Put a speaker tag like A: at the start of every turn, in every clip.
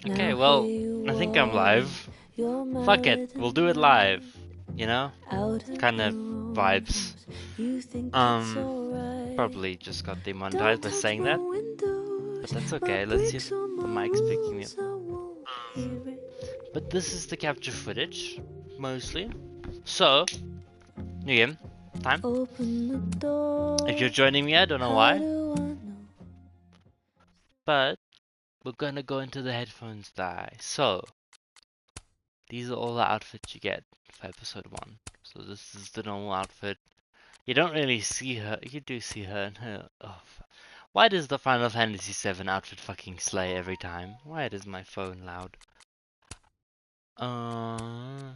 A: Okay, well, I think I'm live. Fuck it, we'll do it live. You know? Kind of vibes. Probably just got demonetized by saying that. But that's okay, let's see if the mic's picking it. But this is the capture footage, mostly. So, new game, time. If you're joining me, I don't know why. But, we're gonna go into the headphones die. So, these are all the outfits you get for episode 1. So this is the normal outfit. You don't really see her. You do see her and her. Oh, why does the Final Fantasy VII outfit fucking slay every time? Why is my phone loud? I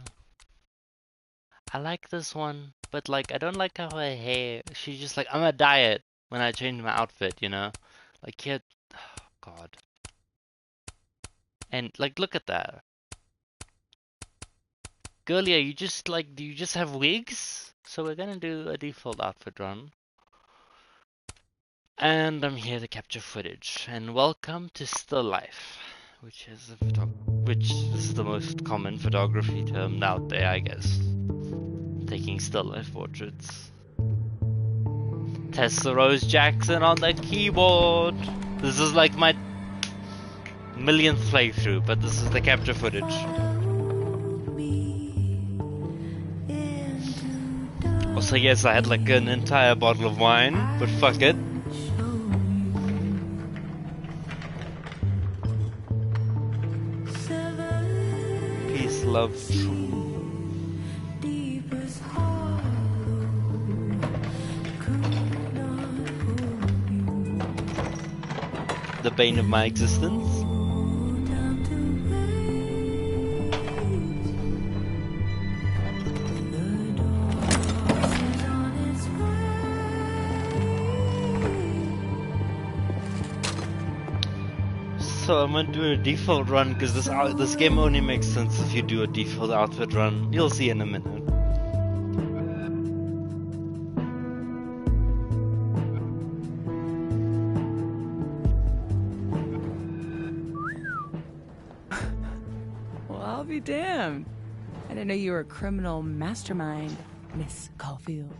A: like this one, but like I don't like how her hair. She's just like, I'm gonna dye it when I change my outfit, you know? Like yeah, oh, God. And like look at that. Girlie, you just like, do you just have wigs? So we're gonna do a default outfit run. And I'm here to capture footage. And welcome to still life, which is the most common photography term out there, I guess. Taking still life portraits. Tessa Rose Jackson on the keyboard. This is like my millionth playthrough, but this is the capture footage. Also, yes, I had like an entire bottle of wine, but fuck it. Peace, love, truth. The bane of my existence. So I'm gonna do a default run because this game only makes sense if you do a default outfit run. You'll see in a minute.
B: Well, I'll be damned. I didn't know you were a criminal mastermind, Miss Caulfield.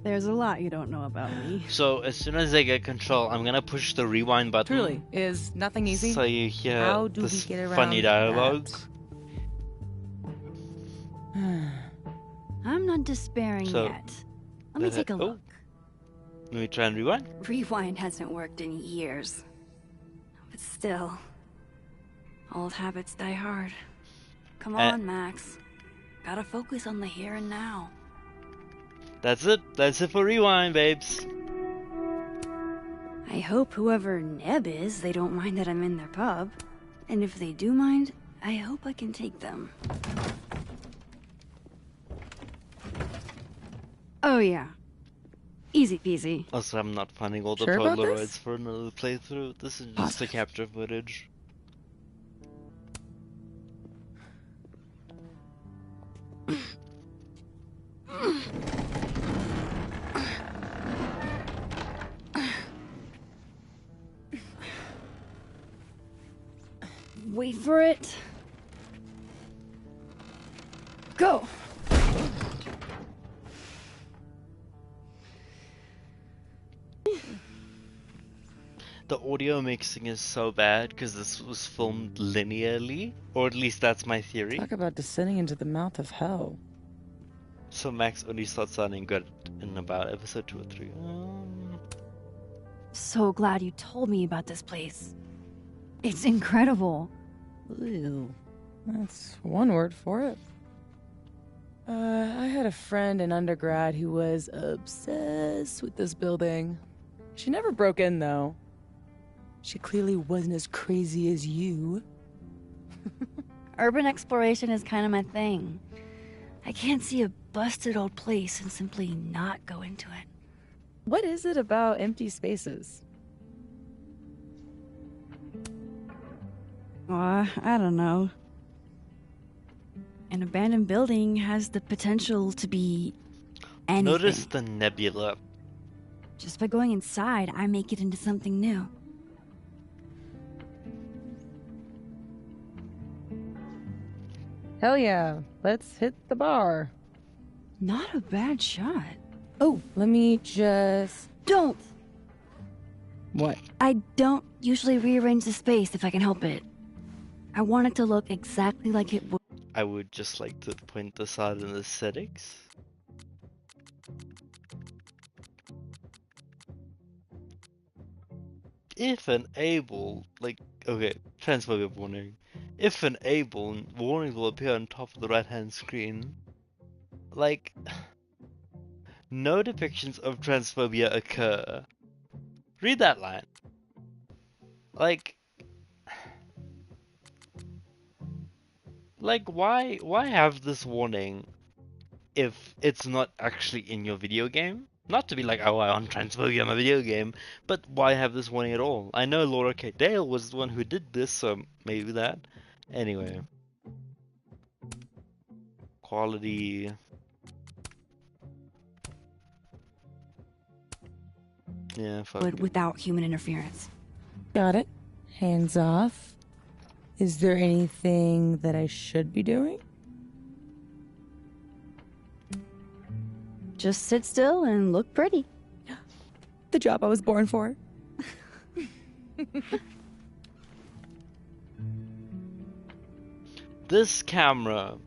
C: There's a lot you don't know about me.
A: So as soon as I get control, I'm gonna push the rewind button.
B: Truly, is nothing easy?
A: So you hear
B: How do
A: this
B: we get around
A: funny dialogue.
C: I'm not despairing
A: So,
C: yet. Let me take a look.
A: Let me try and rewind.
C: Rewind hasn't worked in years. But still, old habits die hard. Come on, Max. Gotta focus on the here and now.
A: That's it. That's it for rewind, babes.
C: I hope whoever Neb is, they don't mind that I'm in their pub. And if they do mind, I hope I can take them. Oh yeah. Easy peasy.
A: Also, I'm not finding all the
B: Sure about
A: Polaroids
B: this?
A: for another playthrough. This is just the capture footage.
C: Wait for it. Go!
A: The audio mixing is so bad because this was filmed linearly, or at least that's my theory.
B: Talk about descending into the mouth of hell.
A: So Max only starts sounding good in about episode 2 or 3.
C: So glad you told me about this place. It's incredible.
B: Ew. That's one word for it. I had a friend in undergrad who was obsessed with this building. She never broke in, though. She clearly wasn't as crazy as you.
C: Urban exploration is kind of my thing. I can't see a busted old place and simply not go into it.
B: What is it about empty spaces?
C: I don't know. An abandoned building has the potential to be anything.
A: Notice the nebula.
C: Just by going inside, I make it into something new.
B: Hell yeah, let's hit the bar.
C: Not a bad shot.
B: Oh, let me just...
C: Don't!
B: What?
C: I don't usually rearrange the space if I can help it. I want it to look exactly like it would.
A: I would just like to point this out in the settings. If enabled, like, okay, transphobia warning. If enabled, warnings will appear on top of the right hand screen. Like, no depictions of transphobia occur. Read that line. Like, why have this warning if it's not actually in your video game? Not to be like, oh, I want transphobia in my video game, but why have this warning at all? I know Laura K. Dale was the one who did this, so maybe that. Anyway. Quality. Yeah, fuck it.
C: Without human interference.
B: Got it. Hands off. Is there anything that I should be doing?
C: Just sit still and look pretty.
B: The job I was born for.
A: This camera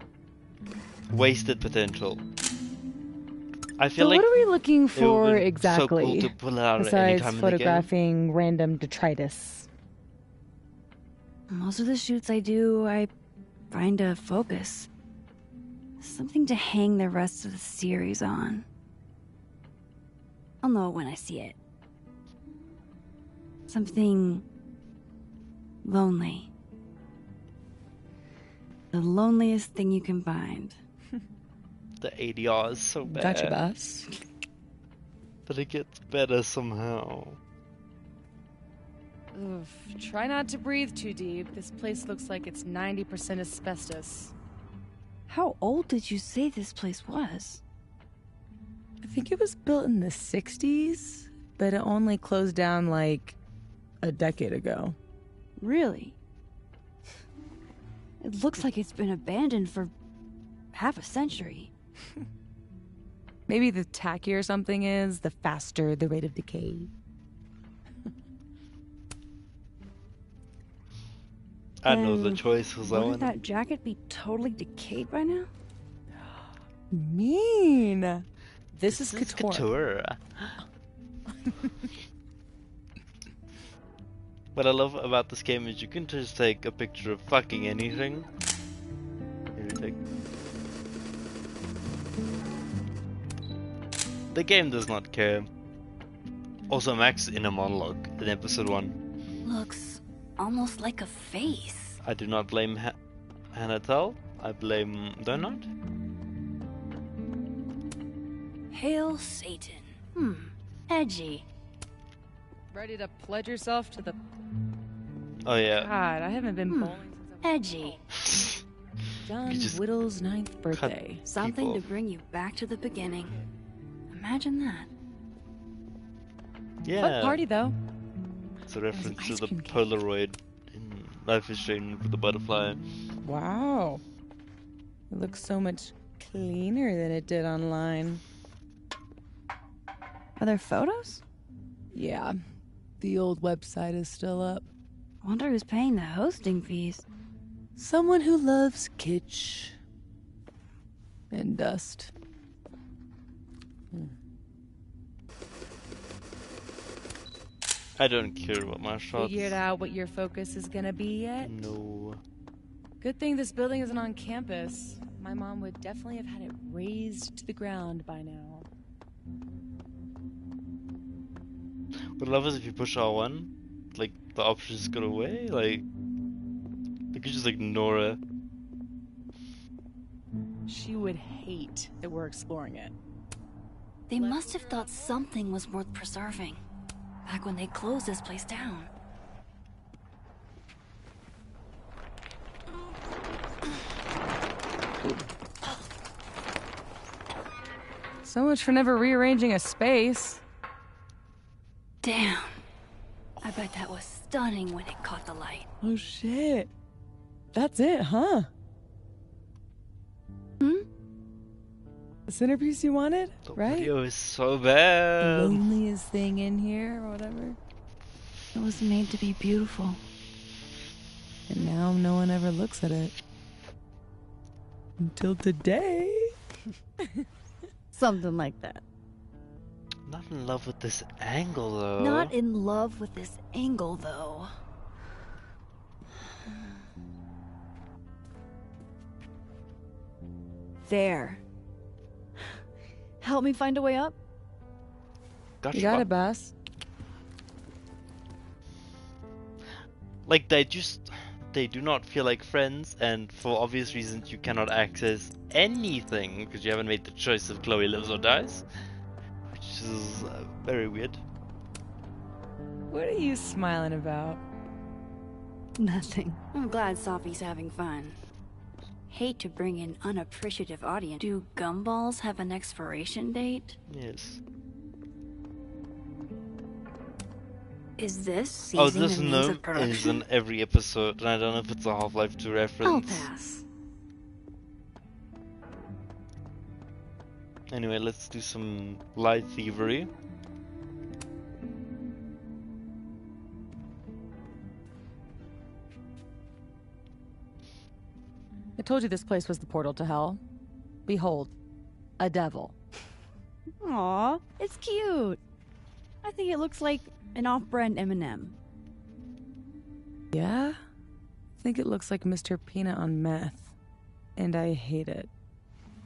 A: wasted potential. I feel
B: So
A: like
B: what are we looking
A: it would've
B: for
A: been
B: exactly?
A: so cool to pull it out at any
B: Besides
A: time in the game.
B: photographing random detritus.
C: Most of the shoots I do, I find a focus. Something to hang the rest of the series on. I'll know it when I see it. Something lonely. The loneliest thing you can find.
A: The ADR is so bad.
B: Gotcha, boss.
A: But it gets better somehow.
B: Oof. Try not to breathe too deep. This place looks like it's 90% asbestos.
C: How old did you say this place was?
B: I think it was built in the 60s, but it only closed down like a decade ago.
C: Really? It looks like it's been abandoned for half a century.
B: Maybe the tackier something is, the faster the rate of decay.
A: I know the choices I
C: Wouldn't
A: want.
C: that jacket be totally decayed by now?
B: Mean. This is couture.
A: What I love about this game is you can just take a picture of fucking anything. Here, take. The game does not care. Also, Max in a monologue in episode 1.
C: Looks almost like a face.
A: I do not blame Hanatel. I blame Donut.
C: Hail Satan. Edgy.
B: Ready to pledge yourself to the...
A: Oh yeah.
B: God, I haven't been bowling
C: Edgy.
B: since John
A: You just
B: Whittle's 9th birthday.
C: Something to
A: people.
C: bring you back to the beginning. Imagine that.
A: Yeah.
B: Fun party, though.
A: It's a reference to
B: ice
A: the
B: cream cake.
A: Polaroid in Life is Strange with the butterfly.
B: Wow. It looks so much cleaner than it did online.
C: Are there photos?
B: Yeah. The old website is still up.
C: Wonder who's paying the hosting fees.
B: Someone who loves kitsch and dust.
A: I don't care about my shots.
B: Figured out what your focus is gonna be yet?
A: No.
B: Good thing this building isn't on campus. My mom would definitely have had it razed to the ground by now.
A: What I love is if you push R1, like the options go away. Like you could just ignore it.
B: She would hate that we're exploring it.
C: They must have thought something was worth preserving. Back when they closed this place down.
B: So much for never rearranging a space.
C: Damn. I bet that was stunning when it caught the light.
B: Oh shit. That's it, huh?
C: Hmm?
B: The centerpiece you wanted,
A: The
B: right?
A: video is so
B: The
A: bad.
B: loneliest thing in here, or whatever.
C: It was made to be beautiful.
B: And now no one ever looks at it. Until today.
D: Something like that.
A: Not in love with this angle though.
C: Not in love with this angle, though. There.
D: Help me find a way up?
A: Gotcha.
B: You got it, boss.
A: Like they do not feel like friends, and for obvious reasons you cannot access anything because you haven't made the choice if Chloe lives or dies, which is very weird.
B: What are you smiling about?
D: Nothing.
C: I'm glad Sophie's having fun. Hate to bring in unappreciative audience. Do gumballs have an expiration date?
A: Yes.
C: Is this
A: Oh,
C: seizing
A: this
C: the means
A: gnome
C: of
A: is
C: production?
A: in every episode, and I don't know if it's a Half-Life 2
C: I'll
A: reference.
C: pass.
A: Anyway, let's do some light thievery.
B: I told you this place was the portal to hell. Behold, a devil.
D: Aw, it's cute. I think it looks like an off-brand M&M.
B: Yeah? I think it looks like Mr. Peanut on meth. And I hate it.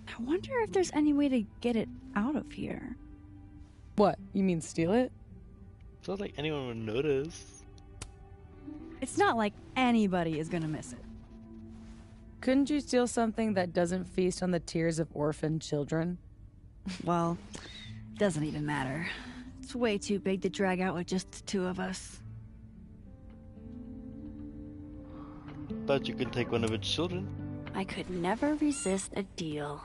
D: I wonder if there's any way to get it out of here.
B: What? You mean steal it?
A: It's not like anyone would notice.
D: It's not like anybody is gonna miss it.
B: Couldn't you steal something that doesn't feast on the tears of orphaned children?
D: Well, doesn't even matter. It's way too big to drag out with just the two of us.
A: But you can take one of its children.
C: I could never resist a deal.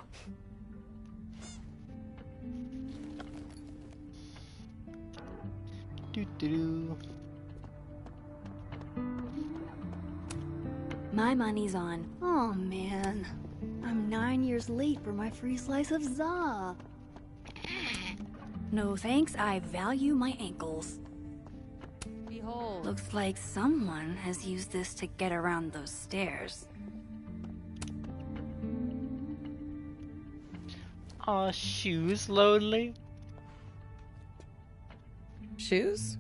A: Doo-doo-doo.
C: My money's on. Oh man, I'm 9 years late for my free slice of za. No thanks, I value my ankles.
B: Behold.
C: Looks like someone has used this to get around those stairs.
A: Aw, shoes lonely.
B: Shoes?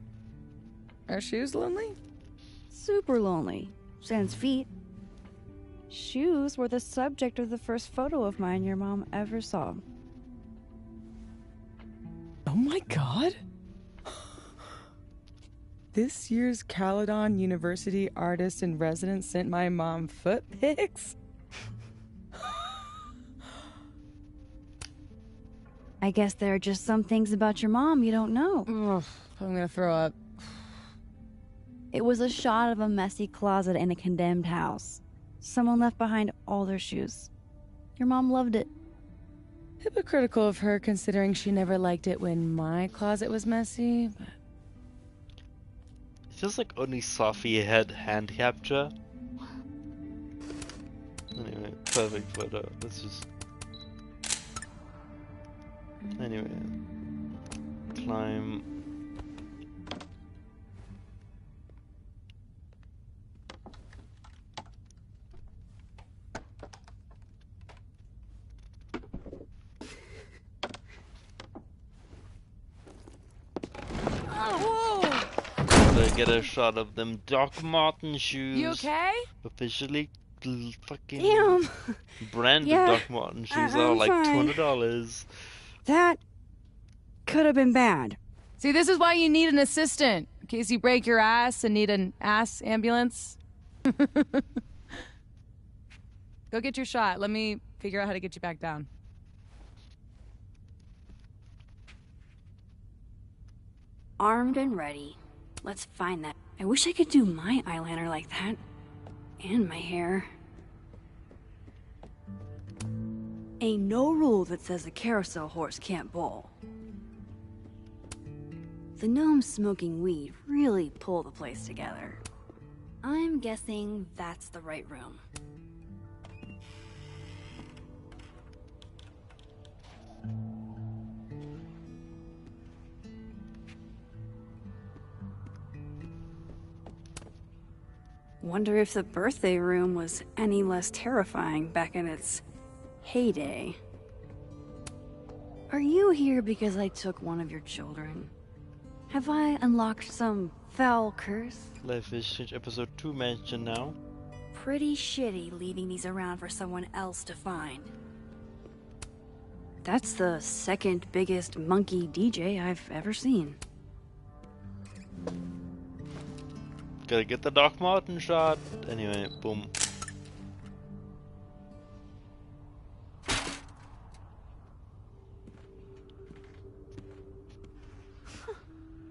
B: Are shoes lonely?
D: Super lonely. Sans feet. Shoes were the subject of the first photo of mine your mom ever saw.
B: Oh my god! This year's Caledon University artist in residence sent my mom foot pics?
D: I guess there are just some things about your mom you don't know.
B: Ugh, I'm gonna throw up.
D: It was a shot of a messy closet in a condemned house. Someone left behind all their shoes. Your mom loved it.
B: Hypocritical of her, considering she never liked it when my closet was messy. But
A: It feels like only Sophie had hand capture. Anyway, perfect photo. Let's just... Anyway. Climb. To get a shot of them Doc Marten shoes.
B: you okay?
A: Officially fucking
D: Damn!
A: branded
D: Yeah,
A: Doc Marten shoes are
D: I'm
A: like
D: fine.
A: $200.
D: That could have been bad.
B: See, this is why you need an assistant. In case you break your ass and need an ass ambulance. Go get your shot. Let me figure out how to get you back down.
C: Armed and ready. Let's find that. I wish I could do my eyeliner like that. And my hair. Ain't no rule that says a carousel horse can't bowl. The gnomes smoking weed really pull the place together. I'm guessing that's the right room. Wonder if the birthday room was any less terrifying back in its heyday. Are you here because I took one of your children? Have I unlocked some foul curse?
A: Life is Strange episode 2 mentioned now.
C: Pretty shitty leaving these around for someone else to find. That's the second biggest monkey DJ I've ever seen.
A: Gotta get the Doc Martin shot. Anyway, boom.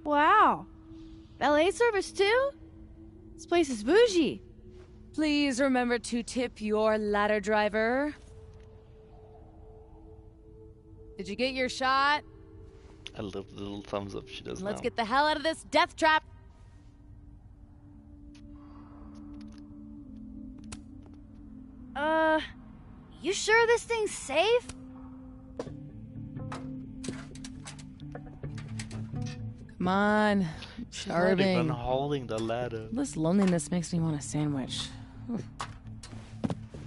D: Wow. Valet service too? This place is bougie.
B: Please remember to tip your ladder driver. Did you get your shot?
A: I love the little thumbs up she does
B: Let's
A: now.
B: get the hell out of this death trap.
C: You sure this thing's safe?
B: Come on.
A: She's not even
B: Starving.
A: holding the ladder.
B: This loneliness makes me want a sandwich. Ooh.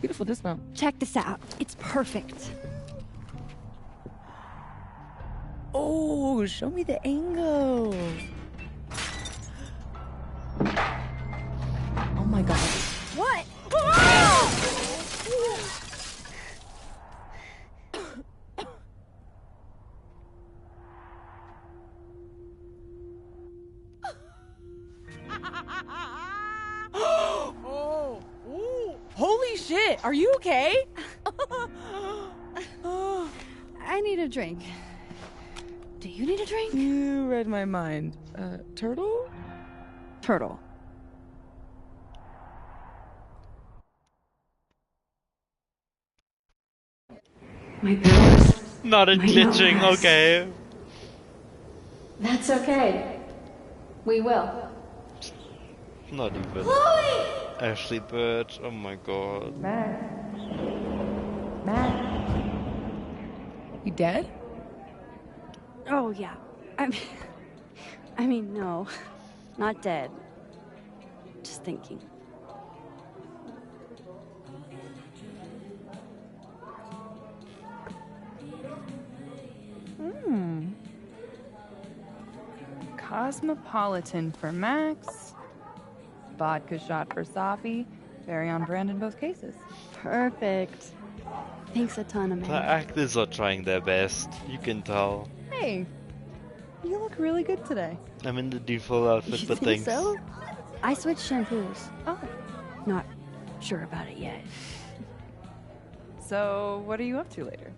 B: Beautiful dismount.
D: Check this out. It's perfect.
B: Oh, show me the angle. Oh my god.
C: What?
B: Oh, ooh. Holy shit, are you okay?
D: I need a drink. Do you need a drink?
B: You read my mind. Turtle?
D: Turtle.
C: My powers.
A: Not in
C: Might not
A: glitching,
C: last.
A: okay.
C: That's okay. We will.
A: Not even. Ashley Bird, oh my god.
B: Matt. You dead?
C: Oh, yeah. I mean, no. Not dead. Just thinking.
B: Cosmopolitan for Max. Vodka shot for Safi. Very on brand in both cases.
C: Perfect. Thanks a ton,
A: The
C: Amanda.
A: actors are trying their best, you can tell.
B: Hey, you look really good today.
A: I'm in the default outfit,
C: You
A: but
C: think
A: thanks.
C: so? I switched shampoos.
B: Oh,
C: Not sure about it yet.
B: so what are you up to later?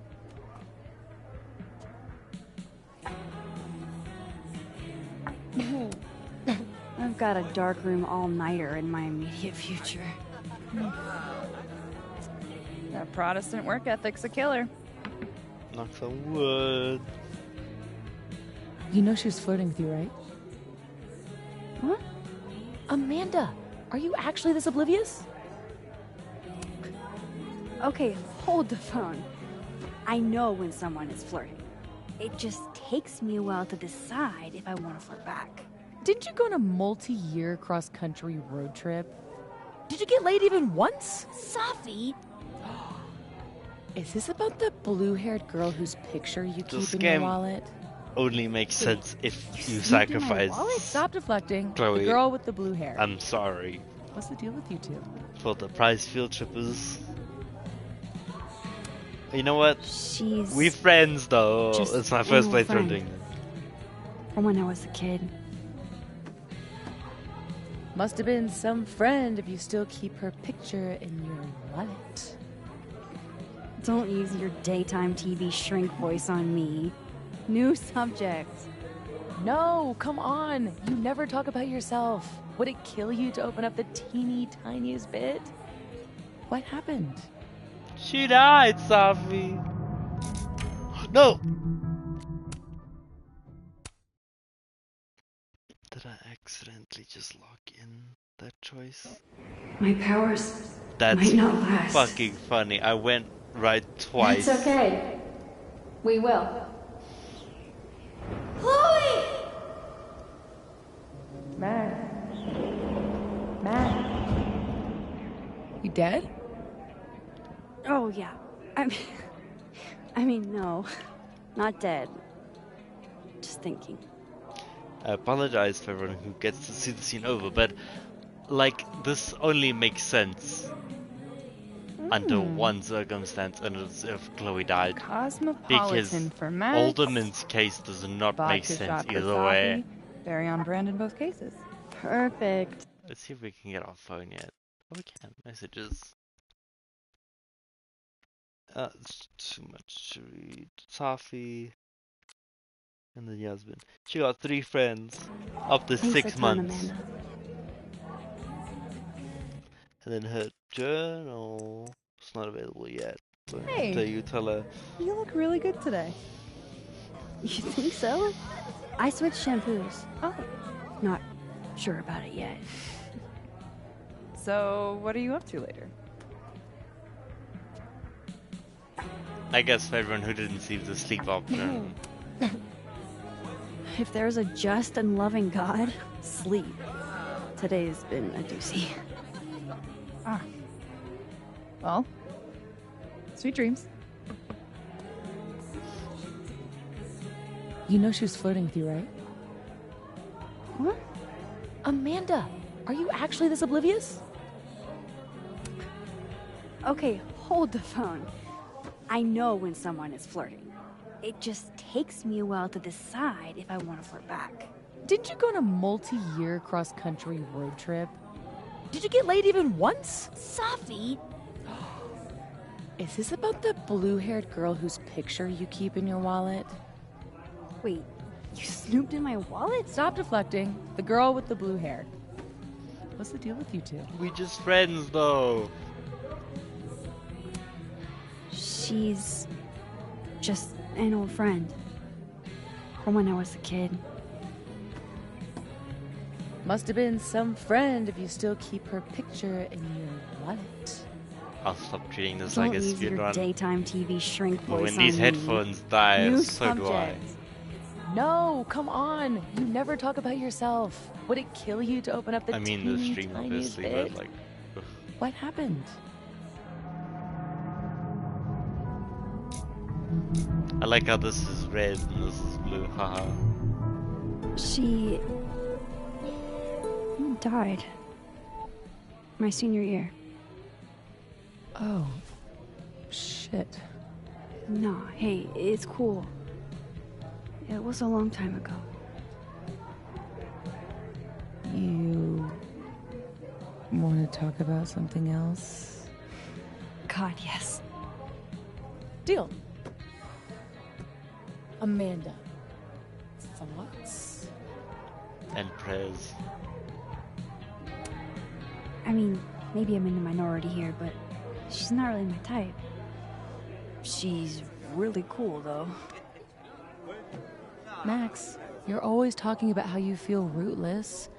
C: I've got a darkroom all-nighter in my immediate future.
B: That Protestant work ethic's a killer.
A: Knock on wood.
B: You know she was flirting with you, right?
C: What?
B: Amanda, are you actually this oblivious?
C: Okay, hold the phone. I know when someone is flirting. It just takes me a while to decide if I want to flirt back.
B: Didn't you go on a multi-year cross-country road trip? Did you get laid even once?
C: Safi?
B: Is this about the blue-haired girl whose picture you
A: This
B: keep in your
A: game-
B: wallet?
A: Only makes sense if you
C: sneaked in my
A: sacrifice.
C: wallet?
B: Stop deflecting.
A: Chloe.
B: The girl with the blue hair.
A: I'm sorry
B: What's the deal with you two?
A: for the prize field trippers. You know what?
C: She's
A: We friends though.
C: Just
A: It's my first
C: an old
A: playthrough
C: friend.
A: doing this.
C: from when I was a kid.
B: Must have been some friend if you still keep her picture in your wallet.
C: Don't use your daytime TV shrink voice on me. New subject.
B: No, come on. You never talk about yourself. Would it kill you to open up the teeny tiniest bit? What happened?
A: She died, Safi. No. Did I accidentally just lock in that choice?
C: My powers
A: That's
C: might not last.
A: fucking funny. I went right twice.
C: It's okay. We will. Chloe!
B: Matt. dead?
C: Oh, yeah. I mean, no. Not dead. Just thinking.
A: I apologize for everyone who gets to see the scene over, but like this only makes sense under one circumstance, and it's if Chloe died.
B: Cosmopolitan
A: Because
B: for Max.
A: Alderman's case does not make
B: Vodka
A: sense
B: shot for
A: either way.
B: Safi. Very on brand in both cases.
C: Perfect.
A: Let's see if we can get our phone yet. Oh, we can. Messages. It's too much to read. Safi. And then Yasmin. She got 3 friends after
C: Thanks
A: 6
C: a ton,
A: months.
C: Amanda.
A: And then her journal. It's not available yet. But
B: Hey.
A: you tell her.
B: You look really good today.
C: You think so? I switched shampoos.
B: Oh.
C: Not sure about it yet.
B: So, what are you up to later?
A: I guess for everyone who didn't see the sleep option.
C: If there's a just and loving God, sleep. Today's been a doozy.
B: Ah. Well, sweet dreams. You know she was flirting with you, right?
C: What?
B: Amanda, are you actually this oblivious?
C: Okay, hold the phone. I know when someone is flirting. It just takes me a while to decide if I want to flirt back.
B: Didn't you go on a multi-year cross-country road trip? Did you get laid even once?
C: Safi!
B: Is this about the blue-haired girl whose picture you keep in your wallet?
C: Wait, you snooped in my wallet?
B: Stop deflecting. The girl with the blue hair. What's the deal with you two?
A: We just friends though.
C: She's just an old friend. From when I was a kid.
B: Must have been some friend if you still keep her picture in your wallet.
A: I'll stop treating this
C: Don't
A: like a
C: use
A: speed
C: your
A: run.
C: daytime TV shrink
A: But
C: voice
A: when these
C: on me.
A: headphones die,
C: New
A: so do I.
C: subject.
B: No, come on. You never talk about yourself. Would it kill you to open up the
A: I mean the
B: teeny
A: stream
B: tiniest
A: obviously,
B: bit?
A: but like, ugh.
B: What happened?
A: I like how this is red and this is blue. Haha.
C: She died my senior year.
B: Oh, shit.
C: No, hey, it's cool. It was a long time ago.
B: You want to talk about something else?
C: God, yes.
B: Deal. Amanda. Thoughts?
A: And prayers.
C: I mean, maybe I'm in the minority here, but she's not really my type. She's really cool, though.
B: Max, you're always talking about how you feel rootless.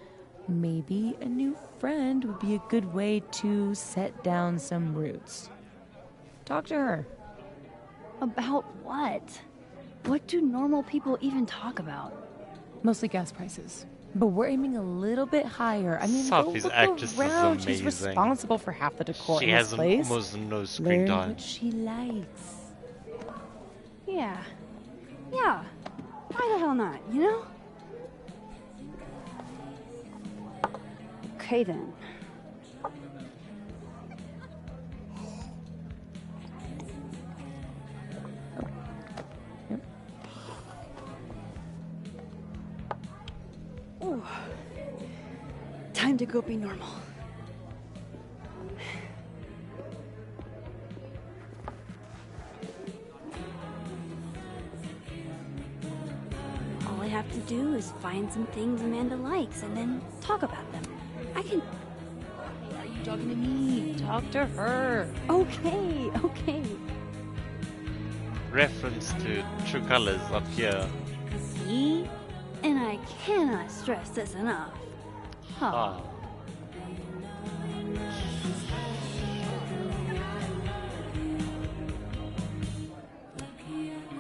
B: Maybe a new friend would be a good way to set down some roots. Talk to her.
C: About what? What do normal people even talk about?
B: Mostly gas prices. But we're aiming a little bit higher. I mean,
A: Safi's
B: go look
A: actress is
B: around. She's
A: amazing.
B: responsible for half the decor
A: She
B: in
A: has
B: this place.
A: almost no screen
B: Learn
A: time.
B: what she likes.
C: Yeah. Yeah. Why the hell not, you know? Okay then. Ooh. Time to go be normal. All I have to do is find some things Amanda likes and then talk about them. I can...
B: Why are you talking to me? Talk to her.
C: Okay, okay.
A: Reference to True Colors up here.
C: See? And I cannot stress this enough. Huh.
A: Ah.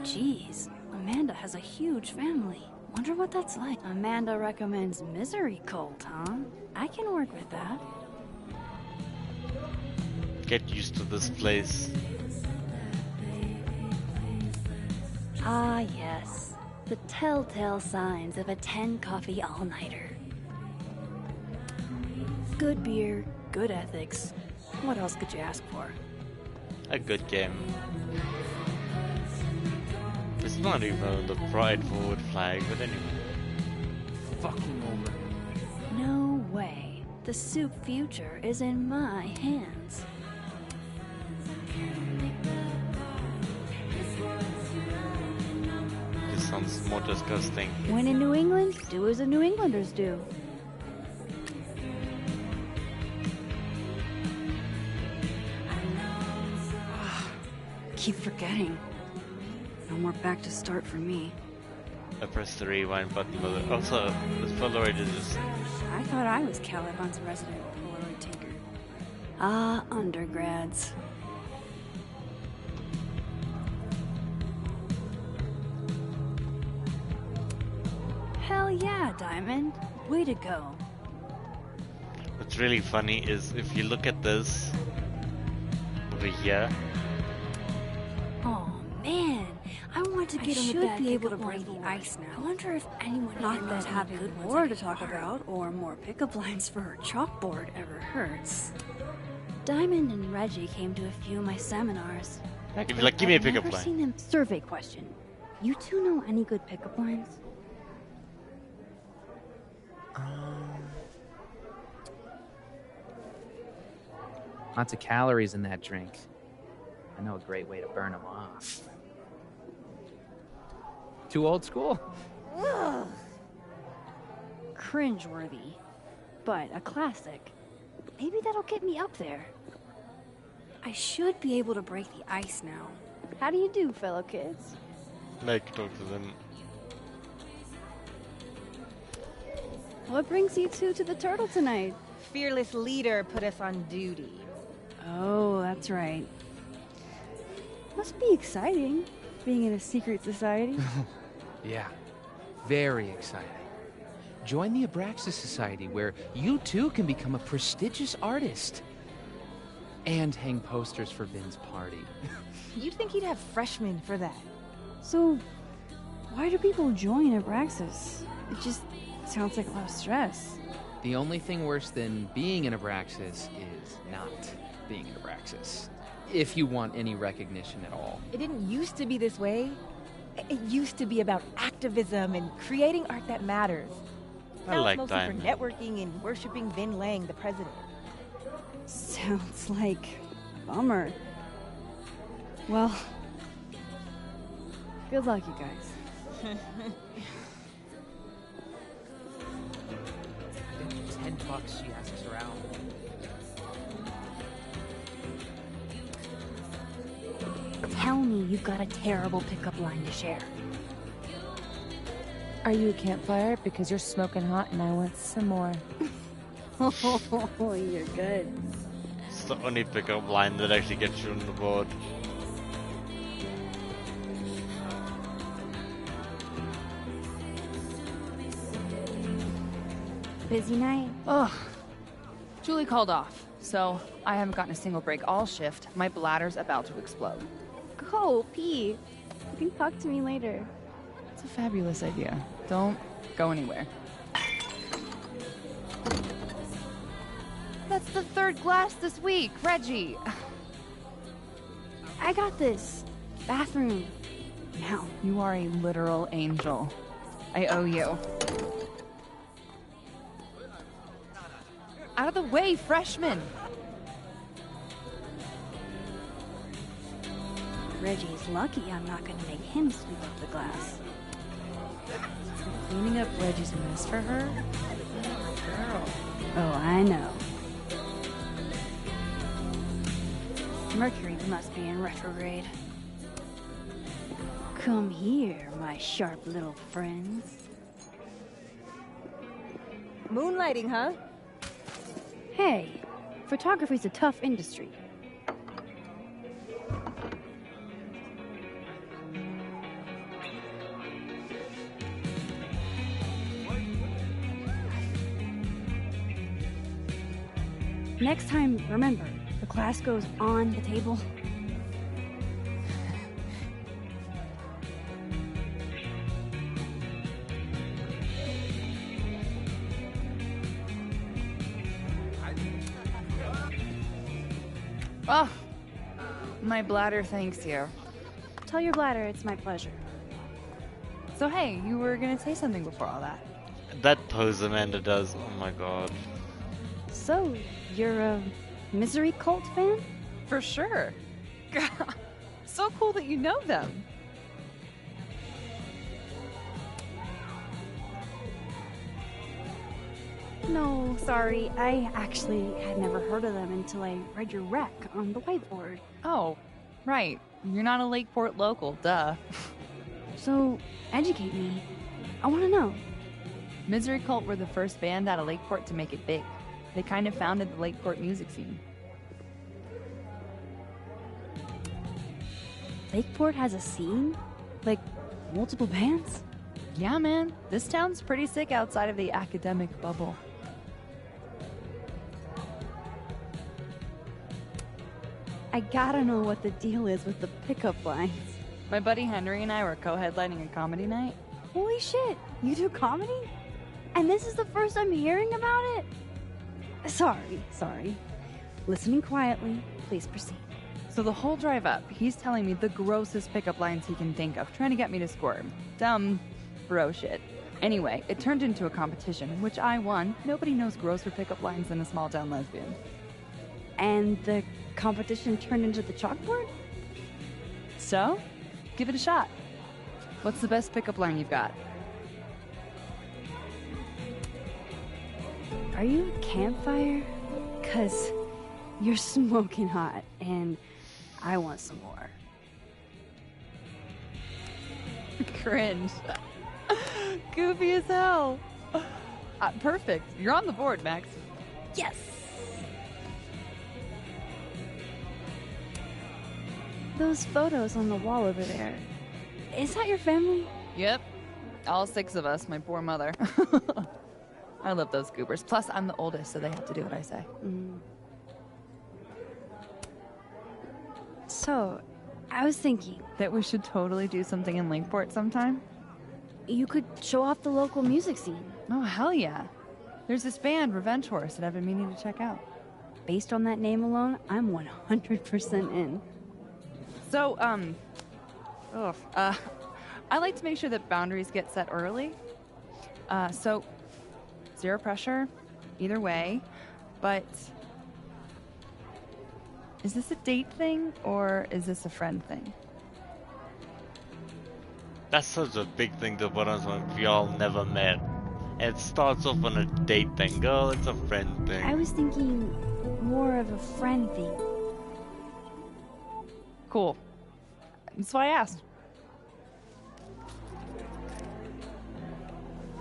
C: Jeez, Amanda has a huge family. Wonder what that's like. Amanda recommends Misery Cult, huh? I can work with that.
A: get used to this place.
C: Ah, yes. The telltale signs of a 10 coffee all-nighter. Good beer, good ethics. What else could you ask for?
A: A good game. It's not even the Pride Forward flag, but anyway.
E: Fucking over.
C: No way. The soup future is in my hands.
A: This sounds more disgusting.
D: When in New England, do as the New Englanders do.
C: Keep forgetting. No more back to start for me.
A: I pressed the rewind button, but also this Polaroid is just...
C: I thought I was Caliban's resident Polaroid tinker. Ah, undergrads. Hell yeah, Diamond. Way to go.
A: What's really funny is if you look at this over here,
C: Oh man, I want to get on the bed. Be able to break the
D: board.
C: ice now. I wonder if anyone not that having good war to talk about or more pickup lines for her chalkboard ever hurts. Diamond and Reggie came to a few of my seminars.
A: like give me a
D: I've
A: pickup
D: never
A: line.
D: seen them. Survey question. You two know any good pickup lines?
E: Lots of calories in that drink. I know a great way to burn them off. Too old school?
D: Ugh. Cringeworthy, but a classic. Maybe that'll get me up there.
C: I should be able to break the ice now.
D: How do you do, fellow kids?
A: Like talk to them.
D: What brings you two to the Turtle tonight?
F: Fearless leader put us on duty.
D: Oh, that's right. Must be exciting, being in a secret society.
E: Yeah, very exciting. Join the Abraxas Society, where you too can become a prestigious artist. And hang posters for Vin's party.
F: You'd think he'd have freshmen for that.
D: So, why do people join Abraxas? It just sounds like a lot of stress.
E: The only thing worse than being an Abraxas is not being an Abraxas. If you want any recognition at all.
F: It didn't used to be this way. It used to be about activism and creating art that matters.
A: I
F: Now
A: like
F: it's mostly
A: Diamond.
F: for networking and worshiping Vin Lang, the president.
D: Sounds like a bummer. Well, good luck, you guys.
E: $10 she asks her out.
D: Tell me you've got a terrible pickup line to share.
B: Are you a campfire? Because you're smoking hot and I want some more.
D: Oh, you're good.
A: It's the only pickup line that actually gets you on the board.
D: Busy night?
G: Ugh. Julie called off, so I haven't gotten a single break all shift. My bladder's about to explode.
D: Go, pee. You can talk to me later.
G: It's a fabulous idea. Don't go anywhere. That's the third glass this week, Reggie.
D: I got this. Bathroom. Now.
G: You are a literal angel. I owe you. Out of the way, freshman!
C: Reggie's lucky I'm not gonna make him sweep up the glass.
B: Cleaning up Reggie's mess for her? Girl.
C: Oh, I know. Mercury must be in retrograde. Come here, my sharp little friends.
F: Moonlighting, huh?
D: Hey, photography's a tough industry. Next time, remember,
C: The class goes on the table.
G: Oh, my bladder thanks you.
C: Tell your bladder it's my pleasure.
G: So hey, you were gonna say something before all that.
A: That pose Amanda does, oh my god.
C: So, you're a Misery Cult fan?
G: For sure. God, so cool that you know them.
C: No, sorry. I actually had never heard of them until I read your rec on the whiteboard.
G: Oh, right. You're not a Lakeport local, duh.
C: So, educate me. I want to know.
G: Misery Cult were the first band out of Lakeport to make it big. They kind of founded the Lakeport music scene.
C: Lakeport has a scene? Like, multiple bands?
G: Yeah, man. This town's pretty sick outside of the academic bubble.
C: I gotta know what the deal is with the pickup lines.
G: My buddy Henry and I were co-headlining a comedy night.
C: Holy shit, you do comedy? And this is the first I'm hearing about it? Sorry. Listening quietly, please proceed.
G: So the whole drive up, he's telling me the grossest pickup lines he can think of, trying to get me to squirm. Dumb bro shit. Anyway, it turned into a competition, which I won. Nobody knows grosser pickup lines than a small town lesbian.
C: And the competition turned into the chalkboard?
G: So, give it a shot. What's the best pickup line you've got?
C: Are you a campfire? 'Cause you're smoking hot, and I want some more.
G: Cringe. Goofy as hell. Perfect. You're on the board, Max.
C: Yes! Those photos on the wall over there. Is that your family?
G: Yep. All 6 of us, my poor mother. I love those goobers. Plus, I'm the oldest, so they have to do what I say.
C: So, I was thinking,
G: That we should totally do something in Lakeport sometime?
C: you could show off the local music scene.
G: Oh, hell yeah. There's this band, Revenge Horse, that I've been meaning to check out.
C: Based on that name alone, I'm 100% in.
G: So, I like to make sure that boundaries get set early. So, zero pressure, either way. But, is this a date thing, or is this a friend thing?
A: That's such a big thing to put on someone if y'all never met. It starts off on a date thing. Girl, it's a friend thing.
C: I was thinking more of a friend thing.
G: Cool. That's why I asked.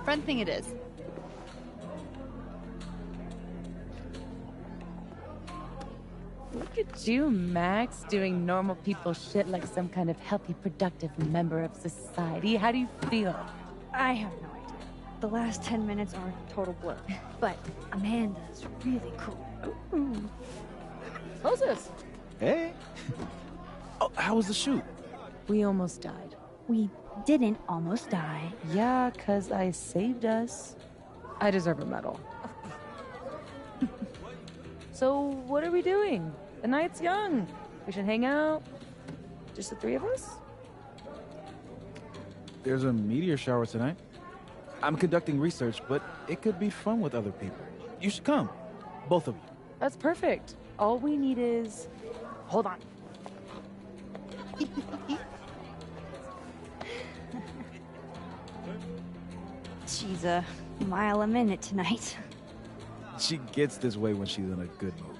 G: Friend thing it is.
B: Look at you, Max, doing normal people shit like some kind of healthy, productive member of society. How do you feel?
C: I have no idea. The last 10 minutes are a total blur. But Amanda's really cool.
B: Ooh. Moses!
H: Hey. Oh, how was the shoot?
B: We almost died.
C: We didn't almost die.
B: Yeah, 'cause I saved us. I deserve a medal. So, what are we doing? The night's young. We should hang out. Just the 3 of us?
H: There's a meteor shower tonight. I'm conducting research, but it could be fun with other people. You should come. Both of you.
B: That's perfect. All we need is... Hold on.
C: She's a mile a minute tonight.
H: She gets this way when she's in a good mood.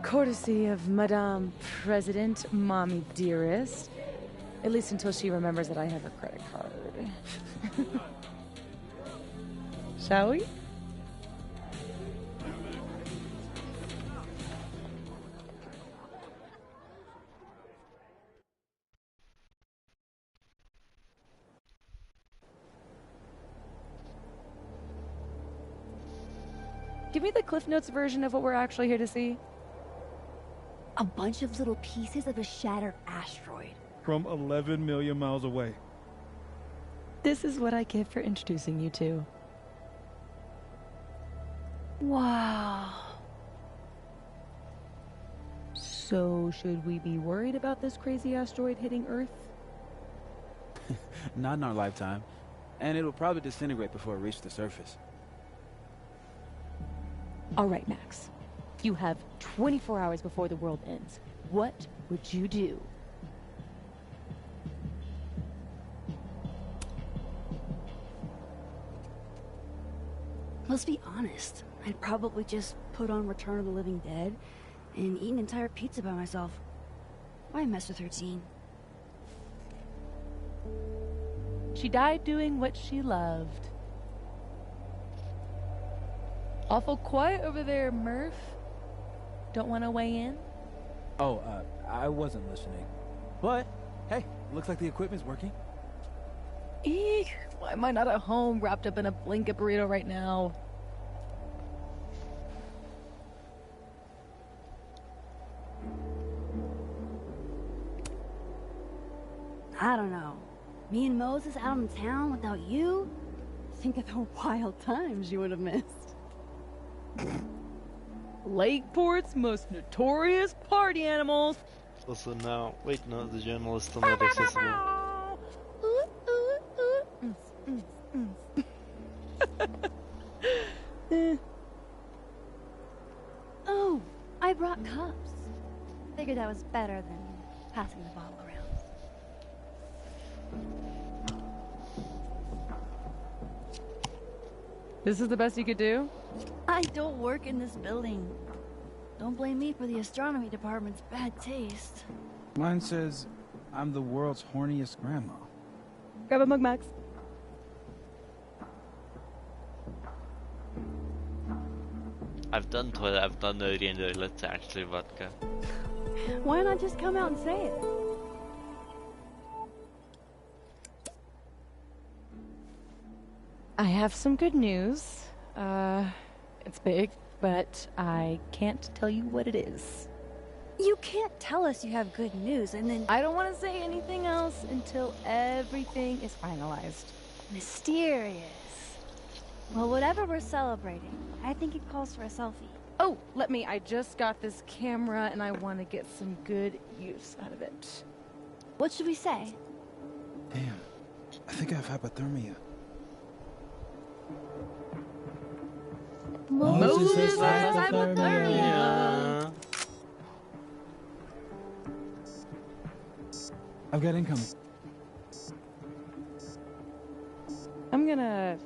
B: Courtesy of Madame President, Mommy Dearest. At least until she remembers that I have a credit card. Shall we? give me the Cliff Notes version of what we're actually here to see.
D: A bunch of little pieces of a shattered asteroid.
H: From 11 million miles away.
B: This is what I get for introducing you to.
D: Wow.
B: So, should we be worried about this crazy asteroid hitting Earth?
I: Not in our lifetime. And it'll probably disintegrate before it reaches the surface.
B: All right, Max. You have 24 hours before the world ends. What would you do?
C: Let's be honest. I'd probably just put on Return of the Living Dead and eat an entire pizza by myself. Why mess with her teen?
B: She died doing what she loved. Awful quiet over there, Murph. Don't want to weigh in?
H: Oh, I wasn't listening. But, hey, looks like the equipment's working.
B: Eek, why am I not at home wrapped up in a blanket burrito right now?
C: I don't know. Me and Moses out in town without you? Think of the wild times you would have missed.
B: Lakeport's most notorious party animals.
A: Also now, wait, no, the journal is still not accessible.
C: Oh, I brought cups. Figured that was better than passing the bottle around.
B: This is the best you could do?
C: I don't work in this building. Don't blame me for the astronomy department's bad taste.
H: Mine says I'm the world's horniest grandma.
B: Grab a mug, Max.
A: I've done toilet, I've done nerdy and dirty, let's actually vodka.
C: Why not just come out and say it?
B: I have some good news. It's big, but I can't tell you what it is.
C: You can't tell us you have good news and then...
B: I don't want to say anything else until everything is finalized.
C: Mysterious. Well, whatever we're celebrating, I think it calls for a selfie.
B: Oh, I just got this camera and I want to get some good use out of it.
C: What should we say?
H: Damn, I think I have hypothermia.
B: Moses has
A: hypothermia.
H: I've got incoming.
B: I'm gonna,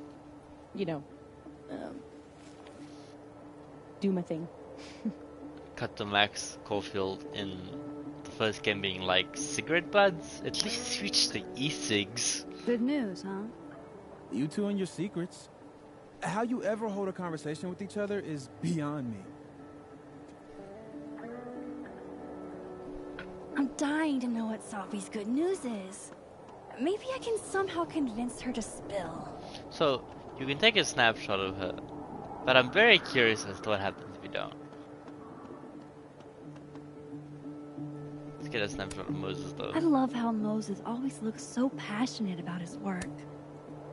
B: do my thing.
A: Cut to Max Caulfield in the first game being like, cigarette buds? At least switch to e-cigs.
C: Good news, huh?
H: You two and your secrets. How you ever hold a conversation with each other is beyond me.
C: I'm dying to know what Sophie's good news is. Maybe I can somehow convince her to spill.
A: So, you can take a snapshot of her, but I'm very curious as to what happens if you don't. Let's get a snapshot of Moses though.
C: I love how Moses always looks so passionate about his work.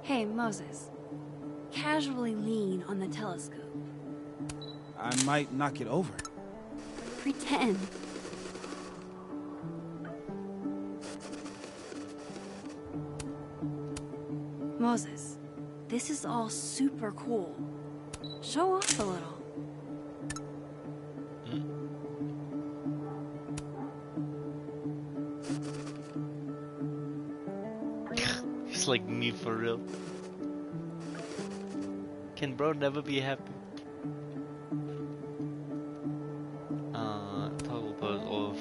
C: Hey, Moses. Casually lean on the telescope.
H: I might knock it over.
C: Pretend. Moses, this is all super cool. Show off a little.
A: He's like me for real. Can bro never be happy? Toggle pose off.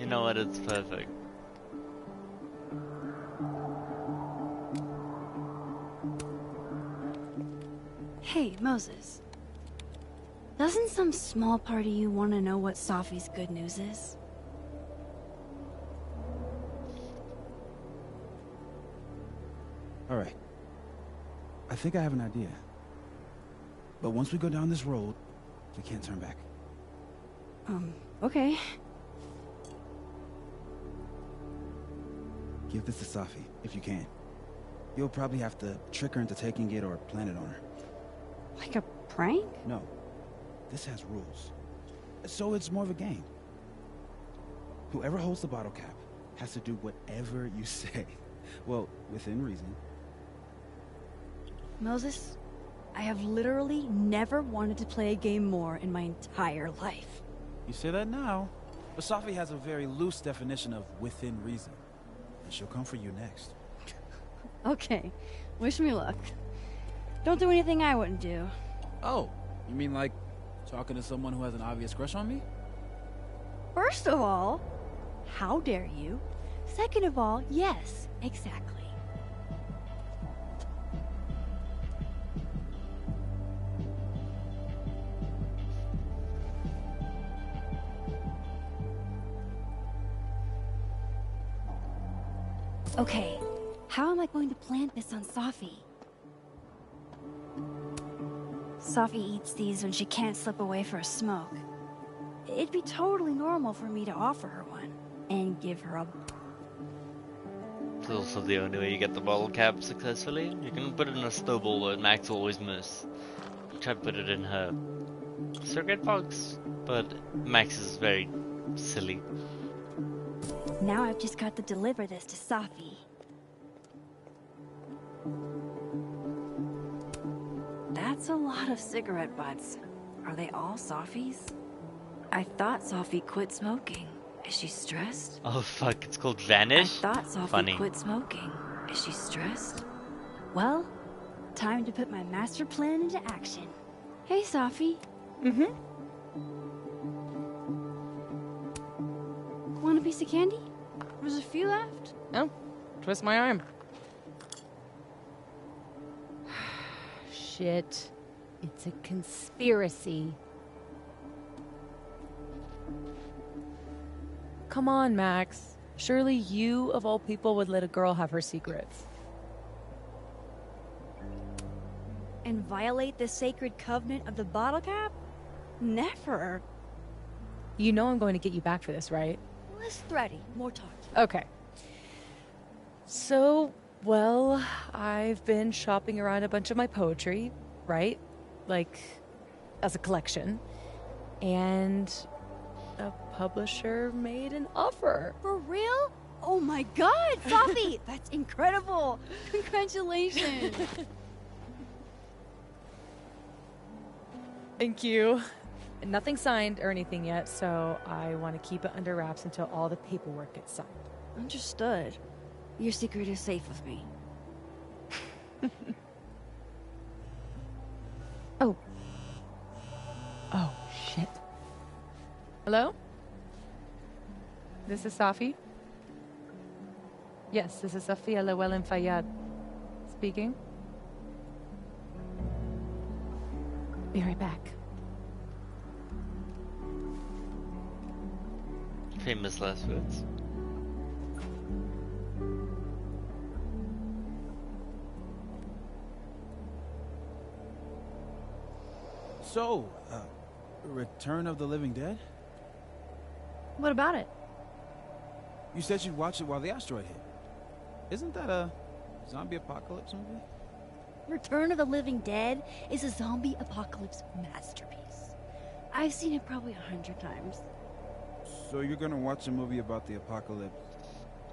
A: You know what? It's perfect.
C: Hey, Moses. Doesn't some small part of you want to know what Sophie's good news is?
H: All right.
I: I think I have an idea. But once we go down this road, we can't turn back.
D: Okay.
I: Give this to Safi, if you can. You'll probably have to trick her into taking it or plant it on her.
D: Like a prank?
I: No. This has rules. So it's more of a game. Whoever holds the bottle cap has to do whatever you say. Well, within reason.
D: Moses, I have literally never wanted to play a game more in my entire life.
I: You say that now, but Safi has a very loose definition of within reason. And she'll come for you next.
D: Okay, wish me luck. Don't do anything I wouldn't do.
I: Oh, you mean like talking to someone who has an obvious crush on me?
D: First of all, how dare you? Second of all, yes, exactly. Okay, how am I going to plant this on Safi? Safi eats these when she can't slip away for a smoke. It'd be totally normal for me to offer her one and give her a...
A: It's also the only way you get the bottle cap successfully. You can put it in a snowball that Max always miss. Try to put it in her cigarette box, but Max is very silly.
D: Now I've just got to deliver this to Safi.
C: That's a lot of cigarette butts. Are they all Safi's? I thought Safi quit smoking. Is she stressed?
A: Oh fuck, it's called Vanish?
C: I thought Safi
A: Funny.
C: quit smoking. Is she stressed?
D: Well, time to put my master plan into action. Hey, Safi.
G: Mm-hmm.
D: Want a piece of candy? There's a few left.
G: No. Twist my arm.
B: Shit. It's a conspiracy. Come on, Max. Surely you, of all people, would let a girl have her secrets.
D: And violate the sacred covenant of the bottle cap? Never.
B: You know I'm going to get you back for this, right?
D: Less thready, more talk.
B: Okay. So, well, I've been shopping around a bunch of my poetry, right? Like, as a collection. And a publisher made an offer.
D: For real? Oh my god, Safi! That's incredible! Congratulations!
B: Thank you. Nothing signed or anything yet, so I want to keep it under wraps until all the paperwork gets signed.
D: Understood. Your secret is safe with me.
B: Oh. Oh, shit. Hello? This is Safi? Yes, this is Safia Llewellyn Fayyad speaking. Be right back.
A: Famous last words.
I: So, Return of the Living Dead?
D: What about it?
I: You said you'd watch it while the asteroid hit. Isn't that a zombie apocalypse movie?
D: Return of the Living Dead is a zombie apocalypse masterpiece. I've seen it probably 100 times.
I: So you're gonna watch a movie about the apocalypse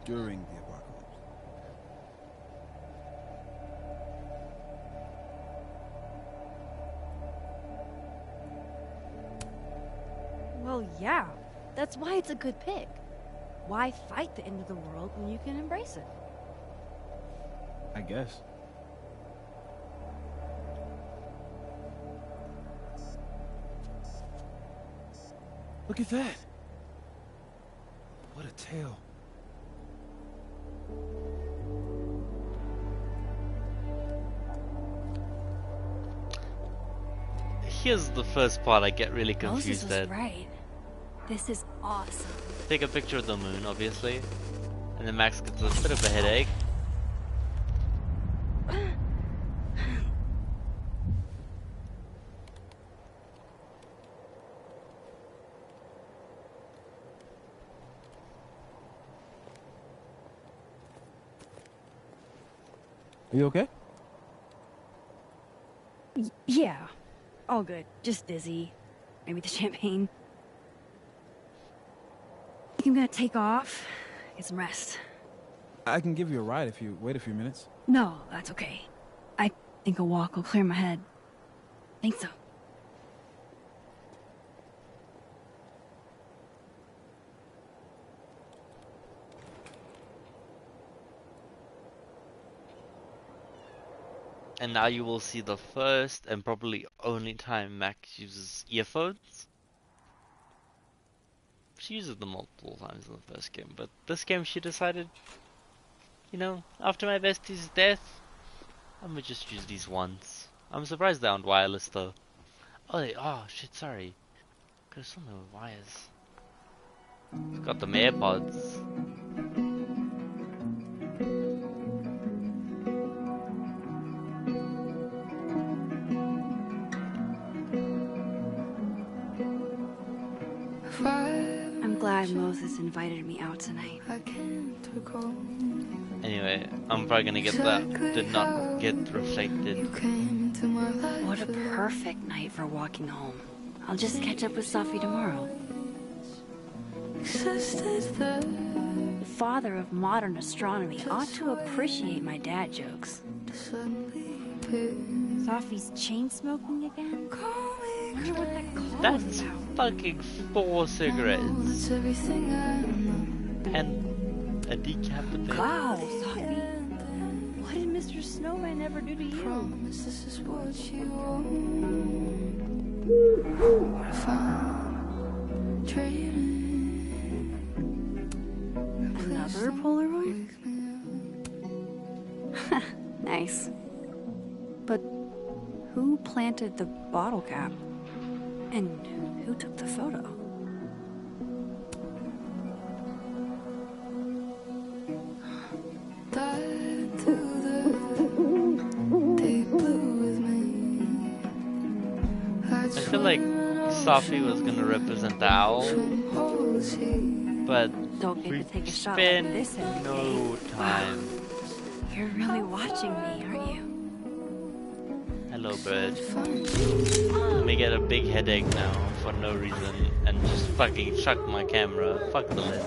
I: during the apocalypse?
D: Well, yeah. That's why it's a good pick. Why fight the end of the world when you can embrace it?
I: I guess. Look at that. What a tale.
A: Here's the first part I get really
C: Moses
A: confused
C: was
A: at.
C: right. This is awesome.
A: Take a picture of the moon, obviously. And then Max gets a bit of a headache.
H: Are you okay?
C: Yeah, all good. Just dizzy. Maybe the champagne. I'm gonna take off, get some rest.
H: I can give you a ride if you wait a few minutes.
C: No, that's okay. I think a walk will clear my head. Think so.
A: And now you will see the first and probably only time Max uses earphones. She uses them multiple times in the first game, but this game she decided, you know, after my bestie's death, I'm gonna just use these once. I'm surprised they aren't wireless though. Oh shit, sorry. Could've sworn they were wires. It's got them AirPods.
C: I'm glad Moses invited me out tonight.
A: Anyway, I'm probably gonna get that did not get reflected.
C: What a perfect night for walking home. I'll just catch up with Safi tomorrow. The father of modern astronomy ought to appreciate my dad jokes.
D: Safi's chain smoking again? Wonder what that call's
A: That's
D: about.
A: fucking 4 cigarettes. And a decapitated.
D: Wow, Safi. What did Mr. Snowman ever do to you?
C: Another Polaroid? Nice. But who planted the bottle cap? And who took the photo?
A: I feel like Safi was gonna represent the owl, but
C: Don't get
A: we
C: to take a shot like
A: spent
C: this every
A: no
C: day.
A: time.
C: You're really watching me, aren't you?
A: Hello, bird. Let me get a big headache now for no reason and just fucking chuck my camera. Fuck the lens.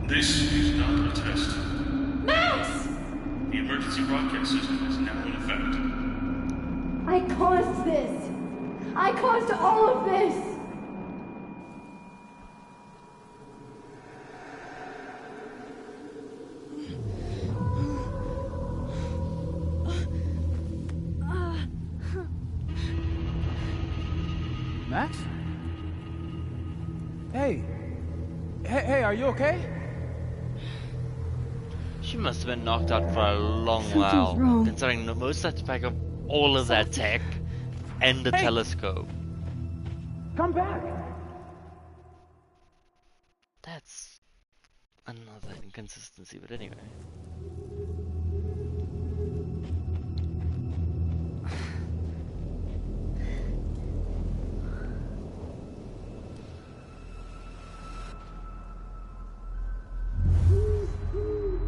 J: This is not a test. Max! The emergency broadcast system is now in effect.
K: I caused this! I caused all of this!
H: Max? Hey. Hey, are you okay?
A: She must have been knocked out for a long
C: Something's
A: while,
C: wrong.
A: considering the most had to pack up all of that tech and the telescope.
H: Come back!
A: That's another inconsistency, but anyway.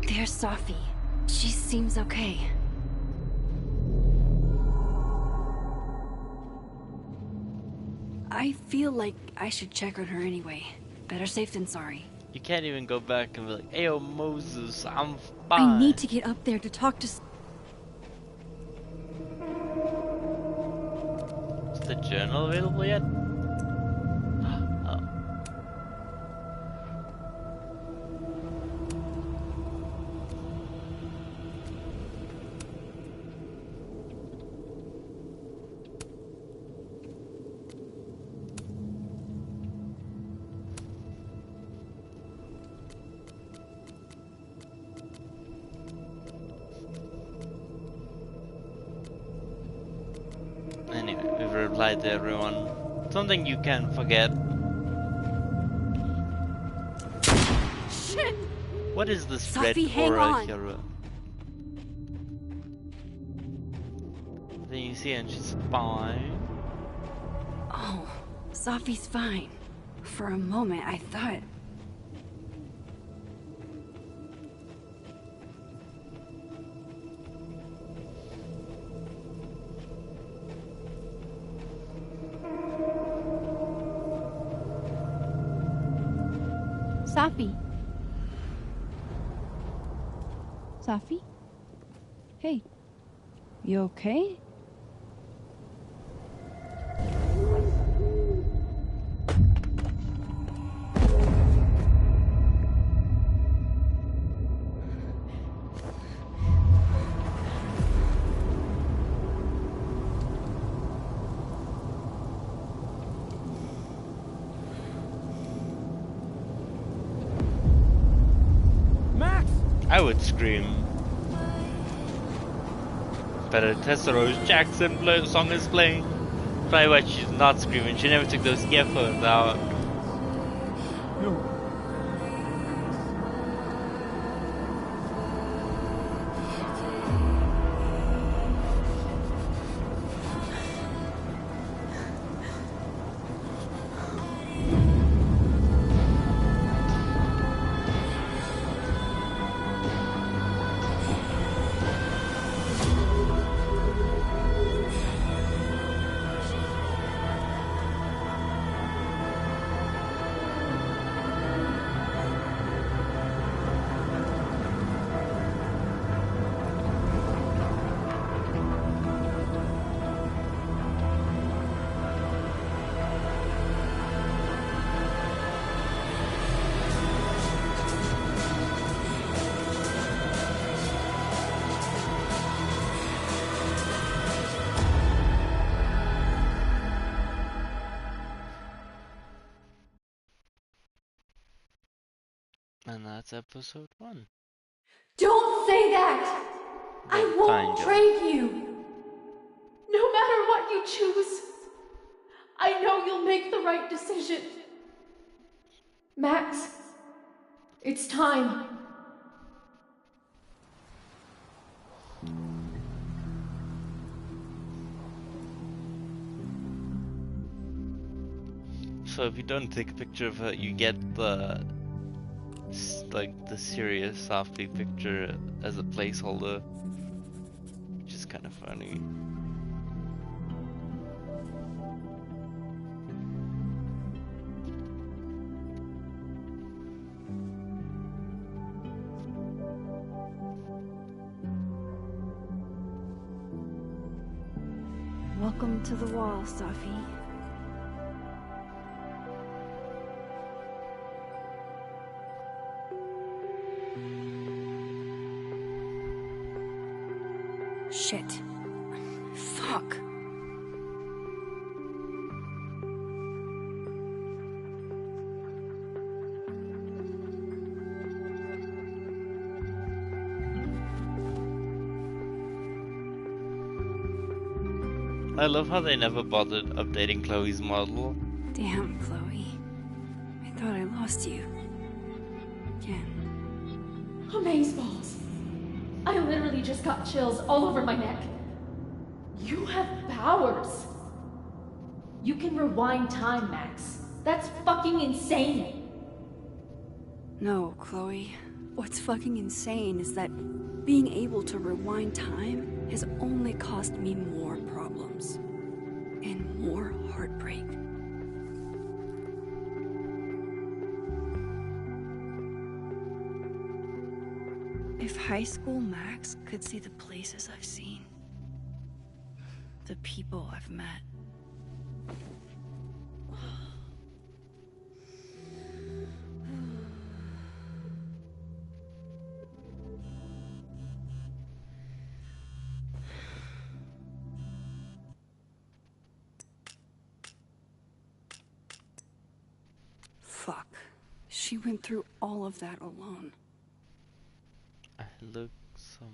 C: There's Safi. She seems okay. I feel like I should check on her anyway. Better safe than sorry.
A: You can't even go back and be like, "Ayo, Moses, I'm fine."
C: I need to get up there to talk to...
A: Is the journal available yet? Oh. Anyway, we've replied to everyone. Something you can't forget.
C: Shit!
A: What is this
C: Safi,
A: red
C: hang
A: aura
C: on.
A: hero? Then you see and she's fine.
C: Oh, Safi's fine. For a moment, I thought...
D: Safi? Safi? Hey, you okay?
A: I would scream. But a Tessa Rose Jackson song is playing. Probably why she's not screaming. She never took those earphones out.
H: No.
A: And that's episode 1.
K: Don't say that! I won't trade you! No matter what you choose, I know you'll make the right decision. Max, it's time.
A: So if you don't take a picture of her, you get the serious Safi picture as a placeholder, which is kind of funny.
C: Welcome to the wall, Safi. Shit. Fuck.
A: I love how they never bothered updating Chloe's model.
C: Damn, Chloe. I thought I lost you. Again.
K: Amazeballs. I literally just got chills all over my neck. You have powers. You can rewind time, Max. That's fucking insane.
C: No, Chloe. What's fucking insane is that being able to rewind time has only caused me more problems. And more heartbreak. If high school Max could see the places I've seen, the people I've met. Fuck. She went through all of that alone.
A: I look some.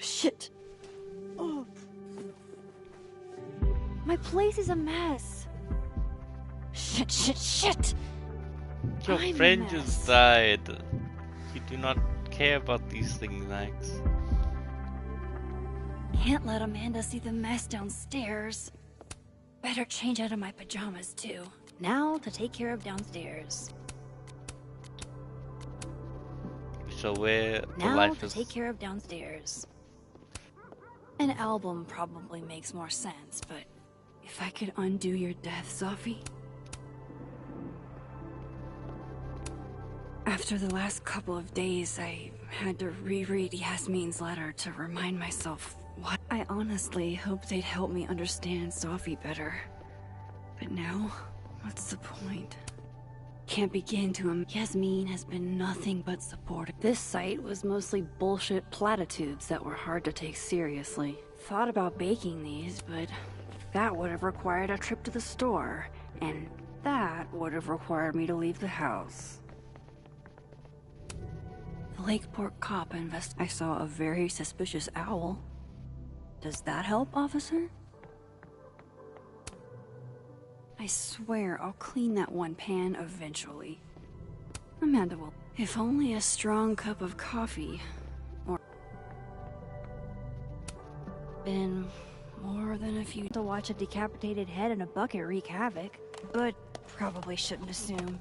C: Shit. Oh. My place is a mess. Shit.
A: Your
C: I'm a
A: friend
C: mess.
A: just died. You do not care about these things, Max.
C: Can't let Amanda see the mess downstairs. Better change out of my pajamas, too.
D: Now to take care of downstairs.
A: So where the
D: Now
A: life
D: to
A: is.
D: take care of downstairs.
C: An album probably makes more sense, but if I could undo your death, Sophie. After the last couple of days, I had to reread Yasmin's letter to remind myself what I honestly hoped they'd help me understand Sophie better. But now, what's the point? Can't begin to Yasmin has been nothing but supportive. This site was mostly bullshit platitudes that were hard to take seriously. Thought about baking these, but that would have required a trip to the store, and that would have required me to leave the house. The Lakeport cop I saw a very suspicious owl. Does that help, officer? I swear I'll clean that one pan eventually. Amanda will. If only a strong cup of coffee. Or. Been more than a few.
D: To watch a decapitated head in a bucket wreak havoc, but probably shouldn't assume.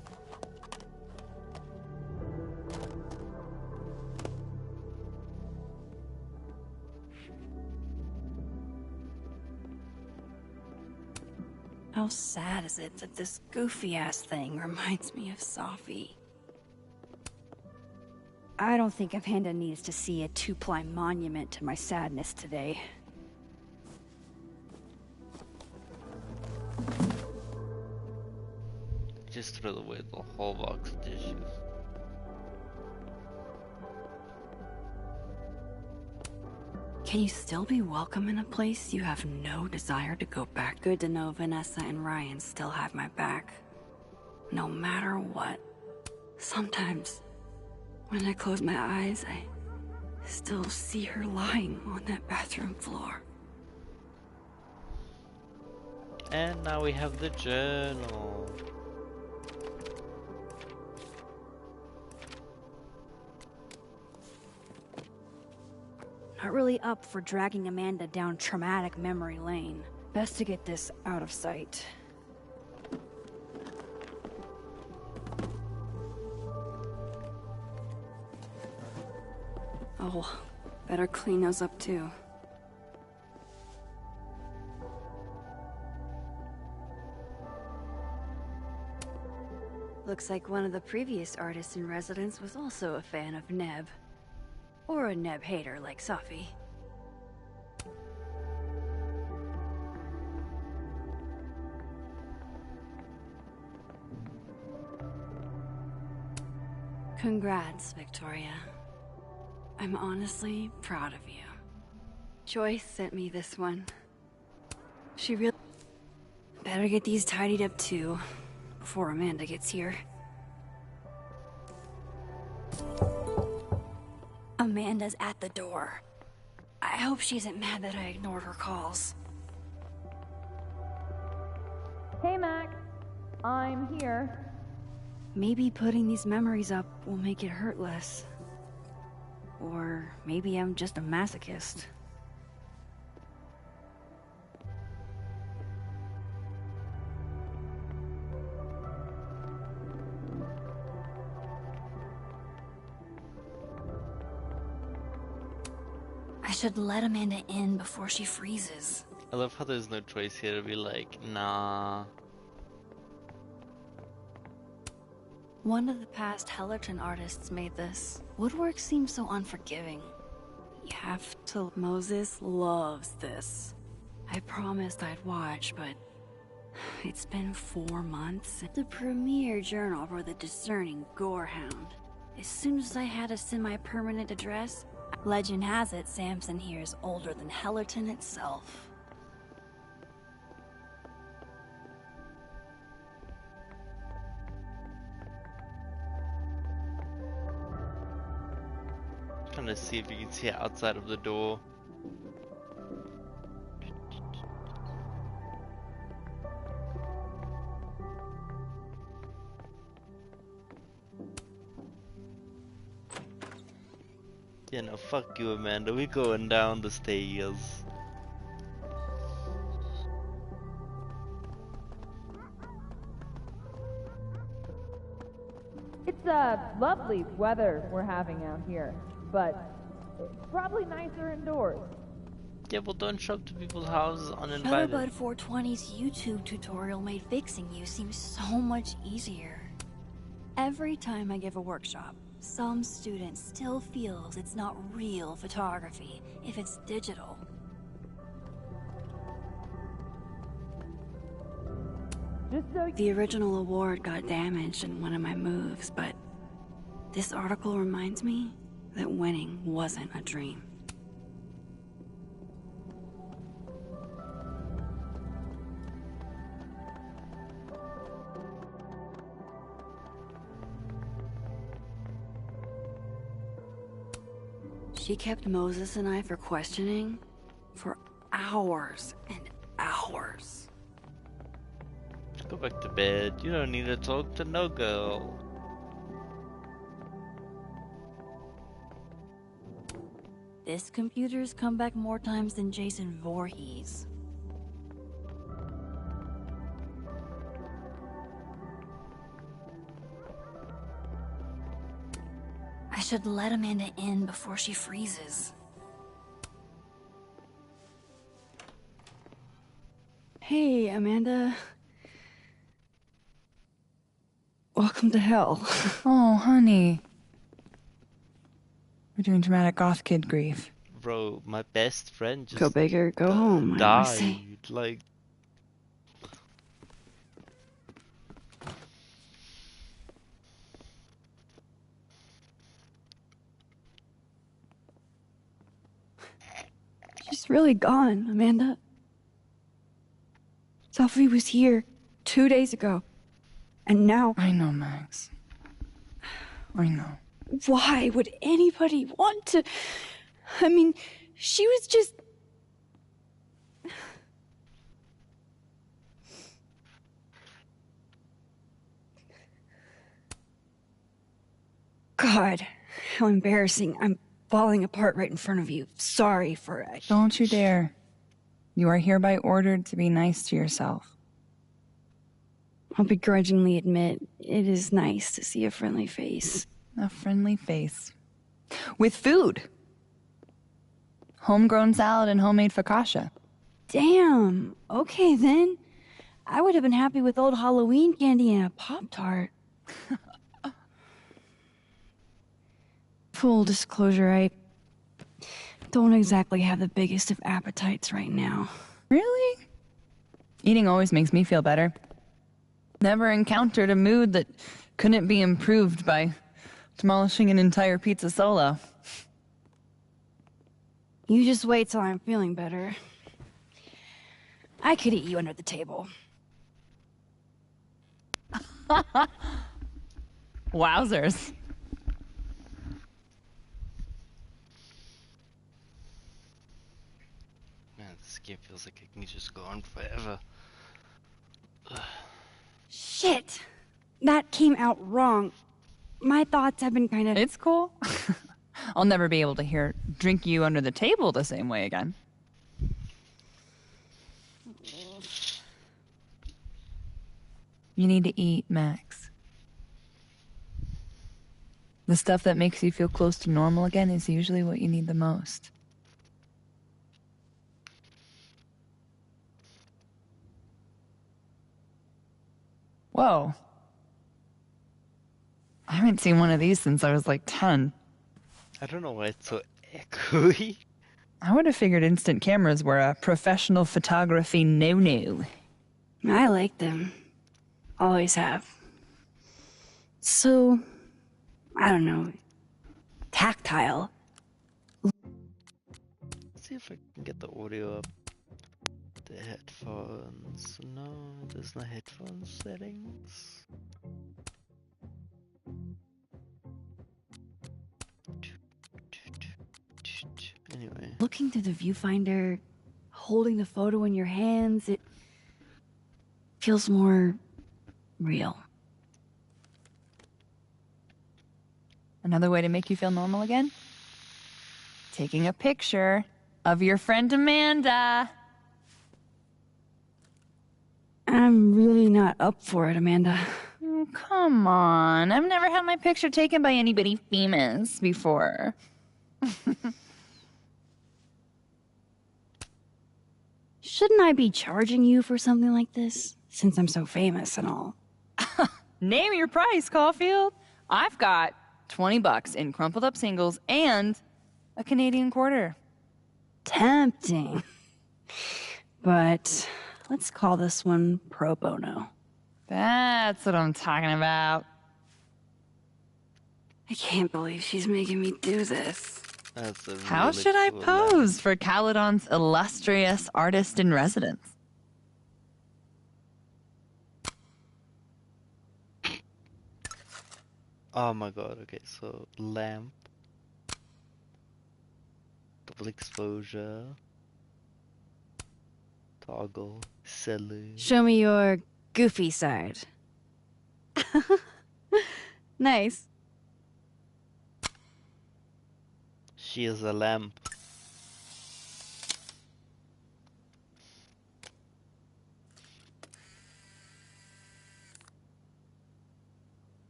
C: How sad is it that this goofy-ass thing reminds me of Sophie?
D: I don't think Amanda needs to see a 2-ply monument to my sadness today.
A: Just throw away the whole box of tissues.
C: Can you still be welcome in a place you have no desire to go back? Good to know Vanessa and Ryan still have my back. No matter what. Sometimes, when I close my eyes, I still see her lying on that bathroom floor.
A: And now we have the journal.
D: Not really up for dragging Amanda down traumatic memory lane. Best to get this out of sight.
C: Oh, better clean those up too.
D: Looks like one of the previous artists in residence was also a fan of Neb. Or a Neb hater like Sophie.
C: Congrats, Victoria. I'm honestly proud of you. Joyce sent me this one. She really... Better get these tidied up too, before Amanda gets here. Amanda's at the door. I hope she isn't mad that I ignored her calls.
G: Hey, Max. I'm here.
D: Maybe putting these memories up will make it hurt less. Or maybe I'm just a masochist.
C: I should let Amanda in before she freezes.
A: I love how there's no choice here to be like, nah.
C: One of the past Hellerton artists made this. Woodwork seems so unforgiving. You have to... Moses loves this. I promised I'd watch, but... It's been 4 months.
D: The premier journal for the discerning gorehound.
C: As soon as I had a semi-permanent address, legend has it Samson here is older than Hellerton itself.
A: Trying to see if you can see it outside of the door. You know, fuck you, Amanda. We going down the stairs.
G: It's lovely weather we're having out here, but it's probably nicer indoors.
A: Yeah, well, don't show up to people's houses uninvited.
C: Shutterbud 420's YouTube tutorial made fixing you seem so much easier. Every time I give a workshop, some student still feels it's not real photography if it's digital. The original award got damaged in one of my moves, but this article reminds me that winning wasn't a dream. She kept Moses and I for questioning for hours and hours.
A: Go back to bed. You don't need to talk to no girl.
C: This computer's come back more times than Jason Voorhees. I should let Amanda in before she freezes. Hey, Amanda. Welcome to hell.
G: Oh, honey. We're doing dramatic goth kid grief.
A: Bro, my best friend just
C: Go big or go home, I always say.
A: died. Like,
C: She's really gone, Amanda. Sophie was here 2 days ago. And now...
G: I know, Max. I know.
C: Why would anybody want to... I mean, she was just... God, how embarrassing. I'm falling apart right in front of you. Sorry for it.
G: Don't you dare. You are hereby ordered to be nice to yourself.
C: I'll begrudgingly admit, it is nice to see a friendly face.
G: A friendly face. With food. Homegrown salad and homemade focaccia.
C: Damn. Okay, then. I would have been happy with old Halloween candy and a Pop-Tart. Full disclosure, I don't exactly have the biggest of appetites right now.
G: Really? Eating always makes me feel better. Never encountered a mood that couldn't be improved by demolishing an entire pizza solo.
C: You just wait till I'm feeling better. I could eat you under the table.
G: Wowzers.
A: man, this game feels like it can just go on forever. Ugh.
C: Shit! That came out wrong. My thoughts have been kind of...
G: It's cool. I'll never be able to hear drink you under the table the same way again. You need to eat, Max. The stuff that makes you feel close to normal again is usually what you need the most. Whoa. I haven't seen one of these since I was like 10.
A: I don't know why it's so echoey.
G: I would have figured instant cameras were a professional photography no-no.
C: I like them. Always have. So, I don't know, tactile.
A: Let's see if I can get the audio up. The headphones. No, there's no headphone settings. Anyway.
C: Looking through the viewfinder, holding the photo in your hands, it feels more real.
G: Another way to make you feel normal again? taking a picture of your friend Amanda.
C: I'm really not up for it, Amanda.
G: Oh, come on. I've never had my picture taken by anybody famous before.
C: Shouldn't I be charging you for something like this? Since I'm so famous and all.
G: Name your price, Caulfield. I've got $20 in crumpled up singles and a Canadian quarter.
C: Tempting. But let's call this one pro bono.
G: That's what I'm talking about.
C: I can't believe she's making me do this.
A: That's a
G: How
A: really
G: should I
A: cool
G: pose for Caledon's illustrious artist in residence?
A: Oh my god, okay, so lamp, double exposure, toggle, silly.
C: Show me your goofy side. Nice.
A: She is a lamp.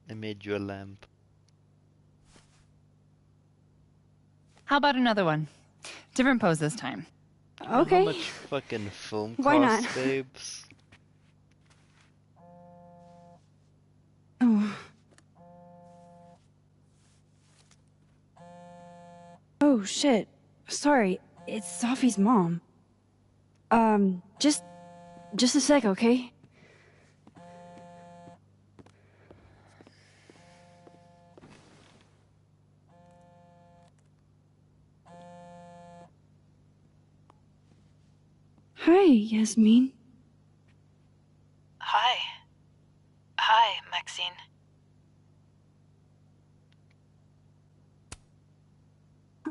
A: I made you a lamp.
G: How about another one? Different pose this time.
C: Okay.
A: How much fucking film
C: Why
A: costs,
C: not?
A: babes?
C: Oh. Oh, shit. Sorry, it's Sophie's mom. Just a sec, okay? Hi, Yasmin.
L: Hi. Hi, Maxine.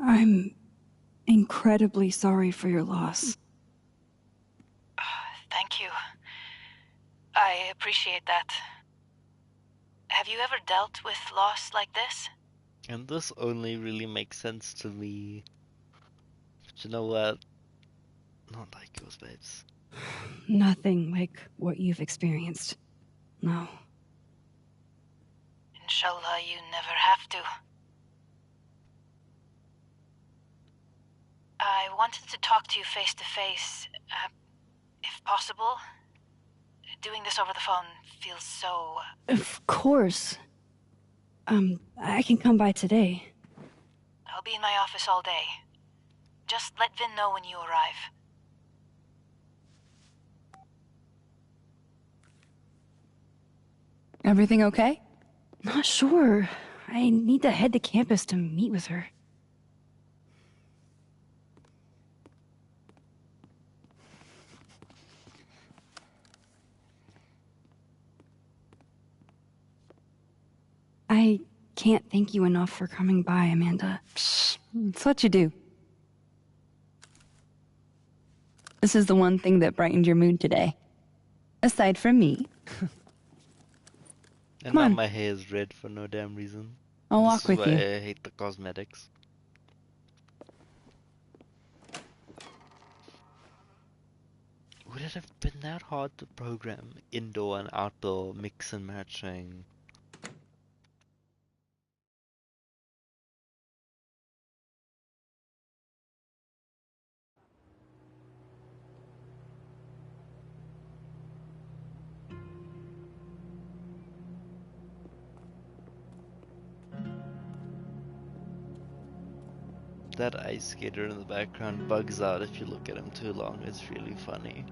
C: I'm incredibly sorry for your loss.
L: Thank you. I appreciate that. Have you ever dealt with loss like this?
A: And this only really makes sense to me. But you know what? Not like yours, babes.
C: Nothing like what you've experienced. No.
L: Inshallah, you never have to. I wanted to talk to you face to face, if possible. Doing this over the phone feels so...
C: Of course. I can come by today.
L: I'll be in my office all day. Just let Vin know when you arrive.
G: Everything okay?
C: Not sure. I need to head to campus to meet with her. I can't thank you enough for coming by, Amanda.
G: It's what you do. This is the one thing that brightened your mood today. Aside from me.
A: And
G: Come
A: now
G: on.
A: my hair is red for no damn reason.
G: I'll
A: This
G: walk
A: is
G: with
A: why
G: you.
A: I hate the cosmetics. Would it have been that hard to program indoor and outdoor mix and matching? That ice skater in the background bugs out if you look at him too long. It's really funny.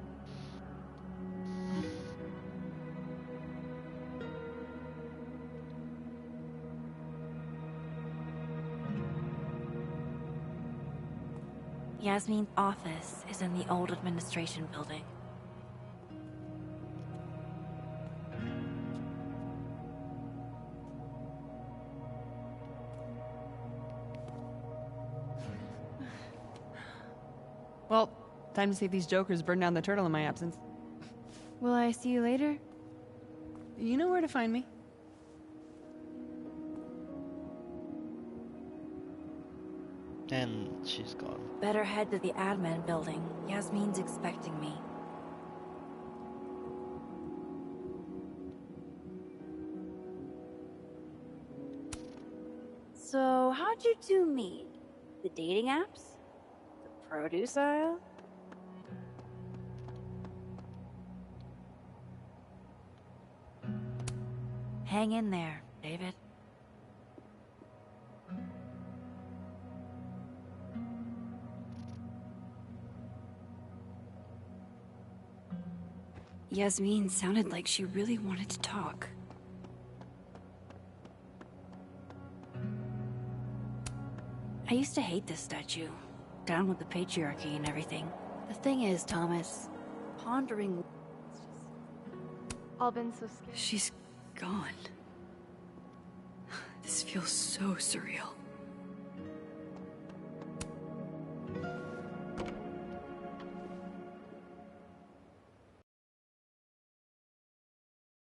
M: Yasmin's office is in the old administration building.
G: Well, time to see if these jokers burn down the turtle in my absence.
C: Will I see you later?
G: You know where to find me.
A: And she's gone.
M: Better head to the admin building. Yasmin's expecting me.
D: So, how'd you two meet? The dating apps? The produce aisle?
M: Hang in there, David.
C: Yasmin sounded like she really wanted to talk.
D: I used to hate this statue. Down with the patriarchy and everything. The thing is, Thomas, pondering...
G: Albin so scared.
C: She's gone. This feels so surreal.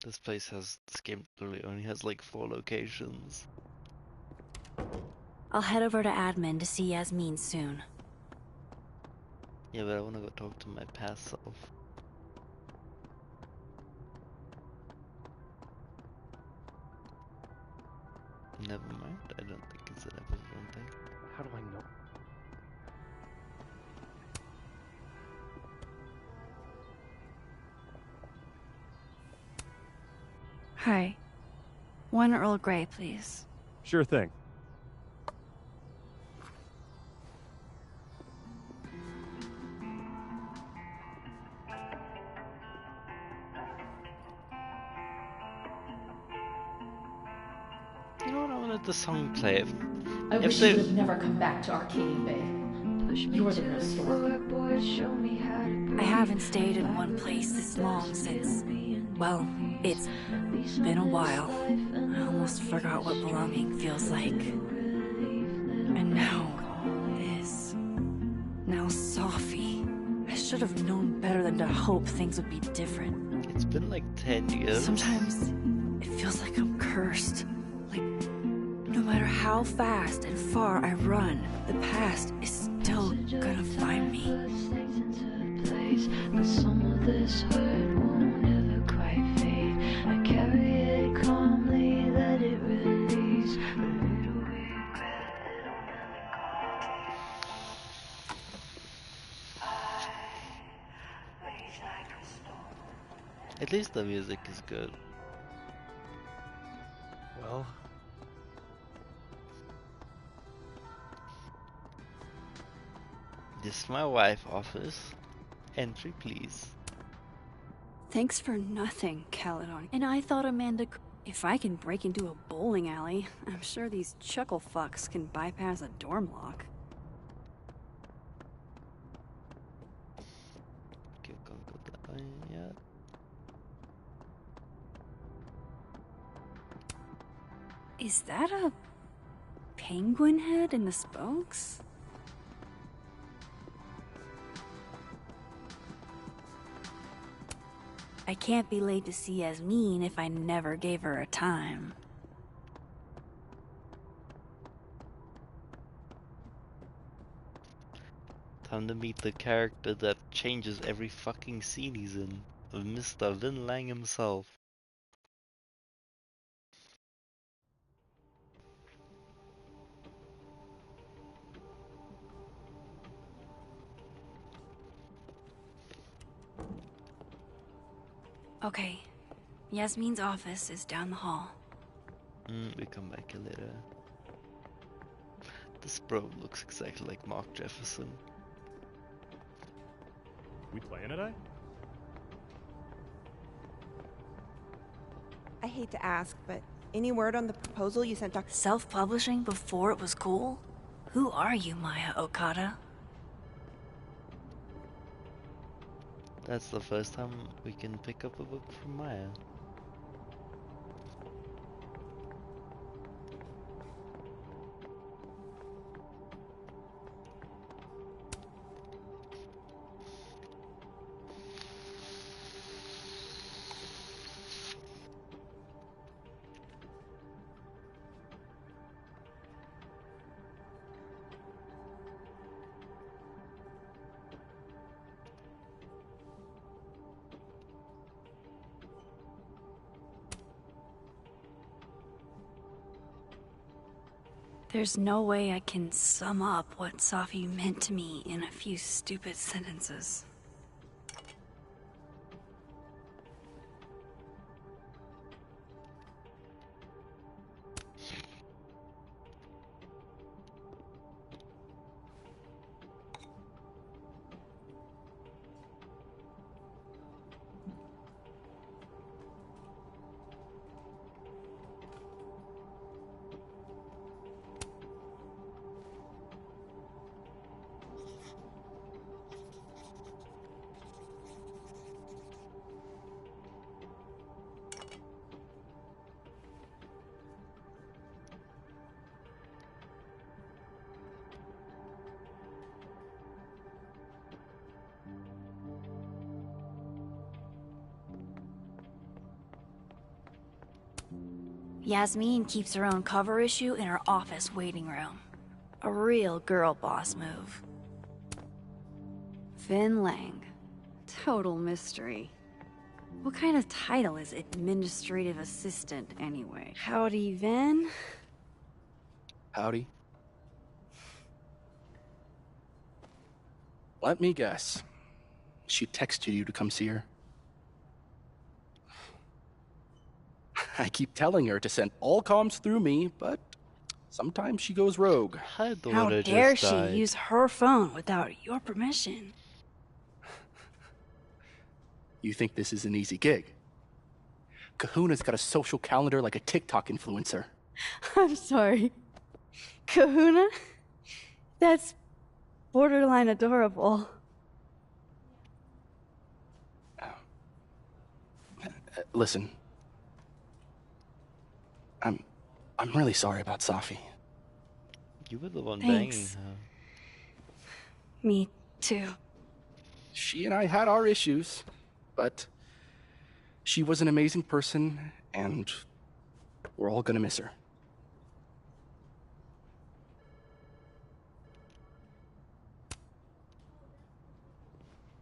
A: This game literally only has like 4 locations.
D: I'll head over to admin to see Yasmin soon.
A: Yeah, but I wanna go talk to my past self. Never mind, I don't think it's an episode thing.
N: How do I know?
D: Hi. 1 Earl Grey, please.
N: Sure thing.
A: You know what, I wanted the song play.
K: I wish you would have never come back to Arcadia Bay. You're the real story.
D: I haven't stayed in one place this long since... Well, it's been a while. I almost forgot what belonging feels like. And now, this. Now Sophie. I should have known better than to hope things would be different.
A: It's been like 10 years.
D: Sometimes, it feels like I'm cursed. Like, no matter how fast and far I run, the past is still gonna find me.
O: But some of this hurt won't ever quite fade. I carry it calmly, let it release. A little regret that'll never go.
A: At least the music is good.
N: Well,
A: This is my wife office. Entry, please.
C: Thanks for nothing, Caledon.
D: And I thought Amanda... If I can break into a bowling alley, I'm sure these chuckle fucks can bypass a dorm lock.
A: Okay, can't go that way yet.
C: Is that a penguin head in the spokes?
D: I can't be late to see Yasmin if I never gave her a time.
A: Time to meet the character that changes every fucking scene he's in. Of Mr. Lin Lang himself.
C: Okay. Yasmin's office is down the hall.
A: We come back here later. This bro looks exactly like Mark Jefferson.
N: we playing today?
F: I hate to ask, but any word on the proposal you sent Dr.
D: Self-publishing before it was cool? Who are you, Maya Okada?
A: That's the first time we can pick up a book from Maya.
C: There's no way I can sum up what Safi meant to me in a few stupid sentences.
D: Yasmin keeps her own cover issue in her office waiting room. A real girl boss move.
C: Vin Lang. Total mystery. What kind of title is administrative assistant, anyway? Howdy, Vin.
P: Howdy. Let me guess. She texted you to come see her. I keep telling her to send all comms through me, but sometimes she goes rogue.
C: How dare she use her phone without your permission?
P: You think this is an easy gig? Kahuna's got a social calendar like a TikTok influencer.
C: I'm sorry. Kahuna? That's borderline adorable.
P: Listen. I'm really sorry about Safi.
A: You were the one
C: Thanks.
A: banging her.
C: Me too.
P: She and I had our issues, but she was an amazing person, and we're all gonna miss her.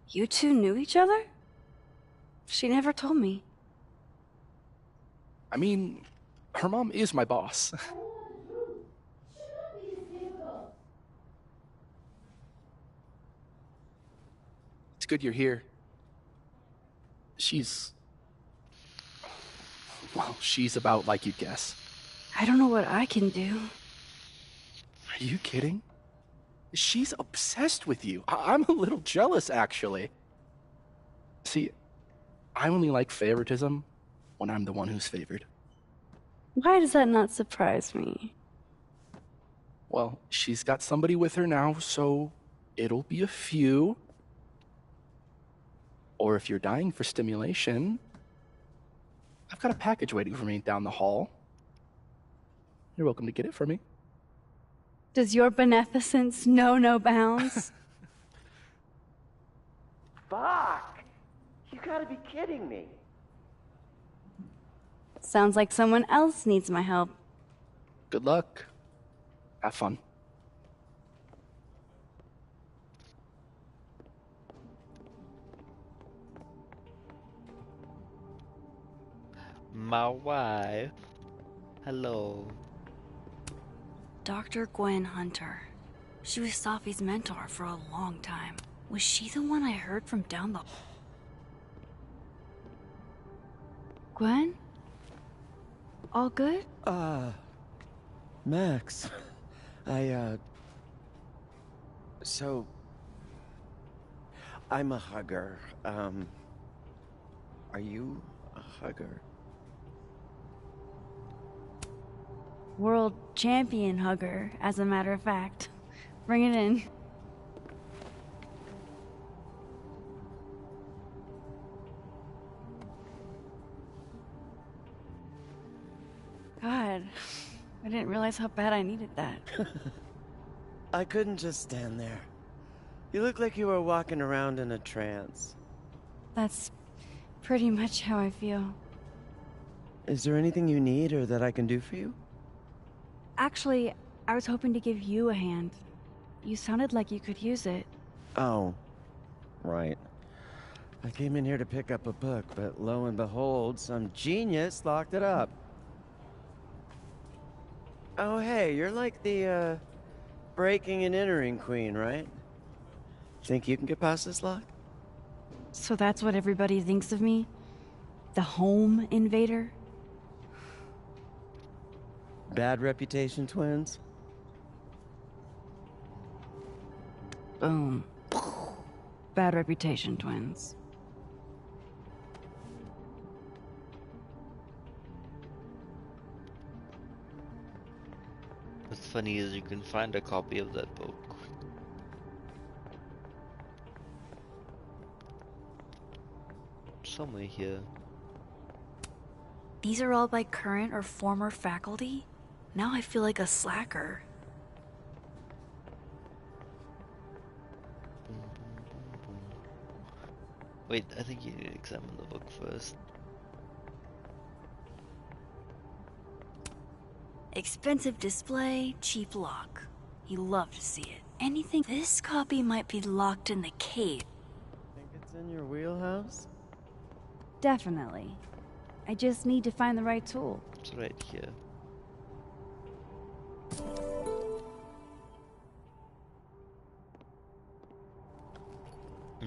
C: You two knew each other? She never told me.
P: I mean, her mom is my boss. It's good you're here. Well, she's about like you'd guess.
C: I don't know what I can do.
P: Are you kidding? She's obsessed with you. I'm a little jealous, actually. See, I only like favoritism when I'm the one who's favored.
C: Why does that not surprise me?
P: Well, she's got somebody with her now, so it'll be a few. Or if you're dying for stimulation, I've got a package waiting for me down the hall. You're welcome to get it for me.
C: Does your beneficence know no bounds?
Q: Fuck! You gotta be kidding me.
C: Sounds like someone else needs my help.
P: Good luck. Have fun.
A: My wife. Hello.
C: Dr. Gwen Hunter. She was Safi's mentor for a long time. Was she the one I heard from down the... Gwen? All good?
Q: Max. So... I'm a hugger. Are you a hugger?
C: World champion hugger, as a matter of fact. Bring it in. God, I didn't realize how bad I needed that.
Q: I couldn't just stand there. You look like you were walking around in a trance.
C: That's pretty much how I feel.
Q: Is there anything you need or that I can do for you?
C: Actually, I was hoping to give you a hand. You sounded like you could use it.
Q: Oh, right. I came in here to pick up a book, but lo and behold, some genius locked it up. Oh, hey, you're like the, breaking and entering queen, right? Think you can get past this lock?
C: So that's what everybody thinks of me? The home invader?
Q: Bad reputation, twins?
C: Boom. Bad reputation, twins.
A: What's funny is you can find a copy of that book. Somewhere here.
M: These are all by current or former faculty? Now I feel like a slacker.
A: Wait, I think you need to examine the book first.
M: Expensive display, cheap lock. You love to see it. Anything. This copy might be locked in the cave.
Q: Think it's in your wheelhouse?
C: Definitely. I just need to find the right tool.
A: It's right here.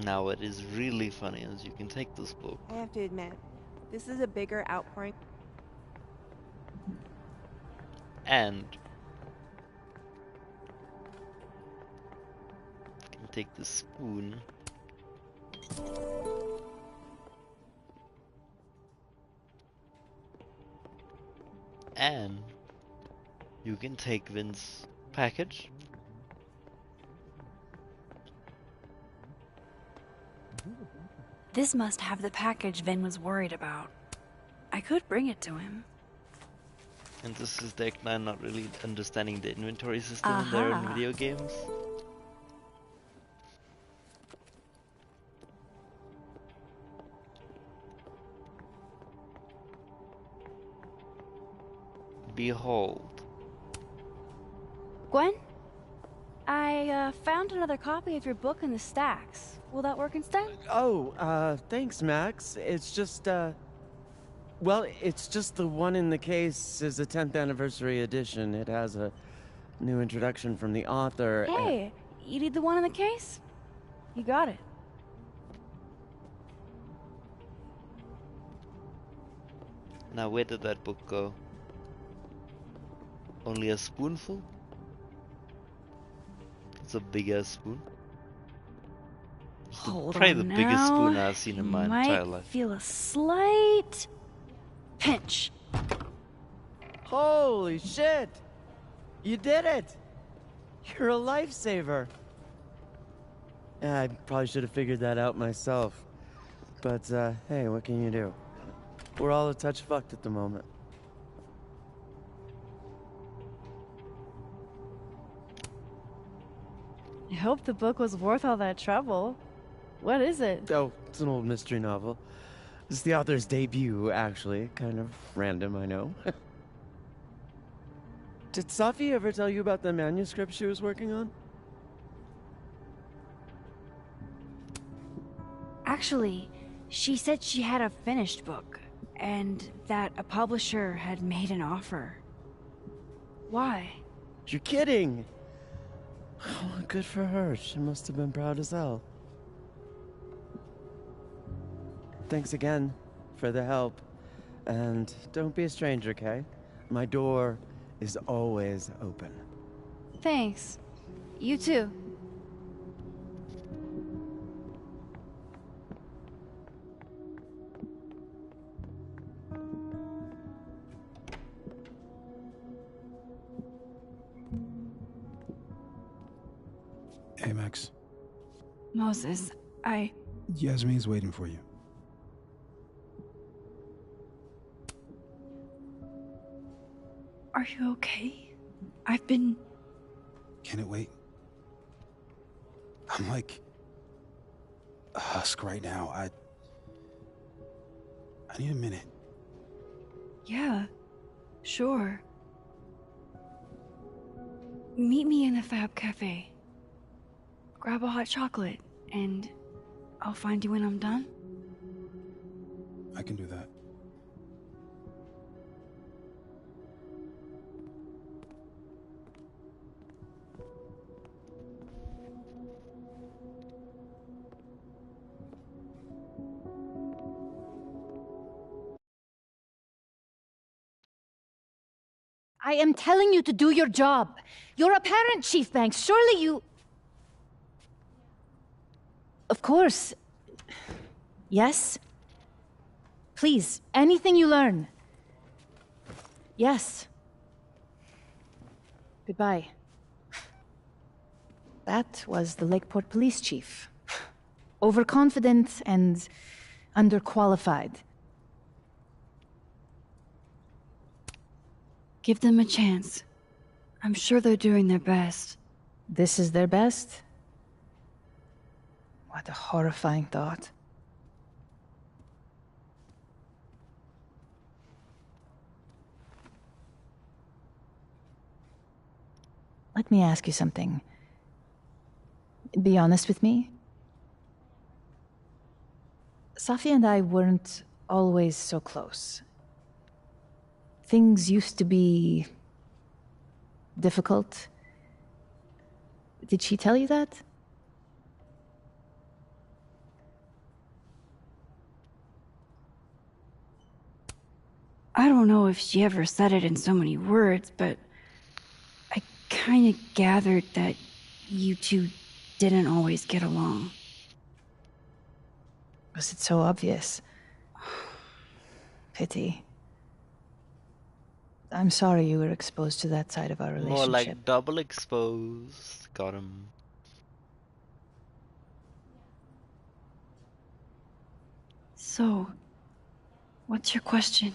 A: Now what is really funny is you can take this book
R: I have to admit, this is a bigger outpouring.
A: and you can take the spoon and you can take Vince's package
M: This must have the package Vin was worried about. I could bring it to him.
A: and this is Deck 9 not really understanding the inventory system in their own
M: Aha.
A: video games. Behold.
C: Gwen? I found another copy of your book in the stacks. Will that work instead?
Q: Oh, thanks, Max. It's just, well, it's just the one in the case is a 10th anniversary edition. It has a new introduction from the author. and-
C: Hey, you need the one in the case? You got it.
A: Now where did that book go? Only a spoonful? It's a big ass spoon. It's
C: Hold
A: probably
C: on
A: the biggest
C: now.
A: spoon I've seen in
C: You
A: my entire
C: might
A: life.
C: feel a slight pinch.
Q: Holy shit! You did it! You're a lifesaver. Yeah, I probably should have figured that out myself. But, hey, what can you do? We're all a touch fucked at the moment.
C: I hope the book was worth all that trouble. What is it?
Q: Oh, it's an old mystery novel. It's the author's debut, actually. Kind of random, I know. Did Safi ever tell you about the manuscript she was working on?
C: Actually, she said she had a finished book, and that a publisher had made an offer. Why?
Q: You're kidding! Oh, good for her. She must have been proud as hell. Thanks again for the help. And don't be a stranger, okay? My door is always open.
C: Thanks. You too.
I: Hey, Max.
C: Moses,
I: Yasmin's waiting for you.
C: Are you okay? I've been...
I: Can it wait? I'm like a husk right now. I need a minute.
C: Yeah, sure. Meet me in the Fab Cafe. Grab a hot chocolate, and I'll find you when I'm done.
I: I can do that.
F: I am telling you to do your job. You're a parent, Chief Banks. Surely you... Of course. Yes? Please, anything you learn. Yes. Goodbye. That was the Lakeport Police Chief. Overconfident and underqualified.
C: Give them a chance. I'm sure they're doing their best.
F: This is their best? What a horrifying thought. Let me ask you something. Be honest with me. Safia and I weren't always so close. Things used to be difficult. Did she tell you that?
C: I don't know if she ever said it in so many words, but I kind of gathered that you two didn't always get along.
F: Was it so obvious? Pity. I'm sorry you were exposed to that side of our relationship.
A: More like double exposed. Got him.
C: So, what's your question?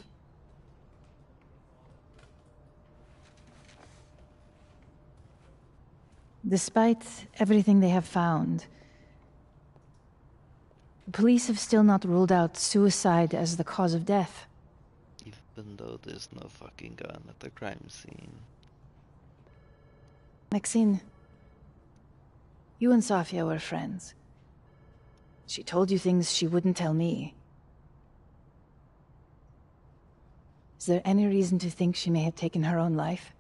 F: Despite everything they have found, the police have still not ruled out suicide as the cause of death.
A: Even though there's no fucking gun at the crime scene.
F: Maxine, you and Safia were friends. She told you things she wouldn't tell me. Is there any reason to think she may have taken her own life?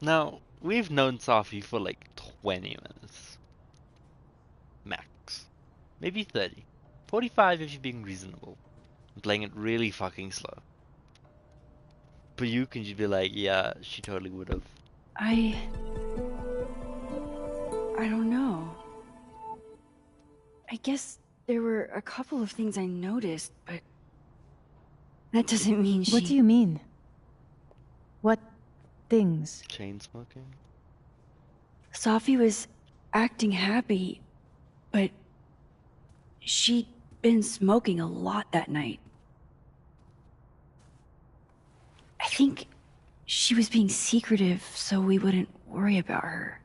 A: Now, we've known Safi for like 20 minutes. Max. Maybe 30. 45 if you're being reasonable. I'm playing it really fucking slow. But you can just be like, yeah, she totally would have.
C: I don't know. I guess there were a couple of things I noticed, but that doesn't mean she...
F: What do you mean? What things?
A: Chain smoking?
C: Safi was acting happy, but she'd been smoking a lot that night. I think she was being secretive so we wouldn't worry about her.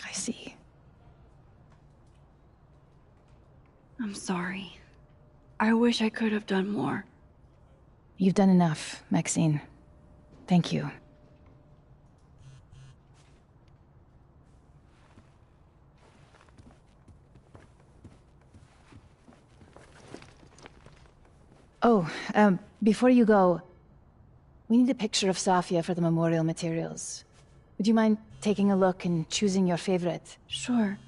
F: I see.
C: I'm sorry. I wish I could have done more.
F: You've done enough, Maxine. Thank you. Oh, before you go, we need a picture of Safia for the memorial materials. Would you mind taking a look and choosing your favorite?
C: Sure.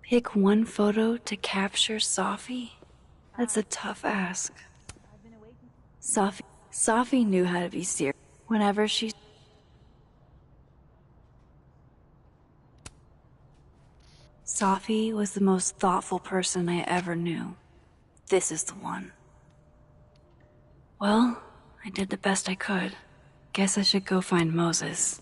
C: Pick one photo to capture Safi? That's a tough ask. Safi knew how to be serious. Whenever she... Safi was the most thoughtful person I ever knew. This is the one. Well, I did the best I could. Guess I should go find Moses.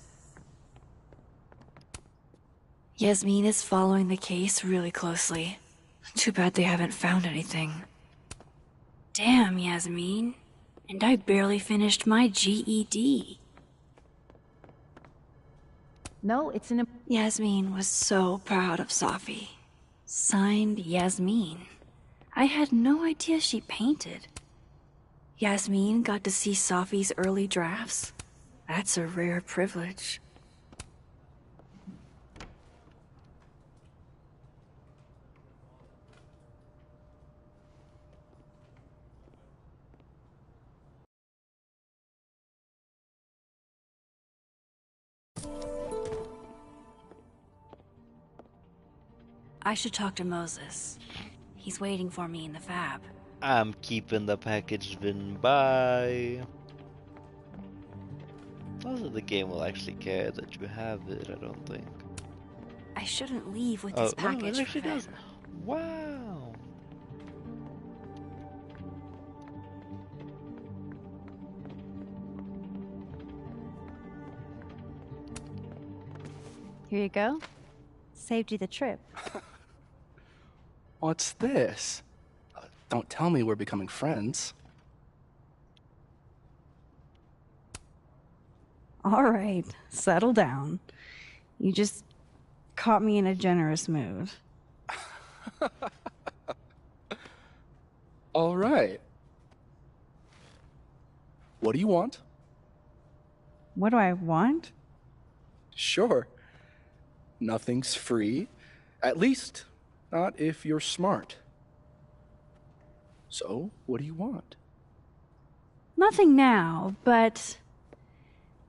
C: Yasmin is following the case really closely. Too bad they haven't found anything. Damn, Yasmin. And I barely finished my GED.
F: No, it's an...
C: Yasmin was so proud of Safi. Signed, Yasmin. I had no idea she painted. Yasmin got to see Safi's early drafts. That's a rare privilege.
M: I should talk to Moses. He's waiting for me in the fab.
A: I'm keeping the package, Vin. Bye. Also, the game will actually care that you have it, I don't think.
M: I shouldn't leave with this
A: No,
M: package.
A: it actually
M: for Vin.
A: does. Wow.
S: Here you go. Saved you the trip.
P: What's this? Don't tell me we're becoming friends.
S: All right, settle down. You just caught me in a generous mood.
P: All right. What do you want?
S: What do I want?
P: Sure. Nothing's free. At least, not if you're smart. So, what do you want?
S: Nothing now, but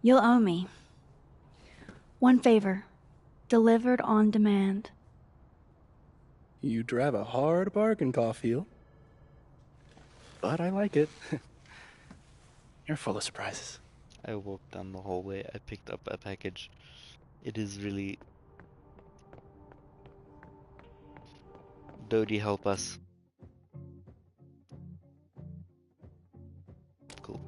S: you'll owe me. One favor, delivered on demand.
P: You drive a hard bargain, Caulfield. But I like it. You're full of surprises.
A: I walked down the hallway, I picked up a package. It is really... Dodie, help us. Cool.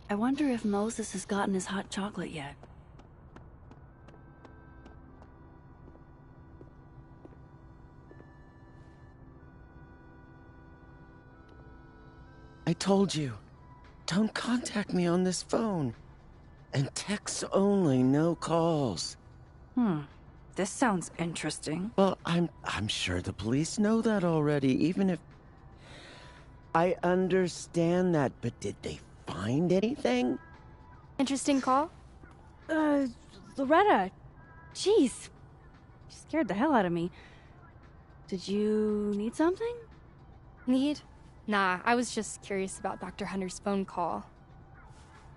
M: I wonder if Moses has gotten his hot chocolate yet.
Q: I told you, don't contact me on this phone. And texts only, no calls.
S: This sounds interesting.
Q: Well, I'm sure the police know that already, even if... I understand that, but did they find anything?
T: Interesting call?
S: Loretta. Jeez. You scared the hell out of me. Did you need something?
T: Need? Nah, I was just curious about Dr. Hunter's phone call.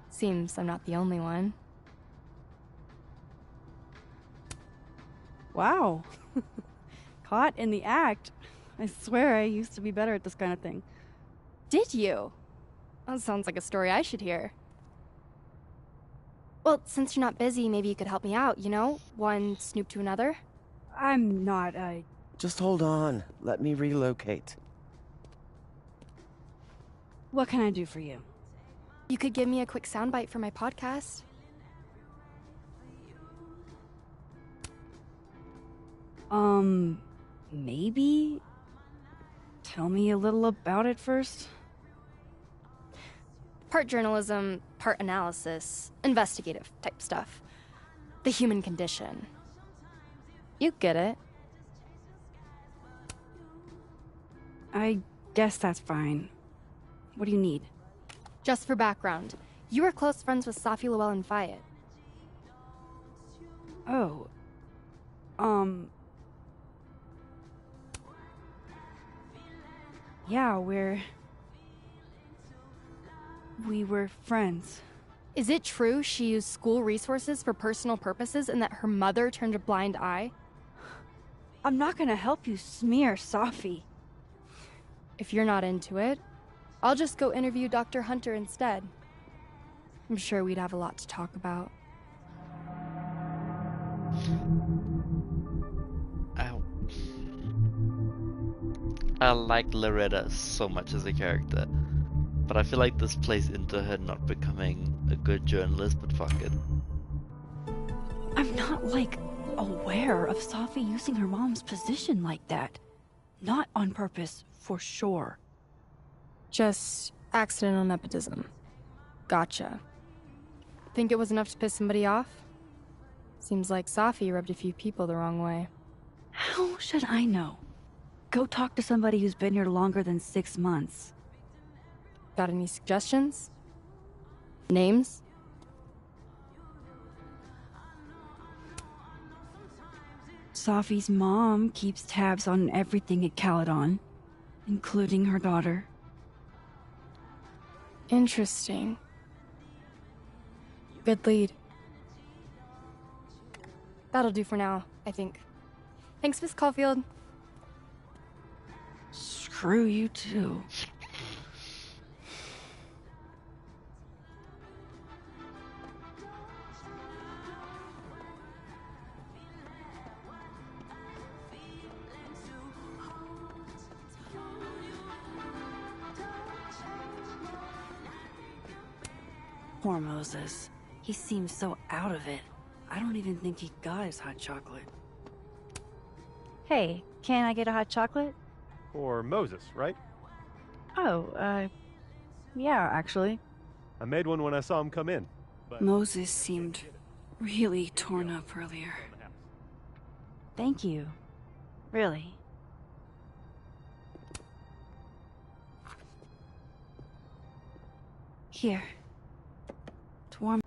T: Seems I'm not the only one.
S: Wow. Caught in the act. I swear I used to be better at this kind of thing.
T: Did you? That sounds like a story I should hear. Well, since you're not busy, maybe you could help me out, you know? One snoop to another?
S: I'm not,
Q: Just hold on. Let me relocate.
S: What can I do for you?
T: You could give me a quick soundbite for my podcast.
S: Maybe? Tell me a little about it first.
T: Part journalism, part analysis, investigative type stuff. The human condition. You get it.
S: I guess that's fine. What do you need?
T: Just for background, you were close friends with Safi Llewellyn Fayed.
S: Oh. Yeah, we were friends.
T: Is it true she used school resources for personal purposes and that her mother turned a blind eye?
S: I'm not gonna help you smear Safi.
T: If you're not into it, I'll just go interview Dr. Hunter instead. I'm sure we'd have a lot to talk about.
A: I like Loretta so much as a character, but I feel like this plays into her not becoming a good journalist, but fuck it.
C: I'm not, aware of Safi using her mom's position like that. Not on purpose, for sure.
T: Just accidental nepotism. Gotcha. Think it was enough to piss somebody off? Seems like Safi rubbed a few people the wrong way.
C: How should I know? Go talk to somebody who's been here longer than 6 months.
T: Got any suggestions? Names?
C: Safi's mom keeps tabs on everything at Caledon, including her daughter.
T: Interesting. Good lead. That'll do for now, I think. Thanks, Miss Caulfield.
C: Screw you too.
D: Poor Moses. He seems so out of it. I don't even think he got his hot chocolate.
S: Hey, can I get a hot chocolate?
N: Or Moses, right?
S: Oh, yeah, actually.
N: I made one when I saw him come in. But
C: Moses seemed really torn up earlier.
S: Thank you. Really.
C: Here. It's warm.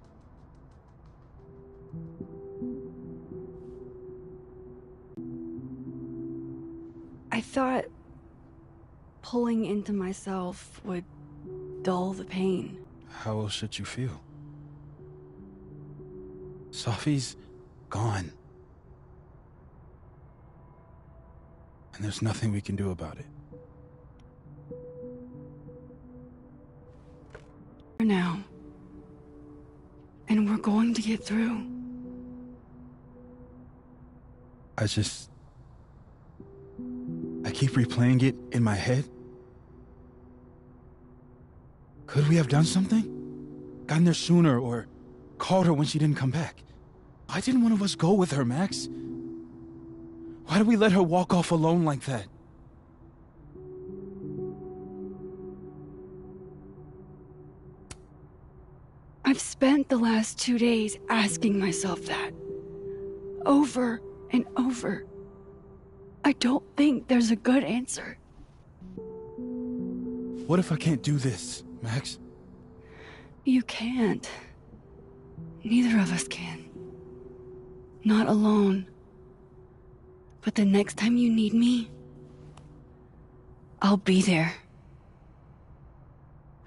C: I thought pulling into myself would dull the pain.
I: How else should you feel? Safi's gone. And there's nothing we can do about it.
C: For now. And we're going to get through.
I: I keep replaying it in my head. Could we have done something? Gotten there sooner or called her when she didn't come back? Why didn't one of us go with her, Max? Why did we let her walk off alone like that?
C: I've spent the last 2 days asking myself that. Over and over. I don't think there's a good answer.
I: What if I can't do this, Max?
C: You can't. Neither of us can. Not alone. But the next time you need me, I'll be there.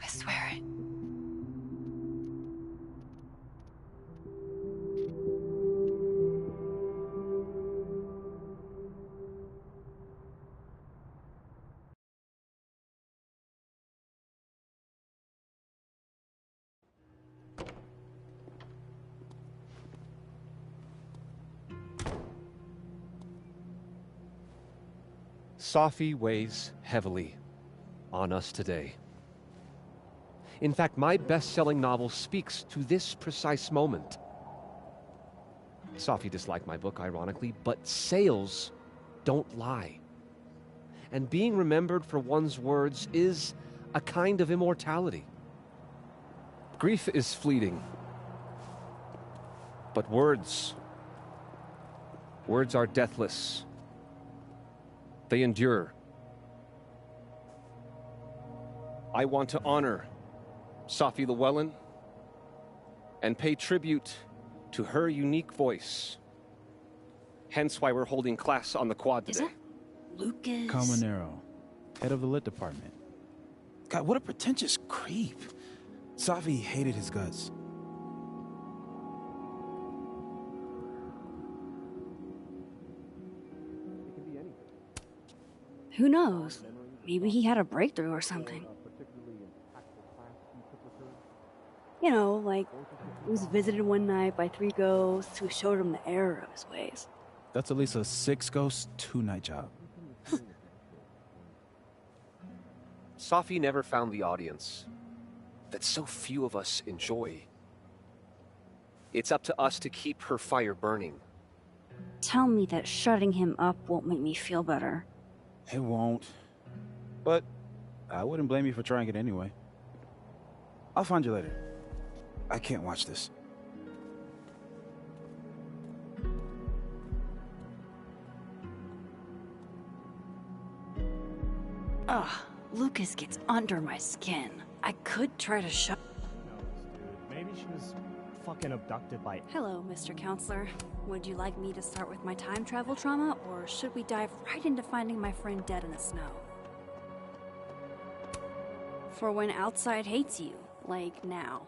C: I swear it.
U: Safi weighs heavily on us today. In fact, my best-selling novel speaks to this precise moment. Safi disliked my book, ironically, but sales don't lie. And being remembered for one's words is a kind of immortality. Grief is fleeting, but words are deathless. They endure. I want to honor Safi Llewellyn and pay tribute to her unique voice. Hence why we're holding class on the quad today.
C: Lucas.
I: Camonero, head of the lit department. God, what a pretentious creep. Safi hated his guts.
C: Who knows? Maybe he had a breakthrough or something. You know, like, he was visited one night by 3 ghosts who showed him the error of his ways.
I: That's at least a 6 ghost, 2-night job.
U: Safi never found the audience that so few of us enjoy. It's up to us to keep her fire burning.
S: Tell me that shutting him up won't make me feel better.
I: It won't. But I wouldn't blame you for trying it anyway. I'll find you later. I can't watch this.
C: Ugh, Lucas gets under my skin. I could try to shut.
N: Maybe she was
E: fucking abducted by...
C: Hello, Mr. Counselor. Would you like me to start with my time travel trauma, or should we dive right into finding my friend dead in the snow? For when outside hates you, like now.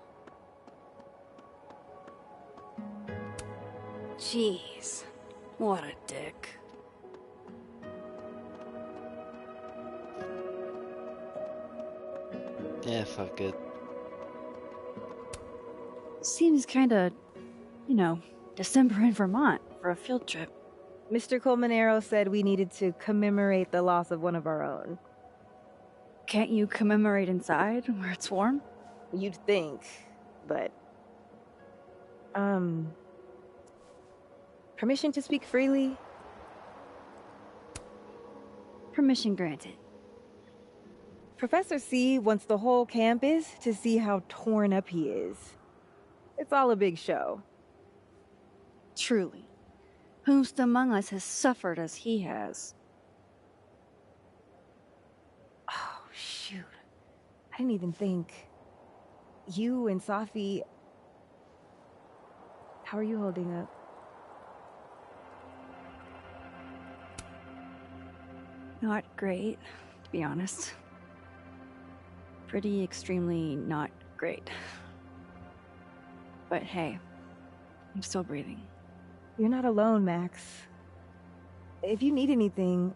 C: Jeez, what a dick.
A: Yeah, fuck it.
C: Seems kinda, December in Vermont for a field trip.
R: Mr. Colmenero said we needed to commemorate the loss of one of our own.
C: Can't you commemorate inside, where it's warm?
R: You'd think, but... Permission to speak freely?
C: Permission granted.
R: Professor C wants the whole campus to see how torn up he is. It's all a big show.
C: Truly. Whomst among us has suffered as he has?
R: Oh, shoot. I didn't even think. You and Safi... How are you holding up?
C: Not great, to be honest. Pretty extremely not great. But hey, I'm still breathing.
R: You're not alone, Max. If you need anything...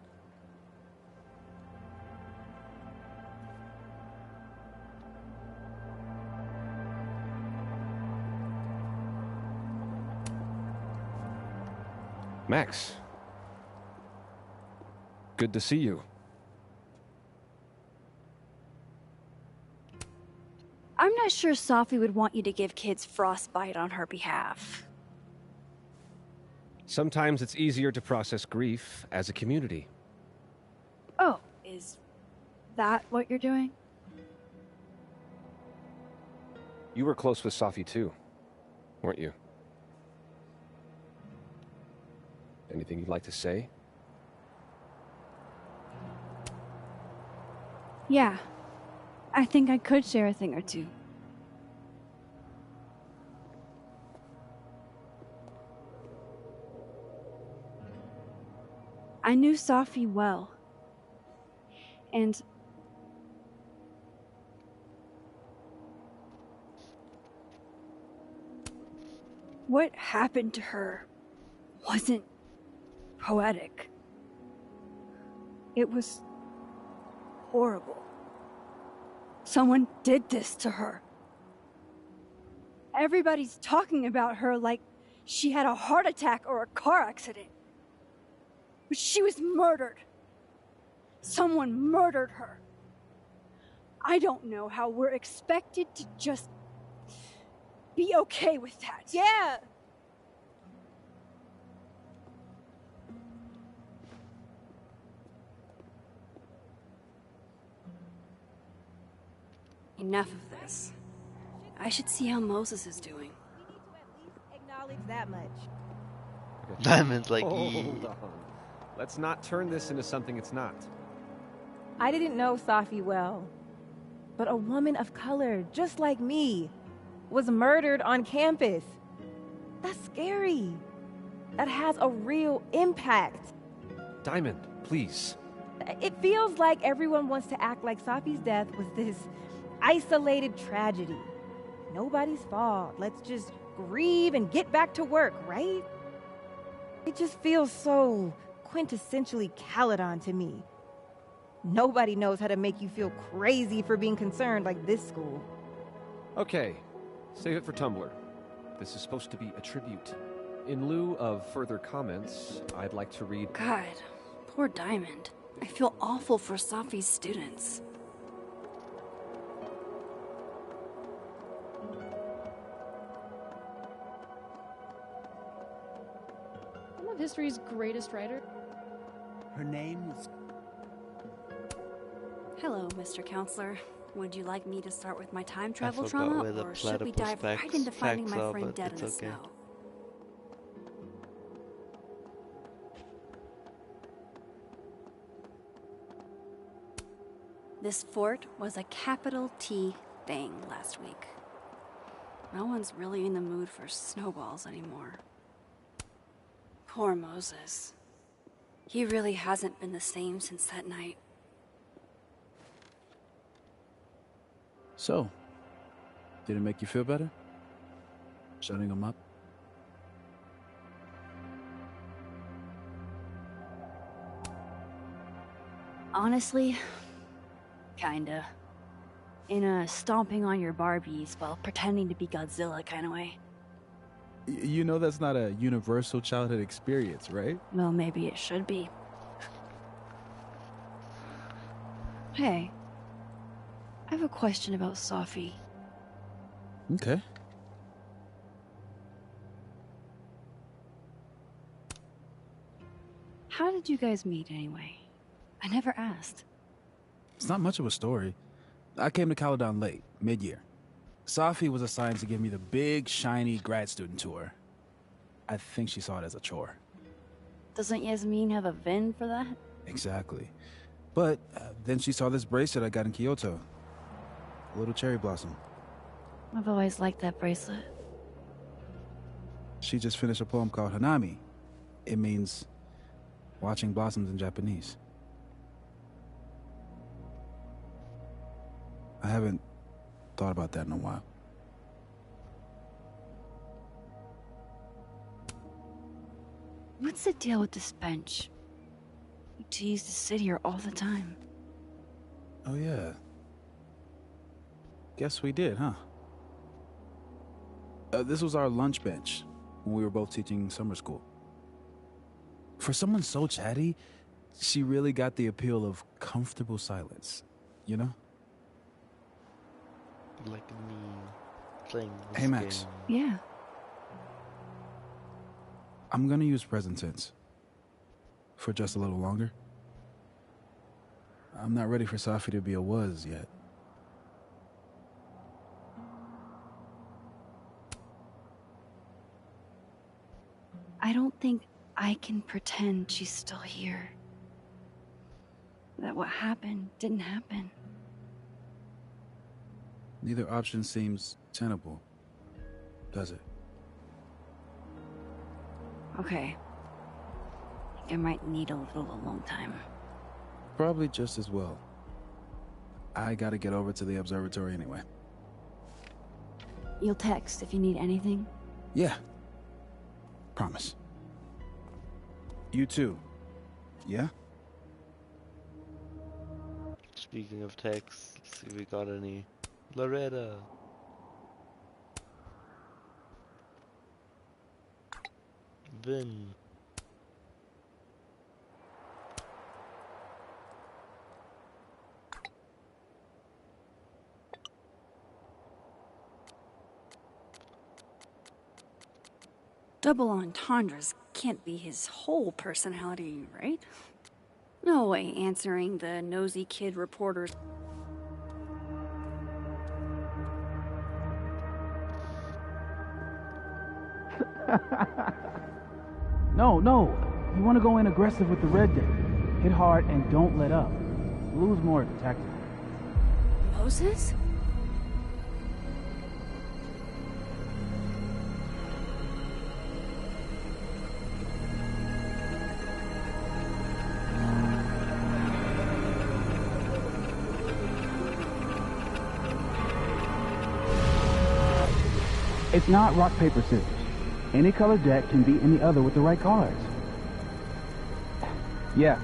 U: Max. Good to see you.
C: I'm not sure Safi would want you to give kids frostbite on her behalf.
U: Sometimes it's easier to process grief as a community.
C: Oh, is that what you're doing?
U: You were close with Safi too, weren't you? Anything you'd like to say?
C: Yeah. I think I could share a thing or two. I knew Safi well. And what happened to her wasn't poetic. It was horrible. Someone did this to her. Everybody's talking about her like she had a heart attack or a car accident. But she was murdered. Someone murdered her. I don't know how we're expected to just be okay with that.
R: Yeah!
C: Enough of this. I should see how Moses is doing.
R: Acknowledge that much.
A: Diamond's like,
U: Hold on. Let's not turn this into something it's not.
R: I didn't know Safi well, but a woman of color, just like me, was murdered on campus. That's scary. That has a real impact.
U: Diamond, please.
R: It feels like everyone wants to act like Safi's death was this isolated tragedy. Nobody's fault. Let's just grieve and get back to work, right? It just feels so quintessentially Caledon to me. Nobody knows how to make you feel crazy for being concerned like this school.
U: Okay, save it for Tumblr. This is supposed to be a tribute. In lieu of further comments, I'd like to read...
C: God, poor Diamond. I feel awful for Safi's students.
V: One of history's greatest writer.
W: Her name was...
C: Hello, Mr. Counselor. Would you like me to start with my time travel
A: forgot
C: trauma,
A: where the
C: or should we dive
A: platypus
C: right into finding
A: facts
C: my
A: are,
C: friend
A: but
C: dead in the
A: it's okay.
C: snow? This fort was a capital T thing last week. No one's really in the mood for snowballs anymore. Poor Moses. He really hasn't been the same since that night.
H: So, did it make you feel better? Shutting him up?
M: Honestly, kinda. In a stomping on your Barbies while pretending to be Godzilla kind of way.
H: You know that's not a universal childhood experience, right?
M: Well, maybe it should be. Hey, I have a question about Safi.
H: Okay.
M: How did you guys meet anyway? I never asked.
H: It's not much of a story. I came to Caledon late, mid-year. Safi was assigned to give me the big, shiny grad student tour. I think she saw it as a chore.
M: Doesn't Yasmin have a VIN for that?
H: Exactly. But then she saw this bracelet I got in Kyoto. A little cherry blossom.
M: I've always liked that bracelet.
H: She just finished a poem called Hanami. It means watching blossoms in Japanese. I haven't thought about that in a while.
M: What's the deal with this bench? You two used to sit here all the time.
H: Oh yeah. Guess we did, huh? This was our lunch bench when we were both teaching summer school. For someone so chatty, she really got the appeal of comfortable silence, you know?
A: Like me playing this
H: Hey, Max.
A: game.
M: Yeah.
H: I'm gonna use present tense. For just a little longer. I'm not ready for Safi to be a was yet.
M: I don't think I can pretend she's still here. That what happened didn't happen.
H: Neither option seems tenable, does it?
M: Okay. I think I might need a little alone time.
H: Probably just as well. I gotta get over to the observatory anyway.
M: You'll text if you need anything?
H: Yeah. Promise. You too. Yeah?
A: Speaking of text, let's see if we got any. Loretta. Vin.
C: Double entendres can't be his whole personality, right? No way answering the nosy kid reporters.
I: No. You want to go in aggressive with the red deck. Hit hard and don't let up. Lose more tactical.
C: Moses?
I: It's not rock, paper, scissors. Any colored deck can beat any other with the right cards. Yeah.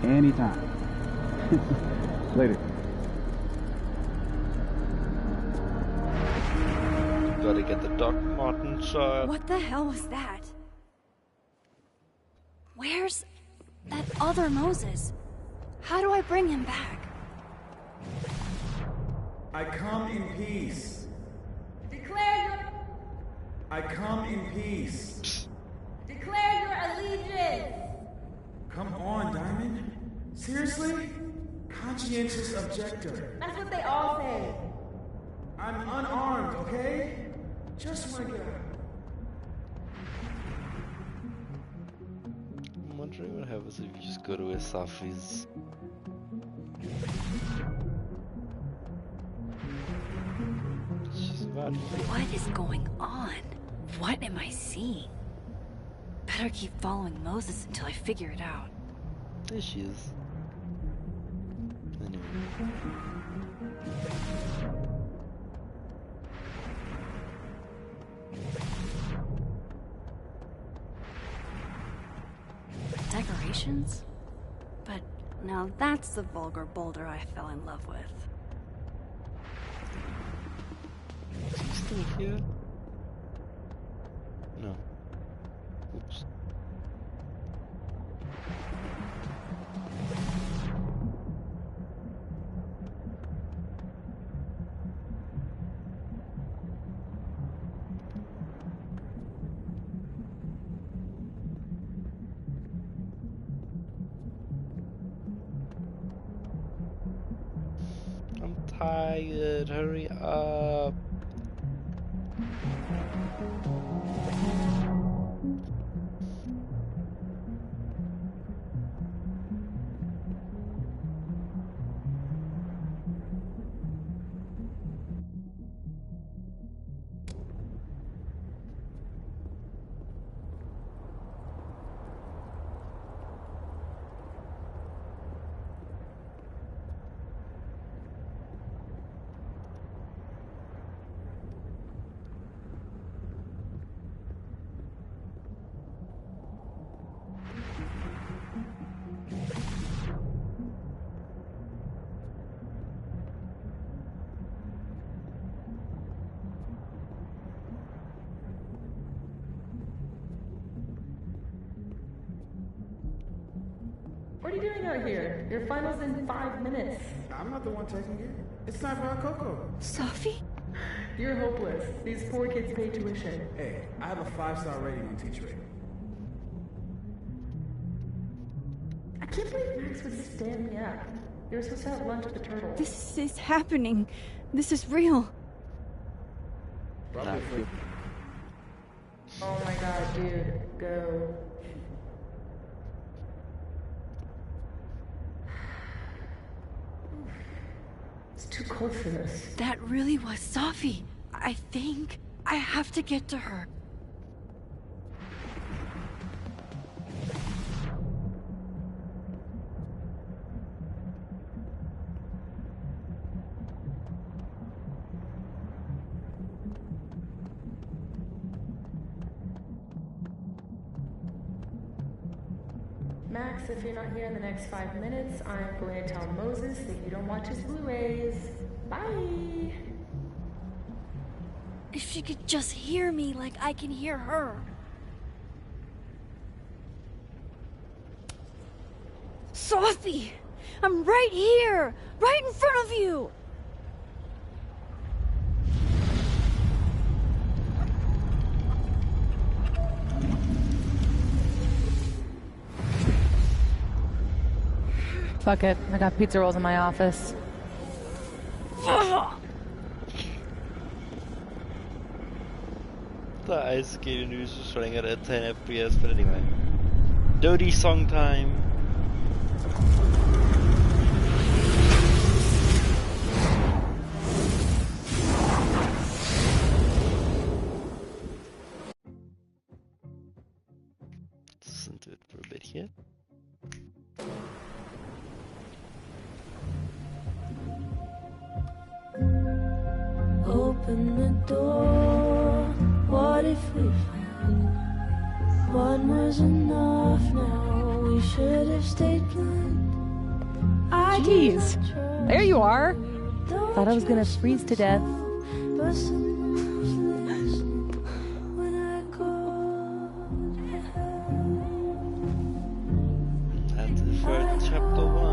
I: Anytime. Later.
A: Gotta get the Doc Martin shot.
C: What the hell was that? Where's that other Moses? How do I bring him back?
B: I come in peace.
E: Declare your...
B: I come in peace.
E: Declare your allegiance.
B: Come on, Diamond. Seriously? Conscientious objector.
E: That's what they all say.
B: I'm unarmed, okay? Just like that.
A: I'm wondering what happens if you just go to Safi's. She's about
D: What is going on? What am I seeing? Better keep following Moses until I figure it out.
A: There she is. Anyway.
C: Decorations? But now that's the vulgar boulder I fell in love with.
A: Is he still here? No. Oops. I'm tired, hurry up.
G: What are you doing out here? Your final's in 5 minutes.
B: I'm not the one taking it. It's time for our Coco.
C: Sophie?
G: You're hopeless. These poor kids pay tuition.
B: Hey, I have a 5-star rating on T-Trade.
G: I can't believe Max would stand me up. You were supposed to have lunch with the turtle.
C: This is happening. This is real.
G: Oh my god, dude. Go. It's too cold for this.
C: That really was Sophie. I think I have to get to her.
G: Max, if you're not here in the next 5 minutes, I'm going to tell Moses that you don't watch his Blu-rays. Bye!
C: If she could just hear me like I can hear her. Sophie! I'm right here! Right in front of you!
T: Fuck it. I got pizza rolls in my office.
A: The ice skating news was running at 10 FPS, but anyway. Dodie song time. Let's listen to it for a bit here.
O: Open the door. What if we found one was enough now? We should have stayed blind.
T: Jeez. There you are. Thought I was gonna freeze to death.
O: But someone's listening when I called you.
A: That's it for chapter 1.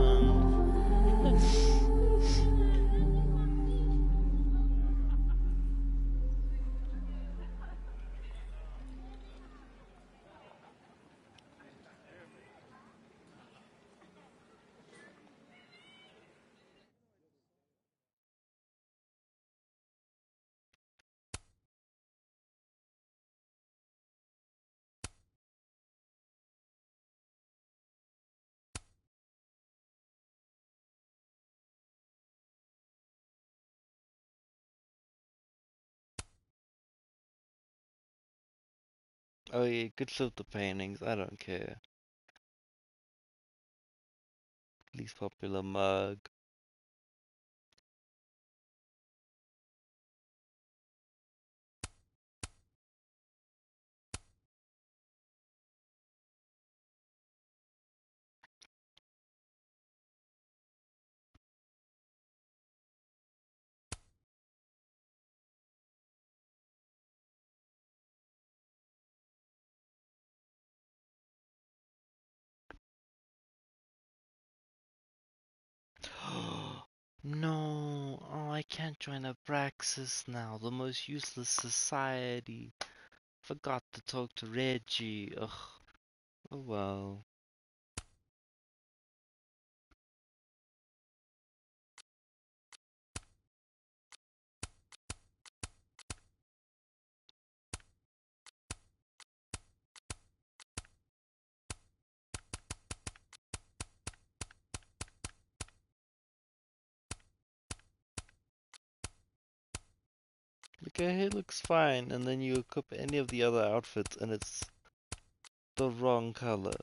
A: Oh yeah, good filter paintings, I don't care. Least popular mug. No, oh, I can't join Abraxas now, the most useless society. Forgot to talk to Reggie. Ugh. Oh well. Look, her hair looks fine, and then you equip any of the other outfits, and it's the wrong color.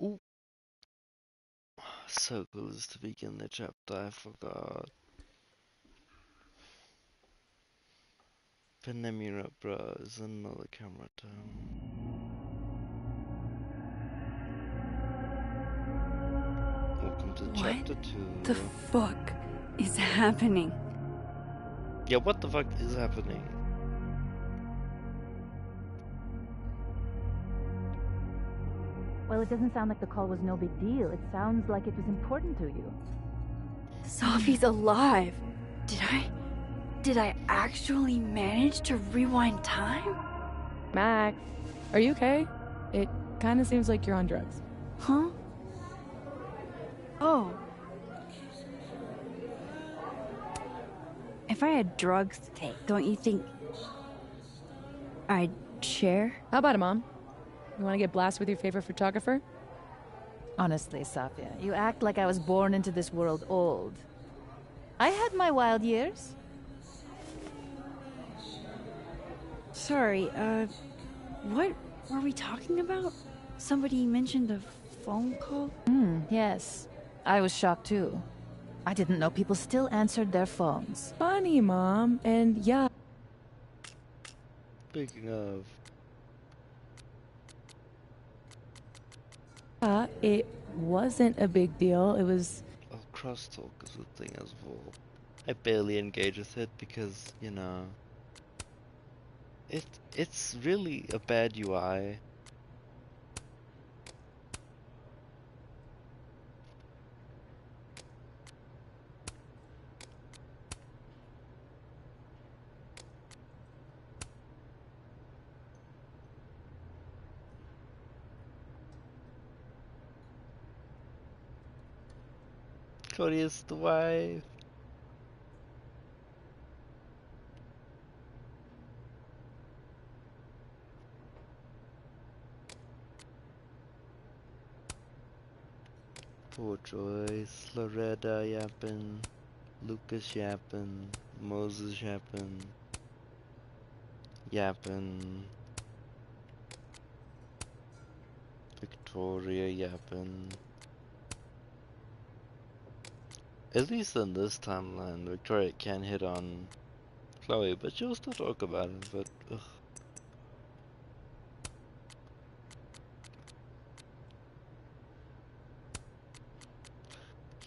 A: Ooh. So close to begin the chapter, I forgot. Penemira Bros, another camera down. Welcome to chapter 2.
C: The fuck is happening?
A: Yeah, what the fuck is happening?
F: Well, it doesn't sound like the call was no big deal. It sounds like it was important to you.
C: Sophie's alive. Did I actually manage to rewind time?
V: Max, are you okay? It kind of seems like you're on drugs.
C: Huh? Oh. If I had drugs to take, don't you think I'd share?
V: How about it, Mom? You want to get blasted with your favorite photographer?
F: Honestly, Safia, you act like I was born into this world old. I had my wild years.
C: Sorry, what were we talking about? Somebody mentioned a phone call?
F: Yes. I was shocked too. I didn't know people still answered their phones.
V: Funny, Mom. And yeah.
A: Speaking of.
V: It wasn't a big deal. It was...
A: Oh, crosstalk is a thing as well. I barely engage with it because, you know... It's really a bad UI. Claudia's the wife. Poor Joyce, Loretta yapping, Lucas yapping, Moses yapping, Victoria yapping. At least in this timeline, Victoria can hit on Chloe, but she'll still talk about it, but ugh.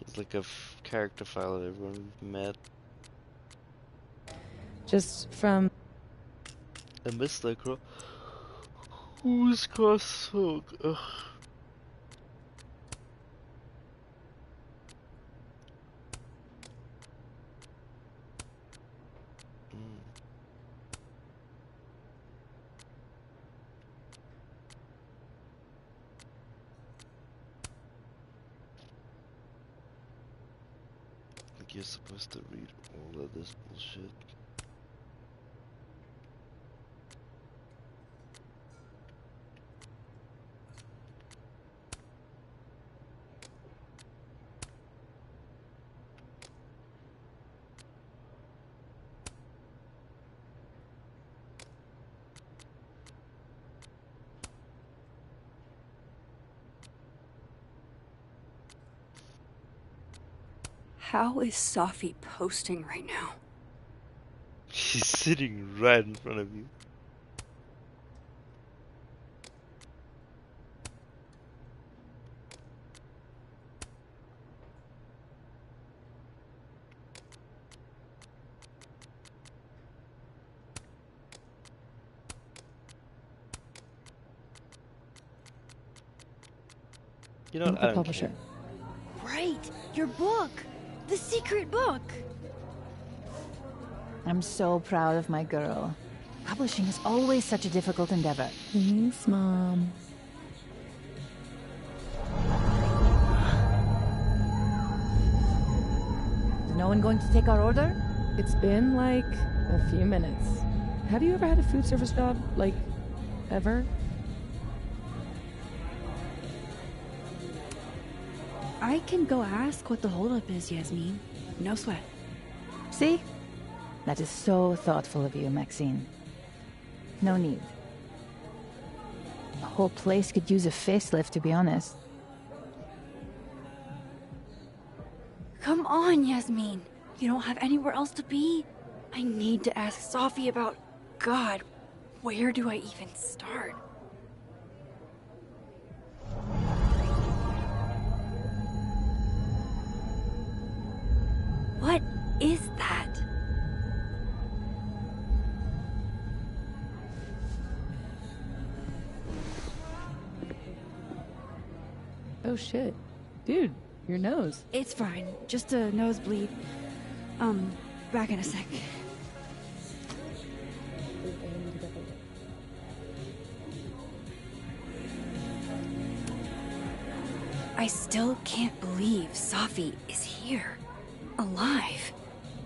A: It's like a character file that everyone we've met.
V: Just from...
A: I miss that girl. Who's crosstalk? Ugh. You're supposed to read all of this bullshit.
C: How is Safi posting right now?
A: She's sitting right in front of you. You know what? I don't care.
C: Right! Your book! The secret book!
F: I'm so proud of my girl. Publishing is always such a difficult endeavor.
V: Thanks, Mom.
F: Is no one going to take our order?
V: It's been like a few minutes. Have you ever had a food service job? Like, ever?
M: I can go ask what the holdup is, Yasmin. No sweat.
F: See? That is so thoughtful of you, Maxine. No need. The whole place could use a facelift, to be honest.
M: Come on, Yasmin. You don't have anywhere else to be? I need to ask Safi about... God, where do I even start? What is that?
V: Oh shit. Dude, your nose.
M: It's fine. Just a nosebleed. Back in a sec. I still can't believe Safi is here. Alive.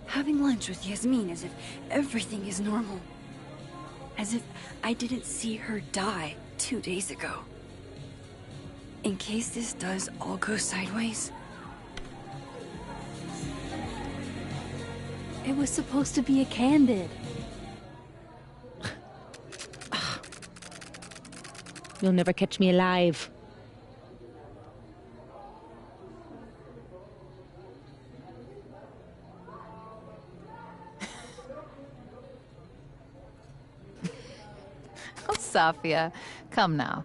M: Having lunch with Yasmin as if everything is normal. As if I didn't see her die 2 days ago. In case this does all go sideways. It was supposed to be a candid.
V: You'll never catch me alive.
F: Oh, Safia, come now.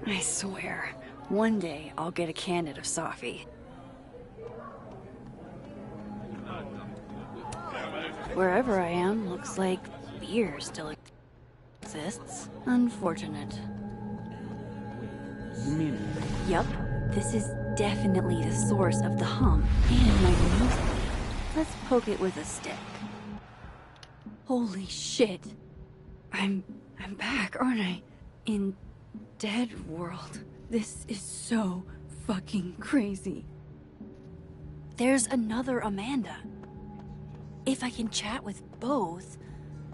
M: I swear, one day I'll get a candid of Safi. Wherever I am, looks like beer still exists. Unfortunate.
W: You mean
M: Yup, this is definitely the source of the hum and my nosebleed. Let's poke it with a stick. Holy shit. I'm back, aren't I? In Dead World. This is so fucking crazy. There's another Amanda. If I can chat with both,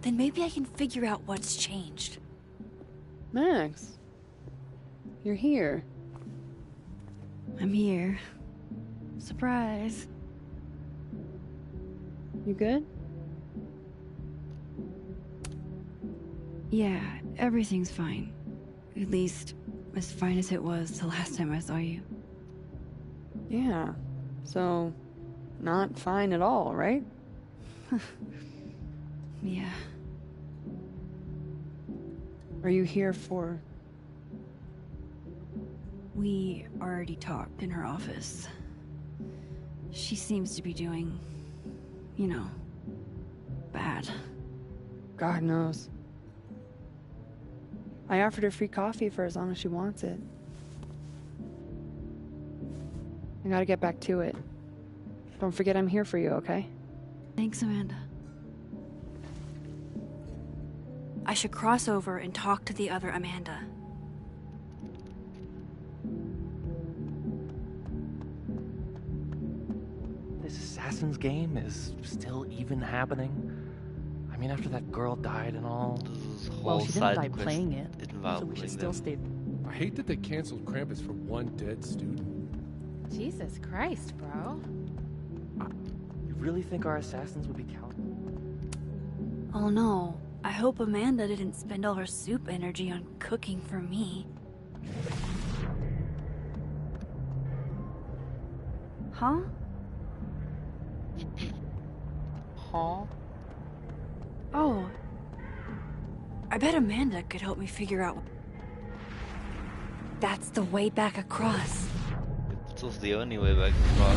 M: then maybe I can figure out what's changed.
V: Max, you're here.
M: I'm here. Surprise.
V: You good?
M: Yeah, everything's fine. At least, as fine as it was the last time I saw you.
V: Yeah. So, not fine at all, right?
M: Yeah.
V: Are you here for...
M: We already talked in her office. She seems to be doing, you know, bad.
V: God knows. I offered her free coffee for as long as she wants it. I gotta get back to it. Don't forget I'm here for you, okay?
M: Thanks, Amanda. I should cross over and talk to the other Amanda.
J: This Assassin's game is still even happening? I mean, after that girl died and all.
K: Well, she didn't die playing it, so we should still stay.
L: I hate that they canceled Krampus for one dead student.
X: Jesus Christ, bro.
J: You really think our assassins would be counted?
M: Oh no, I hope Amanda didn't spend all her soup energy on cooking for me. Huh?
A: Huh?
M: Oh. I bet Amanda could help me figure out... That's the way back across.
A: It's also the only way back across.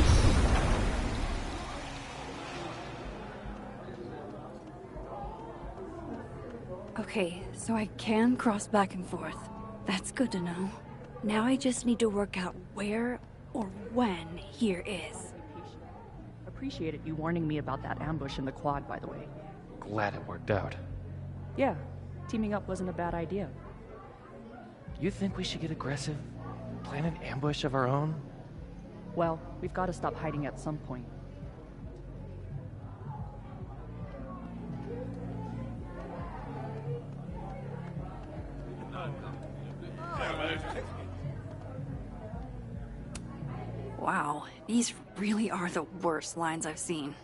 M: Okay, so I can cross back and forth. That's good to know. Now I just need to work out where or when here is.
K: Appreciated you warning me about that ambush in the quad, by the way.
J: Glad it worked out.
K: Yeah, teaming up wasn't a bad idea.
J: You think we should get aggressive? Plan an ambush of our own?
K: Well, we've got to stop hiding at some point.
M: Wow, these really are the worst lines I've seen.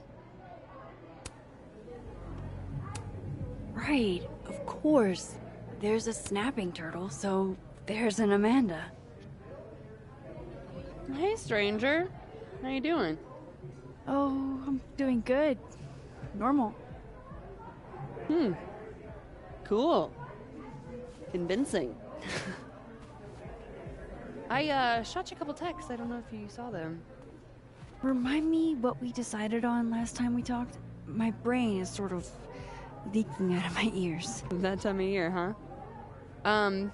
M: Right, of course. There's a snapping turtle, so there's an Amanda.
P: Hey, stranger. How you doing?
M: Oh, I'm doing good. Normal.
P: Cool. Convincing. I shot you a couple texts. I don't know if you saw them.
M: Remind me what we decided on last time we talked? My brain is sort of leaking out of my ears.
P: That time of year, huh? A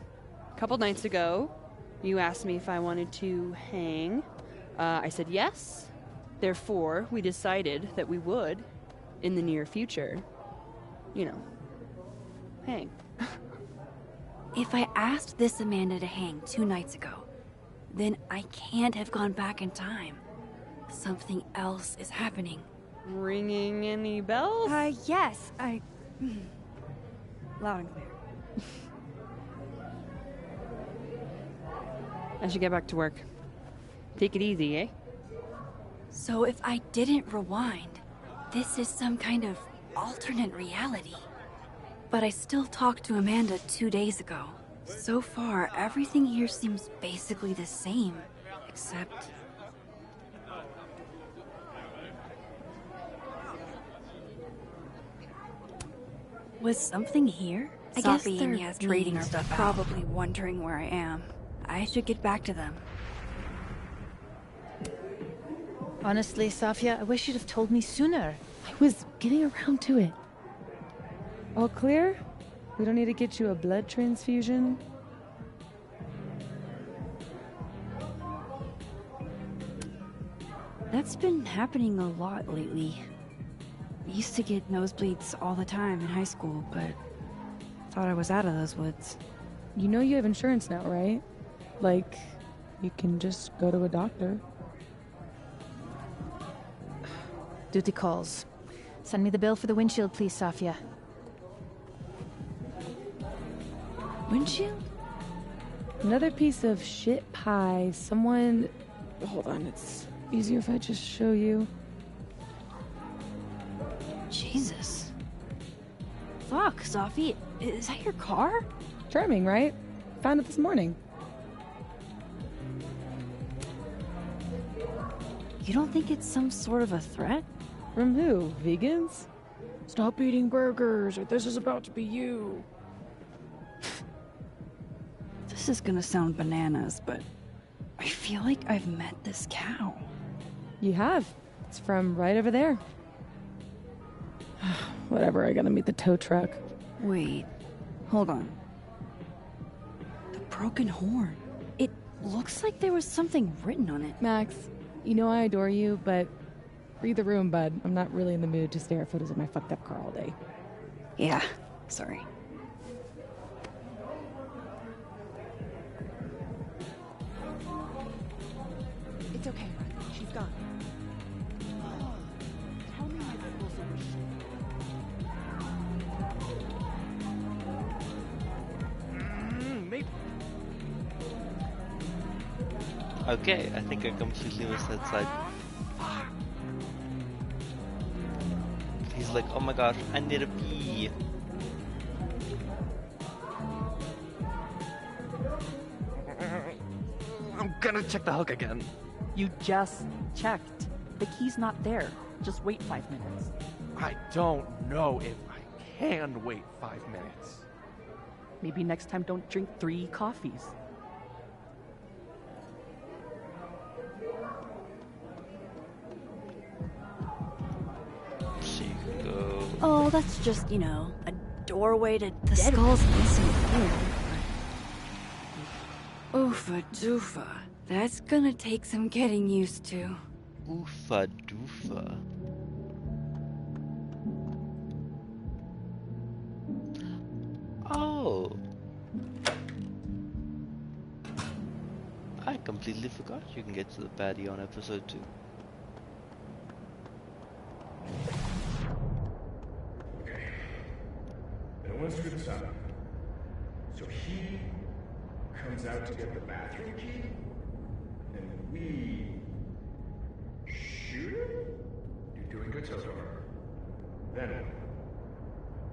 P: couple nights ago, you asked me if I wanted to hang. I said yes. Therefore, we decided that we would, in the near future, you know, hang.
M: If I asked this Amanda to hang 2 nights ago, then I can't have gone back in time. Something else is happening.
P: Ringing any bells?
M: Yes, loud and clear.
P: I should get back to work. Take it easy, eh?
M: So if I didn't rewind, this is some kind of alternate reality. But I still talked to Amanda 2 days ago. So far, everything here seems basically the same, except... Was something here? I guess they're trading stuff out. Probably wondering where I am. I should get back to them.
F: Honestly, Safia, I wish you'd have told me sooner.
V: I was getting around to it. All clear? We don't need to get you a blood transfusion?
M: That's been happening a lot lately. I used to get nosebleeds all the time in high school, but thought I was out of those woods.
V: You know you have insurance now, right? Like, you can just go to a doctor.
F: Duty calls. Send me the bill for the windshield, please, Safia.
M: Windshield?
V: Another piece of shit pie. Someone... Hold on, it's easier if I just show you.
M: Jesus. Fuck, Safi. Is that your car?
V: Charming, right? Found it this morning.
M: You don't think it's some sort of a threat?
V: From who? Vegans? Stop eating burgers, or this is about to be you.
M: This is gonna sound bananas, but I feel like I've met this cow.
V: You have. It's from right over there. Whatever, I gotta meet the tow truck.
M: Wait, hold on. The broken horn. It looks like there was something written on it.
V: Max, you know I adore you, but read the room, bud. I'm not really in the mood to stare at photos of my fucked up car all day.
M: Yeah, sorry.
K: It's okay, she's gone. Tell me my proposal was
A: Okay, I think I completely missed that side. He's like, oh my gosh, I need a pee. key.
J: I'm gonna check the hook again.
K: You just checked. The key's not there. Just wait 5 minutes.
J: I don't know if I can wait 5 minutes.
K: Maybe next time don't drink 3 coffees.
A: So you can go.
M: Oh, that's just, you know, a doorway to the skull's missing here. Oofa doofa. That's gonna take some getting used to.
A: Oofa doofa. Oh. I completely forgot you can get to the baddie on episode 2.
B: Okay. No one screw this up. So he comes out to get the bathroom key, and we shoot him? You're doing good so far. Then what?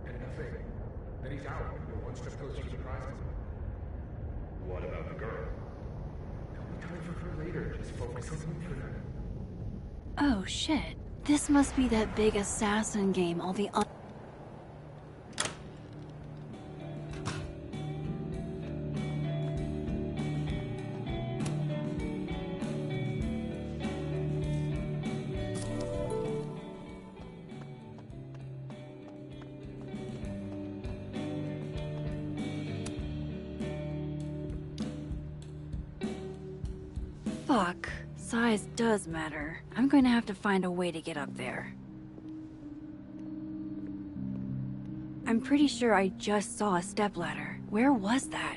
B: And nothing. Then he's out. You're one step closer to surprising him. What about the girl? There'll be time for her later. Just focus on him for now.
M: Oh shit. This must be that big assassin game all the Fuck. Size does matter. I'm going to have to find a way to get up there. I'm pretty sure I just saw a stepladder. Where was that?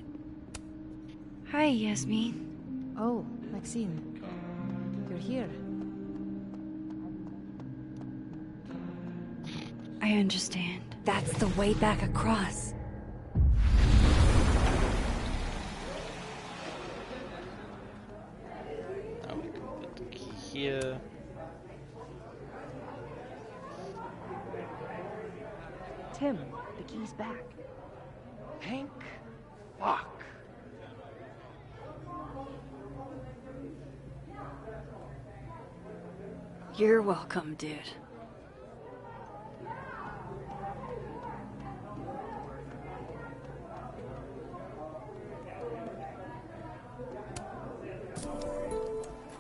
M: Hi, Yasmin.
F: Oh, Maxine. You're here.
M: I understand. That's the way back across.
A: Now we can put the key here.
K: Tim, the key's back.
J: Hank? Fuck.
M: You're welcome, dude.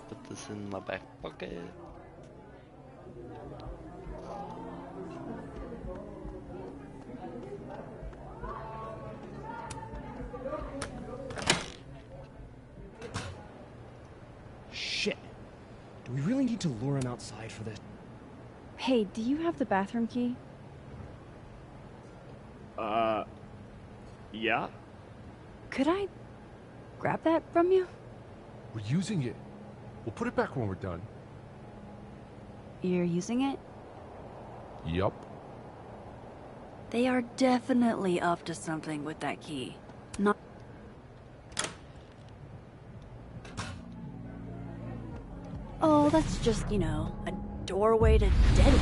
A: Put this in my back pocket.
N: Shit. Do we really need to lure him outside for this?
R: Hey, do you have the bathroom key?
N: Yeah?
R: Could I grab that from you?
L: We're using it. We'll put it back when we're done.
M: You're using it?
L: Yup.
M: They are definitely up to something with that key. Not. Oh, that's just, you know, a doorway to dead.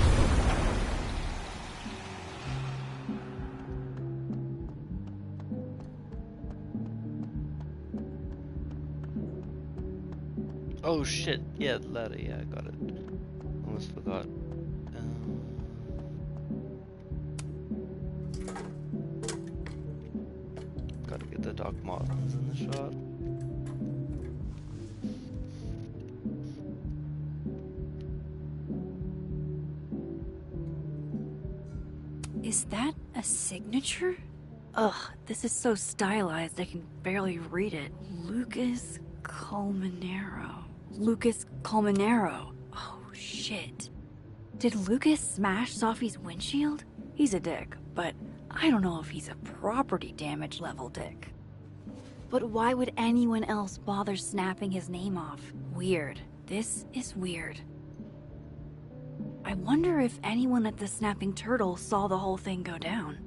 A: Oh shit, yeah, the ladder, yeah, I got it. Almost forgot. Gotta get the Doc Martens in the shot.
M: Is that a signature? Ugh, this is so stylized I can barely read it. Lucas Colmenero. Lucas Colmenero. Oh, shit. Did Lucas smash Sophie's windshield? He's a dick, but I don't know if he's a property damage level dick. But why would anyone else bother snapping his name off? Weird. This is weird. I wonder if anyone at the Snapping Turtle saw the whole thing go down.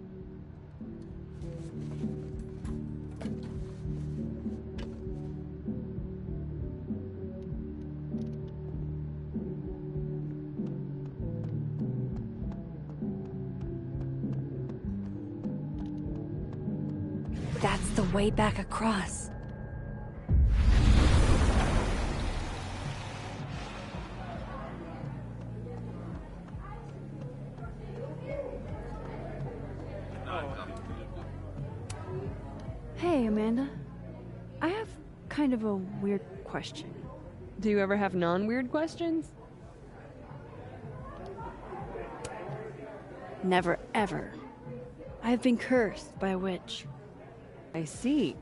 M: way back across. Hey, Amanda. I have kind of a weird question.
P: Do you ever have non-weird questions?
M: Never, ever. I have been cursed by a witch.
P: I see.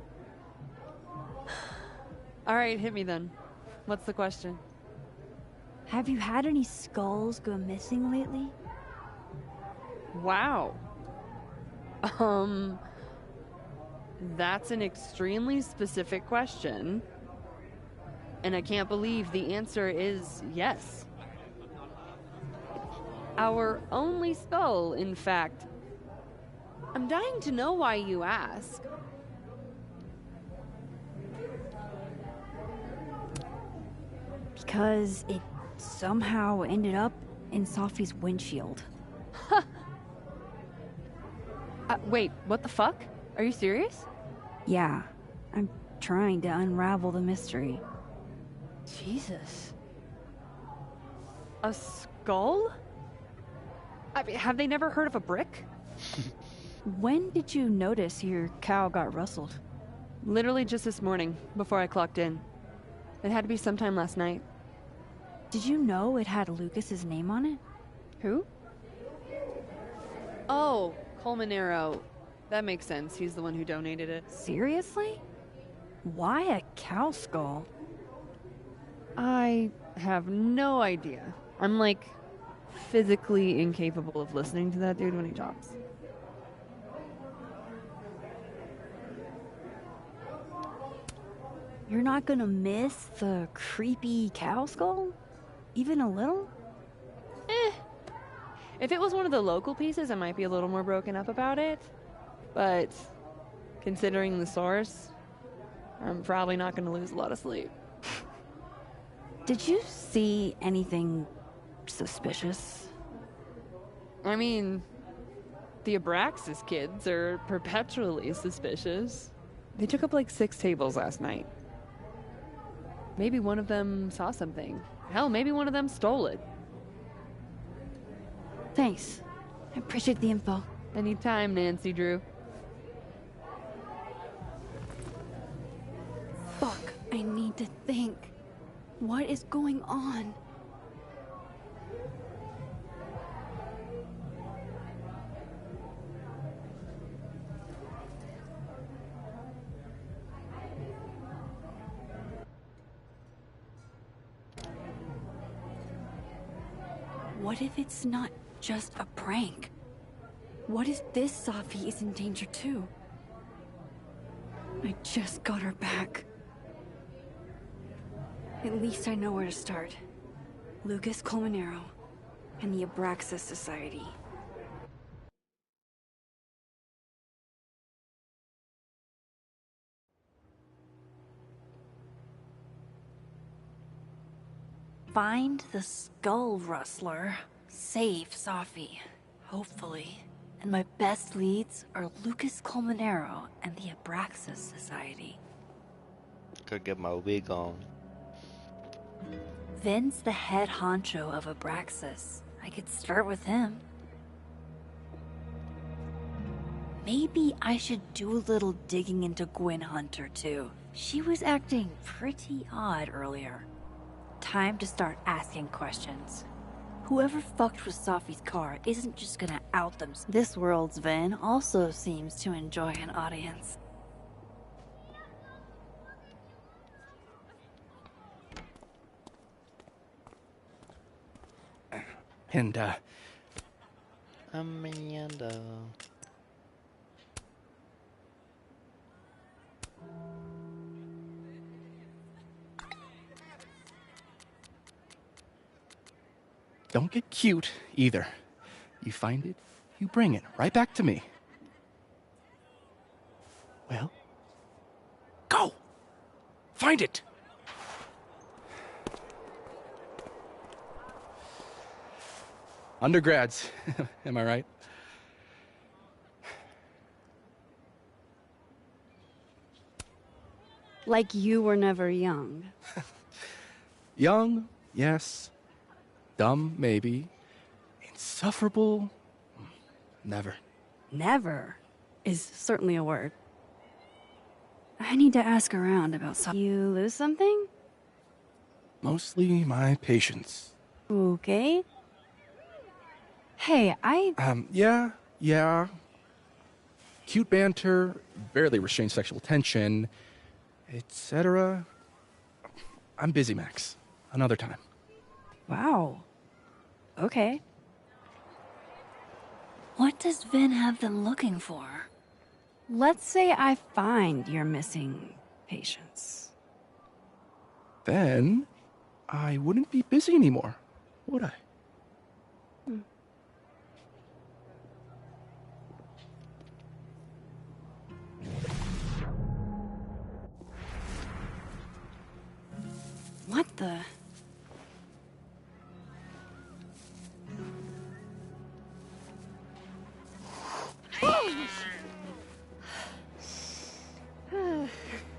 P: All right, hit me then. What's the question?
M: Have you had any skulls go missing lately?
P: Wow. That's an extremely specific question. And I can't believe the answer is yes. Our only skull, in fact. I'm dying to know why you ask.
M: Because it somehow ended up in Sophie's windshield.
P: Wait, what the fuck? Are you serious?
M: Yeah, I'm trying to unravel the mystery.
P: Jesus. A skull? I mean, have they never heard of a brick?
M: When did you notice your cow got rustled?
P: Literally just this morning, before I clocked in. It had to be sometime last night.
M: Did you know it had Lucas's name on it?
P: Who? Oh, Colmenero. That makes sense. He's the one who donated it.
M: Seriously? Why a cow skull?
P: I have no idea. I'm like physically incapable of listening to that dude when he talks.
M: You're not gonna miss the creepy cow skull? Even a little?
P: If it was one of the local pieces, I might be a little more broken up about it. But considering the source, I'm probably not gonna lose a lot of sleep.
M: Did you see anything suspicious?
P: I mean, the Abraxas kids are perpetually suspicious. They took up like 6 tables last night. Maybe one of them saw something. Hell, maybe one of them stole it.
M: Thanks. I appreciate the info.
P: Anytime, Nancy Drew.
M: Fuck, I need to think. What is going on? What if it's not just a prank? What if this Safi is in danger too? I just got her back. At least I know where to start. Lucas Colmenero and the Abraxas Society. Find the Skull Rustler. Save Safi. Hopefully. And my best leads are Lucas Colmenero and the Abraxas Society.
A: Gotta get my wig on.
M: Vin's the head honcho of Abraxas. I could start with him. Maybe I should do a little digging into Gwen Hunter too. She was acting pretty odd earlier. Time to start asking questions. Whoever fucked with Safi's car isn't just gonna out them. This world's Vin also seems to enjoy an audience.
J: And,
A: Amanda.
J: don't get cute either. You find it, you bring it right back to me. Well, go! Find it! Undergrads, am I right?
C: Like you were never young.
J: Young, yes. Dumb, maybe. Insufferable? Never.
C: Never is certainly a word. I need to ask around about something. You lose something?
J: Mostly my patience.
C: Okay. Hey,
J: Yeah. Cute banter, barely restrained sexual tension, etc. I'm busy, Max. Another time.
C: Wow. Okay. What does Vin have them looking for? Let's say I find your missing patience.
J: Then I wouldn't be busy anymore, would I?
C: What the?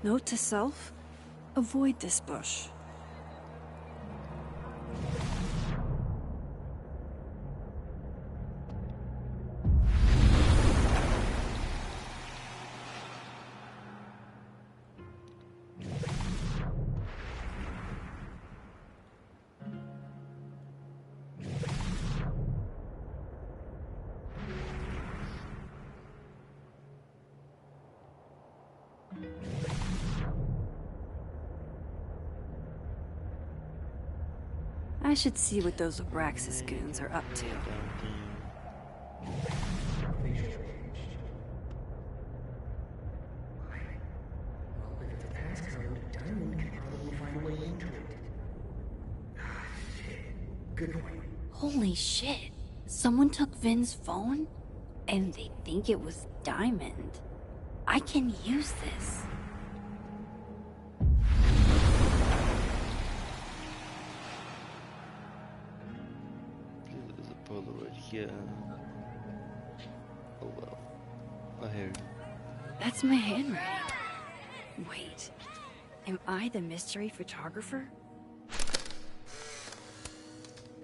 C: Note to self, avoid this bush. I should see what those Abraxas goons are up to.
B: If it's a passcode, Diamond can probably find a way into it. Ah, shit. Good point.
M: Holy shit. Someone took Vin's phone? And they think it was Diamond. I can use this.
A: There's a Polaroid here. Oh well. Oh, here.
C: That's my handwriting. Wait, am I the mystery photographer?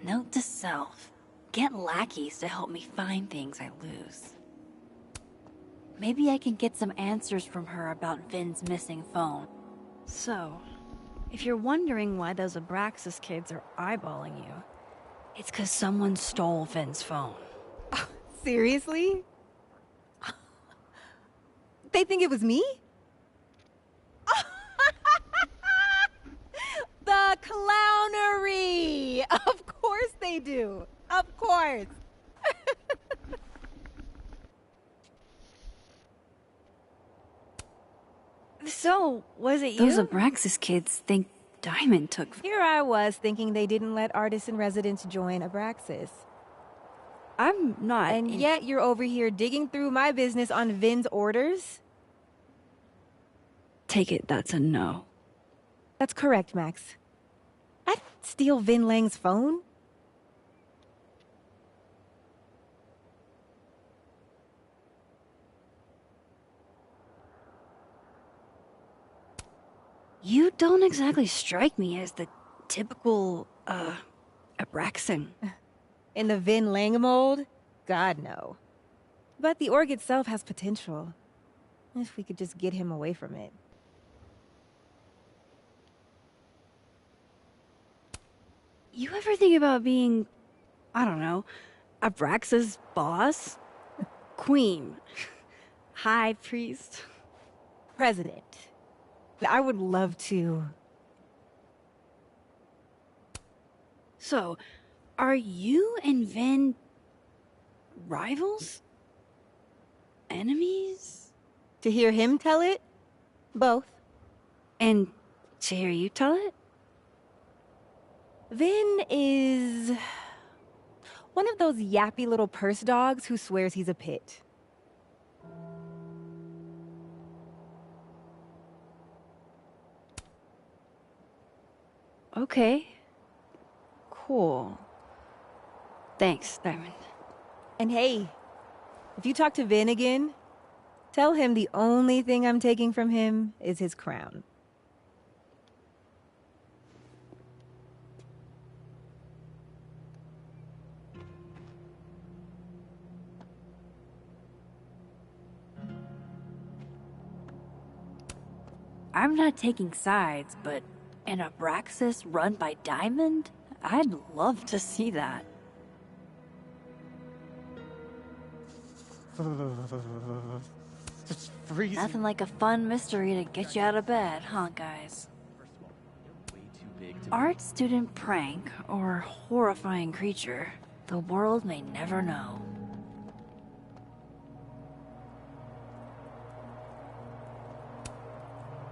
M: Note to self. Get lackeys to help me find things I lose. Maybe I can get some answers from her about Vin's missing phone.
C: So, if you're wondering why those Abraxas kids are eyeballing you, it's because someone stole Vin's phone.
R: Seriously? They think it was me? The clownery! Of course they do. Of course.
C: So, was it you? Those Abraxas kids think Diamond took...
R: Here I was thinking they didn't let artists in residence join Abraxas.
C: I'm not...
R: And yet you're over here digging through my business on Vin's orders?
C: Take it that's a no.
R: That's correct, Max. I'd steal Vin Lang's phone?
C: You don't exactly strike me as the typical, Abraxan.
R: In the Vin Lang mold? God, no. But the org itself has potential. If we could just get him away from it.
C: You ever think about being, I don't know, Abraxas' boss? Queen? High priest?
R: President. I would love to.
C: So, are you and Vin rivals? Enemies?
R: To hear him tell it? Both.
C: And to hear you tell it?
R: Vin is one of those yappy little purse dogs who swears he's a pit.
C: Okay. Cool. Thanks, Diamond.
R: And hey, if you talk to Vin again, tell him the only thing I'm taking from him is his crown.
M: I'm not taking sides, but an Abraxas run by Diamond? I'd love to see that.
J: It's freezing.
M: Nothing like a fun mystery to get you out of bed, huh, guys? Art student prank or horrifying creature, the world may never know.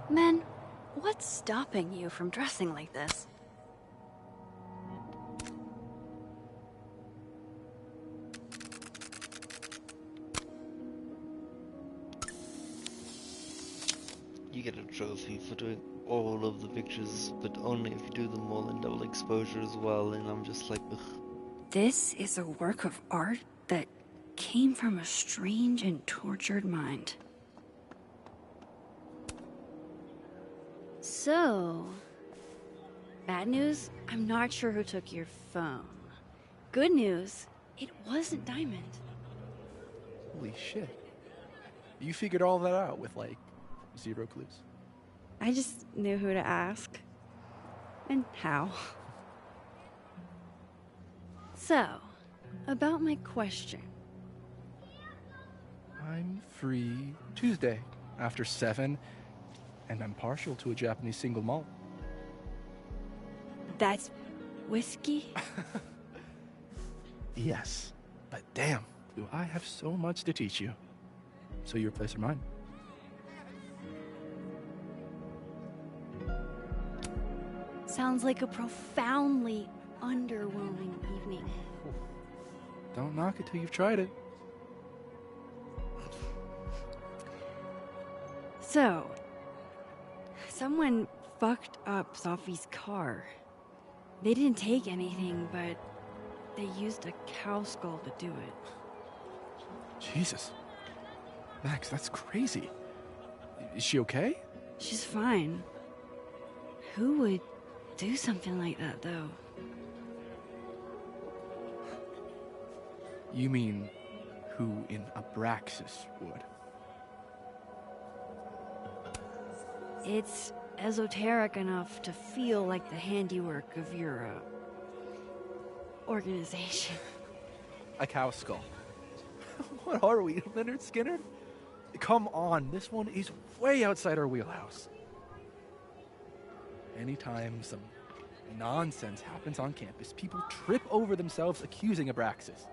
M: Men, what's stopping you from dressing like this?
A: You get a trophy for doing all of the pictures, but only if you do them all in double exposure as well, and I'm just like, ugh.
M: This is a work of art that came from a strange and tortured mind. So, bad news, I'm not sure who took your phone. Good news, it wasn't Diamond.
J: Holy shit. You figured all that out with, like, 0 clues.
M: I just knew who to ask. And how. So, about my question.
J: I'm free Tuesday after 7, and I'm partial to a Japanese single malt.
M: That's whiskey?
J: Yes, but damn, do I have so much to teach you. So your place or mine?
M: Sounds like a profoundly underwhelming evening.
J: Don't knock it till you've tried it.
M: So, someone fucked up Sophie's car. They didn't take anything, but they used a cow skull to do it.
J: Jesus. Max, that's crazy. Is she okay?
M: She's fine. Who would do something like that, though?
J: You mean who in Abraxas would?
M: It's esoteric enough to feel like the handiwork of your, organization.
J: A cow skull. What are we, Leonard Skinner? Come on, this one is way outside our wheelhouse. Anytime some nonsense happens on campus, people trip over themselves accusing Abraxas.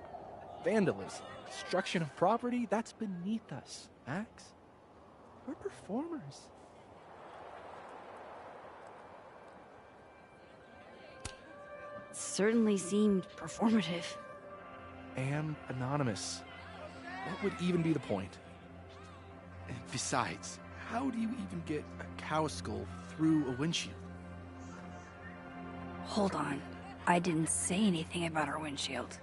J: Vandalism, destruction of property, that's beneath us, Max. We're performers.
M: Certainly seemed performative.
J: And anonymous. What would even be the point? And besides, how do you even get a cow skull through a windshield?
M: Hold on. I didn't say anything about our windshield.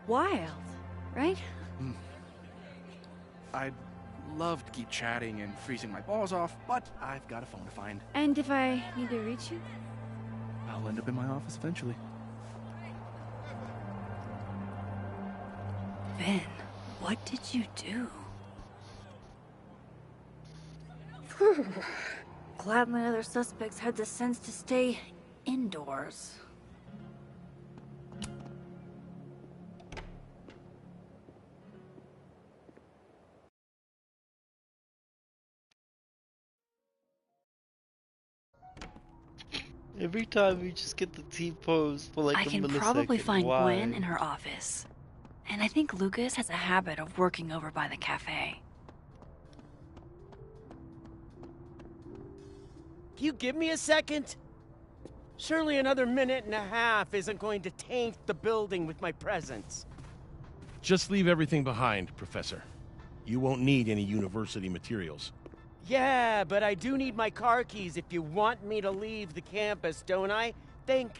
M: Wild, right?
J: I'd love to keep chatting and freezing my balls off, but I've got a phone to find.
M: And if I need to reach you?
J: I'll end up in my office eventually.
M: Ben, what did you do? Glad my other suspects had the sense to stay indoors.
A: Every time we just get the T-pose for like
M: I
A: a
M: can
A: millisecond.
M: probably find
A: Why?
M: Gwen in her office. And I think Lucas has a habit of working over by the cafe.
Q: Can you give me a second? Surely another minute and a half isn't going to taint the building with my presence.
S: Just leave everything behind, Professor. You won't need any university materials.
Q: Yeah, but I do need my car keys if you want me to leave the campus, don't I? Think.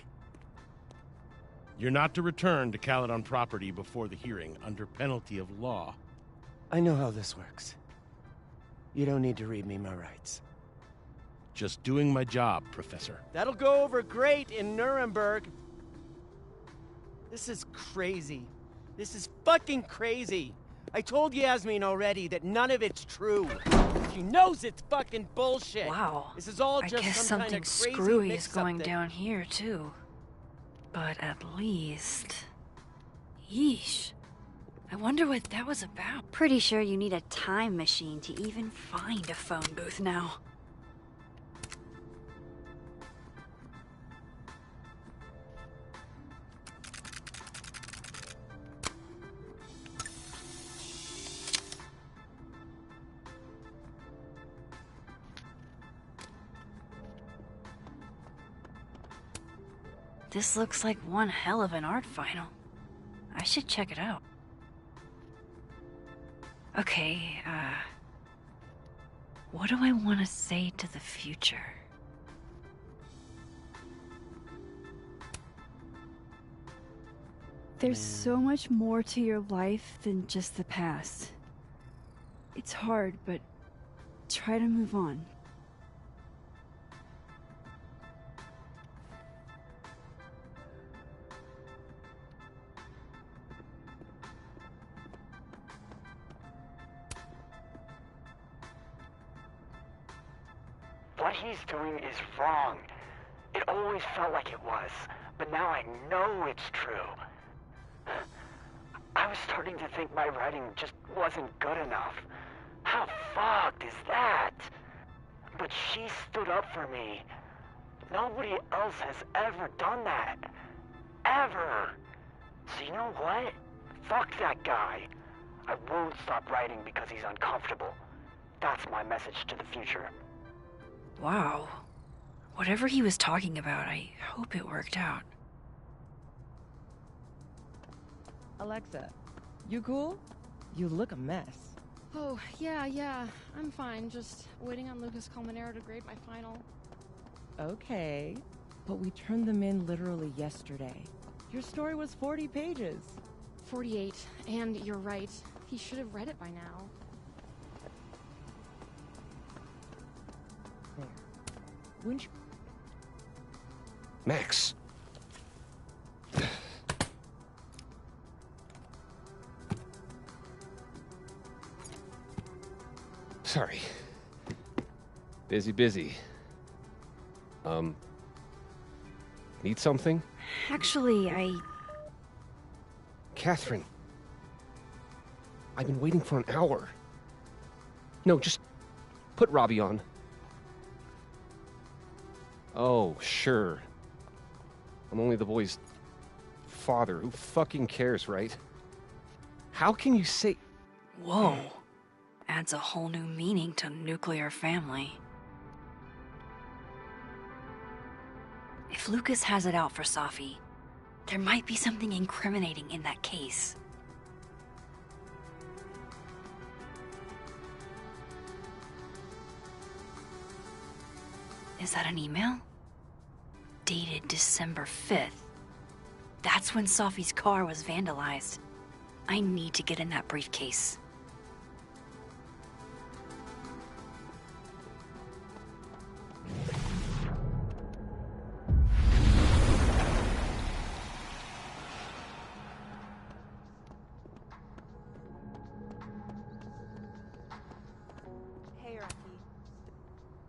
S: You're not to return to Caledon property before the hearing, under penalty of law.
Q: I know how this works. You don't need to read me my rights.
S: Just doing my job, Professor.
Q: That'll go over great in Nuremberg. This is crazy. This is fucking crazy. I told Yasmin already that none of it's true. She knows it's fucking bullshit.
M: Wow.
Q: This is all
M: I
Q: just
M: guess
Q: some kind
M: something
Q: of crazy
M: screwy is
Q: mix-up
M: going
Q: that-
M: down here, too. But at least... Yeesh. I wonder what that was about. Pretty sure you need a time machine to even find a phone booth now. This looks like one hell of an art final. I should check it out. Okay, what do I want to say to the future? There's so much more to your life than just the past. It's hard, but try to move on.
H: What he's doing is wrong. It always felt like it was, but now I know it's true. I was starting to think my writing just wasn't good enough. How fucked is that? But she stood up for me. Nobody else has ever done that. Ever. So you know what? Fuck that guy. I won't stop writing because he's uncomfortable. That's my message to the future.
M: Wow. Whatever he was talking about, I hope it worked out.
K: Alexa, you cool? You look a mess.
T: Oh, yeah, I'm fine. Just waiting on Lucas Colmenero to grade my final.
K: Okay, but we turned them in literally yesterday. Your story was 40 pages.
T: 48, and you're right. He should have read it by now.
K: There. Wouldn't you...
N: Max. Sorry. Busy. Need something?
M: Actually,
N: Catherine. I've been waiting for an hour. No, just put Robbie on. Oh, sure. I'm only the boy's father. Who fucking cares, right? How can you say...
M: Whoa. Adds a whole new meaning to nuclear family. If Lucas has it out for Safi, there might be something incriminating in that case. Is that an email? Dated December 5th. That's when Safi's car was vandalized. I need to get in that briefcase.
K: Hey, Rocky.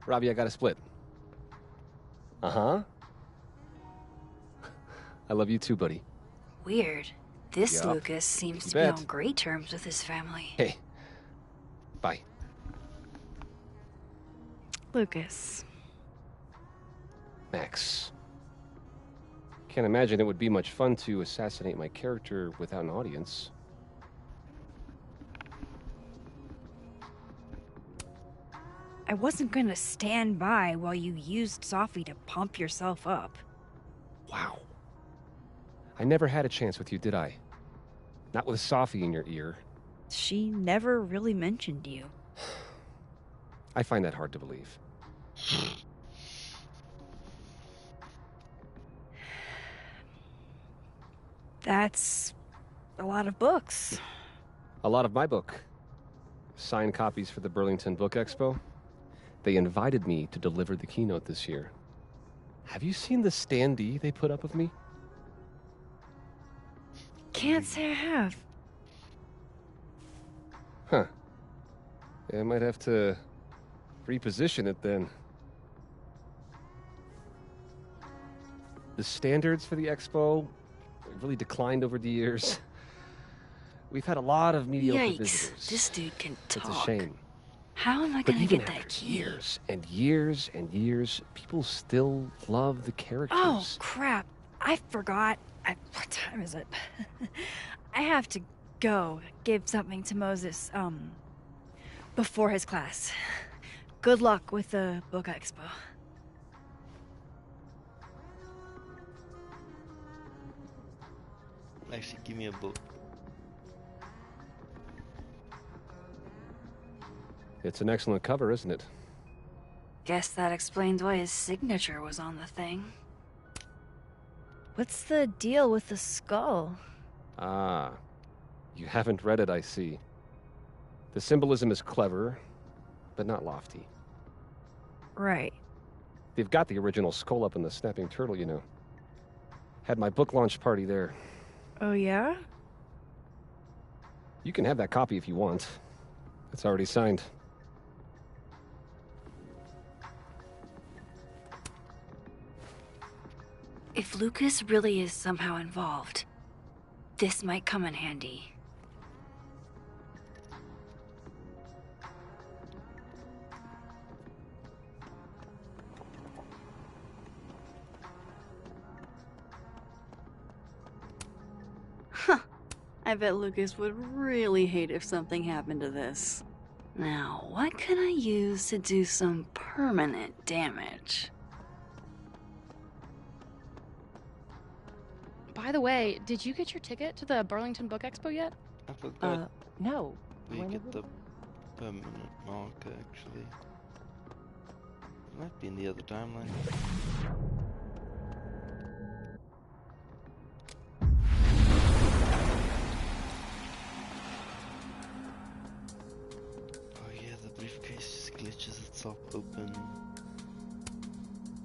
N: Robbie, I got a split. Uh-huh. I love you too, buddy.
M: Weird. This
N: Yup.
M: Lucas seems
N: You
M: to be
N: bet.
M: on great terms with his family.
N: Hey. Bye.
M: Lucas.
N: Max. Can't imagine it would be much fun to assassinate my character without an audience.
M: I wasn't gonna stand by while you used Safi to pump yourself up.
N: Wow. I never had a chance with you, did I? Not with Safi in your ear.
M: She never really mentioned you.
N: I find that hard to believe.
M: That's a lot of books.
N: A lot of my book. Signed copies for the Burlington Book Expo. They invited me to deliver the keynote this year. Have you seen the standee they put up of me?
M: Can't say I have.
N: Huh. Yeah, I might have to Reposition it then. The standards for the expo really declined over the years. We've had a lot of mediocre
M: Yikes,
N: visitors.
M: this dude can talk.
N: It's a shame.
M: How am I
N: But
M: gonna
N: even
M: get that
N: after
M: key?
N: years and years and years, people still love the characters.
M: Oh, crap. I forgot. What time is it? I have to go give something to Moses, before his class. Good luck with the book expo.
A: Actually, give me a book.
N: It's an excellent cover, isn't it?
M: Guess that explains why his signature was on the thing. What's the deal with the skull?
N: Ah, you haven't read it, I see. The symbolism is clever, but not lofty.
M: Right.
N: They've got the original skull up in the Snapping Turtle, you know. Had my book launch party there.
M: Oh, yeah?
N: You can have that copy if you want. It's already signed.
M: If Lucas really is somehow involved, this might come in handy. Huh. I bet Lucas would really hate if something happened to this. Now, what can I use to do some permanent damage?
T: By the way, did you get your ticket to the Burlington Book Expo yet?
A: I forgot.
K: No.
A: We
K: When
A: get
K: is
A: the permanent marker, actually. It might be in the other timeline. Oh yeah, the briefcase just glitches itself open.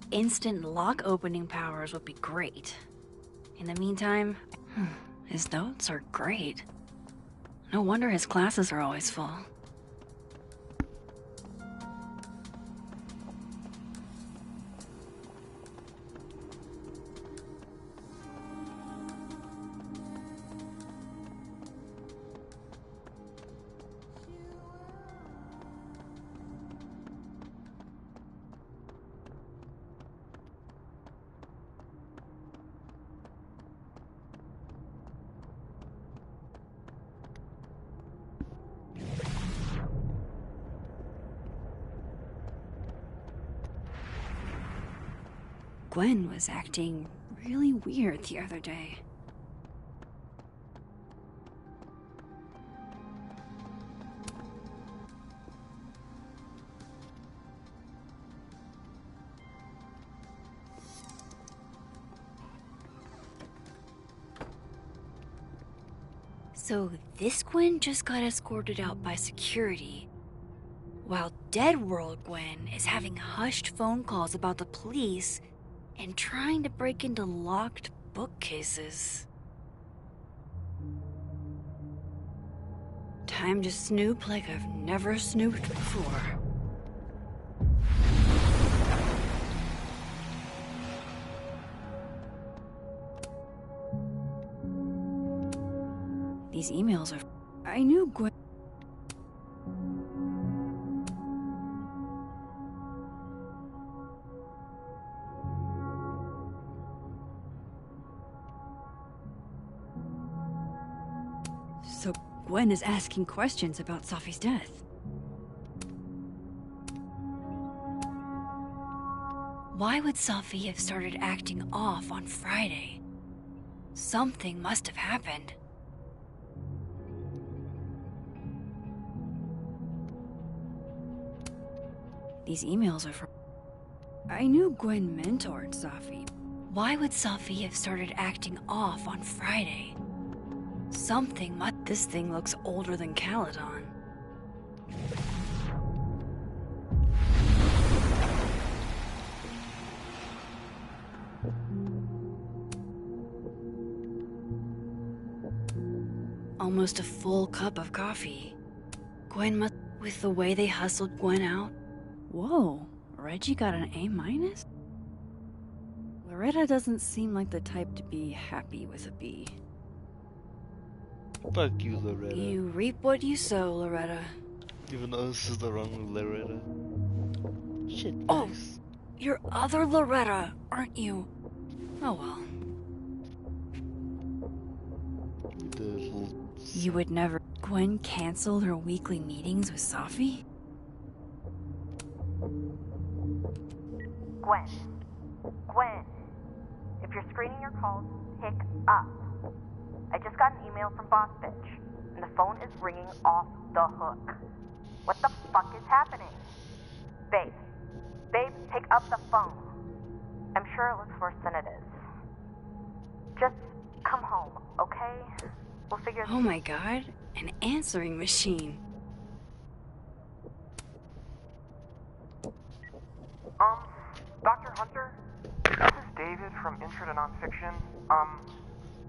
M: Instant lock opening powers would be great. In the meantime, his notes are great. No wonder his classes are always full. Gwen was acting really weird the other day. So this Gwen just got escorted out by security, while Dead World Gwen is having hushed phone calls about the police and trying to break into locked bookcases. Time to snoop like I've never snooped before. These emails are... I knew Gwen... So Gwen is asking questions about Safi's death. Why would Safi have started acting off on Friday? Something must have happened. These emails are from... I knew Gwen mentored Safi. Why would Safi have started acting off on Friday? Something must... This thing looks older than Caledon. Almost a full cup of coffee. Gwen must... With the way they hustled Gwen out, Whoa, Reggie got an A-? Loretta doesn't seem like the type to be happy with a B.
A: Fuck you, Loretta.
M: You reap what you sow, Loretta.
A: Even though this is the wrong Loretta. Shit.
M: Oh, you're other Loretta, aren't you? Oh well. You would never. Gwen canceled her weekly meetings with Safi?
E: Gwen. Gwen. If you're screening your calls, pick up. I just got an email from Boss Bitch, and the phone is ringing off the hook. What the fuck is happening? Babe. Babe, pick up the phone. I'm sure it looks worse than it is. Just come home, okay? We'll figure this out.
M: Oh my god, an answering machine.
I: Dr. Hunter? This is David from Intro to Nonfiction.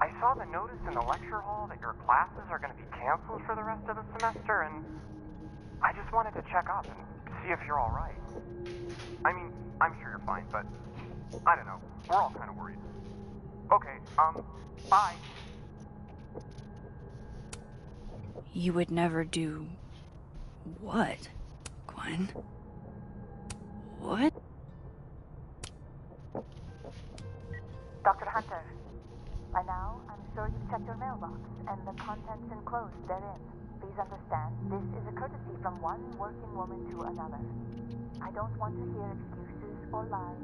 I: I saw the notice in the lecture hall that your classes are going to be canceled for the rest of the semester, and I just wanted to check up and see if you're alright. I mean, I'm sure you're fine, but I don't know. We're all kind of worried. Okay, bye.
M: You would never do... what, Gwen? What?
E: Dr. Hunter, by now, I'm sure you've checked your mailbox, and the contents enclosed therein. Please understand, this is a courtesy from one working woman to another. I don't want to hear excuses or lies.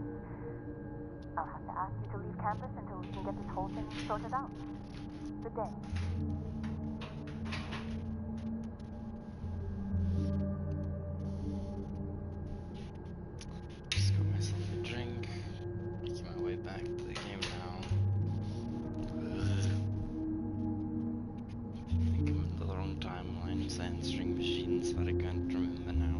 E: I'll have to ask you to leave campus until we can get this whole thing sorted out. Good day.
A: Just got myself a drink. Making my way back to the game now. Thinking of the wrong timeline, just answering machines that I can't remember now.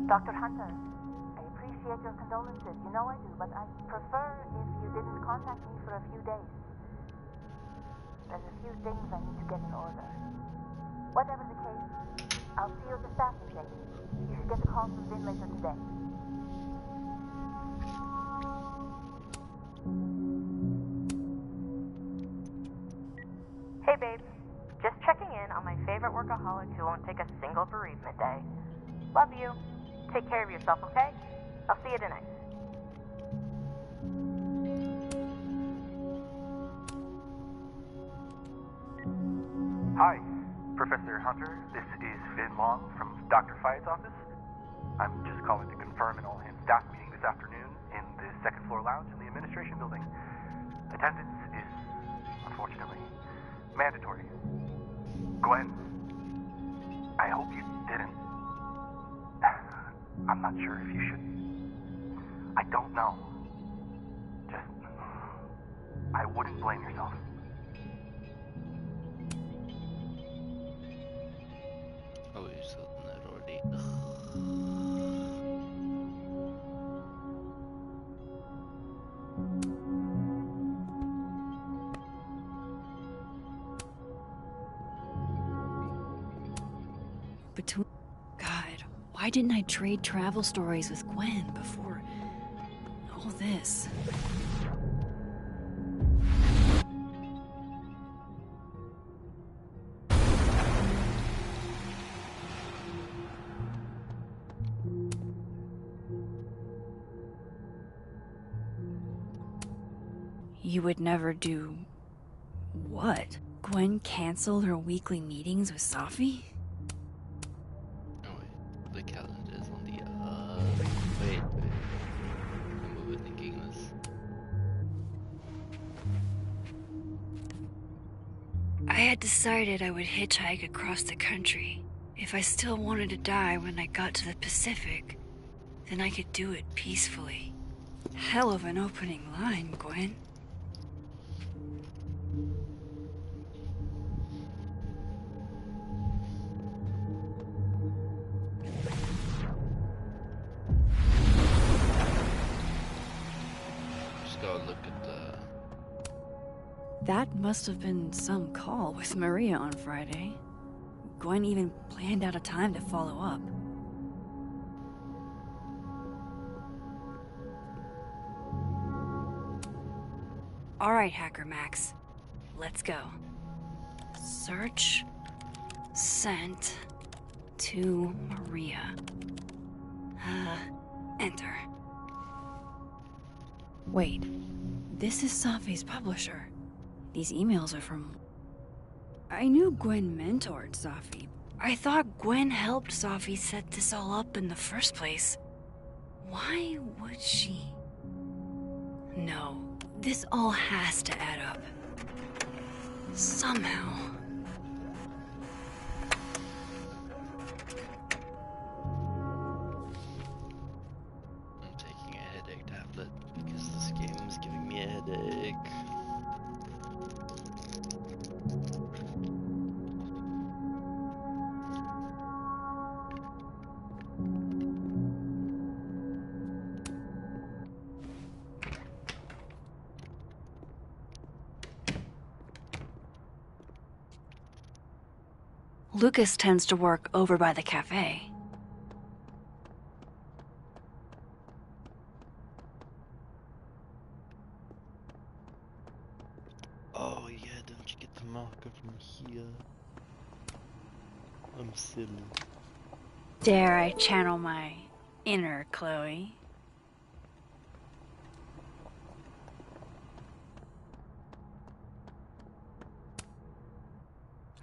E: Dr. Hunter, I appreciate your condolences. You know I do, but I'd prefer if you didn't contact me for a few days. There's a few things I need to get in order. Whatever the case, I'll see you at the staff meeting. You should get the call from Vin later today. Hey babe, just checking in on my favorite workaholic who won't take a single bereavement day. Love you. Take care of yourself, okay? I'll see you tonight.
U: Hi, Professor Hunter. This is Vin Long from Dr. Fayed's office. I'm just calling to confirm an all-hands staff meeting this afternoon in the second floor lounge in the administration building. Attendance is, unfortunately, mandatory. Gwen, I hope you didn't. I'm not sure if you should. I don't know. Just, I wouldn't blame yourself.
A: Oh, you're still in that already.
M: Between... God, why didn't I trade travel stories with Gwen before all this? You would never do... what? Gwen canceled her weekly meetings with Safi?
A: Oh wait, the calendar is on the wait. I'm overthinking this.
M: I had
C: decided I would hitchhike across the country. If I still wanted to die when I got to the Pacific, then I could do it peacefully. Hell of an opening line, Gwen.
A: Just go look at the...
C: That must have been some call with Maria on Friday. Gwen even planned out a time to follow up. Alright, Hacker Max. Let's go. Search. Sent. To Maria. Enter. Wait. This is Safi's publisher. These emails are from... I knew Gwen mentored Safi. I thought Gwen helped Safi set this all up in the first place. Why would she? No, this all has to add up. Somehow.
A: I'm taking a headache tablet because this game is giving me a headache.
C: Lucas tends to work over by the cafe.
A: Oh yeah, don't you get the marker from here? I'm silly.
C: Dare I channel my inner Chloe?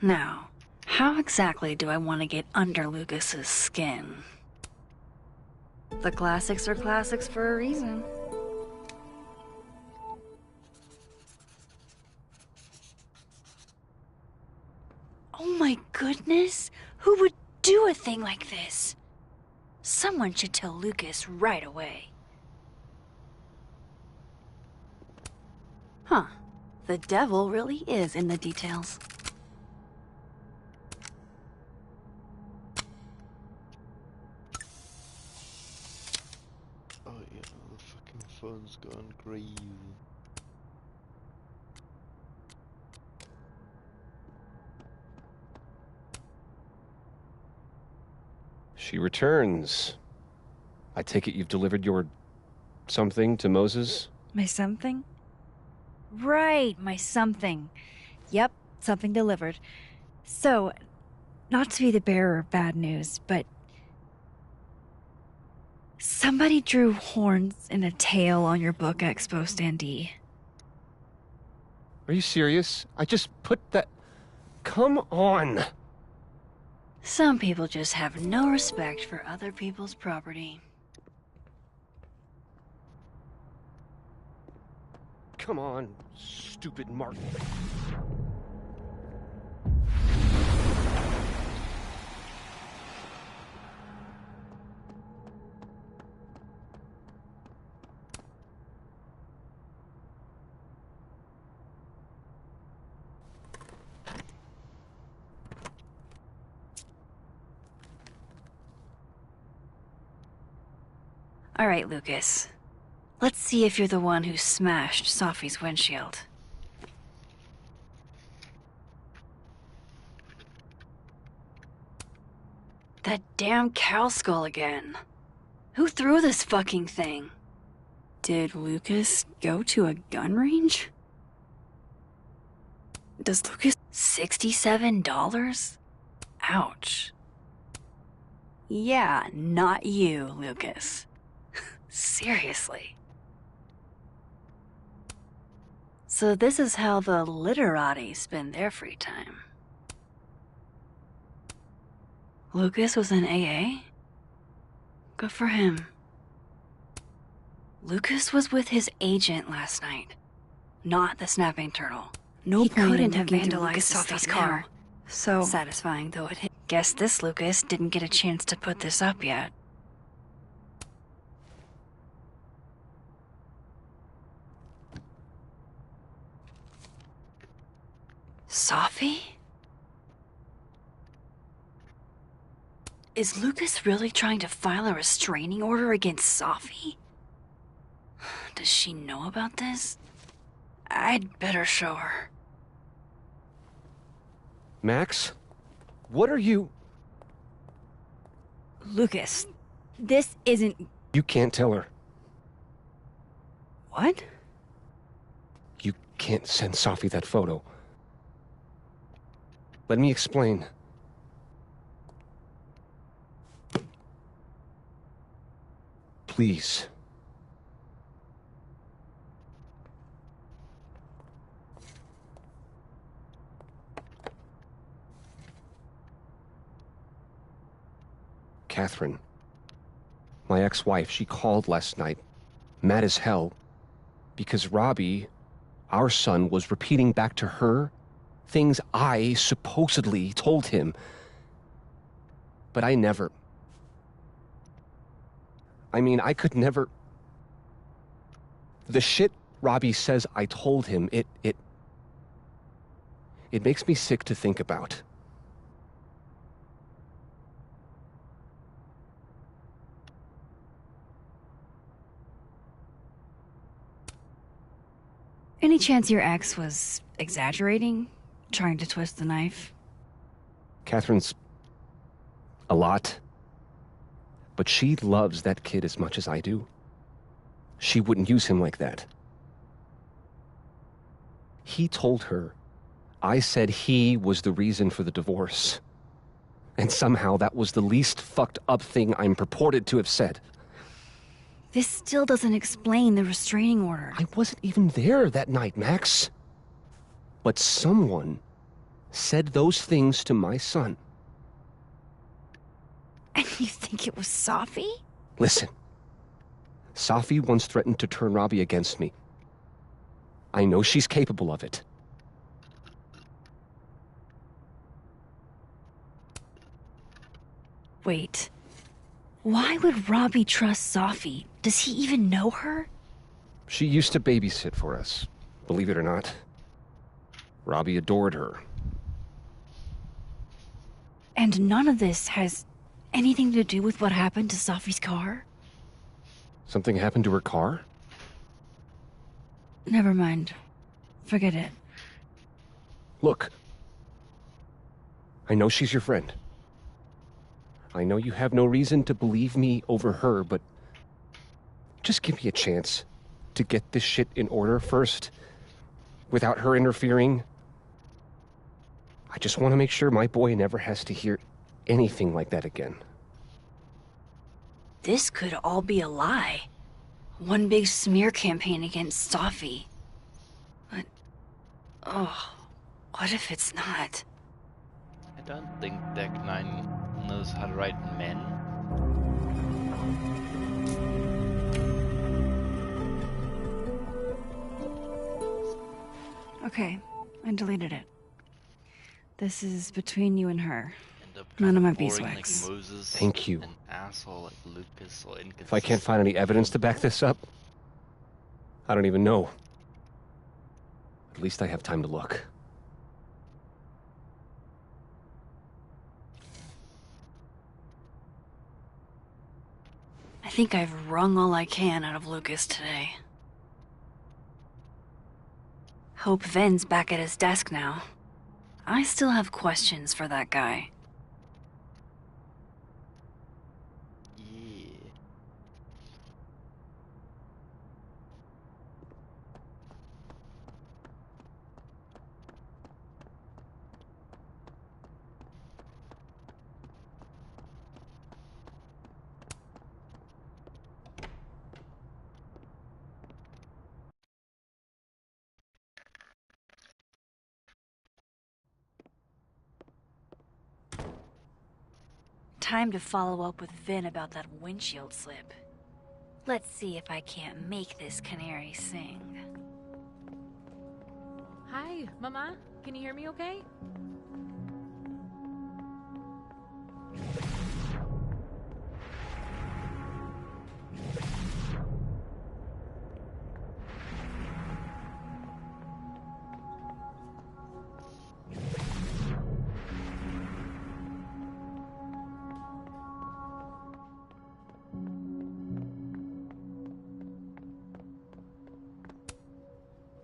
C: Now, how exactly do I want to get under Lucas's skin? The classics are classics for a reason. Oh my goodness! Who would do a thing like this? Someone should tell Lucas right away. Huh. The devil really is in the details.
A: Oh yeah, the fucking phone's gone crazy.
N: She returns. I take it you've delivered your something to Moses?
C: My something? Right, my something. Yep, something delivered. So, not to be the bearer of bad news, but somebody drew horns and a tail on your book expo standee.
N: Are you serious? I just put that... Come on!
C: Some people just have no respect for other people's property.
N: Come on, stupid Martin.
C: All right, Lucas. Let's see if you're the one who smashed Safi's windshield. That damn cow skull again. Who threw this fucking thing? Did Lucas go to a gun range? Does Lucas... $67? Ouch. Yeah, not you, Lucas. Seriously. So this is how the literati spend their free time. Lucas was in AA? Good for him. Lucas was with his agent last night. Not the snapping turtle. No
M: He
C: point in
M: couldn't have
C: looking through
M: vandalized
C: Lucas's
M: Sophie's
C: stuff
M: car.
C: now. So
M: Satisfying though it. Guess this Lucas didn't get a chance to put this up yet. Sophie? Is Lucas really trying to file a restraining order against Sophie? Does she know about this? I'd better show her.
N: Max? What are you...
C: Lucas, this isn't...
N: You can't tell her.
C: What?
N: You can't send Sophie that photo. Let me explain. Please. Catherine, my ex-wife, she called last night, mad as hell, because Robbie, our son, was repeating back to her things I supposedly told him. But I never... I mean, I could never... The shit Robbie says I told him, it makes me sick to think about.
C: Any chance your ex was exaggerating? Trying to twist the knife?
N: Catherine's... a lot. But she loves that kid as much as I do. She wouldn't use him like that. He told her I said he was the reason for the divorce. And somehow that was the least fucked up thing I'm purported to have said.
C: This still doesn't explain the restraining order.
N: I wasn't even there that night, Max. But someone said those things to my son.
C: And you think it was Sophie?
N: Listen. Sophie once threatened to turn Robbie against me. I know she's capable of it.
C: Wait. Why would Robbie trust Sophie? Does he even know her?
N: She used to babysit for us, believe it or not. Robbie adored her.
C: And none of this has anything to do with what happened to Sophie's car?
N: Something happened to her car?
C: Never mind. Forget it.
N: Look. I know she's your friend. I know you have no reason to believe me over her, but just give me a chance to get this shit in order first, without her interfering. I just want to make sure my boy never has to hear anything like that again.
C: This could all be a lie. One big smear campaign against Sophie. But... oh, what if it's not?
A: I don't think Deck 9 knows how to write men.
C: Okay, I deleted it. This is between you and her. None of my beeswax.
A: Like Moses,
N: thank you.
A: An asshole like Lucas or inconsistent.
N: If I can't find any evidence to back this up, I don't even know. At least I have time to look.
C: I think I've wrung all I can out of Lucas today. Hope Ven's back at his desk now. I still have questions for that guy.
A: Yeah.
C: Time to follow up with Vin about that windshield slip. Let's see if I can't make this canary sing.
D: Hi, Mama. Can you hear me okay?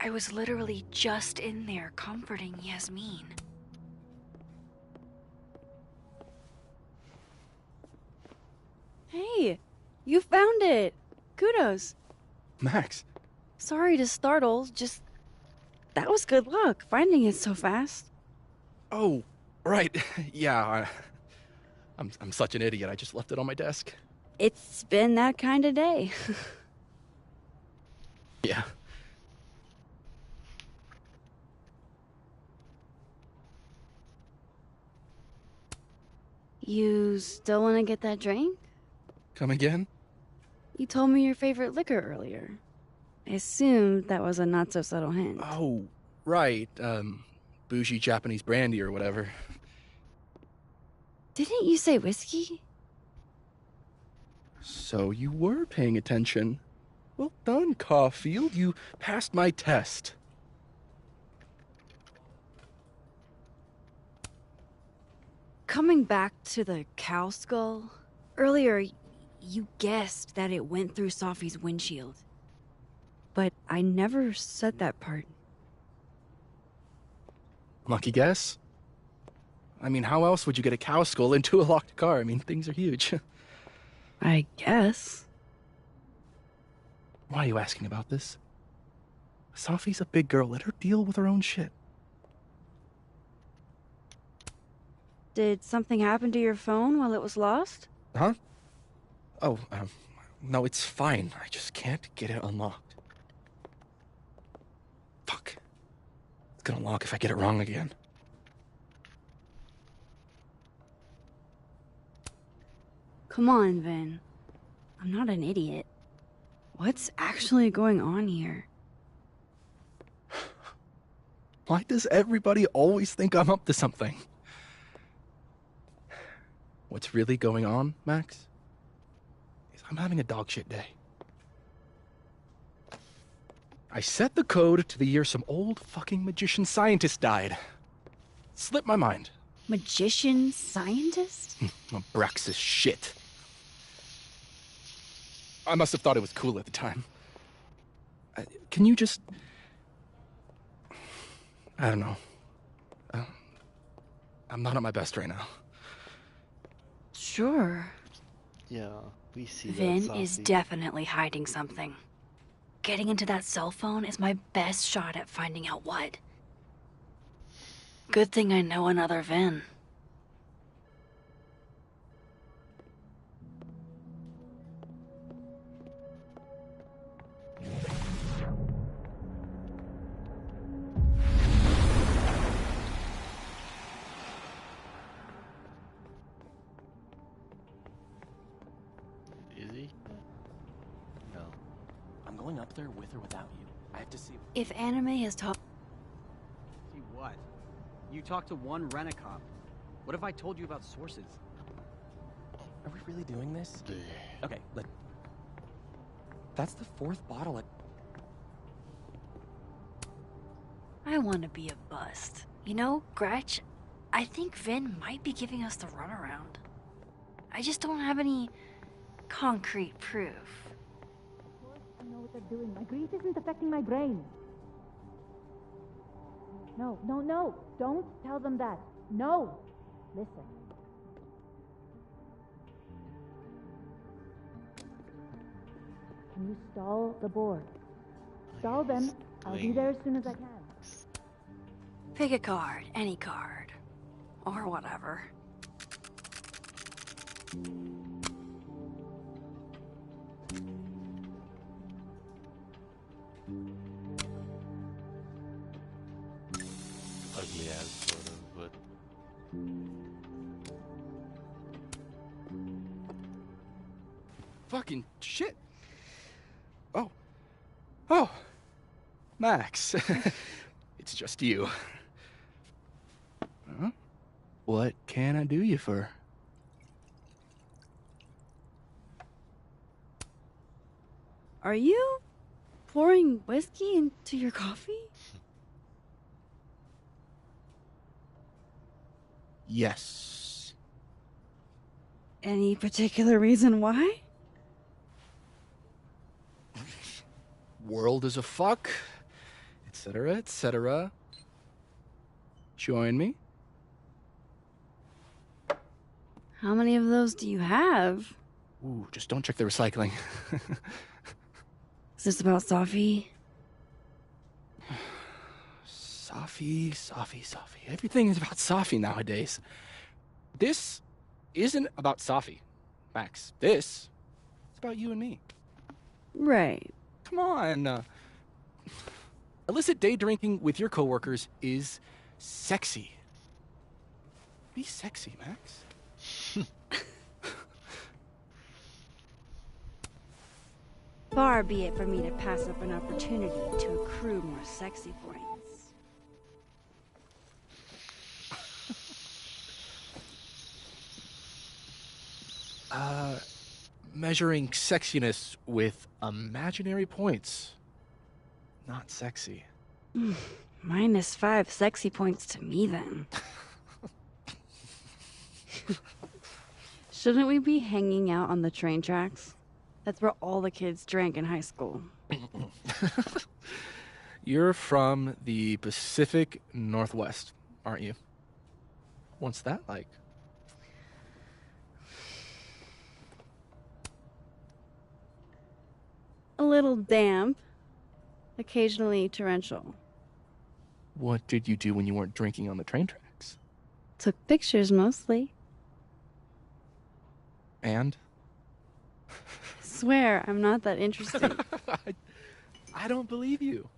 M: I was literally just in there comforting Yasmin. Hey, you found it! Kudos.
J: Max.
M: Sorry to startle, just... That was good luck, finding it so fast.
J: Oh, right. Yeah, I'm such an idiot. I just left it on my desk.
M: It's been that kind of day.
J: Yeah.
M: You still want to get that drink?
J: Come again?
M: You told me your favorite liquor earlier. I assumed that was a not-so-subtle hint.
J: Oh, right. Bougie Japanese brandy or whatever.
M: Didn't you say whiskey?
J: So you were paying attention. Well done, Caulfield. You passed my test.
M: Coming back to the cow skull, earlier you guessed that it went through Sophie's windshield. But I never said that part.
J: Lucky guess? I mean, how else would you get a cow skull into a locked car? I mean, things are huge.
M: I guess.
J: Why are you asking about this? Sophie's a big girl. Let her deal with her own shit.
M: Did something happen to your phone while it was lost?
J: Huh? Oh, no, it's fine. I just can't get it unlocked. Fuck. It's gonna lock if I get it wrong again.
M: Come on, Vin. I'm not an idiot. What's actually going on here?
J: Why does everybody always think I'm up to something? What's really going on, Max, is I'm having a dogshit day. I set the code to the year some old fucking magician scientist died. Slipped my mind.
M: Magician scientist?
J: Abraxas shit. I must have thought it was cool at the time. Can you just... I don't know. I'm not at my best right now.
M: Sure.
A: Yeah, we see
M: Vin
A: that,
M: is
A: Sophie.
M: definitely hiding something. Getting into that cell phone is my best shot at finding out what. Good thing I know another Vin.
A: Is he? No.
G: I'm going up there with or without you. I have to see.
M: If anime has taught...
O: See what? You talked to one Rent-A-Cop. What if I told you about sources?
G: Are we really doing this? Okay, look. That's the fourth bottle at...
M: I want to be a bust. You know, Gretch, I think Vin might be giving us the runaround. I just don't have any concrete proof.
R: I know what they're doing. My grief isn't affecting my brain. No, no, no. Don't tell them that. No. Listen. Can you stall the board? Stall them. I'll be there as soon as I can.
M: Pick a card, any card. Or whatever.
A: Ugly ass photo, but
J: Fucking shit. Oh. Oh. Max. It's just you. Huh? What can I do you for?
M: Are you pouring whiskey into your coffee?
J: Yes.
M: Any particular reason why?
J: World is a fuck, etc., etc. Join me.
M: How many of those do you have?
J: Ooh, just don't check the recycling.
M: Is this about Safi?
J: Safi. Everything is about Safi nowadays. This isn't about Safi, Max. This is about you and me.
M: Right.
J: Come on. Illicit day drinking with your coworkers is sexy. Be sexy, Max.
M: Far be it for me to pass up an opportunity to accrue more sexy points.
J: Measuring sexiness with imaginary points. Not sexy.
M: -5 sexy points to me, then. Shouldn't we be hanging out on the train tracks? That's where all the kids drank in high school.
J: You're from the Pacific Northwest, aren't you? What's that like?
M: A little damp, occasionally torrential.
J: What did you do when you weren't drinking on the train tracks?
M: Took pictures mostly.
J: And?
M: Swear, I'm not that interesting.
J: I don't believe you.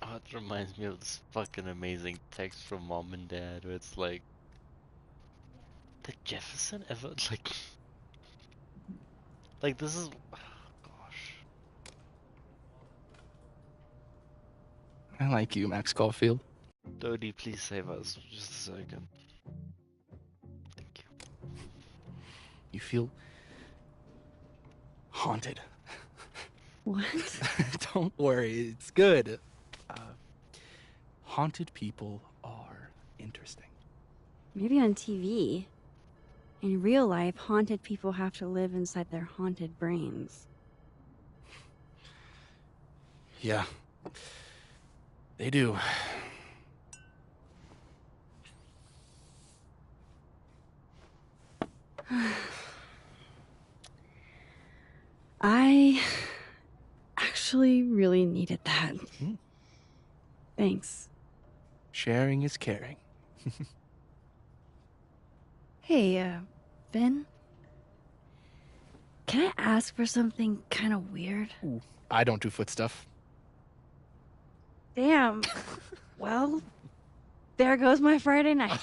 A: Oh, it reminds me of this fucking amazing text from mom and dad where it's like, did Jefferson ever, like this is, oh, gosh.
J: I like you, Max Caulfield.
A: Dodie, please save us for just a second. Thank you.
J: You feel haunted.
M: What?
J: Don't worry, it's good. Haunted people are interesting.
M: Maybe on TV. In real life, haunted people have to live inside their haunted brains.
J: Yeah. They do.
M: I actually really needed that. Thanks.
J: Sharing is caring.
M: Hey, Ben? Can I ask for something kind of weird?
J: Ooh, I don't do foot stuff.
M: Damn. Well, there goes my Friday night.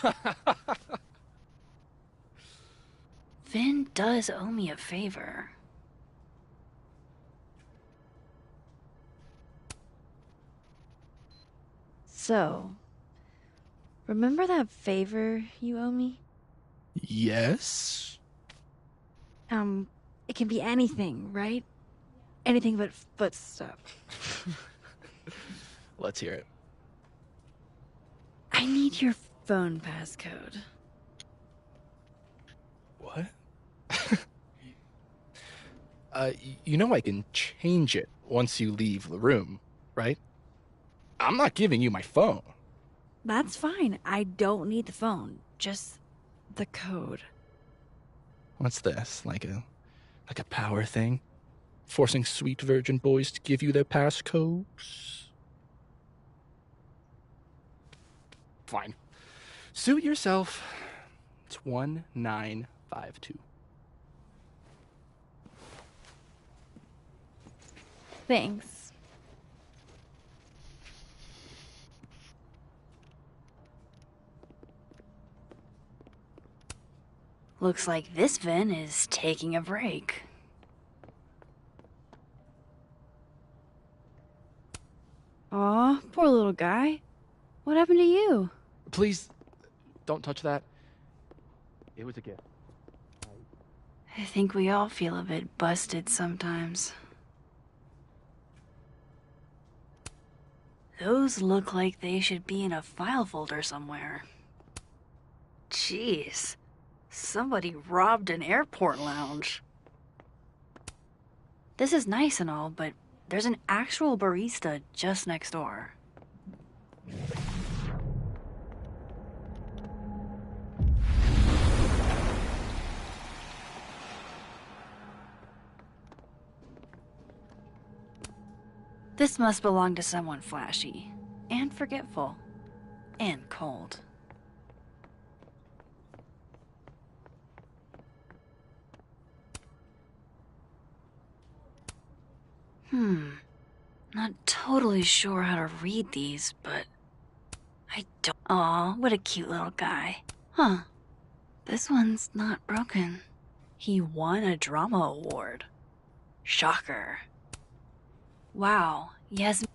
M: Vin does owe me a favor. So, remember that favor you owe me?
J: Yes?
M: It can be anything, right? Anything but foot stuff.
J: Let's hear it.
M: I need your phone passcode.
J: What? You know I can change it once you leave the room, right? I'm not giving you my phone.
M: That's fine. I don't need the phone. Just the code.
J: What's this? Like a power thing? Forcing sweet virgin boys to give you their passcodes? Fine. Suit yourself. It's 1952.
M: Thanks. Looks like this Vin is taking a break. Aw, poor little guy. What happened to you?
J: Please, don't touch that. It was a gift.
M: I think we all feel a bit busted sometimes. Those look like they should be in a file folder somewhere. Jeez, somebody robbed an airport lounge. This is nice and all, but there's an actual barista just next door. This must belong to someone flashy, and forgetful, and cold. Not totally sure how to read these, but I don't. Aw, what a cute little guy. Huh. This one's not broken. He won a drama award. Shocker. Wow, Yasmin.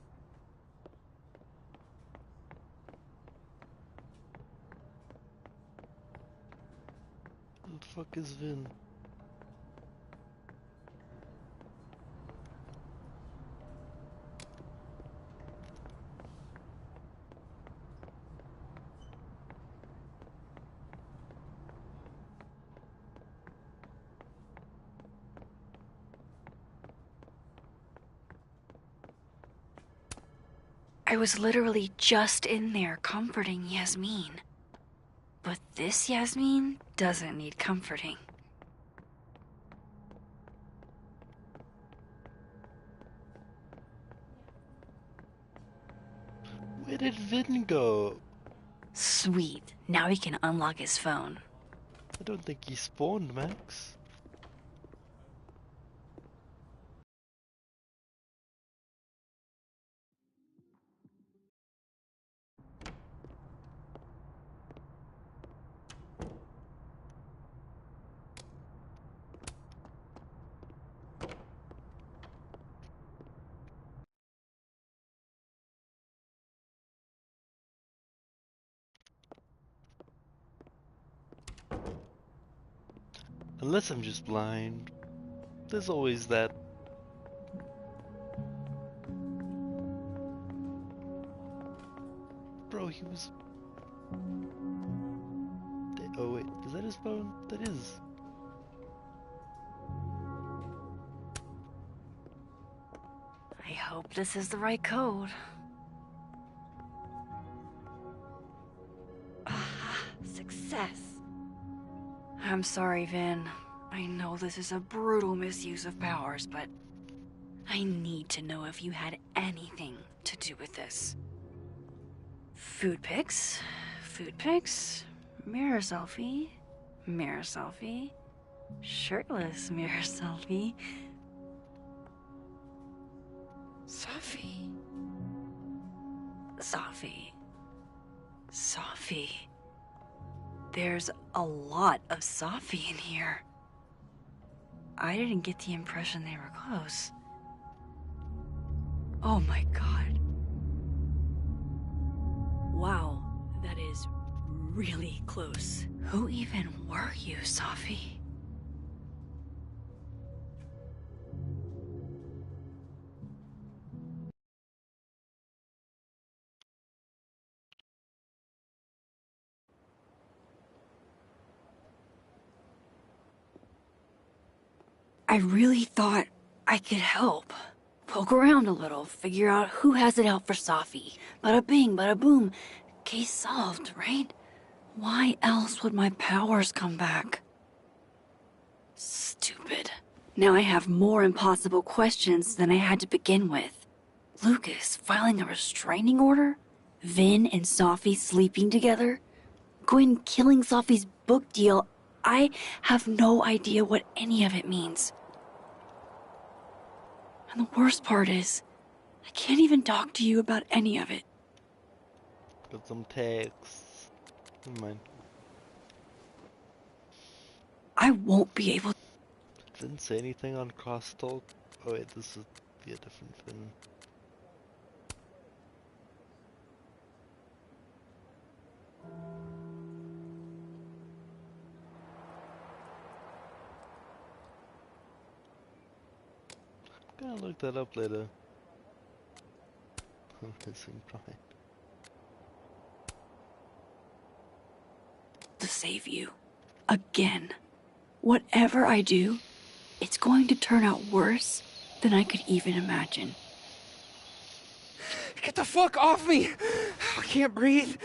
A: What the fuck is Vin?
M: I was literally just in there comforting Yasmin. But this Yasmin doesn't need comforting.
A: Where did Vin go?
M: Sweet. Now he can unlock his phone.
A: I don't think he spawned, Max. Unless I'm just blind. There's always that. Bro, he was... Oh wait, is that his phone? That is.
M: I hope this is the right code. Success. I'm sorry, Vin. I know this is a brutal misuse of powers, but I need to know if you had anything to do with this. Food pics, mirror selfie, shirtless mirror selfie. Safi. There's a lot of Safi in here. I didn't get the impression they were close. Oh my god. Wow, that is really close. Who even were you, Safi? I really thought I could help. Poke around a little, figure out who has it out for Safi. Bada bing, bada boom. Case solved, right? Why else would my powers come back? Stupid. Now I have more impossible questions than I had to begin with. Lucas filing a restraining order? Vin and Safi sleeping together? Gwen killing Safi's book deal? I have no idea what any of it means. And the worst part is, I can't even talk to you about any of it.
A: Got some texts. Never mind.
C: I won't be able.
A: Didn't say anything on crosstalk. Oh wait, this would be a different thing. I'm gonna look that up later. Missing pride.
C: To save you. Again. Whatever I do, it's going to turn out worse than I could even imagine.
J: Get the fuck off me! I can't breathe.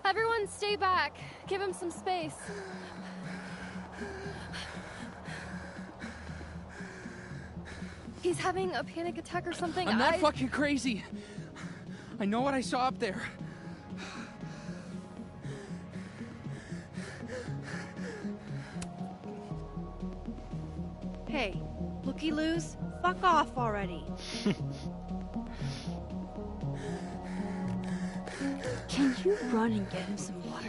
T: Everyone stay back. Give him some space. He's having a panic attack or something.
J: I'm not fucking crazy. I know what I saw up there.
R: Hey, looky-loos, fuck off already.
C: Can you run and get him some water?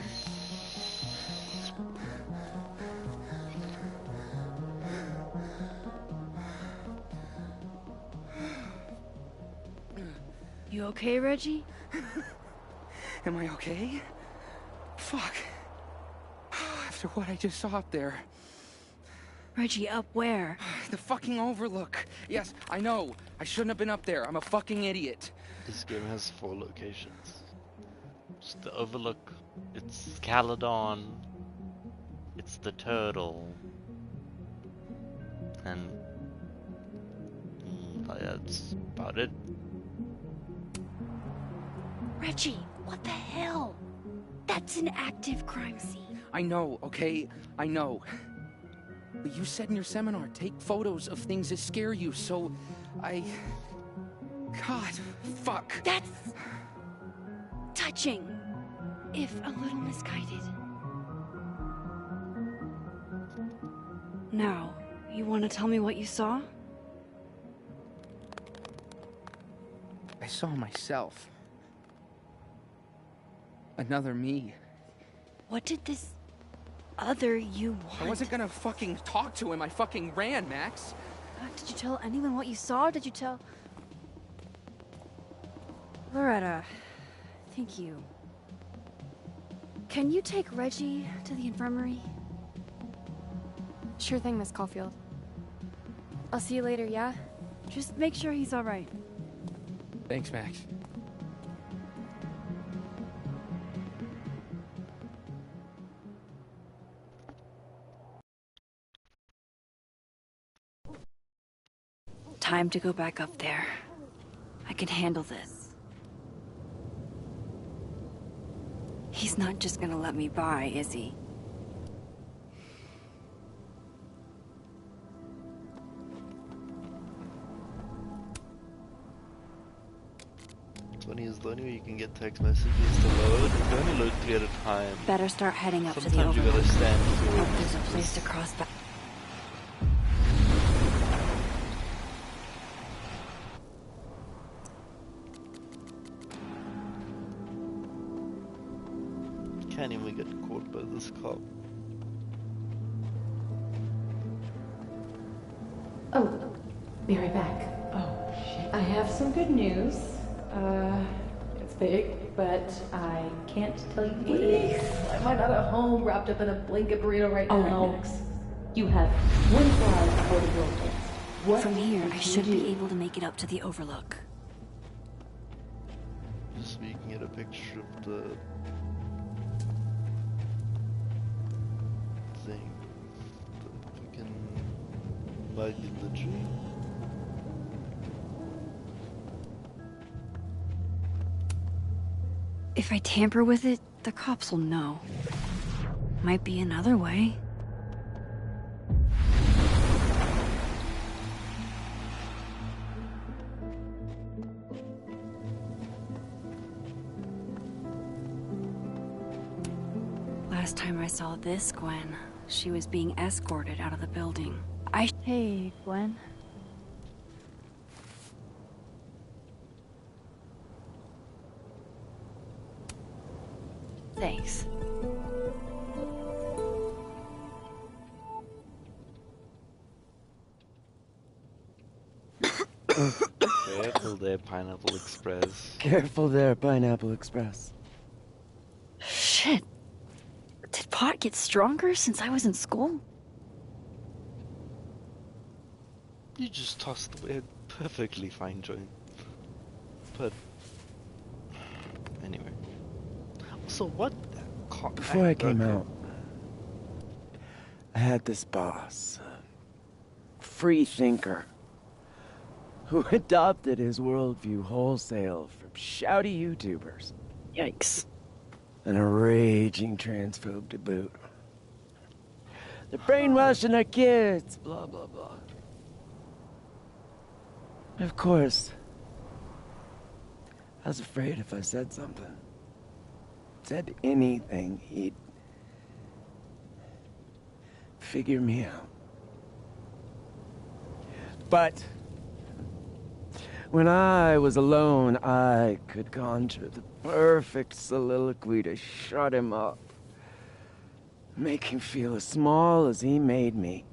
C: You okay, Reggie?
J: Am I okay? Fuck. After what I just saw up there.
C: Reggie, up where?
J: The fucking overlook. Yes, I know. I shouldn't have been up there. I'm a fucking idiot.
A: This game has 4 locations. It's the Overlook, it's Caledon, it's the Turtle, and that's about it.
C: Reggie, what the hell? That's an active crime scene.
J: I know, okay? I know. But you said in your seminar, take photos of things that scare you, so God, fuck.
C: That's touching, if a little misguided. Now, you want to tell me what you saw?
J: I saw myself. Another me.
C: What did this other you want?
J: I wasn't gonna fucking talk to him. I fucking ran, Max.
C: Did you tell anyone what you saw? Did you tell... Loretta, thank you. Can you take Reggie to the infirmary?
T: Sure thing, Miss Caulfield. I'll see you later, yeah?
C: Just make sure he's alright.
J: Thanks, Max.
C: Time to go back up there. I can handle this. He's not just gonna let me by, is he?
A: Funny is the only way you can get text messages to load. You can only load 3 at a time.
C: Better start heading up to the
A: Sometimes you
C: overlook.
A: gotta stand through.
C: Hope there's a place to cross back.
A: Can't even get caught by this cop.
F: Oh, be right back. Oh, shit. I have some good news. It's big, but I can't tell you what it is. I'm not at home, wrapped up in a blanket burrito right now. Max. You have 24 hours before the world ends. What
C: From here,
F: would
C: I
F: you
C: should
F: do?
C: be able to make it up to the overlook.
A: Just so you can get a picture of the thing. The freaking bug in the tree.
C: If I tamper with it, the cops will know. Might be another way. last time I saw this Gwen, she was being escorted out of the building. Hey, Gwen. Thanks.
A: Careful there, Pineapple Express.
Q: Careful there, Pineapple Express.
C: Shit. Did pot get stronger since I was in school?
A: You just tossed away a perfectly fine joint. But anyway. So what the
Q: Before I came out, I had this boss, free thinker, who adopted his worldview wholesale from shouty YouTubers.
C: Yikes.
Q: And a raging transphobe to boot. They're brainwashing our kids, blah, blah, blah. Of course, I was afraid if I said something, said anything, he'd figure me out. But when I was alone, I could conjure the perfect soliloquy to shut him up. Make him feel as small as he made me.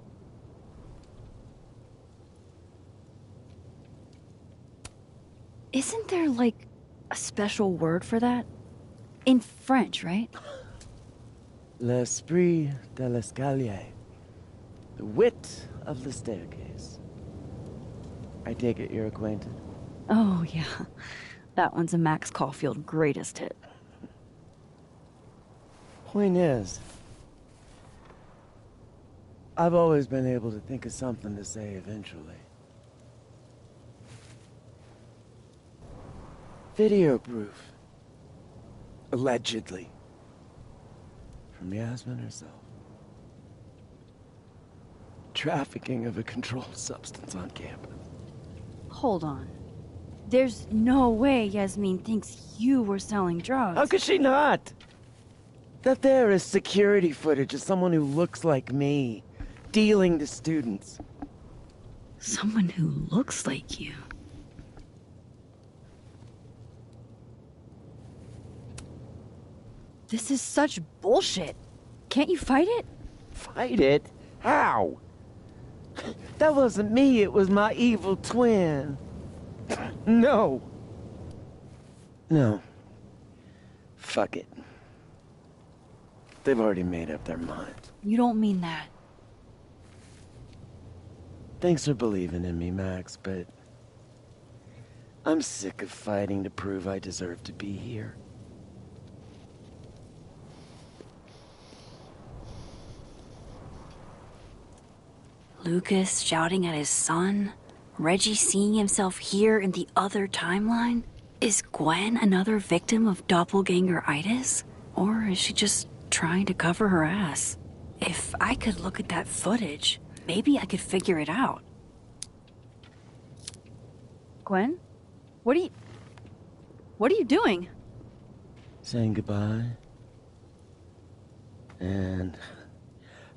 C: Isn't there, like, a special word for that? In French, right?
Q: L'esprit de l'escalier. The wit of the staircase. I take it you're acquainted.
C: Oh, yeah. That one's a Max Caulfield greatest hit.
Q: Point is, I've always been able to think of something to say eventually. Video proof. Allegedly. From Yasmin herself. Trafficking of a controlled substance on campus.
C: Hold on. There's no way Yasmin thinks you were selling drugs.
Q: How could she not? That there is security footage of someone who looks like me, dealing to students.
C: Someone who looks like you? This is such bullshit. Can't you fight it?
Q: Fight it? How? That wasn't me, it was my evil twin. No. No. Fuck it. They've already made up their minds.
C: You don't mean that.
Q: Thanks for believing in me, Max, but I'm sick of fighting to prove I deserve to be here.
C: Lucas shouting at his son? Reggie seeing himself here in the other timeline? Is Gwen another victim of doppelganger-itis? Or is she just trying to cover her ass? If I could look at that footage, maybe I could figure it out. Gwen? What are you doing?
Q: Saying goodbye. And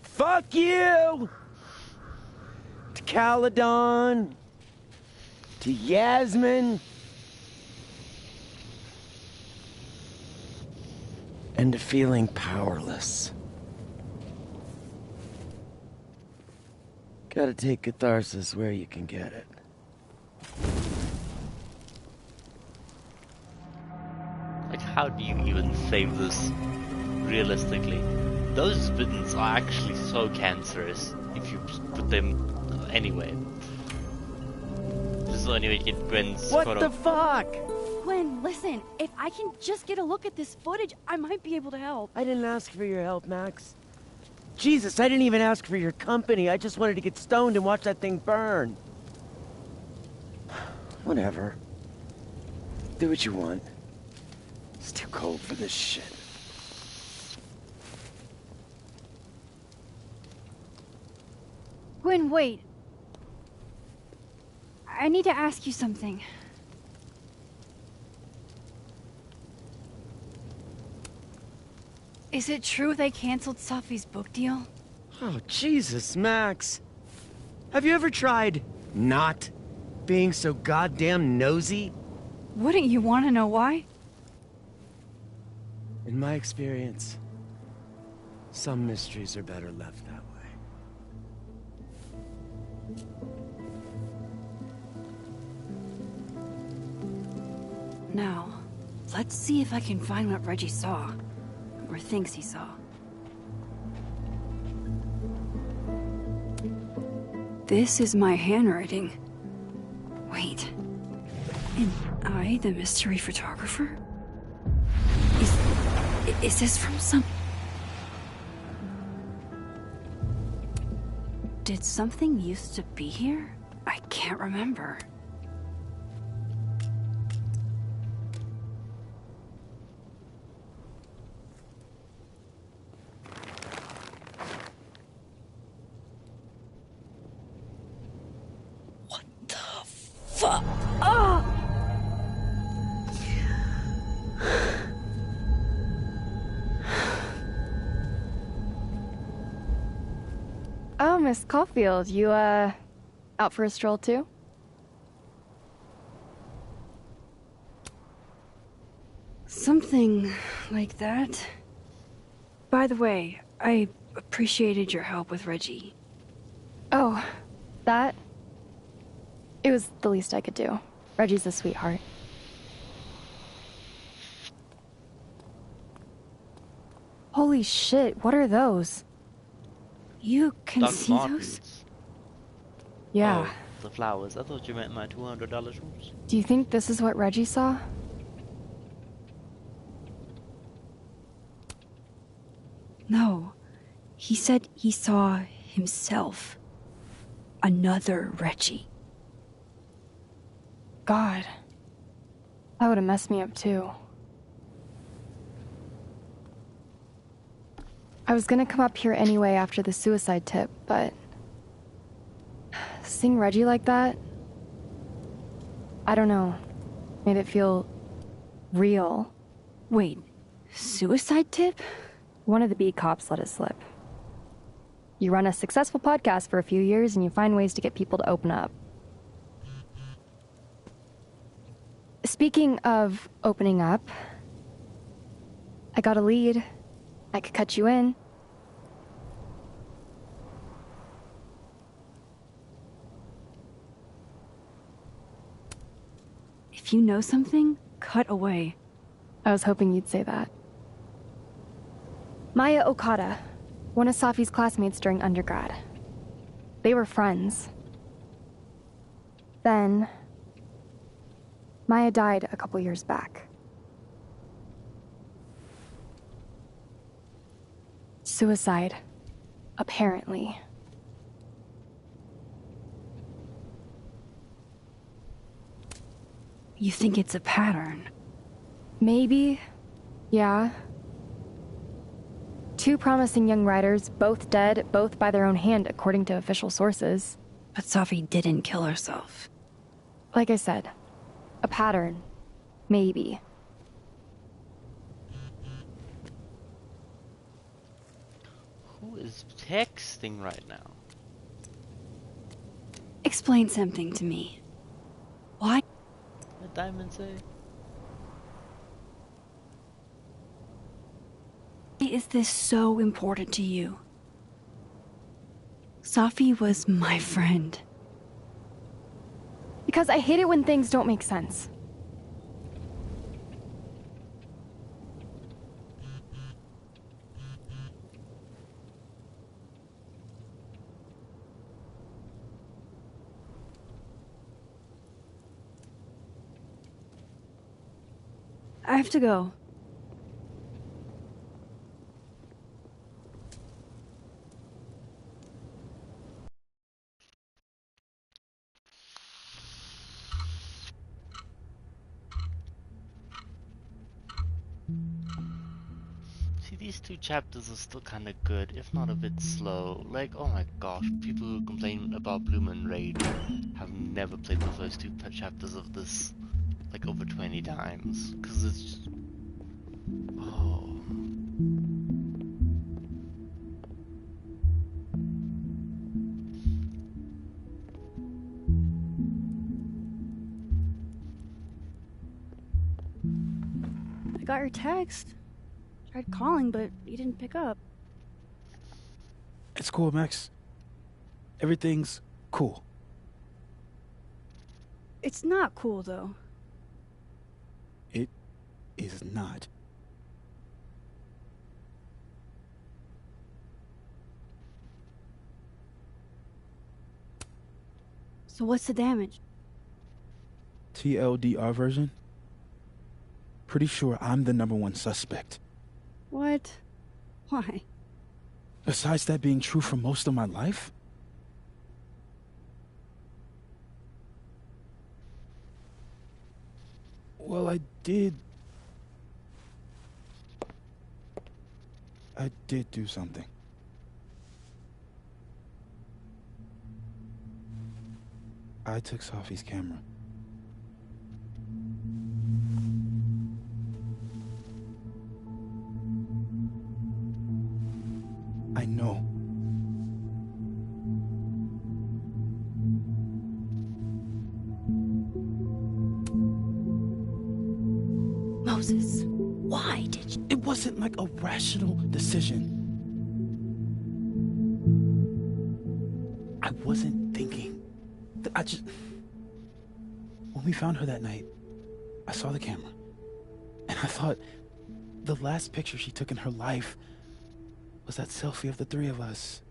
Q: fuck you! To Caledon, to Yasmin, and to feeling powerless. Gotta take catharsis where you can get it.
A: Like, how do you even save this realistically? Those buttons are actually so cancerous if you put them anyway. This is the only way you get Gwen's
Q: What
A: photo.
Q: the fuck?
C: Gwen, listen, if I can just get a look at this footage, I might be able to help.
Q: I didn't ask for your help, Max. Jesus, I didn't even ask for your company. I just wanted to get stoned and watch that thing burn. Whatever. Do what you want. It's too cold for this shit.
C: Gwen, wait. I need to ask you something. Is it true they canceled Safi's book deal?
Q: Oh, Jesus, Max. Have you ever tried not being so goddamn nosy?
C: Wouldn't you want to know why?
Q: In my experience, some mysteries are better left that way.
C: Now, let's see if I can find what Reggie saw. Or thinks he saw. This is my handwriting. Wait. Am I the mystery photographer? Is this from some... Did something used to be here? I can't remember. Fuck! Oh!
T: Oh, Miss Caulfield, you, out for a stroll too?
C: Something like that. By the way, I appreciated your help with Reggie.
T: Oh, that? It was the least I could do. Reggie's a sweetheart. Holy shit, what are those?
C: You can
A: Doc
C: see
A: Martens.
C: those?
T: Yeah.
A: Oh, the flowers. I thought you meant my $200 shoes.
T: Do you think this is what Reggie saw?
C: No. He said he saw himself. Another Reggie.
T: God. That would have messed me up too. I was gonna come up here anyway after the suicide tip, but... seeing Reggie like that... I don't know. Made it feel... real.
C: Wait, suicide tip?
T: One of the B cops let it slip. You run a successful podcast for a few years and you find ways to get people to open up. Speaking of opening up, I got a lead. I could cut you in.
C: If you know something, cut away.
T: I was hoping you'd say that. Maya Okada, one of Safi's classmates during undergrad. They were friends. Then, Maya died a couple years back. Suicide, apparently.
C: You think it's a pattern?
T: Maybe. Yeah. Two promising young writers, both dead, both by their own hand, according to official sources.
C: But Safi didn't kill herself.
T: Like I said, a pattern. Maybe.
A: Who is texting right now?
C: Explain something to me. Why?
A: What did Diamond say?
C: Why is this so important to you? Safi was my friend.
T: Because I hate it when things don't make sense.
C: I have to go.
A: See, these two chapters are still kind of good, if not a bit slow. Like, oh my gosh, people who complain about Blue Moon Raid have never played the first two chapters of this, like, over 20 times. Because it's just... Oh...
C: got your text. Tried calling, but you didn't pick up.
J: It's cool, Max. Everything's cool.
C: It's not cool, though.
J: It is not.
C: So what's the damage?
J: TLDR version? Pretty sure I'm the #1 suspect.
C: What? Why?
J: Besides that being true for most of my life? Well, I did do something. I took Sophie's camera. I know.
C: Moses, why did you?
J: It wasn't like a rational decision. I wasn't thinking. When we found her that night, I saw the camera. And I thought the last picture she took in her life was that selfie of the three of us.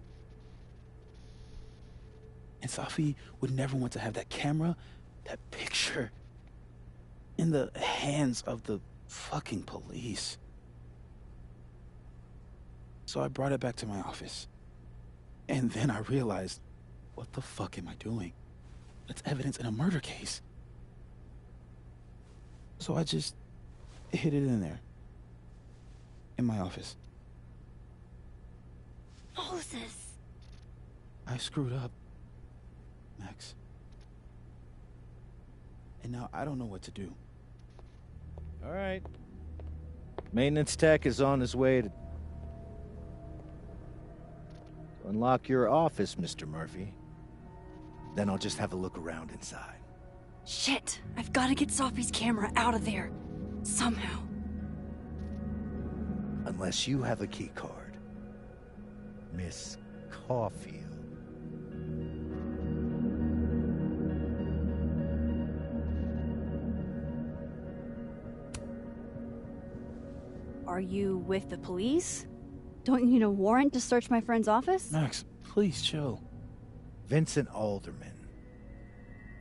J: And Sophie would never want to have that camera, that picture, in the hands of the fucking police. So I brought it back to my office. And then I realized, what the fuck am I doing? That's evidence in a murder case. So I just hid it in there. In my office.
C: Moses!
J: I screwed up, Max. And now I don't know what to do.
L: All right. Maintenance tech is on his way to unlock your office, Mr. Murphy. Then I'll just have a look around inside.
C: Shit! I've got to get Sophie's camera out of there. Somehow.
L: Unless you have a key card, Miss Caulfield.
C: Are you with the police? Don't you need a warrant to search my friend's office?
J: Max, please chill.
L: Vincent Alderman,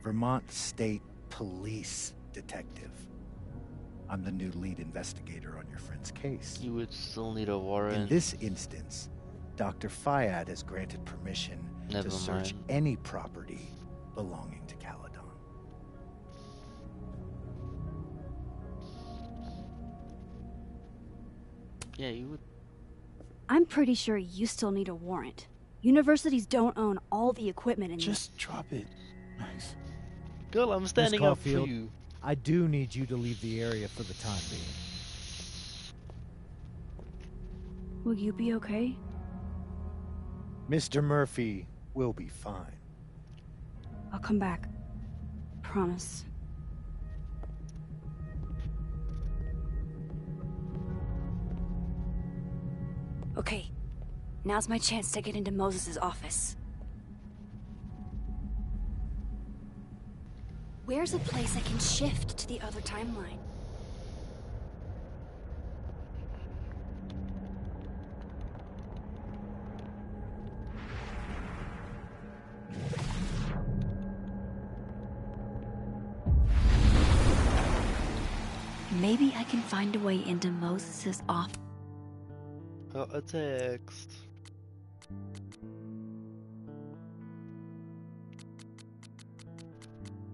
L: Vermont State Police Detective. I'm the new lead investigator on your friend's case.
A: You would still need a warrant.
L: In this instance, Dr. Fayad has granted permission to search any property belonging to Caledon.
A: Yeah, you would.
C: I'm pretty sure you still need a warrant. Universities don't own all the equipment in
J: Just drop it, Max.
A: Girl, I'm standing
L: Miss
A: up for
L: Caulfield,
A: you.
L: I do need you to leave the area for the time being.
C: Will you be okay?
L: Mr. Murphy will be fine.
C: I'll come back. Promise. Okay, now's my chance to get into Moses' office. Where's a place I can shift to the other timeline? Maybe I can find a way into Moses' office.
A: Got a text.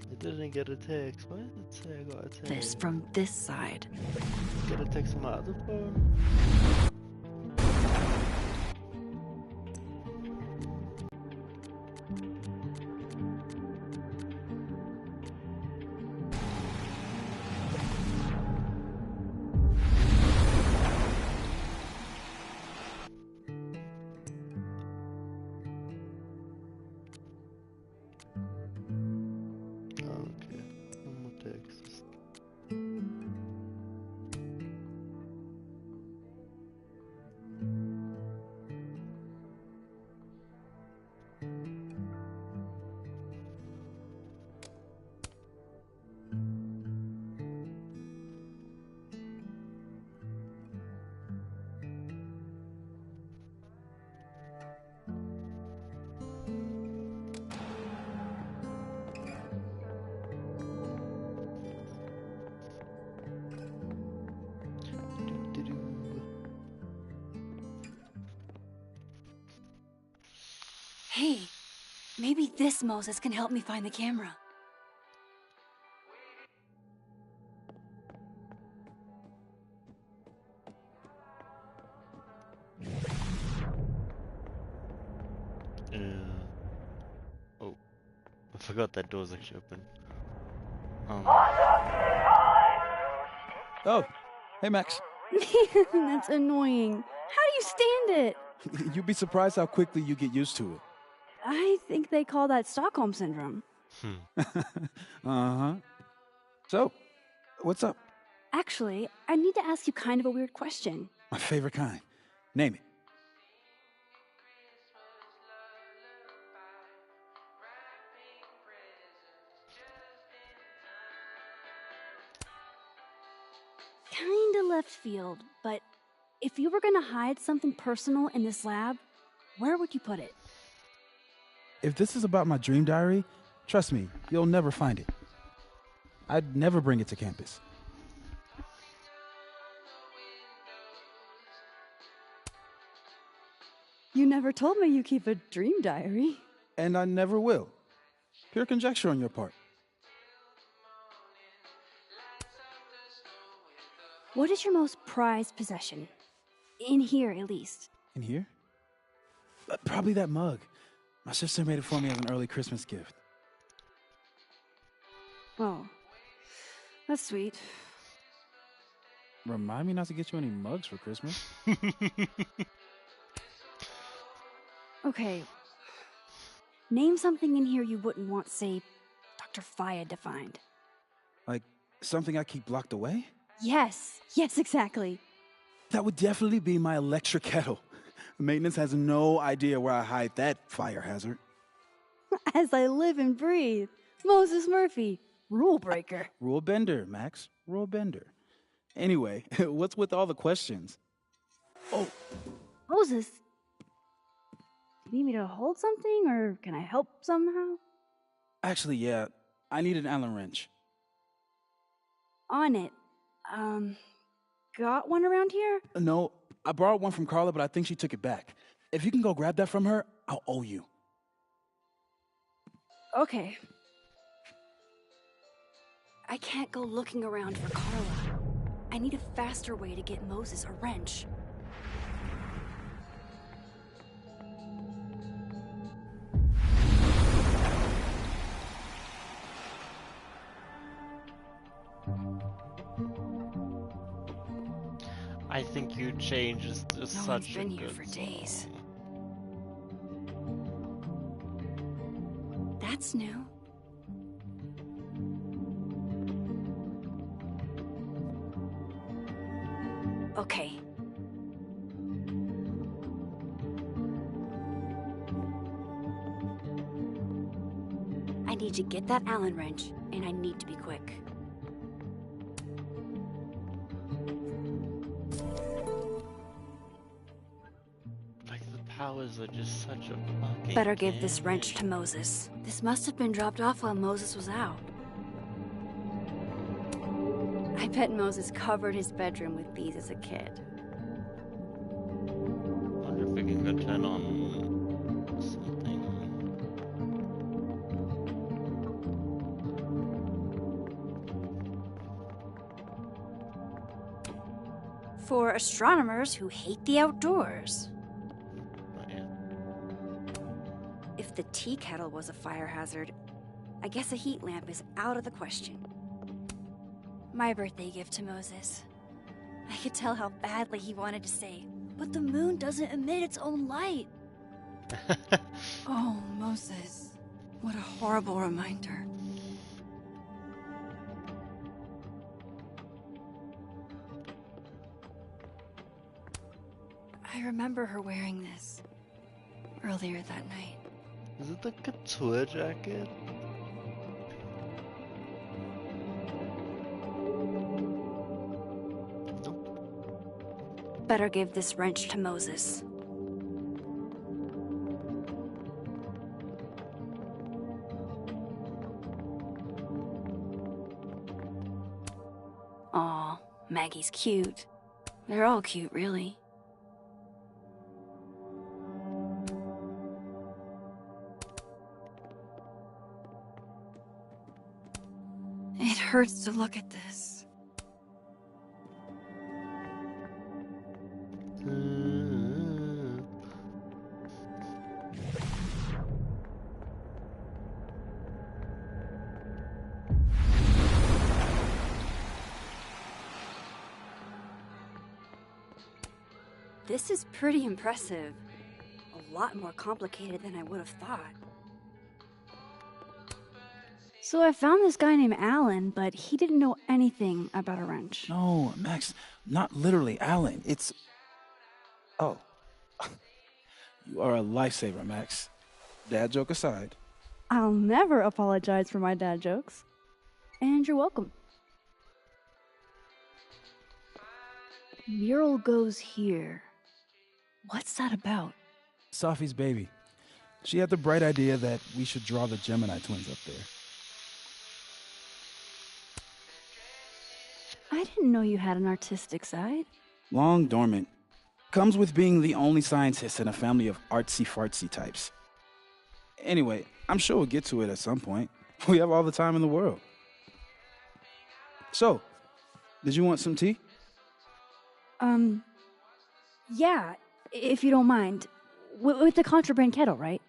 A: I didn't get a text. Why did it say I got a text?
C: This from this side.
A: Get a text on my other phone.
M: Hey, maybe this Moses can help me find the camera.
A: Oh, I forgot that door's actually open.
J: Oh, hey Max.
M: That's annoying. How do you stand it?
J: You'd be surprised how quickly you get used to it.
M: I think they call that Stockholm Syndrome.
J: Uh-huh. So, what's up?
M: Actually, I need to ask you kind of a weird question.
J: My favorite kind. Name it.
M: Kinda left field, but if you were gonna hide something personal in this lab, where would you put it?
J: If this is about my dream diary, trust me, you'll never find it. I'd never bring it to campus.
M: You never told me you keep a dream diary.
J: And I never will. Pure conjecture on your part.
M: What is your most prized possession? In here, at least.
J: In here? Probably that mug. My sister made it for me as an early Christmas gift.
M: Oh, that's sweet.
J: Remind me not to get you any mugs for Christmas.
M: Okay. Name something in here you wouldn't want, say, Dr. Fayed to find.
J: Like something I keep locked away?
M: Yes, exactly.
J: That would definitely be my electric kettle. Maintenance has no idea where I hide that fire hazard.
M: As I live and breathe. Moses Murphy, rule breaker.
J: Rule bender, Max. Rule bender. Anyway, what's with all the questions? Oh.
M: Moses, do you need me to hold something, or can I help somehow?
J: Actually, yeah. I need an Allen wrench.
M: On it. Got one around here?
J: No, I borrowed one from Carla, but I think she took it back. If you can go grab that from her, I'll owe you.
M: Okay. I can't go looking around for Carla. I need a faster way to get Moses a wrench.
A: I think you changed is just
M: No
A: such
M: one's been
A: a
M: here
A: good
M: for
A: song.
M: days. That's new. Okay. I need to get that Allen wrench, and I need to be quick.
A: Like the powers are just such a fucking.
M: Better give this wrench to Moses. This must have been dropped off while Moses was out. I bet Moses covered his bedroom with these as a kid.
A: Wonder if we can go turn on something.
M: For astronomers who hate the outdoors.
A: Not yet.
M: If the tea kettle was a fire hazard, I guess a heat lamp is out of the question. My birthday gift to Moses. I could tell how badly he wanted to say, but the moon doesn't emit its own light. Oh, Moses. What a horrible reminder. I remember her wearing this earlier that night.
A: Is it the couture jacket?
M: Better give this wrench to Moses. Aw, Maggie's cute. They're all cute, really.
C: hurts to look at this. This is pretty impressive. A lot more complicated than I would have thought. So I found this guy named Alan, but he didn't know anything about a wrench.
J: No, Max, not literally Alan. It's... Oh. You are a lifesaver, Max. Dad joke aside.
C: I'll never apologize for my dad jokes. And you're welcome. Mural goes here. What's that about?
J: Safi's baby. She had the bright idea that we should draw the Gemini twins up there.
C: I didn't know you had an artistic side.
J: Long dormant. Comes with being the only scientist in a family of artsy-fartsy types. Anyway, I'm sure we'll get to it at some point. We have all the time in the world. So, did you want some tea?
C: Yeah, if you don't mind. With the contraband kettle, right?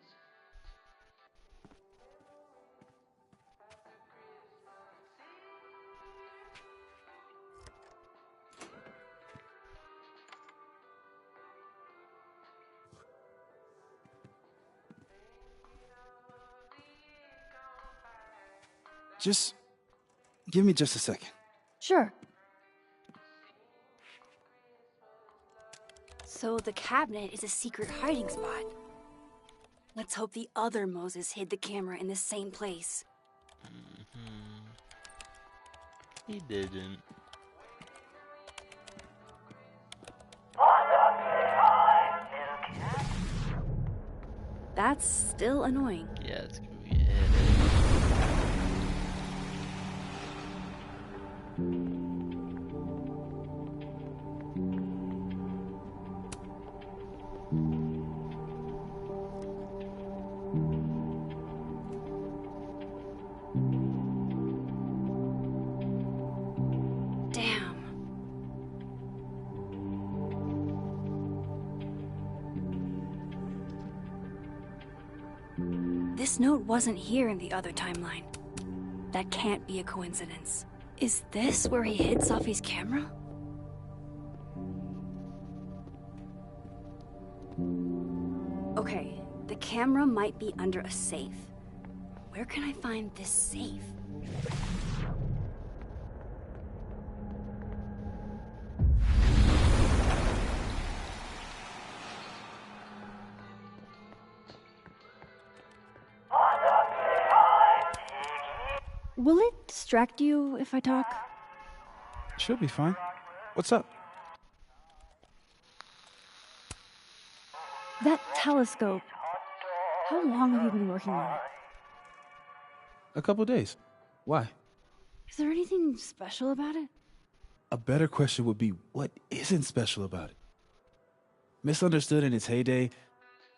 J: Just give me just a second.
C: Sure. So the cabinet is a secret hiding spot. Let's hope the other Moses hid the camera in the same place.
A: He didn't.
C: That's still annoying.
A: Yeah, it's gonna be a headache.
C: This note wasn't here in the other timeline. That can't be a coincidence. Is this where he hid Safi's camera? Okay, the camera might be under a safe. Where can I find this safe? Will it distract you if I talk?
J: She'll be fine. What's up?
C: That telescope. How long have you been working on it?
J: A couple days. Why?
C: Is there anything special about it?
J: A better question would be, what isn't special about it? Misunderstood in its heyday,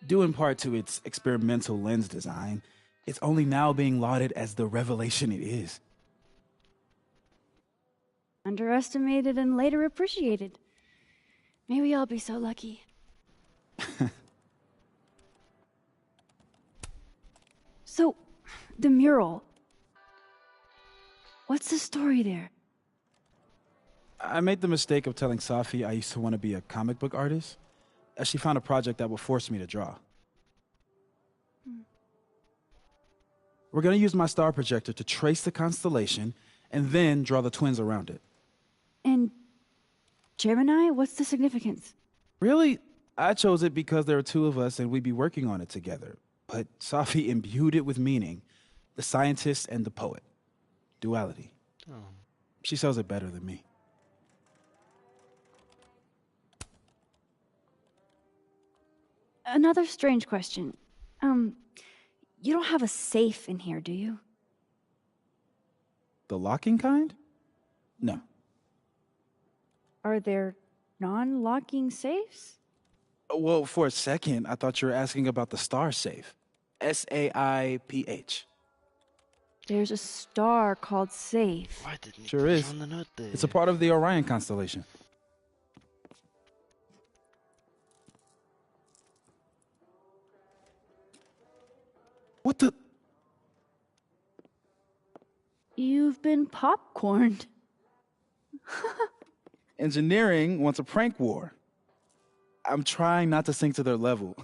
J: due in part to its experimental lens design, it's only now being lauded as the revelation it is.
C: Underestimated and later appreciated. Maybe I'll be so lucky. So, the mural. What's the story there?
J: I made the mistake of telling Safi I used to want to be a comic book artist, as she found a project that would force me to draw. We're going to use my star projector to trace the constellation and then draw the twins around it.
C: And Gemini? What's the significance?
J: Really? I chose it because there are two of us and we'd be working on it together. But Safi imbued it with meaning. The scientist and the poet. Duality.
A: Oh.
J: She sells it better than me.
C: Another strange question. You don't have a safe in here, do you?
J: The locking kind? No.
C: Are there non-locking safes?
J: Well, for a second, I thought you were asking about the star safe. SAIPH.
C: There's a star called Safe.
A: Why didn't you
P: Sure
A: put it
P: is.
A: on the note there?
P: It's a part of the Orion constellation. What the?
C: You've been popcorned.
P: Engineering wants a prank war. I'm trying not to sink to their level.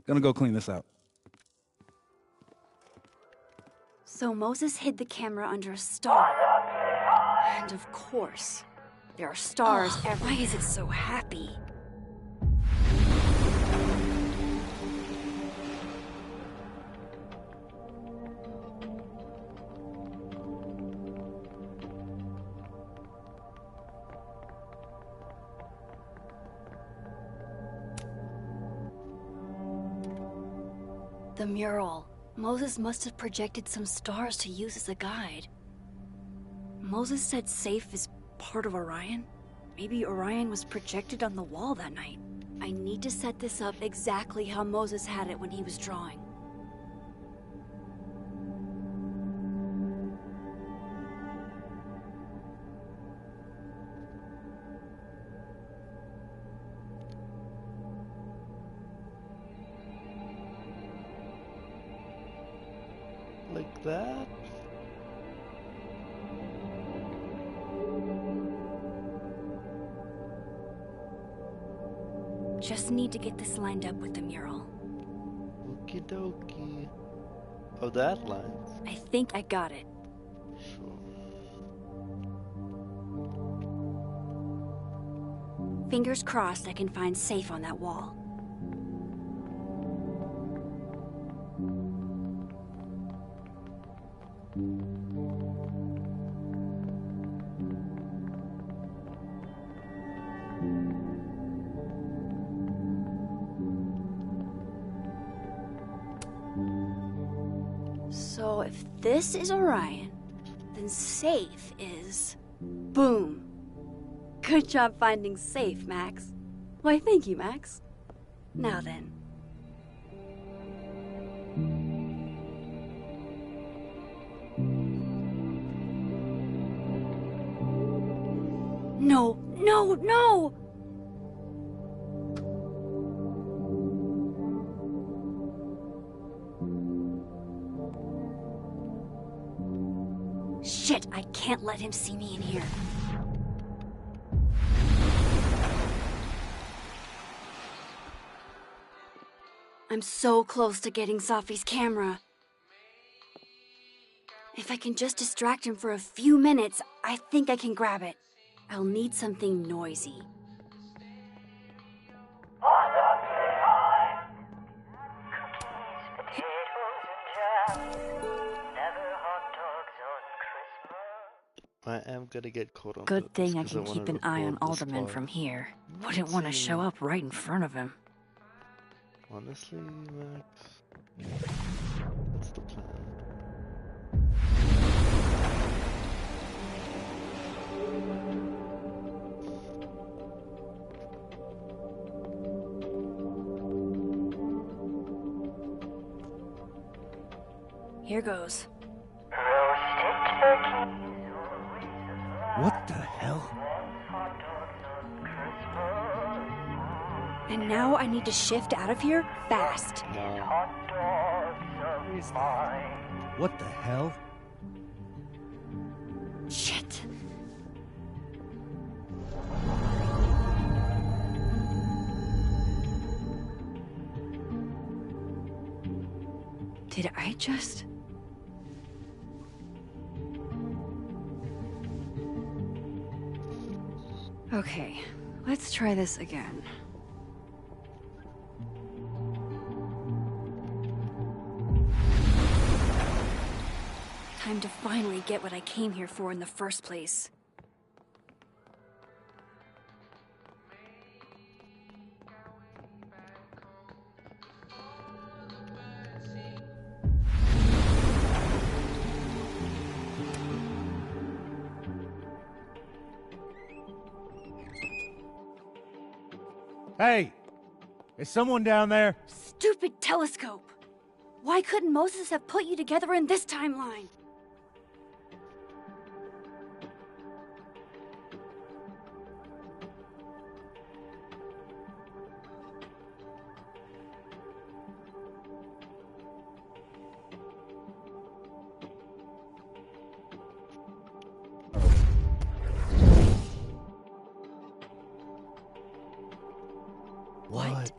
P: Gonna go clean this out.
M: So Moses hid the camera under a star. And of course, there are stars everywhere. Why is it so happy? The mural. Moses must have projected some stars to use as a guide. Moses said Safe is part of Orion? Maybe Orion was projected on the wall that night. I need to set this up exactly how Moses had it when he was drawing.
A: Like that?
M: Just need to get this lined up with the mural.
A: Okie dokie. Oh, that lines.
M: I think I got it.
A: Sure.
M: Fingers crossed I can find Safe on that wall. So if this is Orion, then Safe is... Boom! Good job finding Safe, Max. Why, thank you, Max. Now then. No, no, no! Shit, I can't let him see me in here. I'm so close to getting Safi's camera. If I can just distract him for a few minutes, I think I can grab it. I'll need something noisy.
A: I am gonna get caught on
M: Good
A: purpose
M: thing I
A: 'cause
M: can
A: wanna
M: keep an eye on
A: record this
M: Alderman
A: part.
M: from here. Wouldn't want to show up right in front of him.
A: Honestly, Max, what's the plan?
M: Here goes.
L: What the hell?
M: And now I need to shift out of here fast.
L: What the hell?
M: Shit. Did I just... Okay, let's try this again. Time to finally get what I came here for in the first place.
V: Hey! Is someone down there?
M: Stupid telescope!
C: Why couldn't Moses have put you together in this timeline?
L: What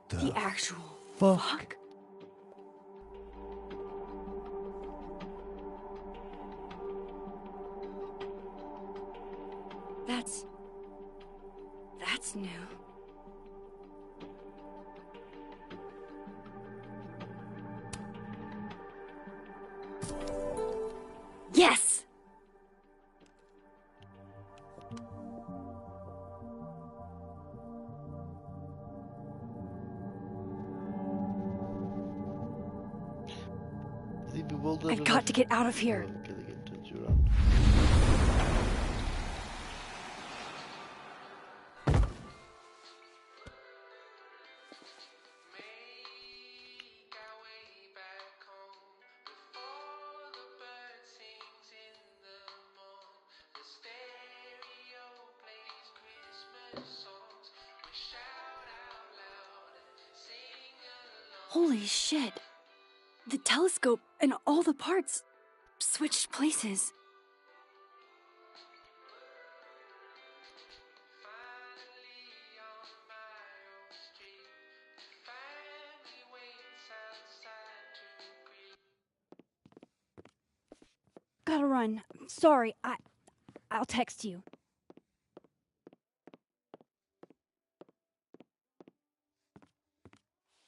C: The actual
L: fuck?
C: That's new. Yes! I've got to get out of here. Holy shit. The telescope and all the parts switched places. Gotta run. Sorry, I'll text you.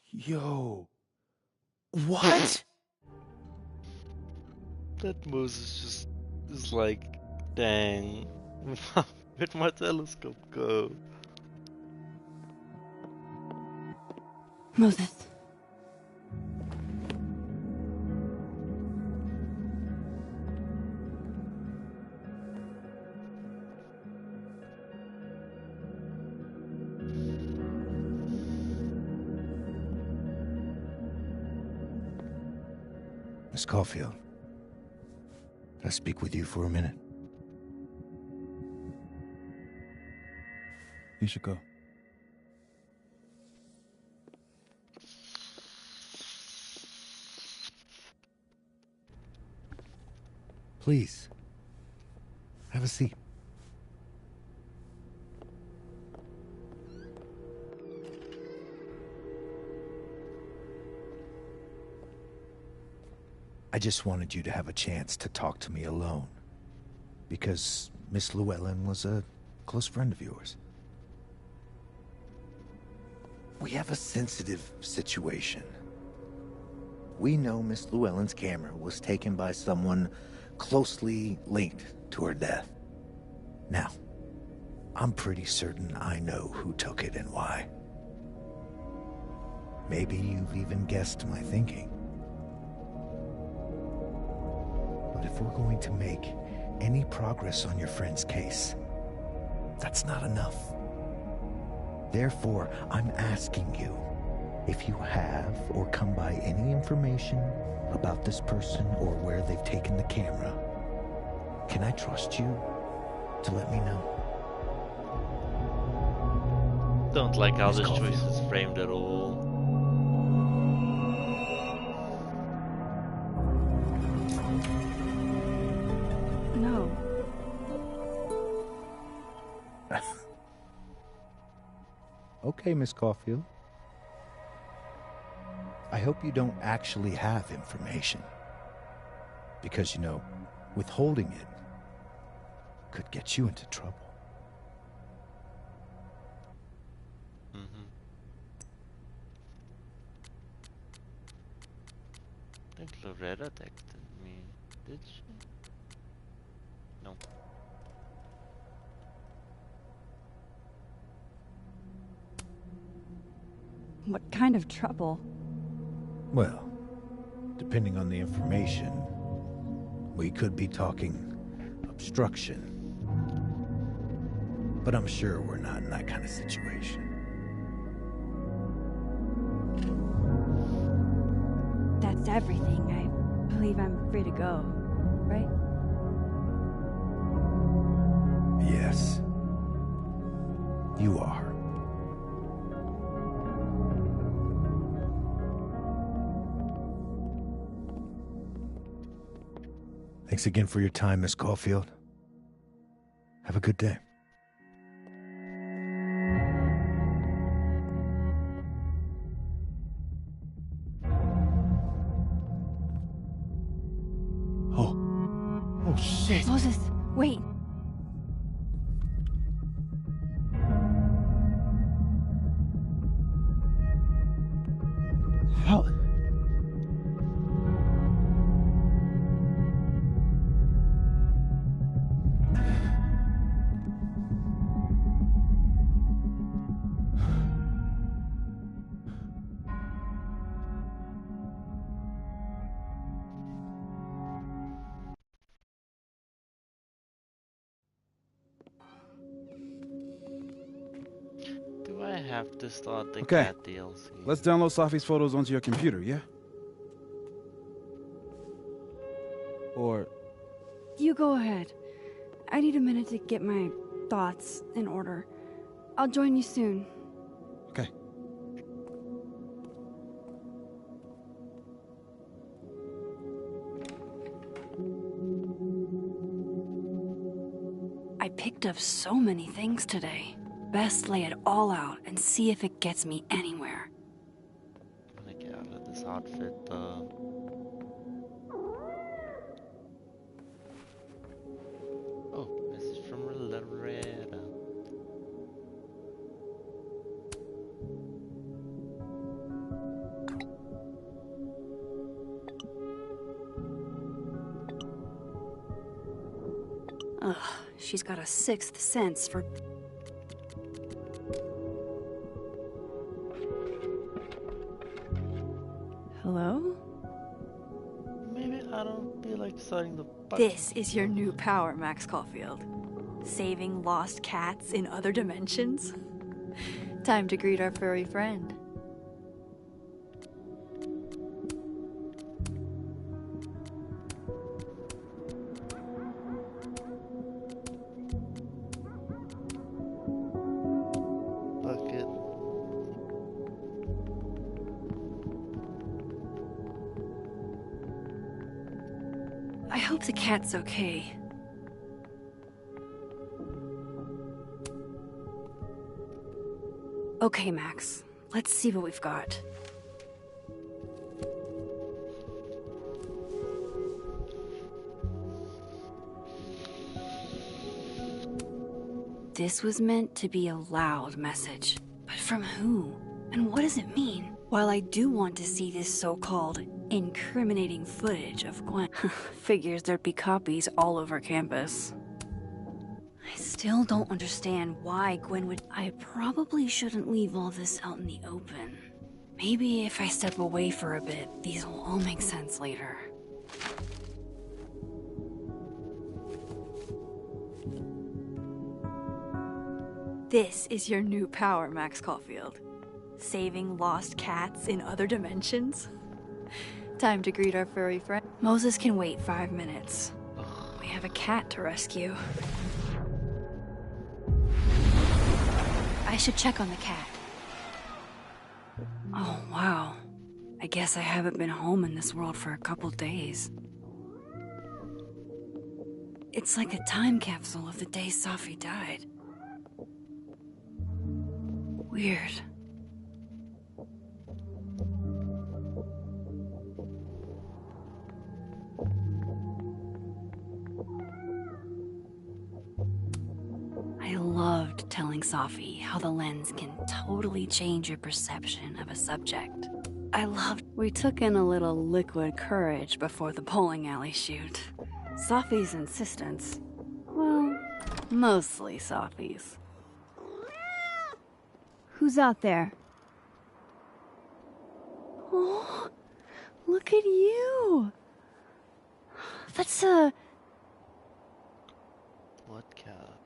L: Yo. What?
A: That Moses just is like, dang, where'd my telescope go?
C: Moses.
L: Miss Caulfield, can I speak with you for a minute?
P: You should go.
L: Please, have a seat. I just wanted you to have a chance to talk to me alone, because Miss Llewellyn was a close friend of yours. We have a sensitive situation. We know Miss Llewellyn's camera was taken by someone closely linked to her death. Now, I'm pretty certain I know who took it and why. Maybe you've even guessed my thinking. But if we're going to make any progress on your friend's case, that's not enough. Therefore, I'm asking you, if you have or come by any information about this person or where they've taken the camera, can I trust you to let me know?
A: Don't like how this choice is framed at all.
C: No.
L: Okay, Miss Caulfield. I hope you don't actually have information. Because, you know, withholding it could get you into trouble.
A: I think Loretta texted me. Did she? No.
C: What kind of trouble?
L: Well, depending on the information, we could be talking obstruction. But I'm sure we're not in that kind of situation.
C: That everything, I believe I'm free to go, right?
L: Yes. You are. Thanks again for your time, Miss Caulfield. Have a good day. Oh shit.
C: Moses, wait.
P: How?
A: Do I have to start the
P: Okay,
A: cat DLC?
P: let's download Safi's photos onto your computer, yeah? Or...
C: You go ahead. I need a minute to get my thoughts in order. I'll join you soon.
P: Okay.
C: I picked up so many things today. Best lay it all out and see if it gets me anywhere.
A: I'm gonna get out of this outfit though. Oh, message from Loretta.
C: Ugh, she's got a sixth sense for... Hello?
A: Maybe I don't feel like starting the
C: This is your new power, Max Caulfield. Saving lost cats in other dimensions? Time to greet our furry friend.
A: bucket.
C: I hope the cat's okay. Okay, Max. Let's see what we've got. This was meant to be a loud message. But from who? And what does it mean? While I do want to see this so-called incriminating footage of Gwen, figures there'd be copies all over campus. I still don't understand why Gwen would... I probably shouldn't leave all this out in the open. Maybe if I step away for a bit, these will all make sense later. This is your new power, Max Caulfield. Saving lost cats in other dimensions? Time to greet our furry friend. Moses can wait 5 minutes. We have a cat to rescue. I should check on the cat. Oh, wow. I guess I haven't been home in this world for a couple days. It's like a time capsule of the day Safi died. Weird. I loved telling Safi how the lens can totally change your perception of a subject. We took in a little liquid courage before the bowling alley shoot. Safi's insistence. Well, mostly Safi's. Who's out there? Oh, look at you. That's a...
A: What cat?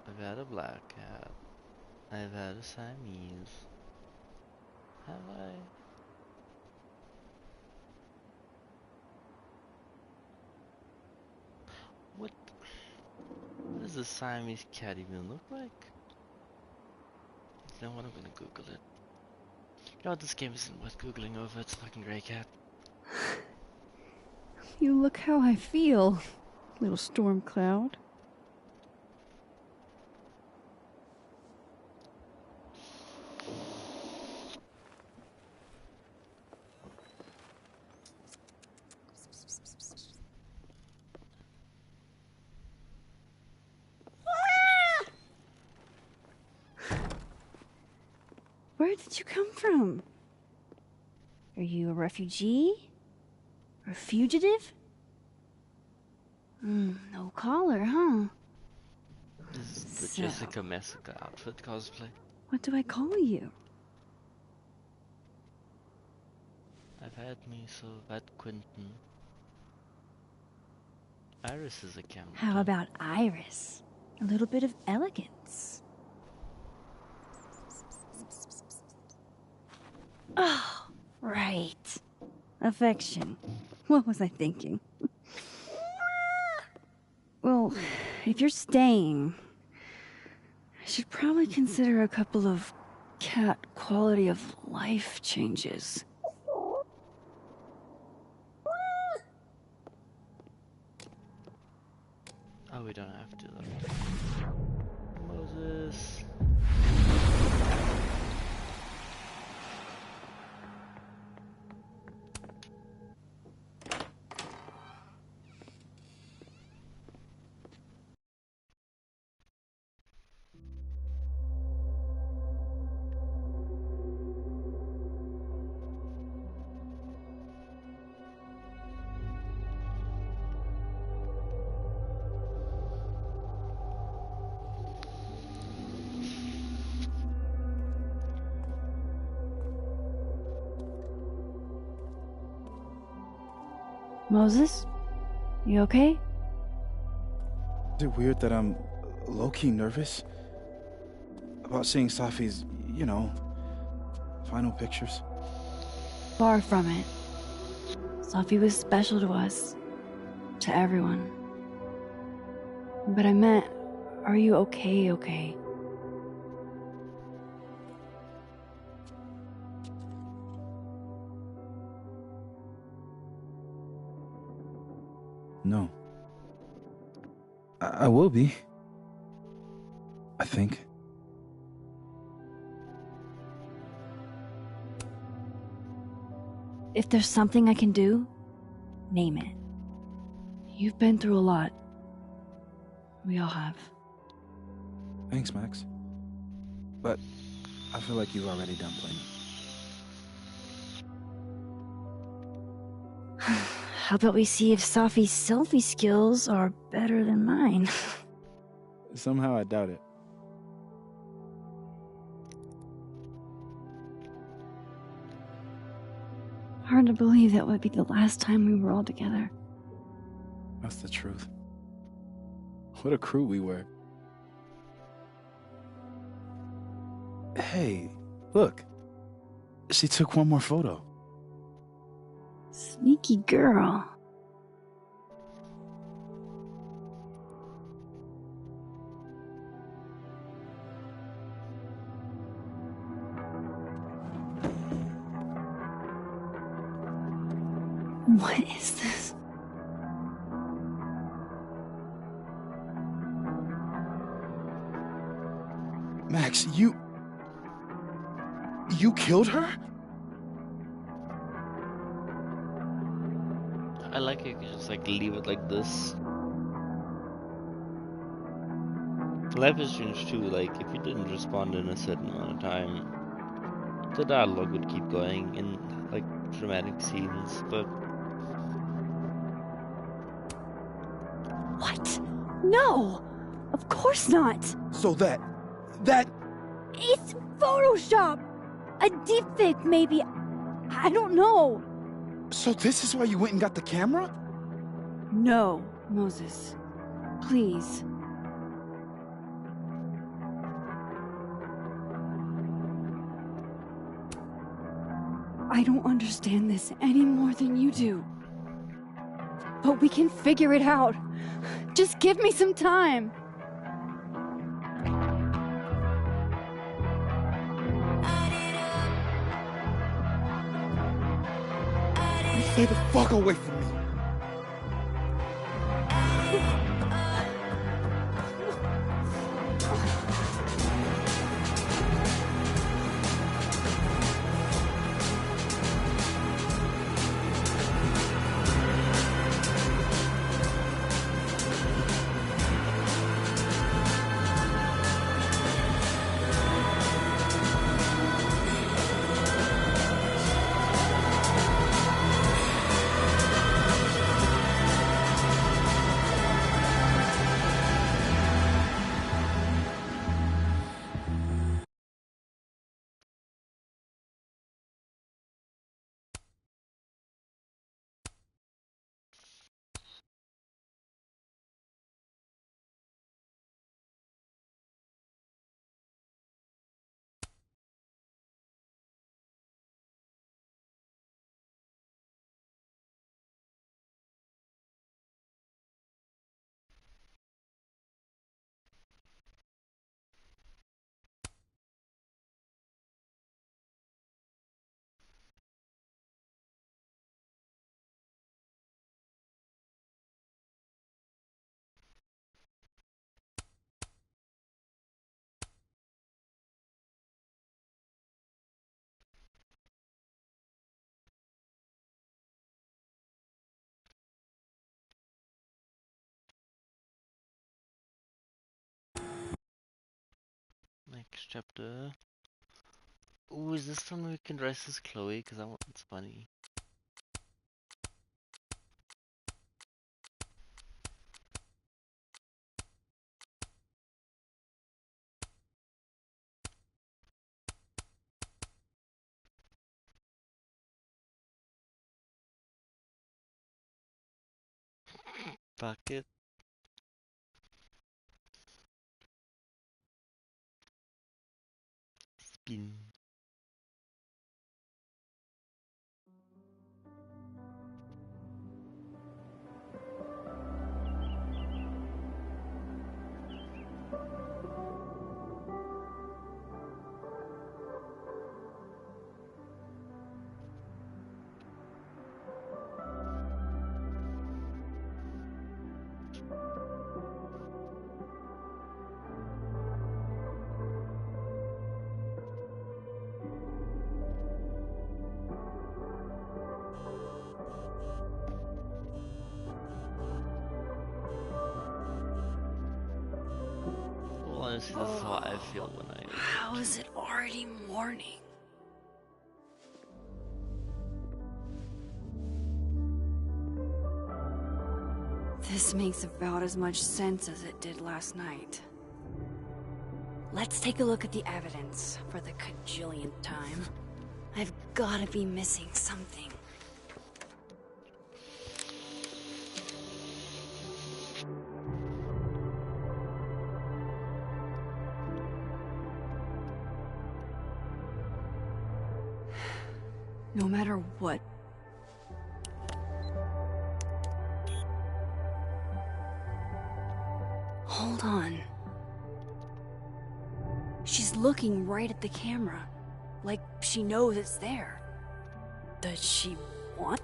A: I've had a black cat. I've had a Siamese. Have I? a Siamese cat even look like? You know what, I'm gonna Google it. You know what, this game isn't worth Googling over, it's a fucking grey cat.
C: You look how I feel, little storm cloud. Where did you come from? Are you a refugee? Or a fugitive? No collar, huh?
A: This is the
C: So-
A: Jessica Massacre outfit cosplay.
C: What do I call you?
A: I've had me so that Quentin. Iris is a camera.
C: How about Iris? A little bit of elegance. Oh, right. Affection. What was I thinking? Well, if you're staying, I should probably consider a couple of cat quality of life changes.
A: Oh, we don't have to though. Moses.
C: Moses? You okay?
P: Is it weird that I'm low-key nervous about seeing Safi's, you know, final pictures?
C: Far from it. Safi was special to us. To everyone. But I meant, are you okay?
P: No. I will be. I think.
C: If there's something I can do, name it. You've been through a lot. We all have.
P: Thanks, Max. But I feel like you've already done plenty.
C: How about we see if Safi's selfie skills are better than mine?
P: Somehow I doubt it.
C: Hard to believe that would be the last time we were all together.
P: That's the truth. What a crew we were. Hey, look. She took one more photo.
C: Sneaky girl. What is this?
P: Max, you killed her?
A: I like it, you can just like leave it like this. Life is strange too, like if you didn't respond in a certain amount of time, the dialogue would keep going in like dramatic scenes, but
C: What? No! Of course not!
P: So that...
C: It's Photoshop! A deepfake, maybe. I don't know.
P: So this is why you went and got the camera?
C: No, Moses. Please. I don't understand this any more than you do. But we can figure it out. Just give me some time.
P: Stay the fuck away from me.
A: Next chapter. Ooh, is this one we can dress as Chloe? Because I want it's funny. Fuck it. Spin. Honestly, this is how I feel when I...
C: How is it already morning? This makes about as much sense as it did last night. Let's take a look at the evidence for the cajillionth time. I've gotta be missing something. No matter what. Hold on. She's looking right at the camera, like she knows it's there. Does she want?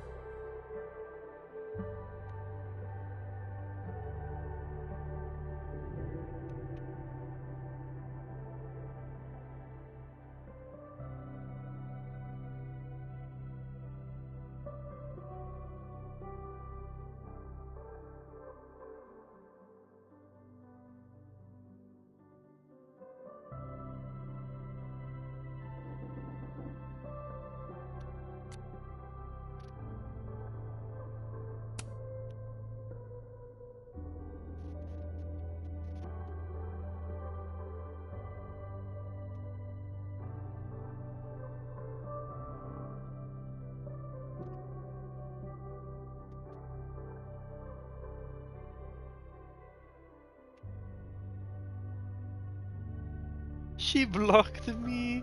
A: She blocked me.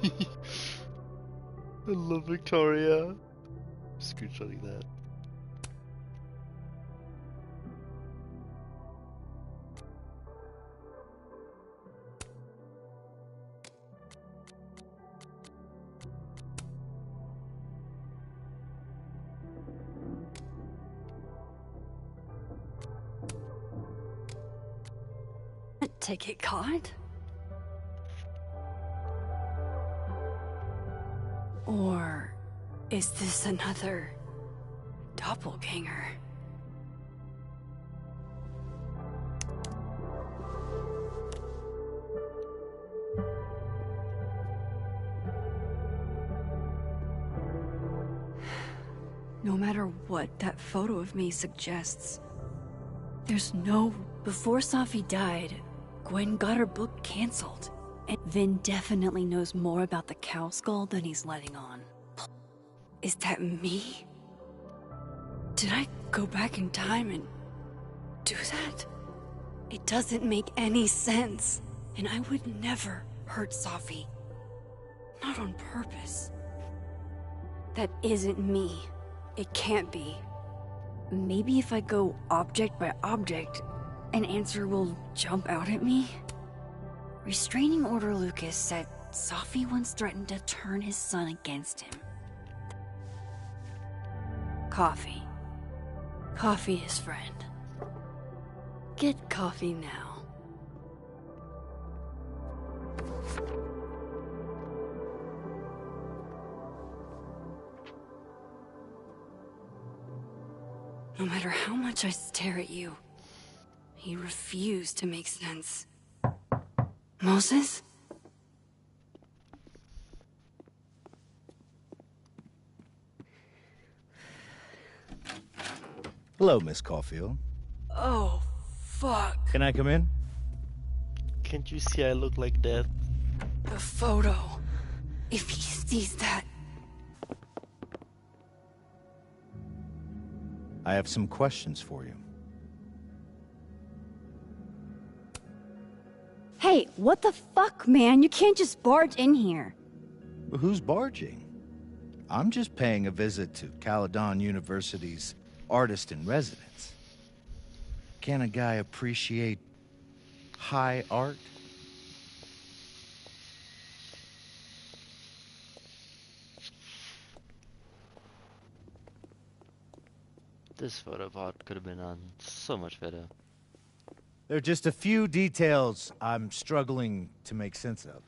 A: I love Victoria. Screenshotting that.
C: to get caught? Or is this another doppelganger? No matter what that photo of me suggests, there's no... Before Safi died, Gwen got her book canceled. And Vin definitely knows more about the cow skull than he's letting on. Is that me? Did I go back in time and do that? It doesn't make any sense. And I would never hurt Safi. Not on purpose. That isn't me. It can't be. Maybe if I go object by object, an answer will jump out at me? Restraining Order Lucas said Safi once threatened to turn his son against him. Coffee. Coffee, his friend. Get coffee now. No matter how much I stare at you, you refuse to make sense. Moses?
L: Hello, Miss Caulfield.
C: Oh, fuck.
L: Can I come in?
A: Can't you see I look like death?
C: The photo. If he sees that...
L: I have some questions for you.
C: Hey, what the fuck, man? You can't just barge in here.
L: Who's barging? I'm just paying a visit to Caledon University's artist in residence. Can a guy appreciate high art?
A: This photo of art could have been done so much better.
L: There are just a few details I'm struggling to make sense of.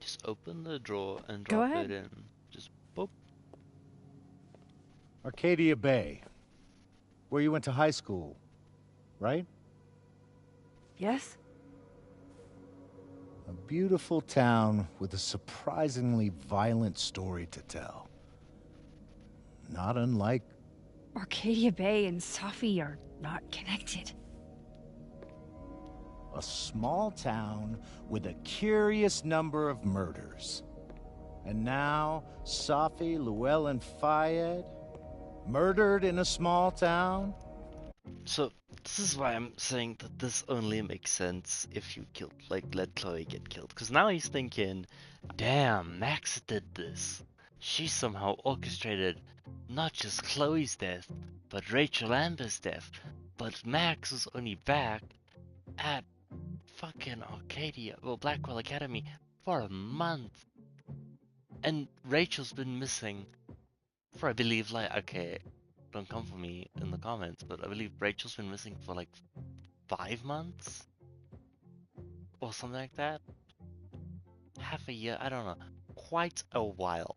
A: Just open the drawer and
C: Go
A: drop
C: ahead.
A: it in. Just boop.
L: Arcadia Bay, where you went to high school, right?
C: Yes?
L: A beautiful town with a surprisingly violent story to tell. Not unlike...
C: Arcadia Bay and Safi are not connected.
L: A small town with a curious number of murders. And now, Safi, Llewellyn Fayed, murdered in a small town?
A: So, this is why I'm saying that this only makes sense if you killed, like, let Chloe get killed. Because now he's thinking, damn, Max did this. She somehow orchestrated not just Chloe's death, but Rachel Amber's death. But Max was only back at fucking Arcadia, well, Blackwell Academy, for a month. And Rachel's been missing for, I believe, like, okay, don't come for me in the comments, but I believe Rachel's been missing for like 5 months? Or something like that? Half a year? I don't know. Quite a while.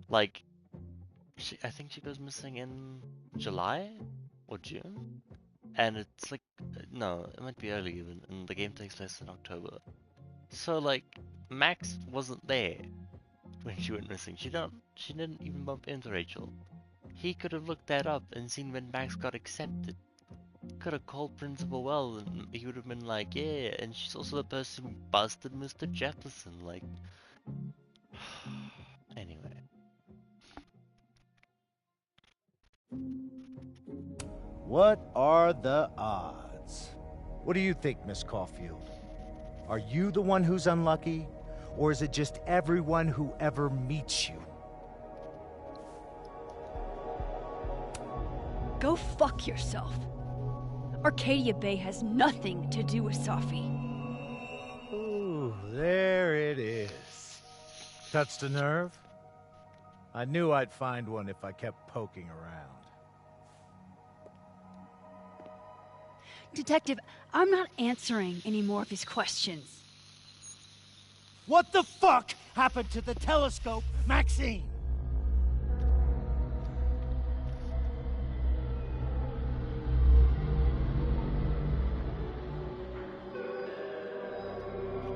A: Like, I think she goes missing in July? Or June? And it's like, no, it might be early even, and the game takes place in October. So like, Max wasn't there when she went missing. She didn't even bump into Rachel. He could have looked that up and seen when Max got accepted. Could have called Principal Well and he would have been like, yeah, and she's also the person who busted Mr. Jefferson, like... Anyway.
L: What are the odds? What do you think, Miss Caulfield? Are you the one who's unlucky? Or is it just everyone who ever meets you?
C: Go fuck yourself. Arcadia Bay has nothing to do with Safi.
L: Ooh, there it is. Touched a nerve?
B: I knew I'd find one if I kept poking around.
C: Detective, I'm not answering any more of his questions.
V: What the fuck happened to the telescope, Maxine?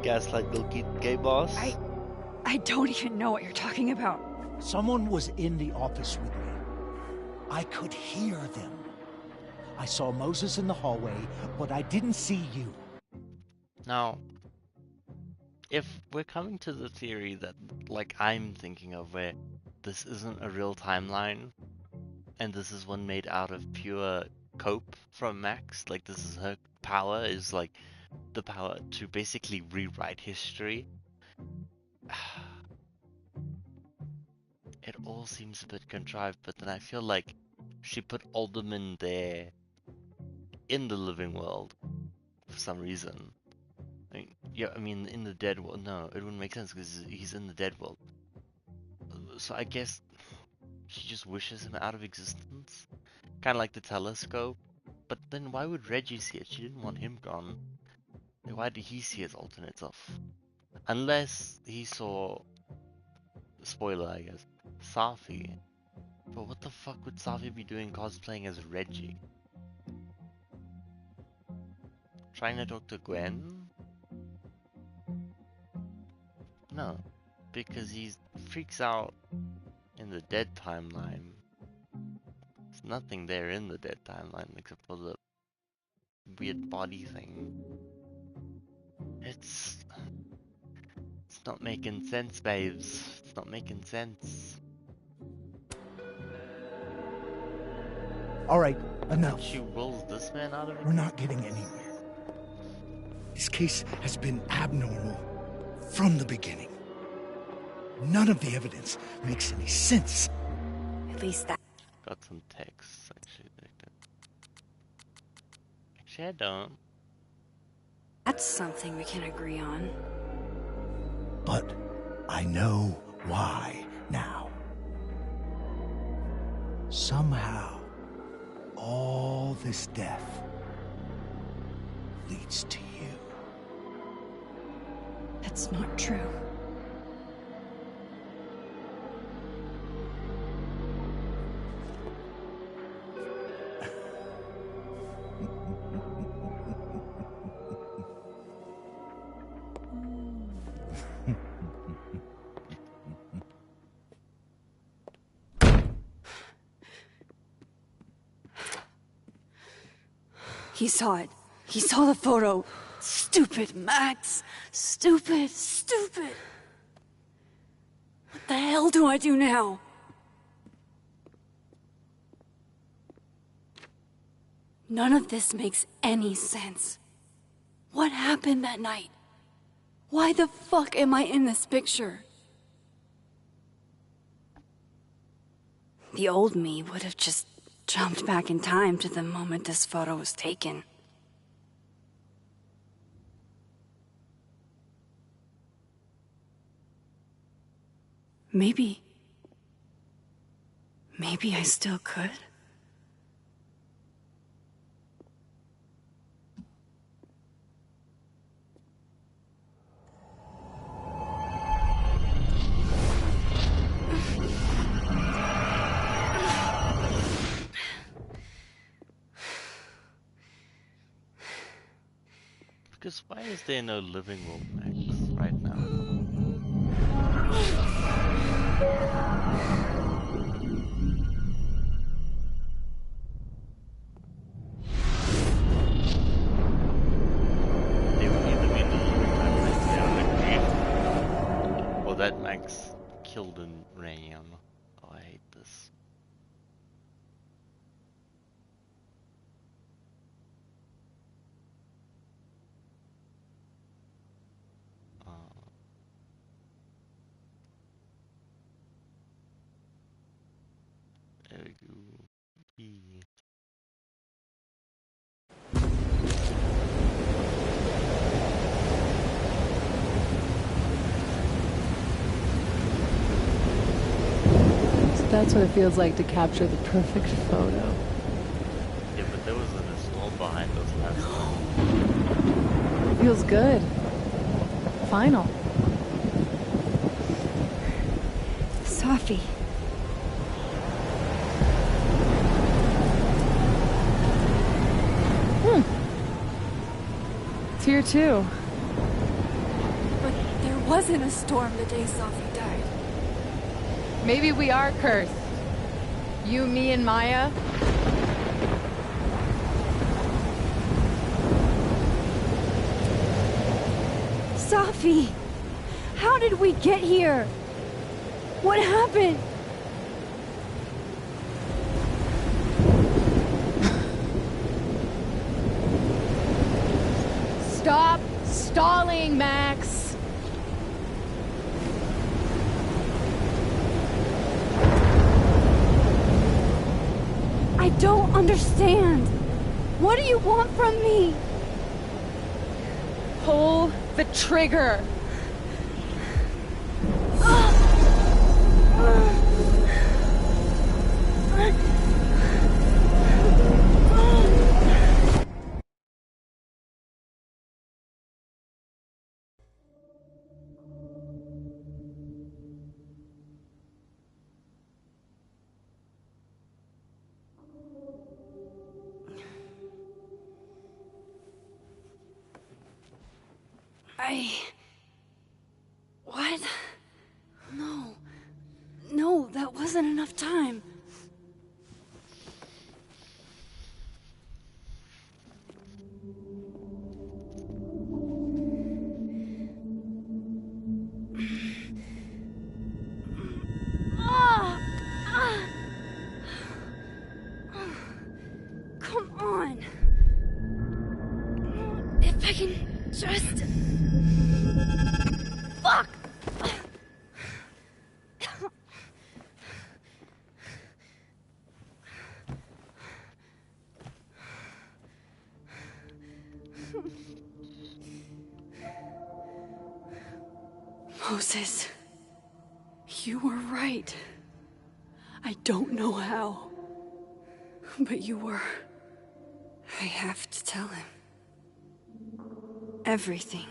A: Gaslight Milky Gay Boss?
C: I don't even know what you're talking about.
V: Someone was in the office with me. I could hear them. I saw Moses in the hallway, but I didn't see you.
A: Now, if we're coming to the theory that, like I'm thinking of, where this isn't a real timeline, and this is one made out of pure cope from Max, like this is her power, is like the power to basically rewrite history. It all seems a bit contrived, but then I feel like she put Alderman there in the living world for some reason. I mean, in the dead world, no, it wouldn't make sense because he's in the dead world. So I guess she just wishes him out of existence, kind of like the telescope. But then why would Reggie see it? She didn't want him gone. Like, why did he see his alternate self? Unless he saw, spoiler I guess, Safi. But what the fuck would Safi be doing cosplaying as Reggie? Trying to talk to Gwen? No, because he freaks out in the dead timeline. There's nothing there in the dead timeline except for the weird body thing. It's not making sense, babes. It's not making sense.
V: All right, enough.
A: She wills this man out of it?
V: We're not getting anywhere. This case has been abnormal from the beginning. None of the evidence makes any sense.
C: At least that.
A: Got some texts, actually. Actually, I don't.
C: That's something we can agree on.
V: But I know why now. Somehow, all this death leads to you.
C: That's not true. He saw it. He saw the photo. Stupid, Max. Stupid, stupid. What the hell do I do now? None of this makes any sense. What happened that night? Why the fuck am I in this picture? The old me would have just jumped back in time to the moment this photo was taken. Maybe I still could.
A: Because why is there no living world Max right now? They would either be in the living timeline, or that Max killed in Rayon. Oh, I hate this. There we go. E.
F: That's what it feels like to capture the perfect photo.
A: Yeah, but there wasn't a storm behind us last time.
F: Feels good. Final.
M: Safi.
F: It's here too.
C: But there wasn't a storm the day Safi died.
T: Maybe we are cursed. You, me, and Maya.
M: Safi! How did we get here? What happened?
T: Stop stalling, Max!
M: I don't understand. What do you want from me?
T: Pull the trigger!
M: What? No. No, that wasn't enough time. Come on. If I can just... Fuck! Moses, you were right. I don't know how, but you were. I have to tell him. Everything.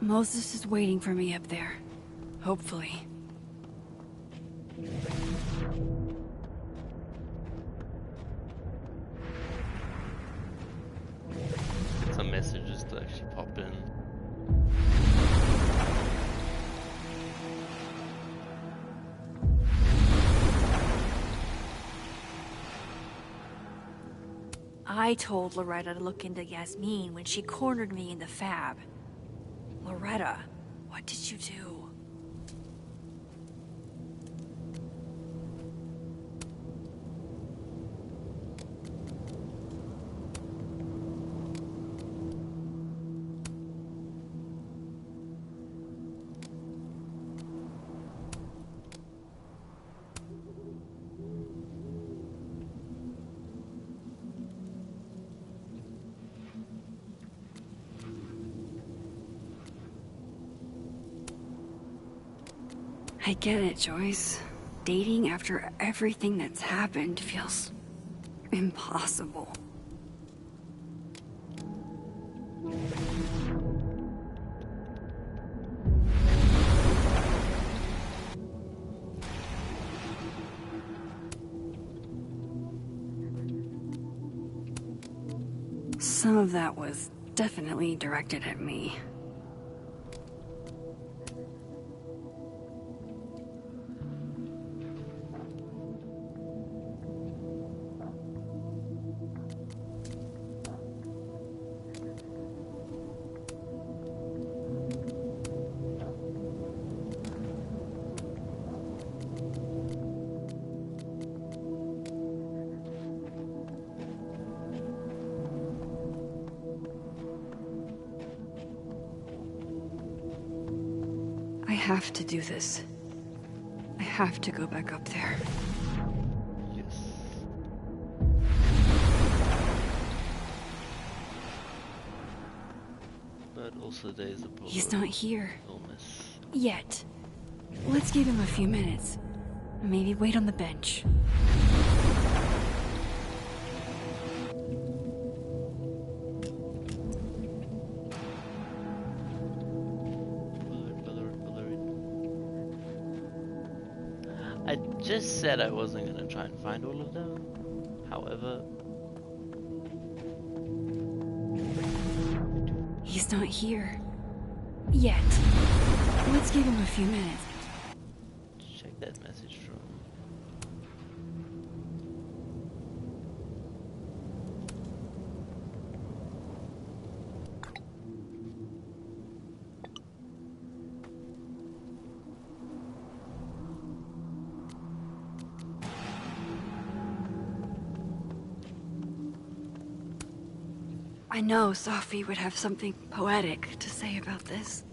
M: Moses is waiting for me up there. Hopefully.
A: Get some messages to actually pop in.
E: I told Loretta to look into Yasmin when she cornered me in the fab. Loretta, what did you do?
M: I get it, Joyce. Dating after everything that's happened feels impossible. Some of that was definitely directed at me.
C: have to do this. I have to go back up there.
A: Yes. But also there's a problem.
C: He's not here.
A: Illness.
C: Yet. Let's give him a few minutes. Maybe wait on the bench.
A: I just said I wasn't gonna try and find all of them. However,
C: he's not here. Yet. Let's give him a few minutes.
A: check that message from.
C: I know Safi would have something poetic to say about this.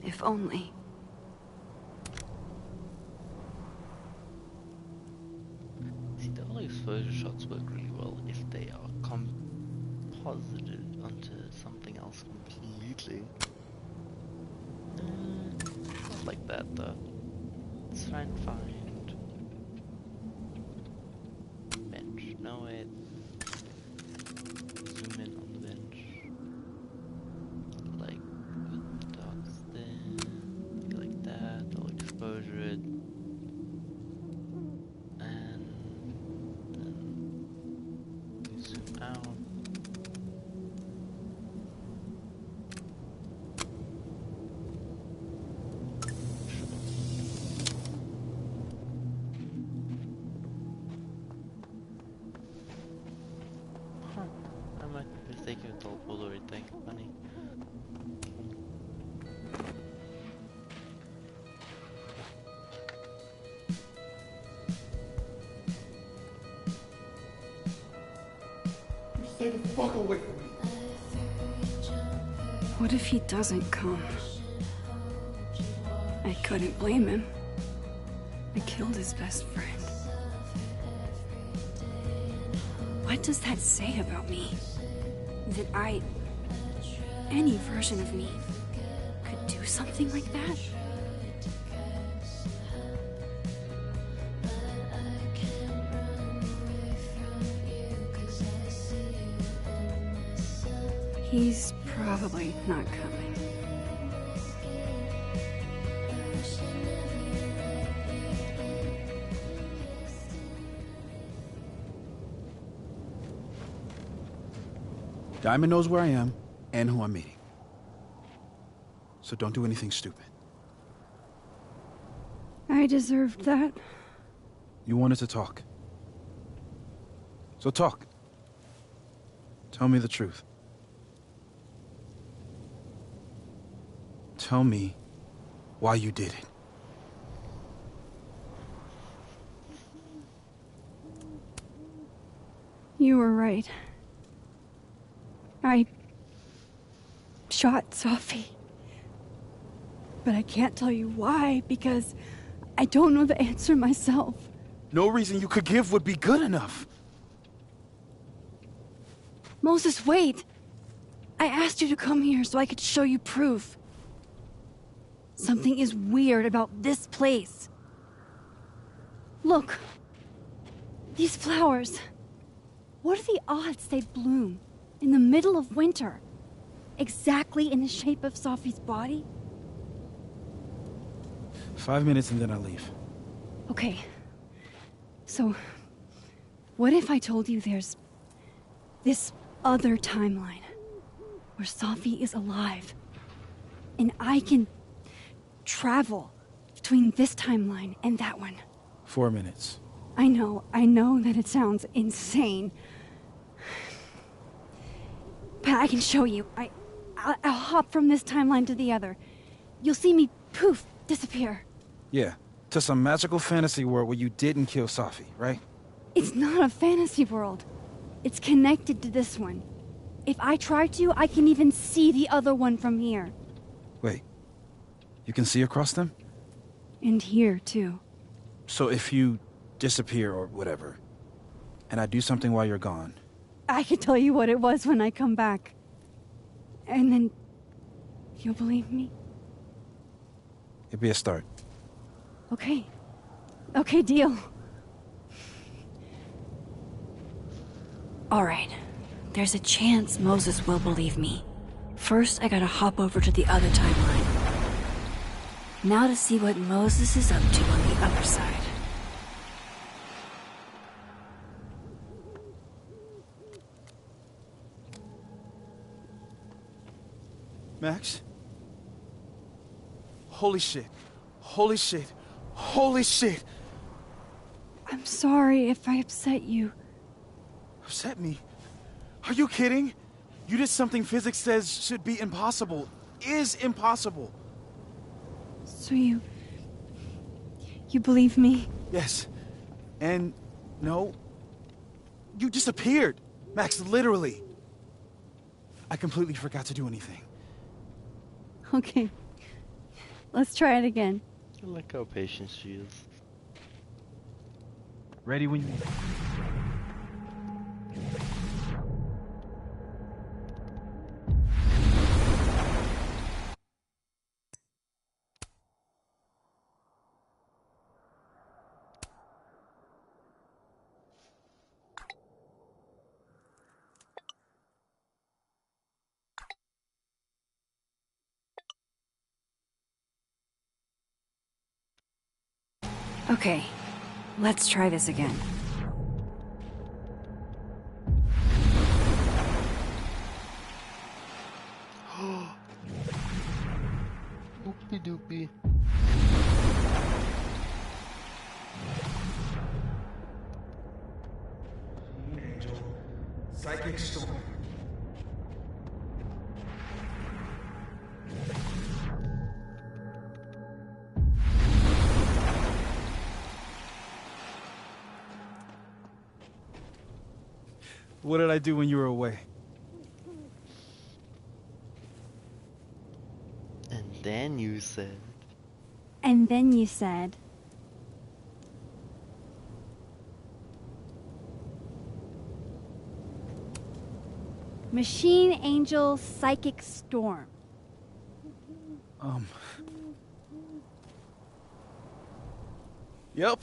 C: If only.
A: See, the all exposure shots work really well if they are composited onto something else completely. Not like that though. Let's try and find bench. No wait. Zoom in on the bench. Like put the dots there. Like that. I'll exposure it. And then zoom out. Huh. I might be mistaken with the Polaroid thing. Funny.
V: Stay the fuck away from me.
C: What if he doesn't come? I couldn't blame him. I killed his best friend. What does that say about me? That any version of me, could do something like that? He's probably not coming.
P: Diamond knows where I am and who I'm meeting. So don't do anything stupid.
C: I deserved that.
P: You wanted to talk. So talk. Tell me the truth. Tell me why you did it.
C: You were right. I shot Safi. But I can't tell you why, because I don't know the answer myself.
P: No reason you could give would be good enough.
C: Moses, wait! I asked you to come here so I could show you proof. Something is weird about this place. Look. These flowers. What are the odds they bloom in the middle of winter? Exactly in the shape of Safi's body?
P: 5 minutes and then I'll leave.
C: Okay. So, what if I told you there's this other timeline where Safi is alive and I can travel between this timeline and that one?
P: 4 minutes.
C: I know that it sounds insane. But I can show you. I'll hop from this timeline to the other. You'll see me, poof, disappear.
P: Yeah, to some magical fantasy world where you didn't kill Safi, right?
C: It's not a fantasy world. It's connected to this one. If I try to, I can even see the other one from here.
P: Wait. You can see across them?
C: And here, too.
P: So if you disappear or whatever, and I do something while you're gone,
C: I can tell you what it was when I come back. And then you'll believe me?
P: it'd be a start.
C: Okay. Okay, deal. Alright. There's a chance Moses will believe me. First, I gotta hop over to the other timeline. Now to see what Moses is up to on the other side.
P: Max? Holy shit. Holy shit. Holy shit.
C: I'm sorry if I upset you.
P: Upset me? Are you kidding? You did something physics says should be impossible. Is impossible.
C: So you believe me?
P: Yes. And no. You disappeared. Max, literally. I completely forgot to do anything.
C: Okay. Let's try it again.
A: I like how patient she is.
P: Ready when you...
C: Okay. Let's try this again.
A: Oopie doopie.
V: Angel. Psychic storm.
P: What did I do when you were away?
A: And then you said...
C: And then you said... Machine Angel Psychic Storm.
P: Yep.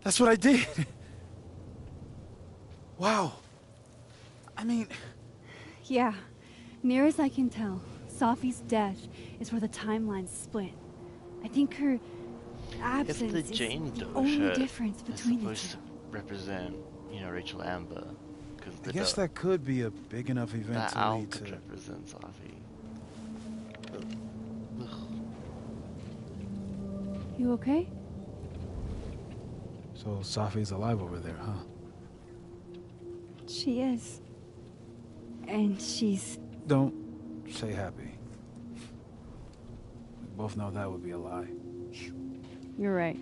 P: That's what I did. Wow. I mean...
C: Yeah. Near as I can tell, Safi's death is where the timelines split. I think her absence
A: If the
C: is
A: Jane
C: the
A: Doe
C: only
A: shirt
C: difference
A: is
C: between the
A: supposed
C: two.
A: to represent, you know, Rachel Amber. Cause
P: I guess that could be a big enough event
A: that
P: to
A: owl
P: lead
A: could
P: to...
A: represent Safi.
C: You okay?
P: So Safi's alive over there, huh?
C: She is. And she's...
P: Don't say happy. We both know that would be a lie.
C: You're right.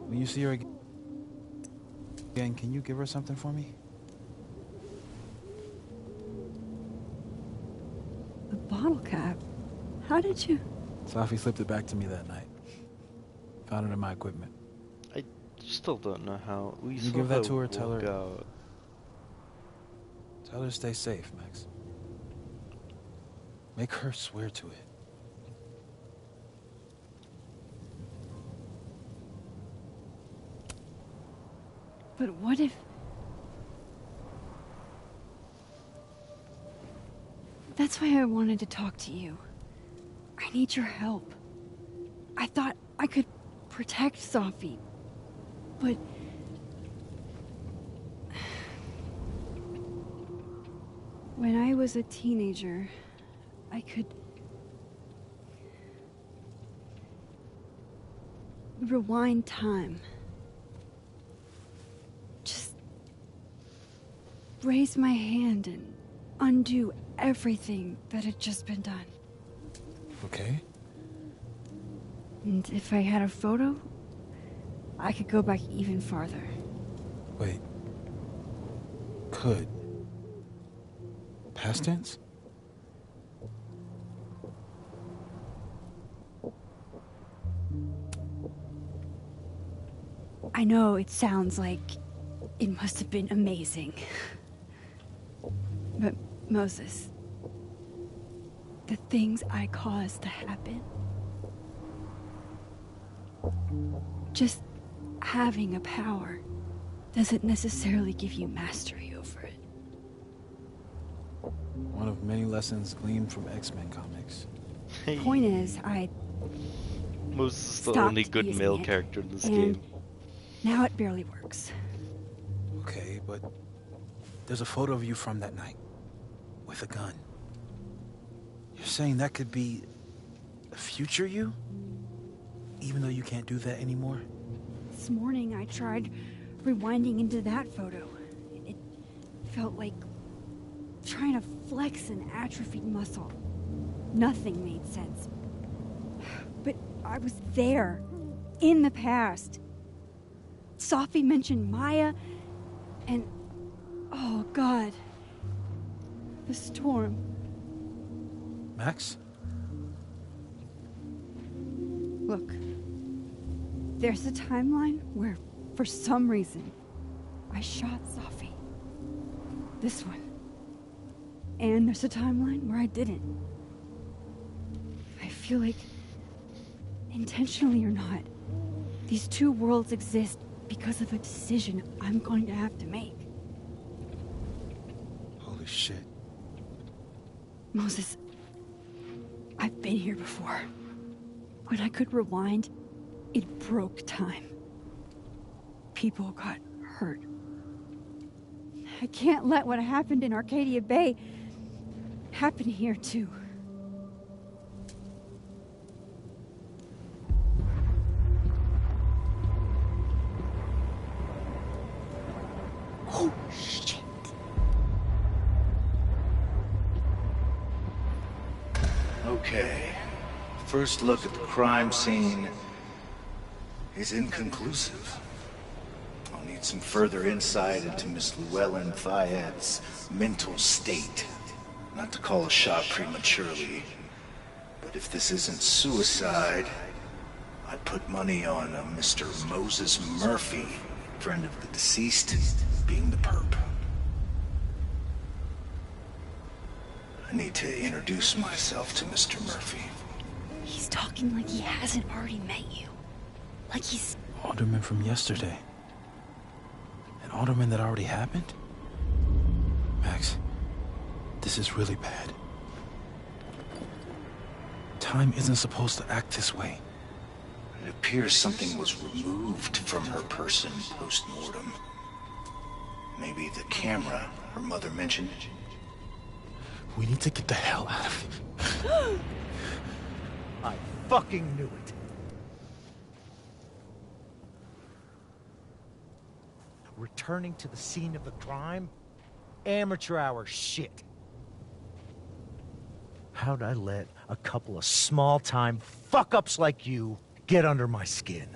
P: When you see her again, can you give her something for me?
C: The bottle cap? How did you...
P: Safi slipped it back to me that night. Found it in my equipment.
A: I still don't know how. We
P: You
A: saw
P: give that to her,
A: walk
P: tell her...
A: out.
P: Tell her to stay safe, Max. Make her swear to it.
C: But what if... That's why I wanted to talk to you. I need your help. I thought I could protect Safi, but... When I was a teenager, I could... rewind time. Just... raise my hand and undo everything that had just been done.
P: Okay.
C: And if I had a photo, I could go back even farther.
P: Wait. Could. Past tense?
C: I know it sounds like it must have been amazing. But Moses, the things I caused to happen, just having a power doesn't necessarily give you mastery over it.
P: One of many lessons gleaned from X-Men comics.
C: Point is, I
A: Moses is the
C: stopped
A: only good
C: using
A: male
C: it,
A: character in this
C: and
A: game.
C: now it barely works.
P: Okay, but there's a photo of you from that night with a gun. You're saying that could be a future you? Even though you can't do that anymore?
C: This morning I tried rewinding into that photo. It felt like trying to flex an atrophied muscle. Nothing made sense. But I was there, in the past. Safi mentioned Maya, and oh God, the storm.
P: Max?
C: Look, there's a timeline where, for some reason, I shot Safi. This one. And there's a timeline where I didn't. I feel like, intentionally or not, these two worlds exist because of a decision I'm going to have to make.
P: Holy shit.
C: Moses, I've been here before. When I could rewind, it broke time. People got hurt. I can't let what happened in Arcadia Bay happen here too. Oh, shit.
L: Okay. First look at the crime scene is inconclusive. I'll need some further insight into Miss Llewellyn Fayette's mental state. Not to call a shot prematurely, but if this isn't suicide, I'd put money on a Mr. Moses Murphy, friend of the deceased, being the perp. I need to introduce myself to Mr. Murphy.
C: He's talking like he hasn't already met you. Like he's...
P: Alderman from yesterday. An alderman that already happened? Max, this is really bad. Time isn't supposed to act this way.
L: It appears something was removed from her person post-mortem. Maybe the camera her mother mentioned.
P: We need to get the hell out of here.
B: I fucking knew it. Returning to the scene of the crime? Amateur hour shit. How'd I let a couple of small-time fuck-ups like you get under my skin?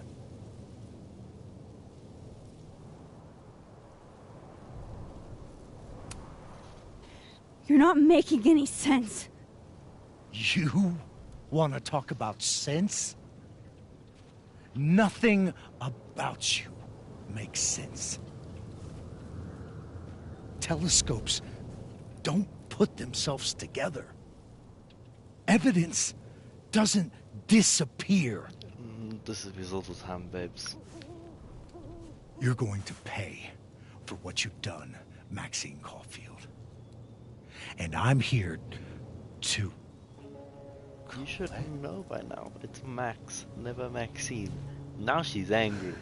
C: You're not making any sense.
B: You want to talk about sense? Nothing about you makes sense. Telescopes don't put themselves together. Evidence doesn't disappear.
A: Disappears all the time, babes.
B: You're going to pay for what you've done, Maxine Caulfield. And I'm here to...
A: You should know by now. It's Max, never Maxine. Now she's angry.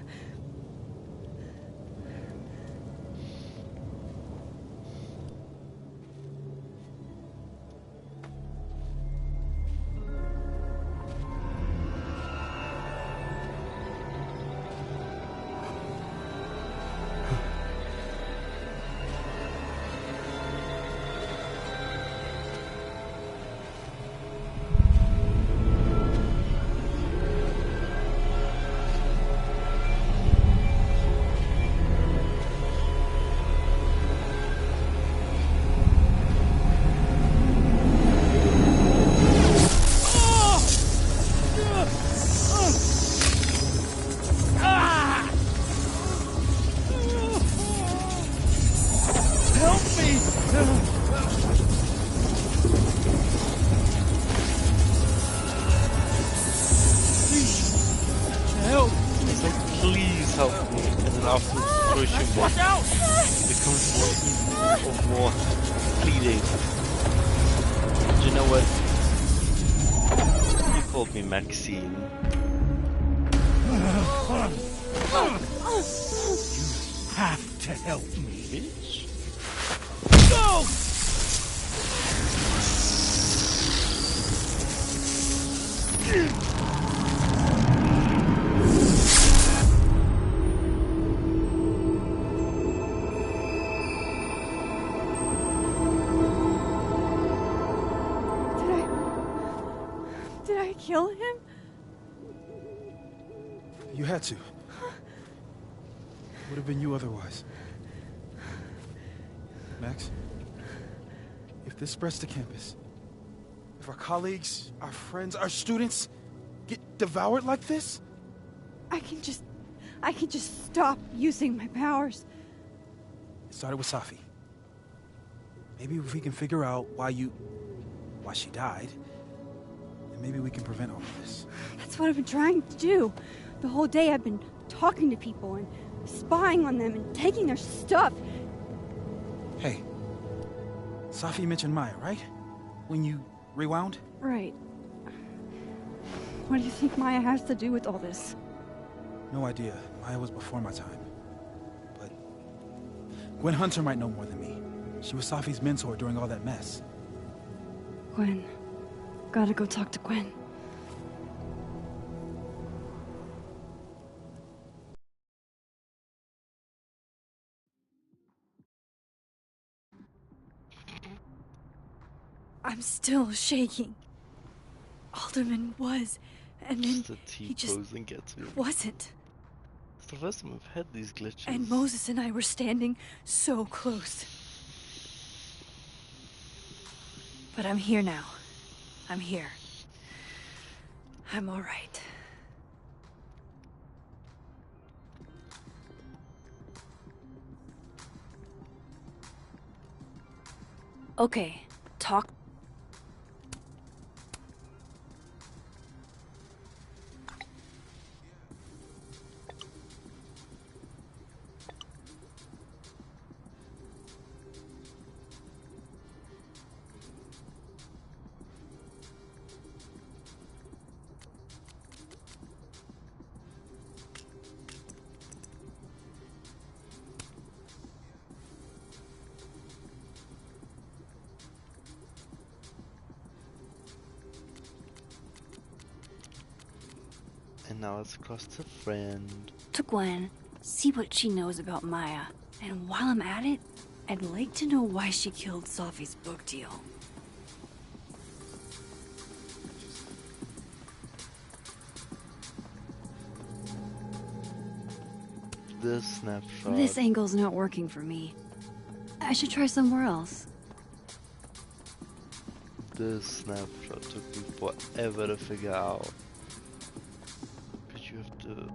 B: Help!
A: He's like, please help me. And then after the situation becomes more pleading. Do you know what? You called me Maxine.
B: You have to help me.
A: Bitch.
B: Go!
C: Did I kill him?
P: You had to. Would have been you otherwise. Max, if this spreads to campus, if our colleagues, our friends, our students get devoured like this,
C: I can just stop using my powers.
P: it started with Safi. Maybe if we can figure out why she died, then maybe we can prevent all of this.
C: That's what I've been trying to do. The whole day I've been talking to people and spying on them and taking their stuff.
P: Hey, Safi mentioned Maya, right? When you rewound?
C: Right. What do you think Maya has to do with all this?
P: No idea. Maya was before my time. But Gwen Hunter might know more than me. She was Safi's mentor during all that mess.
C: Gwen. Gotta go talk to Gwen. I'm still shaking. Alderman was, and then
A: The
C: he just
A: T-posing gets me.
C: wasn't.
A: It's the first time I've had these glitches.
C: And Moses and I were standing so close. But I'm here now. I'm here. I'm all right. Okay, talk.
A: And now it's across to friend.
M: To Gwen, see what she knows about Maya. And while I'm at it, I'd like to know why she killed Safi's book deal.
A: This snapshot.
M: This angle's not working for me. I should try somewhere else.
A: This snapshot took me forever to figure out. Because you have to...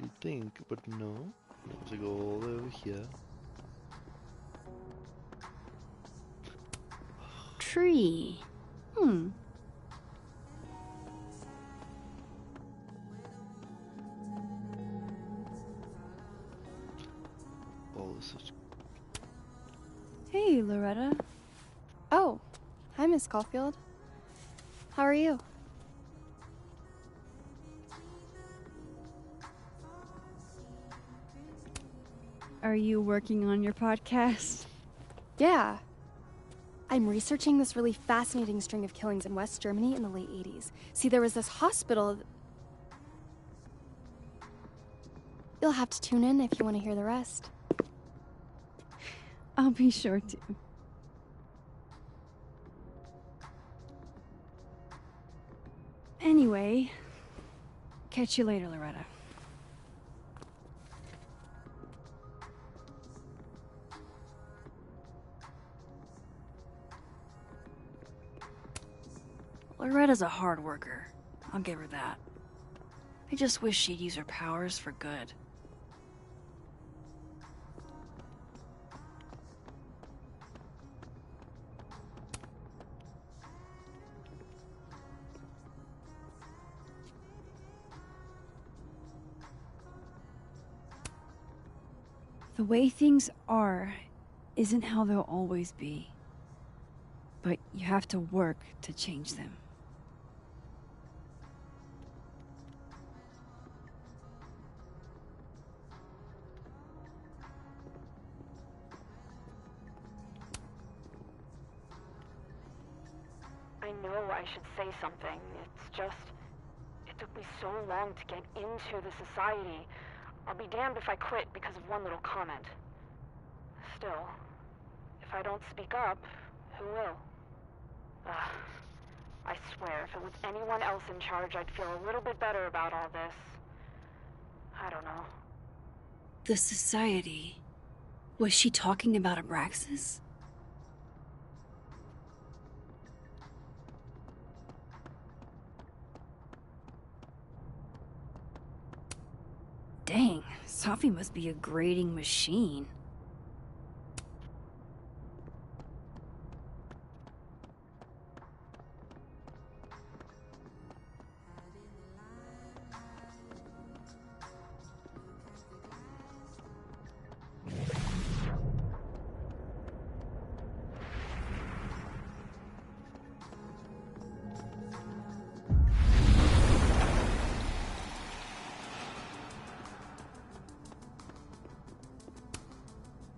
A: You think, but no. You have to go all the way over here.
M: Tree. Hmm.
A: Oh, this is...
T: Hey, Loretta. Oh, hi, Miss Caulfield. How are you?
C: Are you working on your podcast?
T: Yeah. I'm researching this really fascinating string of killings in West Germany in the late 80s. See, there was this hospital... You'll have to tune in if you want to hear the rest.
C: I'll be sure to. Anyway, catch you later, Loretta.
M: Loretta's a hard worker. I'll give her that.
C: I just wish she'd use her powers for good. The way things are isn't how they'll always be. But you have to work to change them.
E: I know I should say something. It's just... it took me so long to get into the society. I'll be damned if I quit because of one little comment. Still, if I don't speak up, who will? I swear, if it was anyone else in charge, I'd feel a little bit better about all this. I don't know.
C: The society. Was she talking about Abraxas? Dang, Safi must be a grading machine.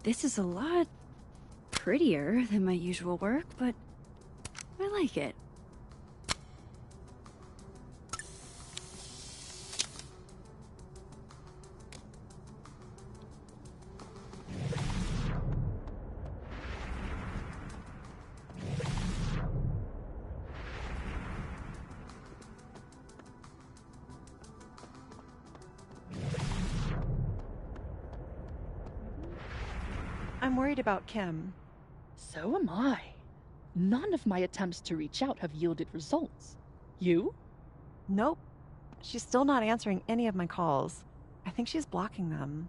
C: This is a lot prettier than my usual work, but I like it.
H: I'm worried about Kim.
S: So am I. None of my attempts to reach out have yielded results. You?
H: Nope. She's still not answering any of my calls. I think she's blocking them.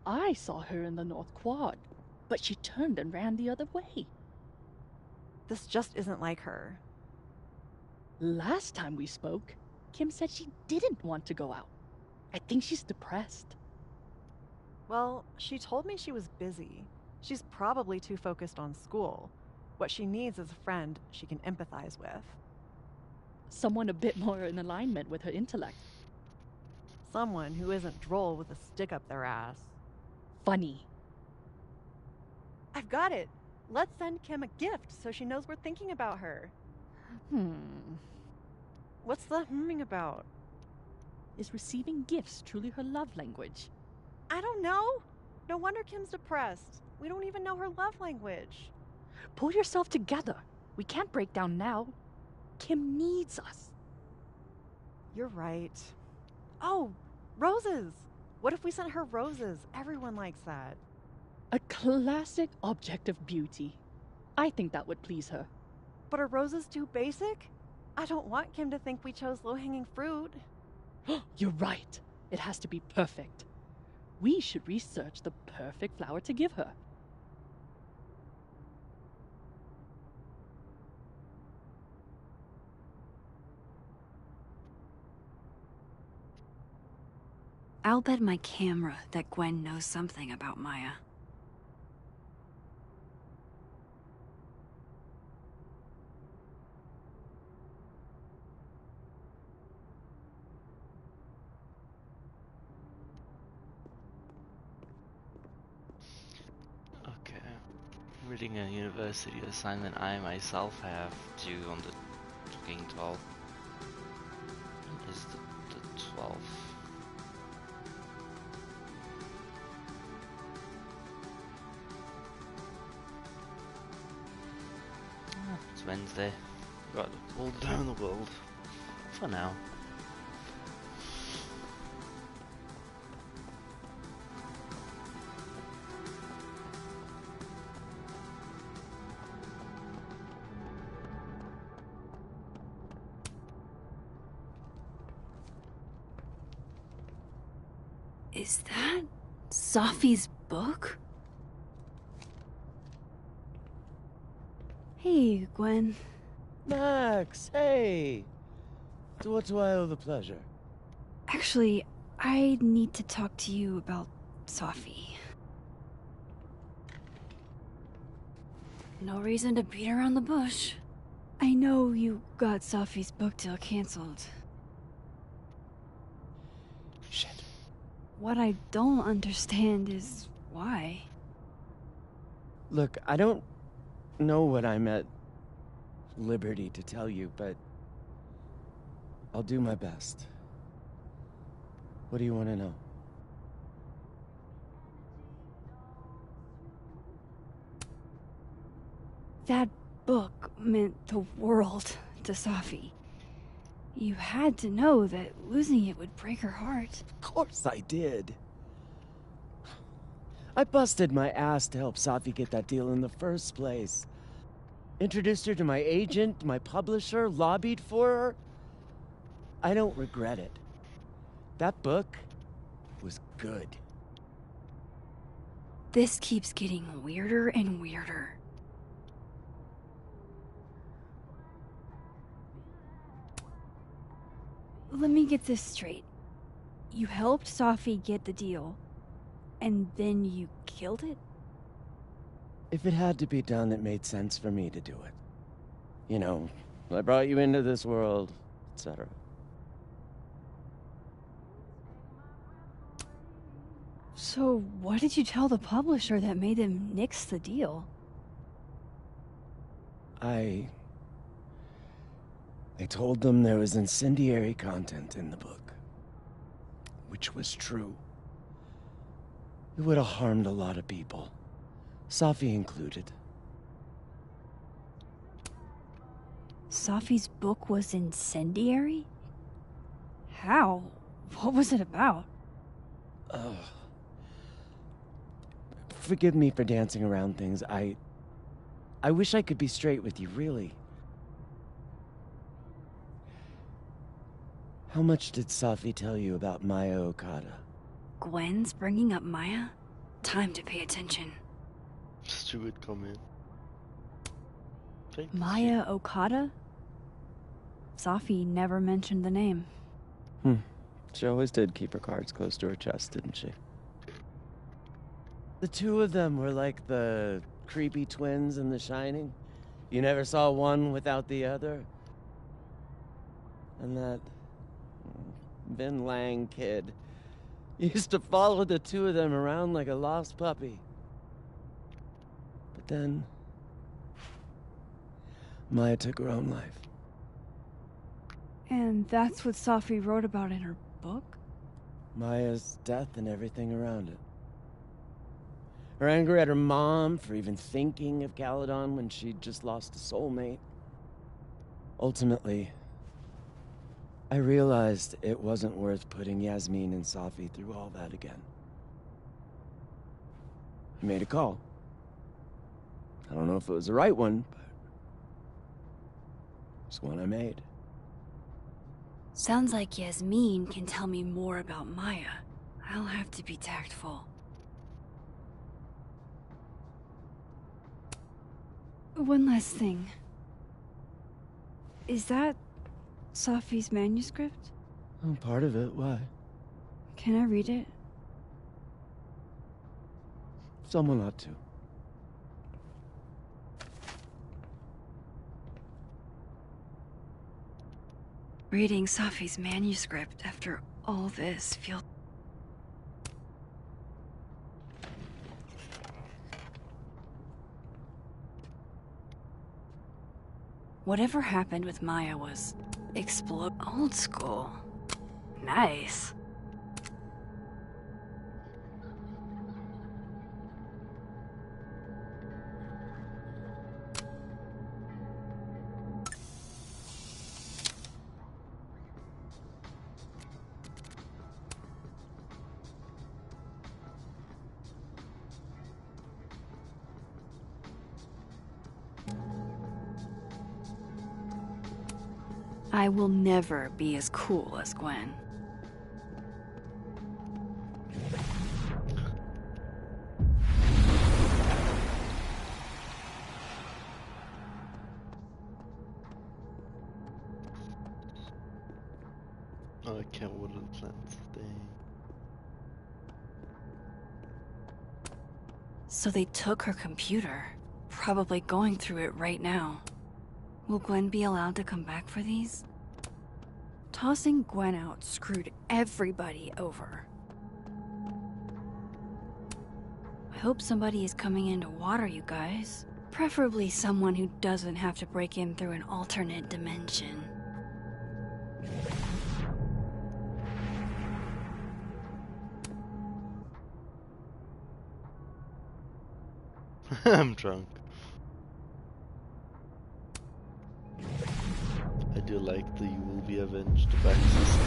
S: I saw her in the North Quad, but she turned and ran the other way.
H: This just isn't like her.
S: Last time we spoke, Kim said she didn't want to go out. I think she's depressed.
H: Well, she told me she was busy. She's probably too focused on school. What she needs is a friend she can empathize with.
S: Someone a bit more in alignment with her intellect.
H: Someone who isn't droll with a stick up their ass.
S: Funny.
H: I've got it. Let's send Kim a gift so she knows we're thinking about her. What's the humming about?
S: Is receiving gifts truly her love language?
H: I don't know. No wonder Kim's depressed. We don't even know her love language.
S: Pull yourself together. We can't break down now. Kim needs us.
H: You're right. Oh, roses. What if we sent her roses? Everyone likes that.
S: A classic object of beauty. I think that would please her.
H: But are roses too basic? I don't want Kim to think we chose low-hanging fruit.
S: You're right. It has to be perfect. We should research the perfect flower to give her.
C: I'll bet my camera that Gwen knows something about Maya.
A: Okay. Reading a university assignment I myself have due on the fucking 12th. When is the 12th? It's Wednesday. Got to pull down the world. For now.
M: Is that Safi's book? Hey, Gwen.
Q: Max, hey! To what do I owe the pleasure?
M: Actually, I need to talk to you about Safi. No reason to beat around the bush. I know you got Safi's book deal canceled.
Q: Shit.
M: What I don't understand is why.
Q: Look, I don't know what I'm at liberty to tell you, but I'll do my best. What do you want to know?
M: That book meant the world to Safi. You had to know that losing it would break her heart.
Q: Of course I did. I busted my ass to help Safi get that deal in the first place. Introduced her to my agent, my publisher, lobbied for her. I don't regret it. That book was good.
M: This keeps getting weirder and weirder. Let me get this straight. You helped Safi get the deal, and then you killed it?
Q: If it had to be done, it made sense for me to do it. You know, I brought you into this world, etc.
M: So, what did you tell the publisher that made them nix the deal?
Q: I told them there was incendiary content in the book. Which was true. It would have harmed a lot of people. Safi included.
M: Safi's book was incendiary? How? What was it about?
Q: Forgive me for dancing around things. I wish I could be straight with you, really. How much did Safi tell you about Maya Okada?
M: Gwen's bringing up Maya? Time to pay attention.
A: Stupid comment.
M: Maya Okada? Safi never mentioned the name.
Q: She always did keep her cards close to her chest, didn't she? The two of them were like the creepy twins in The Shining. You never saw one without the other. And that Vin Lang kid used to follow the two of them around like a lost puppy. But then Maya took her own life.
M: And that's what Safi wrote about in her book?
Q: Maya's death and everything around it. Her anger at her mom for even thinking of Caledon when she'd just lost a soulmate. Ultimately, I realized it wasn't worth putting Yasmin and Safi through all that again. I made a call. I don't know if it was the right one, but it's one I made.
M: Sounds like Yasmin can tell me more about Maya. I'll have to be tactful. One last thing. Is that Safi's manuscript?
Q: Oh, part of it. Why?
M: Can I read it?
Q: Someone ought to.
M: Reading Safi's manuscript after all this feels... Whatever happened with Maya was old school. Nice. I will never be as cool as Gwen.
A: Oh, I can't order the plants thing.
C: So they took her computer. Probably going through it right now. Will Gwen be allowed to come back for these? Tossing Gwen out screwed everybody over. I hope somebody is coming in to water you guys. Preferably someone who doesn't have to break in through an alternate dimension.
A: I'm drunk. I do like the "you will be avenged" back system.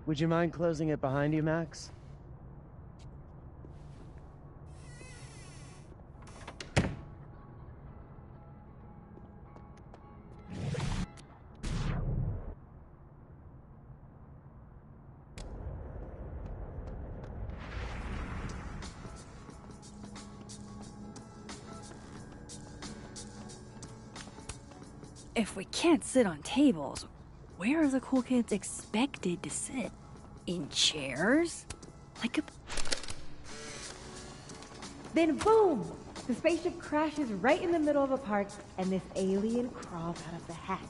Q: Would you mind closing it behind you, Max?
C: If we can't sit on tables, where are the cool kids expected to sit? In chairs? Like a...
R: Then boom! The spaceship crashes right in the middle of a park, and this alien crawls out of the hatch.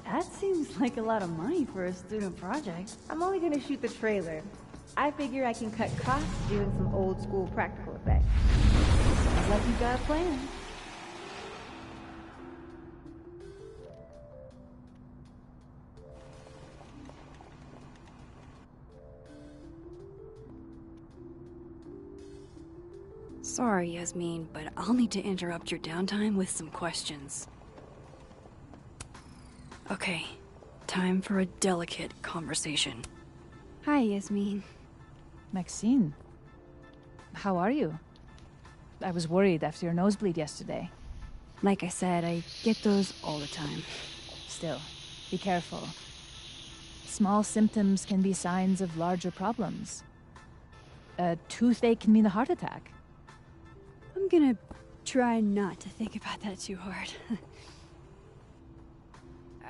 C: That seems like a lot of money for a student project.
R: I'm only gonna shoot the trailer. I figure I can cut costs doing some old school practical effects.
C: Sounds like you got a plan. Sorry, Yasmin, but I'll need to interrupt your downtime with some questions. Okay, time for a delicate conversation. Hi, Yasmin.
I: Maxine, how are you? I was worried after your nosebleed yesterday.
C: Like I said, I get those all the time.
I: Still, be careful. Small symptoms can be signs of larger problems. A toothache can mean a heart attack.
C: I'm gonna try not to think about that too hard.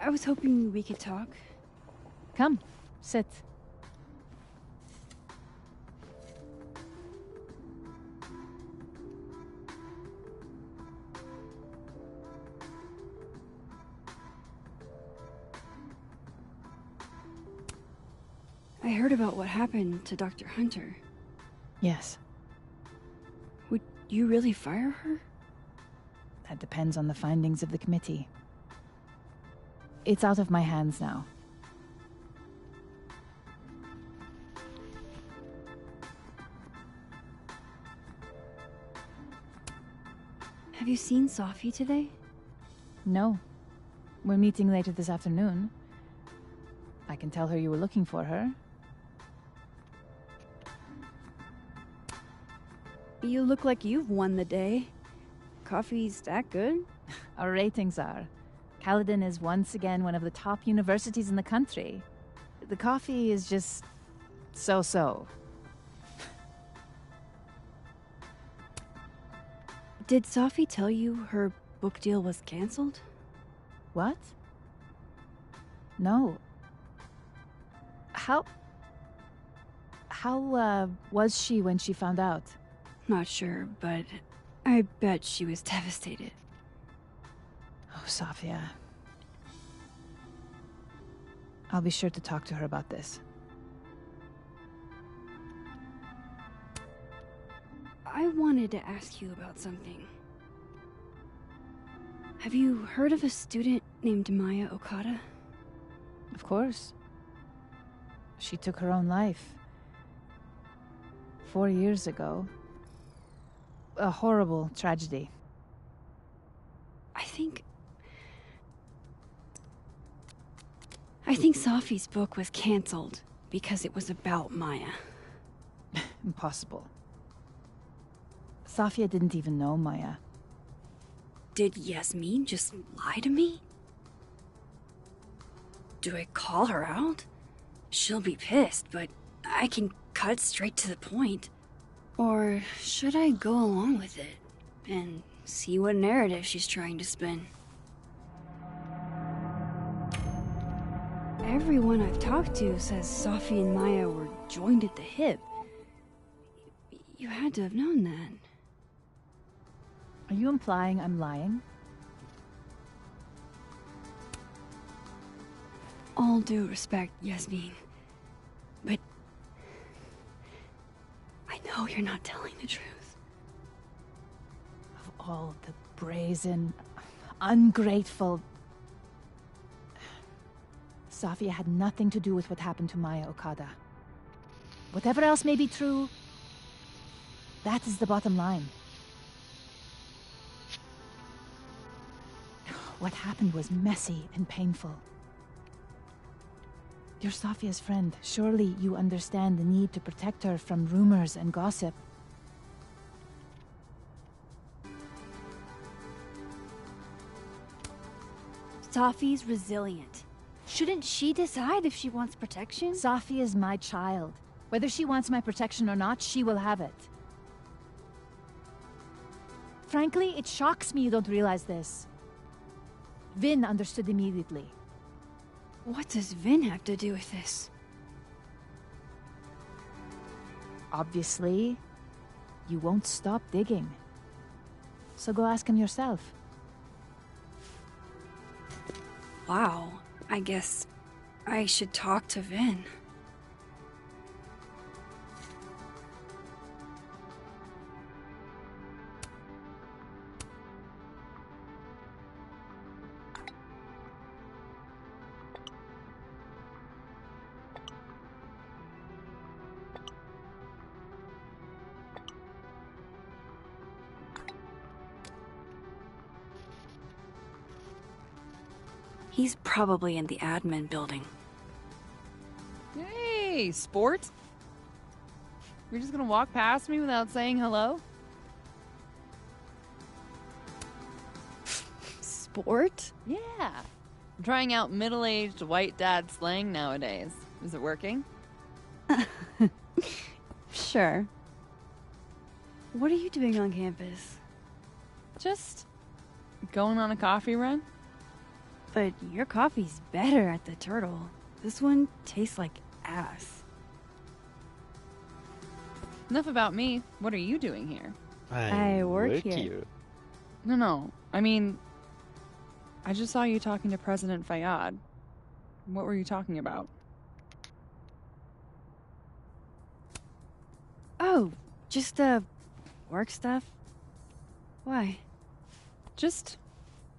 C: I was hoping we could talk.
I: Come, sit.
C: I heard about what happened to Dr. Hunter.
I: Yes.
C: Would you really fire her?
I: That depends on the findings of the committee. It's out of my hands now.
C: Have you seen Safi today?
I: No. We're meeting later this afternoon. I can tell her you were looking for her.
C: You look like you've won the day. Coffee's that good?
I: Our ratings are. Caledon is once again one of the top universities in the country. The coffee is just so-so.
C: Did Safi tell you her book deal was canceled?
I: What? No. How was she when she found out?
C: Not sure, but I bet she was devastated.
I: Oh, Safia. I'll be sure to talk to her about this.
C: I wanted to ask you about something. Have you heard of a student named Maya Okada?
I: Of course. She took her own life. 4 years ago. A horrible tragedy.
C: I think Safi's book was cancelled because it was about Maya.
I: Impossible. Safia didn't even know Maya.
C: Did Yasmin just lie to me? Do I call her out? She'll be pissed, but I can cut straight to the point. Or should I go along with it and see what narrative she's trying to spin? Everyone I've talked to says Safi and Maya were joined at the hip. You had to have known that.
I: Are you implying I'm lying?
C: All due respect, Yasmin. But I know you're not telling the truth.
I: Of all the brazen, ungrateful... Safia had nothing to do with what happened to Maya Okada. Whatever else may be true, that is the bottom line. What happened was messy and painful. You're Safia's friend. Surely you understand the need to protect her from rumors and gossip.
C: Safi's resilient. Shouldn't she decide if she wants protection?
I: Safi is my child. Whether she wants my protection or not, she will have it. Frankly, it shocks me you don't realize this. Vin understood immediately.
C: What does Vin have to do with this?
I: Obviously, you won't stop digging. So go ask him yourself.
C: Wow, I guess I should talk to Vin. He's probably in the admin building.
K: Hey, sport? You're just gonna walk past me without saying hello?
C: Sport?
K: Yeah. I'm trying out middle-aged white dad slang nowadays. Is it working?
C: Sure. What are you doing on campus?
K: Just going on a coffee run.
C: But your coffee's better at the Turtle. This one tastes like ass.
K: Enough about me. What are you doing here?
C: I work here.
K: No. I mean, I just saw you talking to President Fayyad. What were you talking about?
C: Oh, just, work stuff? Why?
K: Just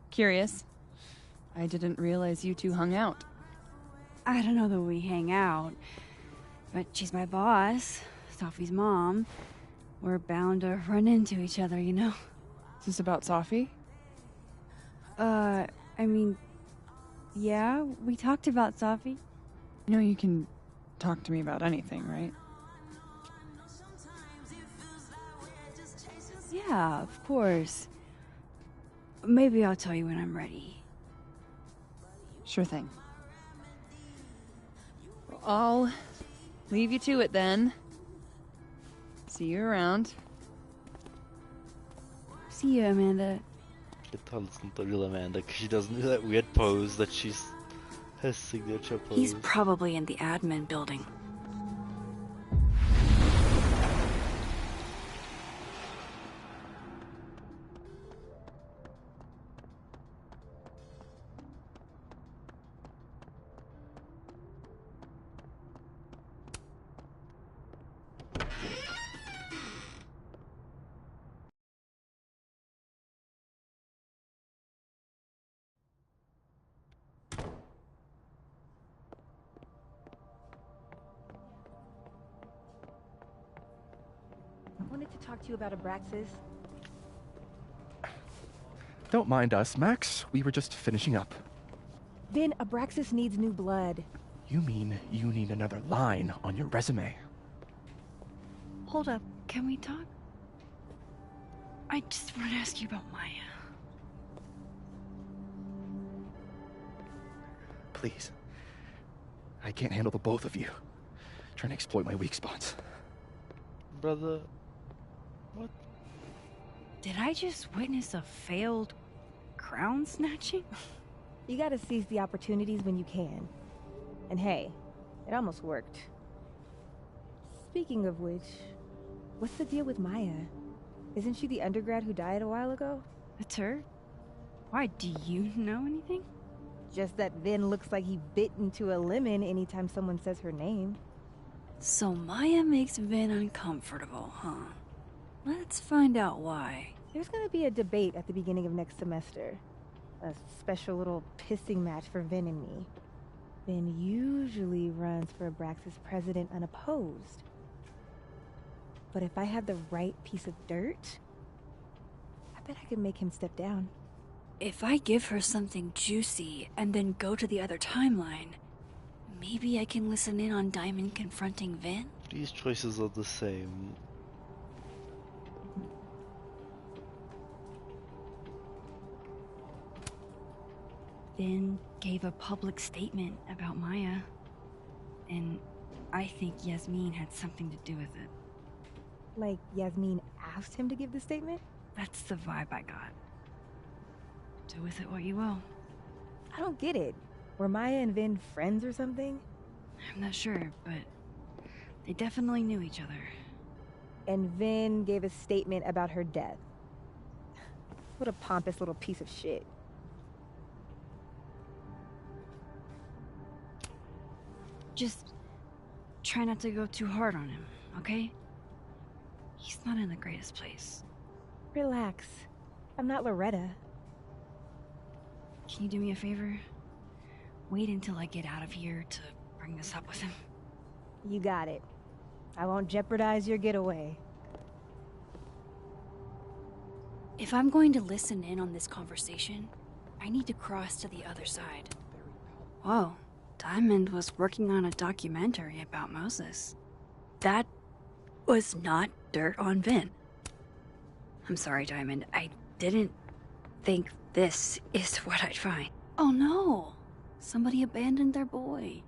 K: curious. I didn't realize you two hung out.
C: I don't know that we hang out, but she's my boss, Safi's mom. We're bound to run into each other, you know?
K: Is this about Safi?
C: I mean, yeah, we talked about Safi.
K: You know you can talk to me about anything, right?
C: Yeah, of course. Maybe I'll tell you when I'm ready.
K: Sure thing. Well, I'll leave you to it then. See you around.
C: See you, Amanda.
A: Jag tar liksom the real Amanda because she doesn't do that weird pose that she's her signature pose.
C: He's probably in the admin building.
R: I wanted to talk to you about Abraxas.
J: Don't mind us, Max. We were just finishing up.
R: Vin, Abraxas needs new blood.
J: You mean you need another line on your resume?
C: Hold up, can we talk? I just want to ask you about Maya.
J: Please. I can't handle the both of you. Trying to exploit my weak spots.
A: Brother, what?
C: Did I just witness a failed crown snatching?
R: You gotta seize the opportunities when you can. And hey, it almost worked. Speaking of which, what's the deal with Maya? Isn't she the undergrad who died a while ago?
C: That's her? Why, do you know anything?
R: Just that Vin looks like he bit into a lemon anytime someone says her name.
C: So Maya makes Vin uncomfortable, huh? Let's find out why.
R: There's gonna be a debate at the beginning of next semester. A special little pissing match for Vin and me. Vin usually runs for Abraxas president unopposed. But if I had the right piece of dirt, I bet I could make him step down.
C: If I give her something juicy and then go to the other timeline, maybe I can listen in on Diamond confronting Vin?
A: These choices are the same.
C: Vin gave a public statement about Maya, and I think Yasmin had something to do with it.
R: Like Yasmin asked him to give the statement?
C: That's the vibe I got. Do with it what you will.
R: I don't get it. Were Maya and Vin friends or something?
C: I'm not sure, but they definitely knew each other.
R: And Vin gave a statement about her death. What a pompous little piece of shit.
C: Just try not to go too hard on him, okay? He's not in the greatest place.
R: Relax. I'm not Loretta.
C: Can you do me a favor? Wait until I get out of here to bring this up with him.
R: You got it. I won't jeopardize your getaway.
C: If I'm going to listen in on this conversation, I need to cross to the other side. Whoa, Diamond was working on a documentary about Moses. That was not dirt on Vin. I'm sorry, Diamond. I didn't think this is what I'd find. Oh no! Somebody abandoned their boy.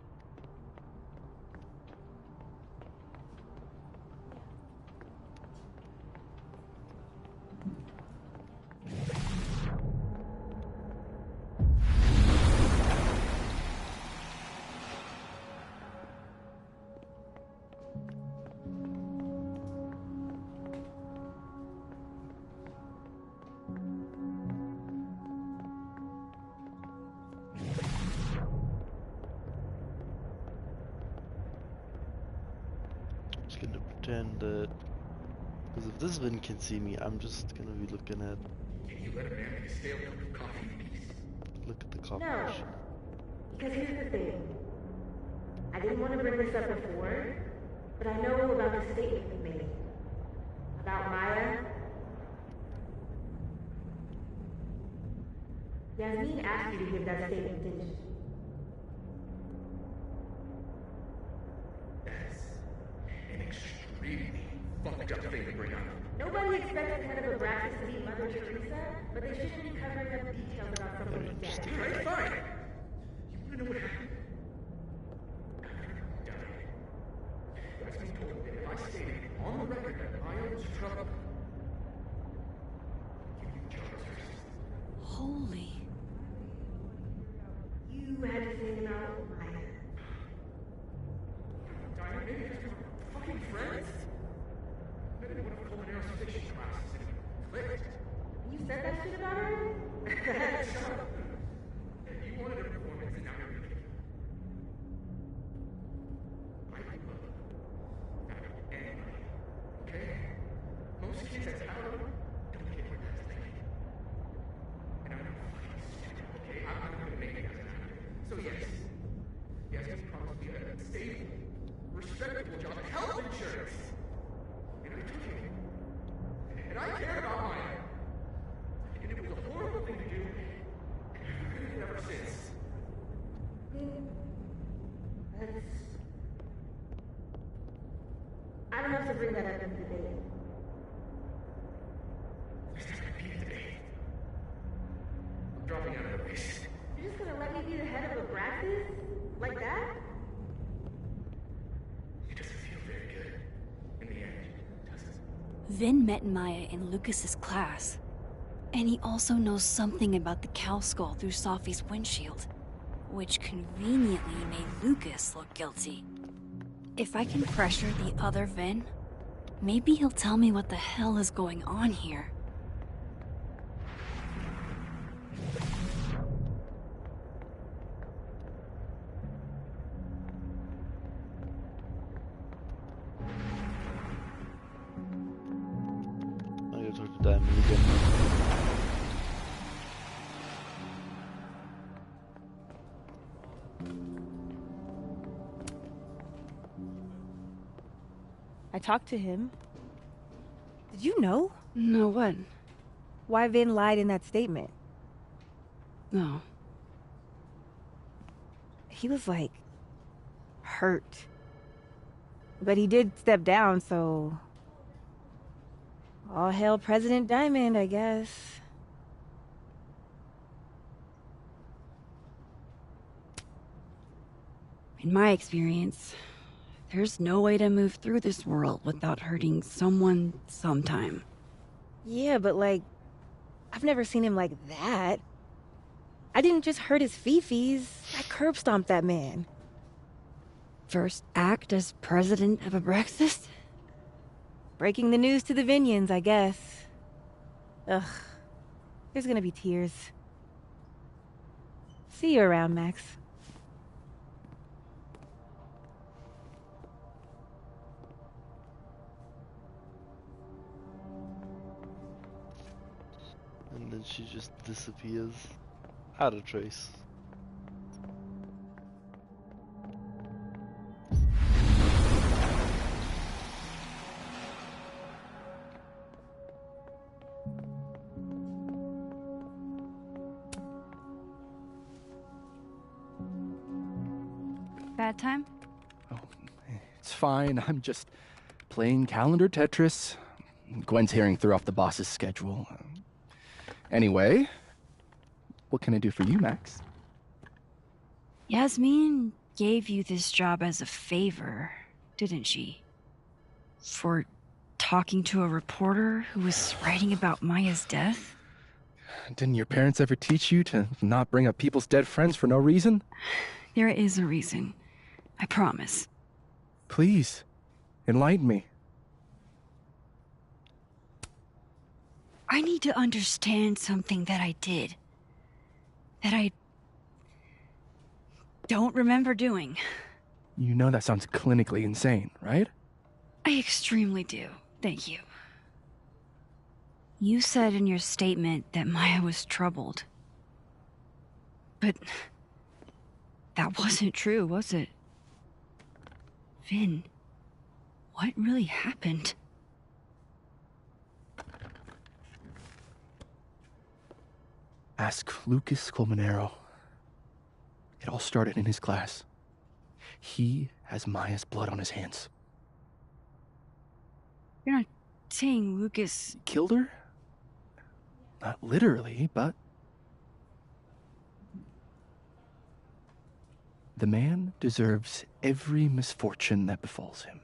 A: Just gonna pretend that, because if this Vin can see me, I'm just gonna be looking at.
B: Can you let a man make a stale cup of coffee in peace?
A: Look at the coffee
R: No.
A: machine.
R: Because here's the thing. I didn't want to bring this up before, but I know about the statement you made. About Maya. Yasmin asked you to give that statement, didn't she?
B: That's an extremely fucked up thing to bring up.
R: Nobody expects the head of Abraxas to be Mother Teresa, but they shouldn't be covering up details about someone's death.
B: Alright, fine. You wanna know what happened? Yasmin told me that if I stated on the record that Maya was trouble, you would judge her.
C: Holy.
R: You had to say about Maya.
B: Diamond, maybe because we're fucking friends? Maybe one of Colmenare's fiction classes and clicked.
R: You said that shit about her?
B: Shut up. You wanted a performance and now you're making it. I grew up out of anybody, okay? Most kids at Tower don't get where that's thinking. And I'm not fucking stupid, okay? I'm not gonna make it as an actor. So yes, Yasmin promised me a stable, respectable job, health insurance. And I took it. And I care about Maya. And it was a horrible thing to do. And I've regretted it ever since.
R: I don't have to bring that up in the debate.
B: There's not gonna be a debate. I'm dropping out of the race.
R: You're just gonna let me be the head of Abraxas? Like that?
B: It doesn't feel very good. In the end, does it?
C: Vin met Maya in Lucas's class. And he also knows something about the cow skull through Safi's windshield.
M: which conveniently made Lucas look guilty. If I can pressure the other Vin, maybe he'll tell me what the hell is going on here.
A: I gotta talk to Diamond again.
R: I talked to him. Did you know?
C: No, what?
R: Why Vin lied in that statement.
C: No.
R: He was like hurt. But he did step down, so all hail President Diamond, I guess.
C: In my experience, there's no way to move through this world without hurting someone sometime.
R: Yeah, but like, I've never seen him like that. I didn't just hurt his fifis. I curb stomped that man.
C: First act as president of Abraxas?
R: Breaking the news to the Vinians, I guess. Ugh. There's gonna be tears. See you around, Max.
A: And then she just disappears. Out of trace.
C: Bad time?
J: It's fine. I'm just playing calendar Tetris. Gwen's hearing through off the boss's schedule. Anyway, what can I do for you, Max?
C: Yasmin gave you this job as a favor, didn't she? For talking to a reporter who was writing about Maya's death?
J: Didn't your parents ever teach you to not bring up people's dead friends for no reason?
C: There is a reason. I promise.
J: Please, enlighten me.
C: I need to understand something that I did. That I don't remember doing.
J: You know that sounds clinically insane, right?
C: I extremely do. Thank you. You said in your statement that Maya was troubled. But that wasn't true, was it? Vin, what really happened?
J: Ask Lucas Colmenero. It all started in his class. He has Maya's blood on his hands.
C: You're not saying Lucas
J: killed her? Not literally, but... The man deserves every misfortune that befalls him.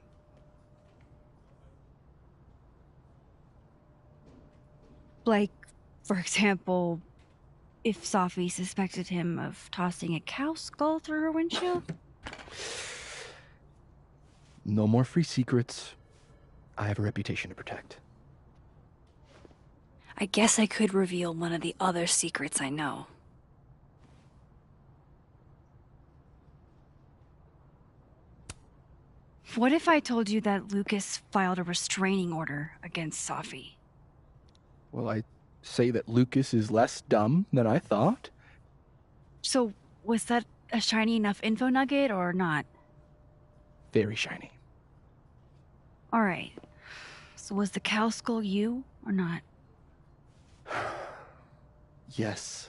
C: Like, for example, if Safi suspected him of tossing a cow skull through her windshield?
J: No more free secrets. I have a reputation to protect.
C: I guess I could reveal one of the other secrets I know. What if I told you that Lucas filed a restraining order against Safi?
J: Well, I say that Lucas is less dumb than I thought.
C: So, was that a shiny enough info nugget or not?
J: Very shiny.
C: Alright. So was the cow skull you or not?
J: Yes.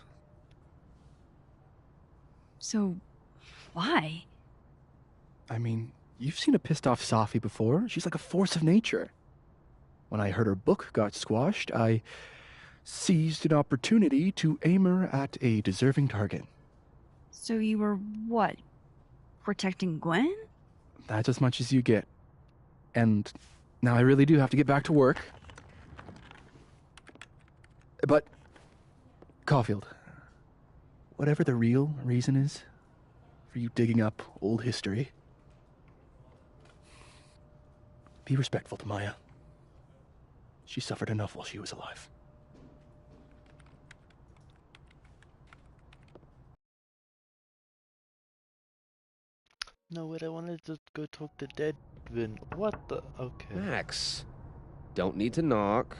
C: So, why?
J: I mean, you've seen a pissed off Safi before. She's like a force of nature. When I heard her book got squashed, I seized an opportunity to aim her at a deserving target.
C: So you were, what, protecting Gwen?
J: That's as much as you get. And now I really do have to get back to work. But, Caulfield, whatever the real reason is, for you digging up old history. Be respectful to Maya. She suffered enough while she was alive.
A: No, wait, I wanted to go talk to Deadwin. What the? Okay.
N: Max, don't need to knock.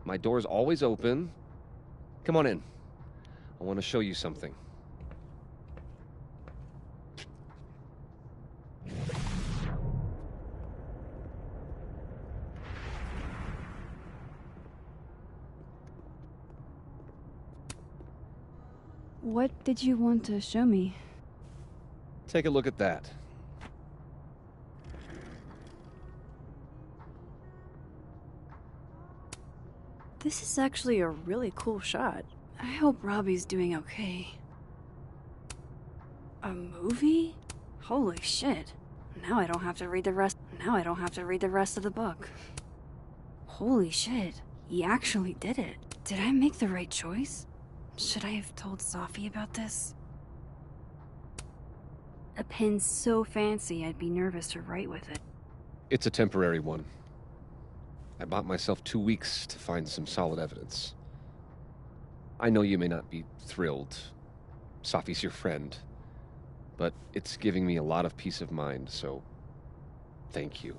N: My door's always open. Come on in. I want to show you something.
C: What did you want to show me?
N: Take a look at that.
C: This is actually a really cool shot. I hope Robbie's doing okay. A movie? Holy shit. Now I don't have to read the rest of the book. Holy shit. He actually did it. Did I make the right choice? Should I have told Safi about this? A pen so fancy I'd be nervous to write with it.
N: It's a temporary one. I bought myself 2 weeks to find some solid evidence. I know you may not be thrilled. Safi's your friend. But it's giving me a lot of peace of mind, so thank you.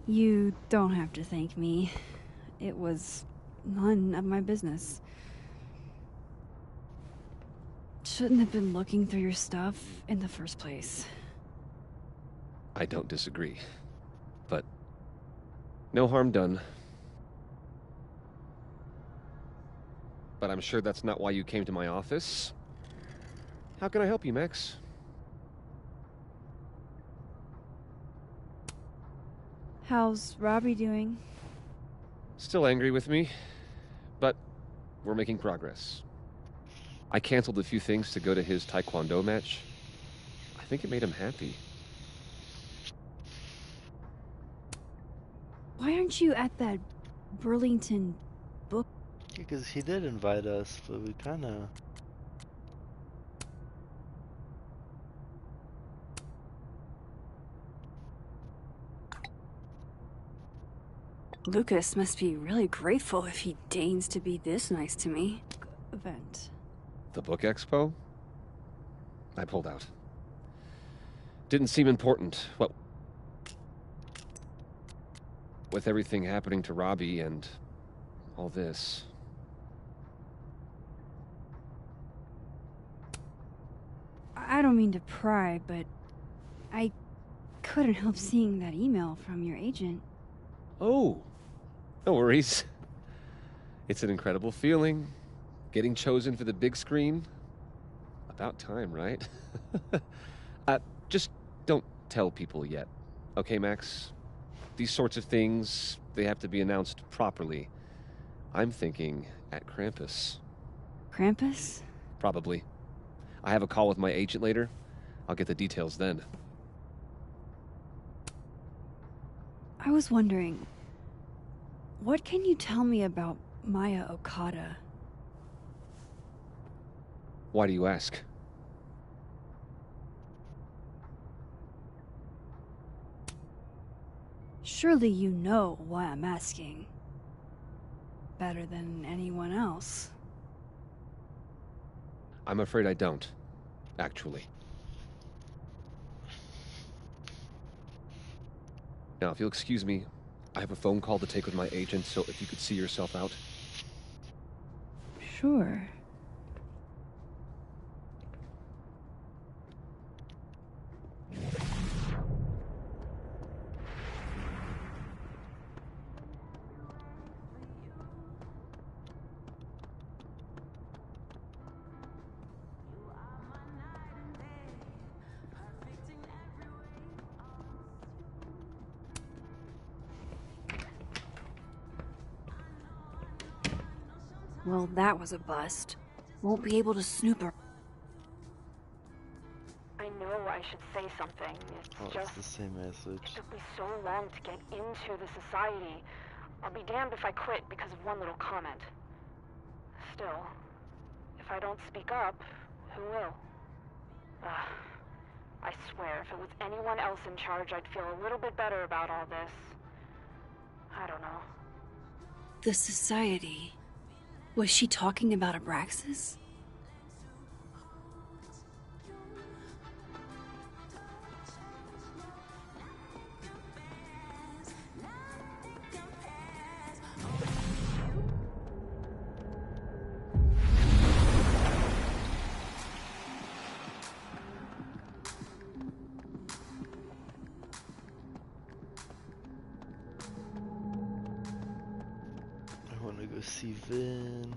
C: You don't have to thank me. It was none of my business. Shouldn't have been looking through your stuff in the first place.
N: I don't disagree. But no harm done. But I'm sure that's not why you came to my office. How can I help you, Max?
C: How's Robbie doing?
N: Still angry with me, but we're making progress. I canceled a few things to go to his taekwondo match. I think it made him happy.
C: Why aren't you at that Burlington book?
A: Because he did invite us, but we kinda...
C: Lucas must be really grateful if he deigns to be this nice to me. Event.
N: The book expo? I pulled out. Didn't seem important. What? With everything happening to Robbie and all this.
C: I don't mean to pry, but I couldn't help seeing that email from your agent.
N: Oh, no worries. It's an incredible feeling. Getting chosen for the big screen. About time, right? Just don't tell people yet. Okay, Max? These sorts of things, they have to be announced properly. I'm thinking at Krampus.
C: Krampus?
N: Probably. I have a call with my agent later. I'll get the details then.
C: I was wondering, what can you tell me about Maya Okada?
N: Why do you ask?
C: Surely you know why I'm asking. Better than anyone else.
N: I'm afraid I don't, actually. Now, if you'll excuse me, I have a phone call to take with my agent, so if you could see yourself out.
C: Sure. Well, that was a bust. Won't be able to snoop her.
E: I know I should say something. It's just
A: the same message.
E: It took me so long to get into the society. I'll be damned if I quit because of one little comment. Still,
D: If I don't speak up, who will? I swear, if it was anyone else in charge, I'd feel a little bit better about all this. I don't know.
C: The Society. Was she talking about Abraxas?
A: I want to go see Vin.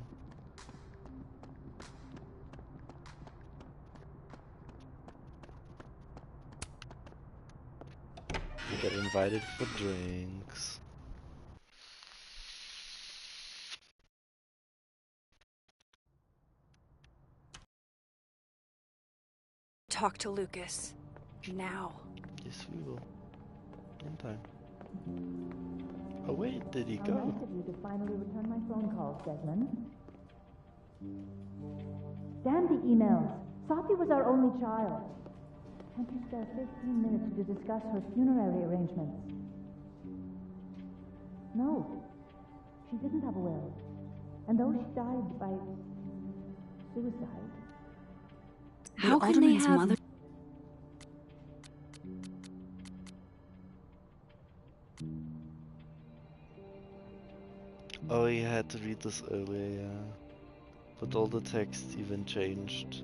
A: We got invited for drinks.
C: Talk to Lucas. Now.
A: Yes, we will. In time. Oh wait, did he
I: How
A: go?
I: nice of you to finally return my phone calls, Desmond. Damn the emails. Sophie was our only child. Can't you spare 15 minutes to discuss her funerary arrangements? No. She didn't have a will. And though she died by suicide...
C: How can they have... Mother...
A: Oh, you had to read this earlier, yeah. But all the text even changed.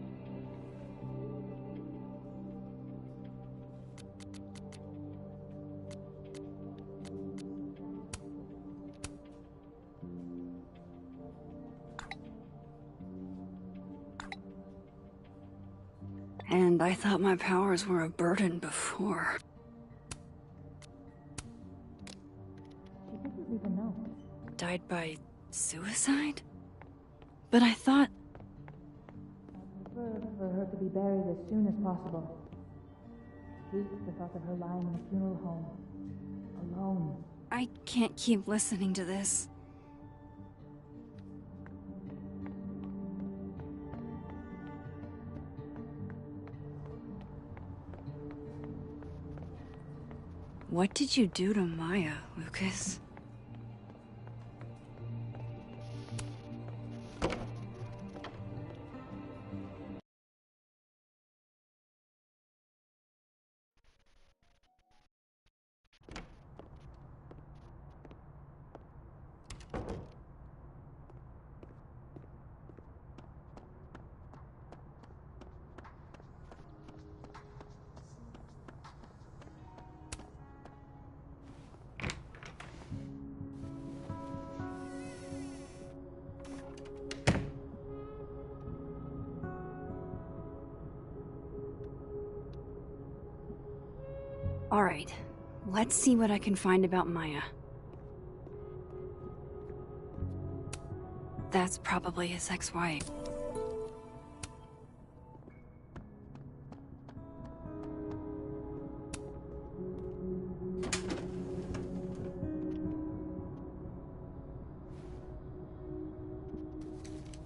C: And I thought my powers were a burden before.
I: She didn't even know.
C: Died by suicide? But I thought...
I: I'd prefer for her to be buried as soon as possible. I hate the thought of her lying in a funeral home. Alone.
C: I can't keep listening to this. What did you do to Maya, Lucas? All right, let's see what I can find about Maya. That's probably his ex-wife.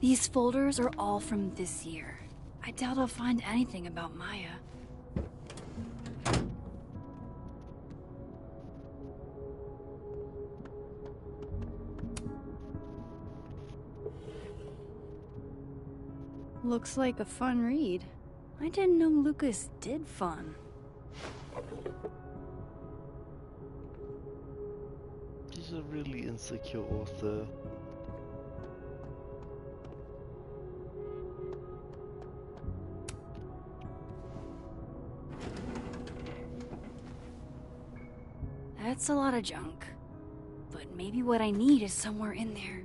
C: These folders are all from this year. I doubt I'll find anything about Maya. Looks like a fun read. I didn't know Lucas did fun.
A: He's a really insecure author.
C: That's a lot of junk. But maybe what I need is somewhere in there.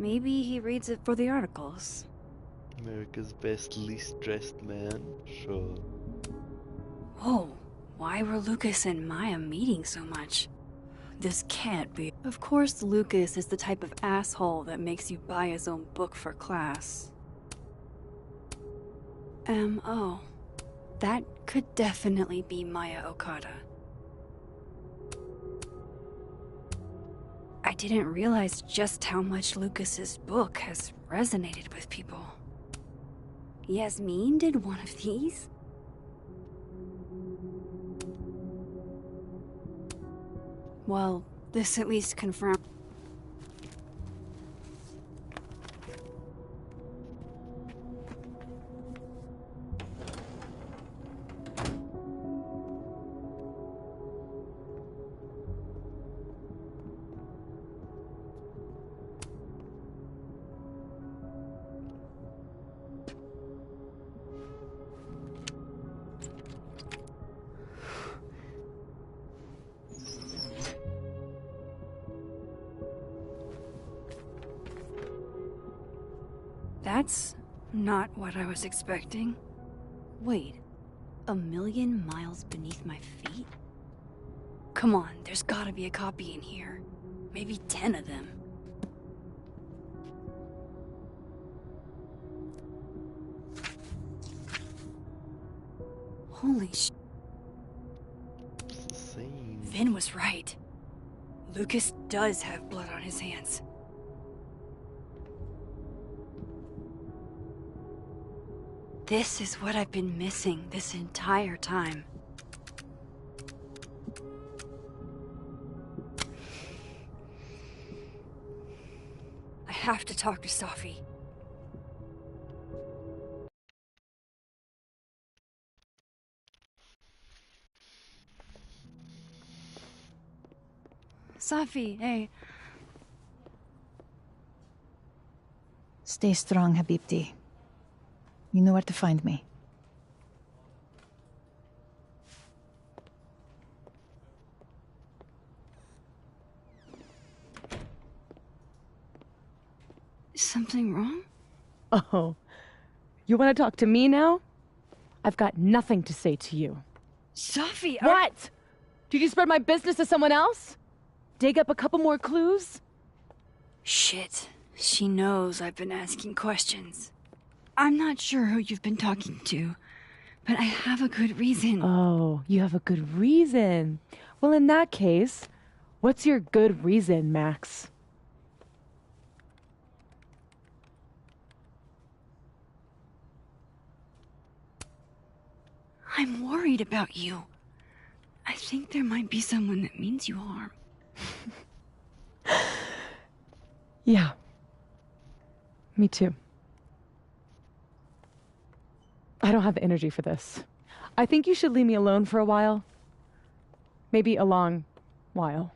C: Maybe he reads it for the articles.
A: America's best least dressed man? Sure.
C: Whoa, why were Lucas and Maya meeting so much? This can't be. Of course Lucas is the type of asshole that makes you buy his own book for class. M.O. That could definitely be Maya Okada. I didn't realize just how much Lucas's book has resonated with people. Yasmin did one of these? Well, this at least confirms. That's not what I was expecting. Wait, 1,000,000 miles beneath my feet? Come on, there's gotta be a copy in here. Maybe 10 of them. Holy sh... Finn was right. Lucas does have blood on his hands. This is what I've been missing this entire time. I have to talk to Safi. Safi, hey.
I: Stay strong, Habibti. You know where to find me.
C: Is something wrong?
K: Oh, you want to talk to me now? I've got nothing to say to you.
C: Safi,
K: What? Did you spread my business to someone else? Dig up a couple more clues?
C: Shit. She knows I've been asking questions. I'm not sure who you've been talking to, but I have a good reason.
K: Oh, you have a good reason. Well, in that case, what's your good reason, Max?
C: I'm worried about you. I think there might be someone that means you harm.
K: Yeah. Me too. I don't have the energy for this. I think you should leave me alone for a while. Maybe a long while.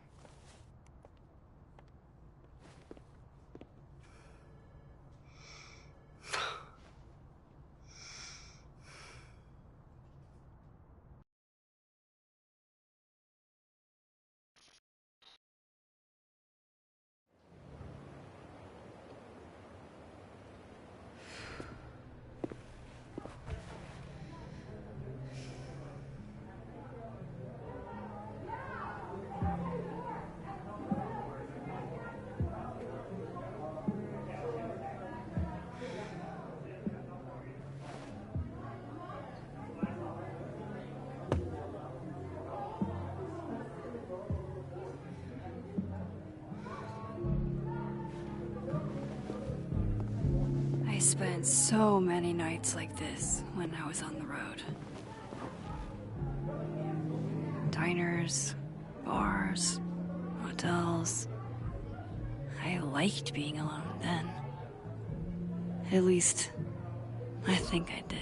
C: I spent so many nights like this when I was on the road. Diners, bars, hotels. I liked being alone then. At least, I think I did.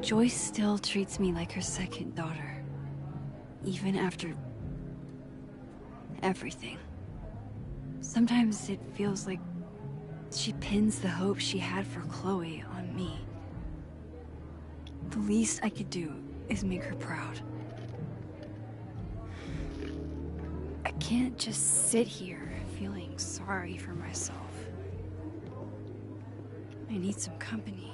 C: Joyce still treats me like her second daughter, even after everything. Sometimes it feels like she pins the hope she had for Chloe on me. The least I could do is make her proud. I can't just sit here feeling sorry for myself. I need some company.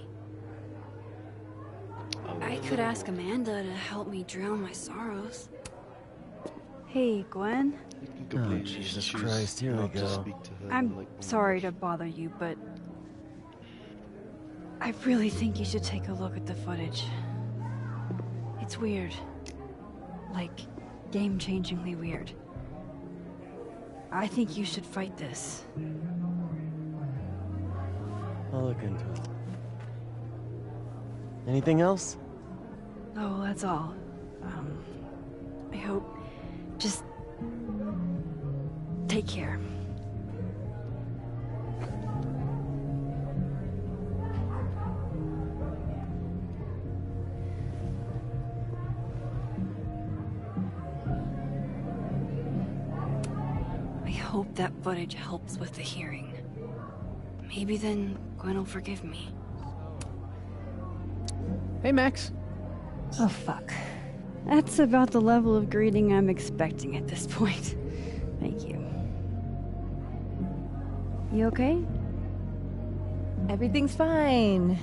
C: I could ask Amanda to help me drown my sorrows. Hey, Gwen.
Q: Oh, Jesus Christ, here we go.
C: I'm sorry to bother you, but I really think you should take a look at the footage. It's weird. Like, game-changingly weird. I think you should fight this.
Q: I'll look into it. Anything else?
C: Oh, that's all. I hope... Just... take care. I hope that footage helps with the hearing. Maybe then Gwen will forgive me.
J: Hey, Max.
C: Oh, fuck. That's about the level of greeting I'm expecting at this point. Thank you. You okay?
R: Everything's fine.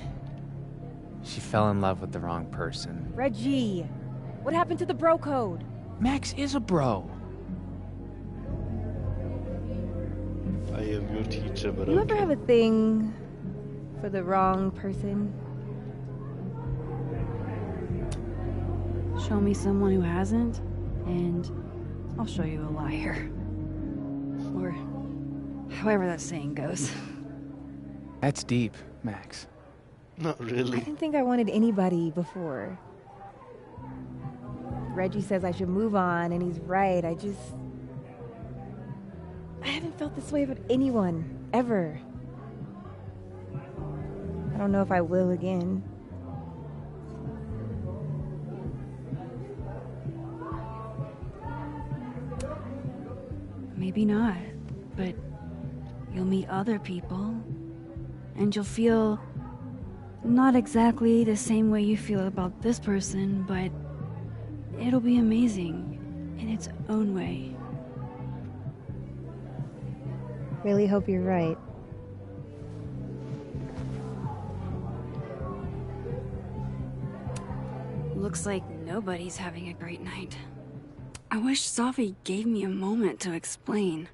O: She fell in love with the wrong person.
R: Reggie, what happened to the bro code?
J: Max is a bro.
A: I am your teacher, but
R: You ever have a thing for the wrong person?
C: Show me someone who hasn't, and I'll show you a liar. Or however that saying goes.
J: That's deep, Max.
A: Not
R: I
A: really.
R: didn't think I wanted anybody before. Reggie says I should move on, and he's right. I haven't felt this way about anyone, ever. I don't know if I will again.
C: Maybe not, but you'll meet other people, and you'll feel not exactly the same way you feel about this person, but it'll be amazing in its own way.
R: Really hope you're right.
C: Looks like nobody's having a great night. I wish Safi gave me a moment to explain.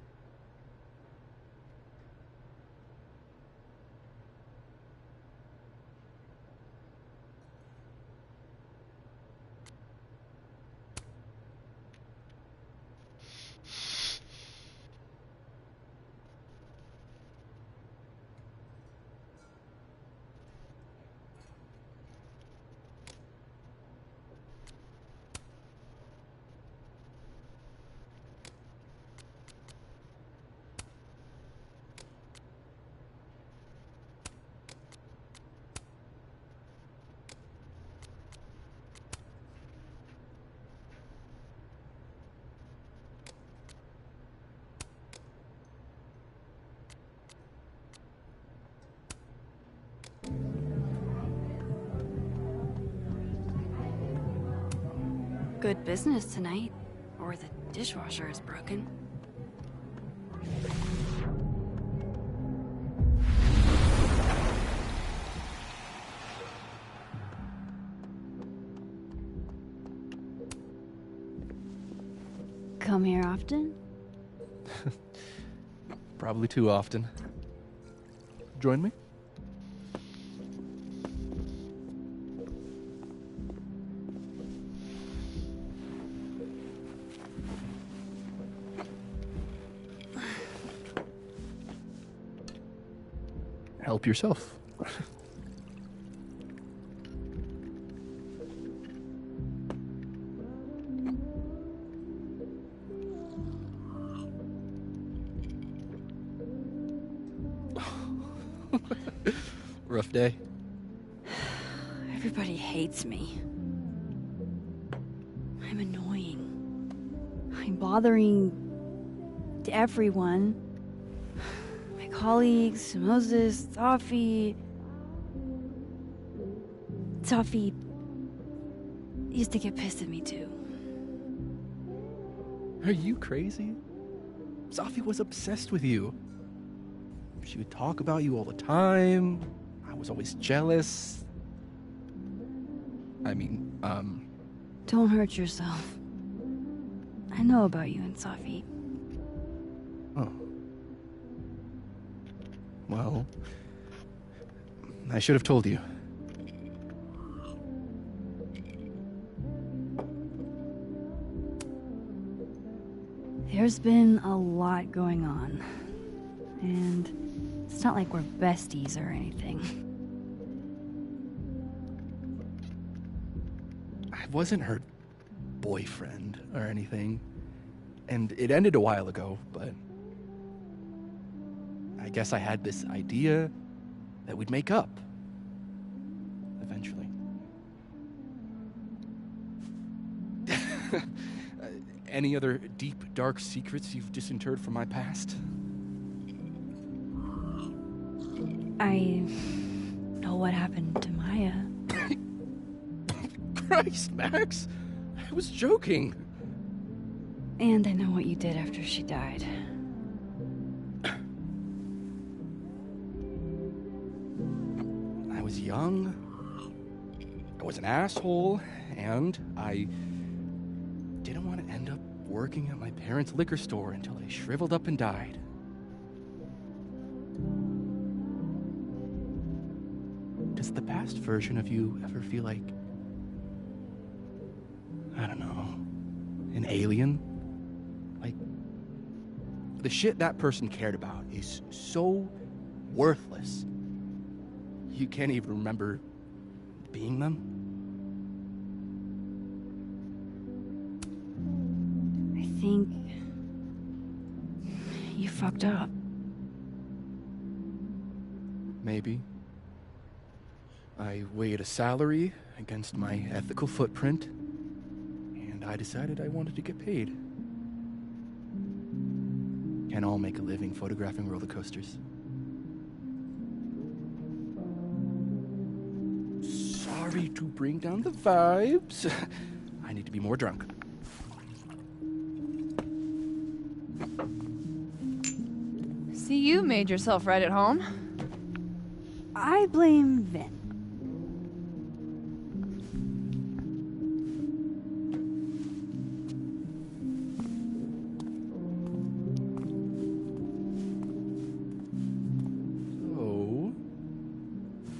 C: Good business tonight, or the dishwasher is broken. Come here often?
J: Probably too often. Join me? Help yourself. Rough day.
C: Everybody hates me. I'm annoying. I'm bothering everyone. My colleagues, Moses, Safi. Safi used to get pissed at me too.
J: Are you crazy? Safi was obsessed with you. She would talk about you all the time. I was always jealous.
C: Don't hurt yourself. I know about you and Safi.
J: Oh. Well, I should have told you.
C: There's been a lot going on. And it's not like we're besties or anything.
J: I wasn't her boyfriend or anything. And it ended a while ago, but I guess I had this idea that we'd make up. Eventually. Any other deep, dark secrets you've disinterred from my past?
C: I know what happened to Maya.
J: Christ, Max! I was joking.
C: And I know what you did after she died.
J: I was young. I was an asshole, and I didn't want to end up working at my parents' liquor store until I shriveled up and died. Does the past version of you ever feel like, I don't know, an alien? Like, the shit that person cared about is so worthless. You can't even remember being them?
C: I think you fucked up.
J: Maybe. I weighed a salary against my ethical footprint, and I decided I wanted to get paid. Can't all make a living photographing roller coasters. Sorry to bring down the vibes. I need to be more drunk.
K: See, you made yourself right at home.
C: I blame Vin.
J: So,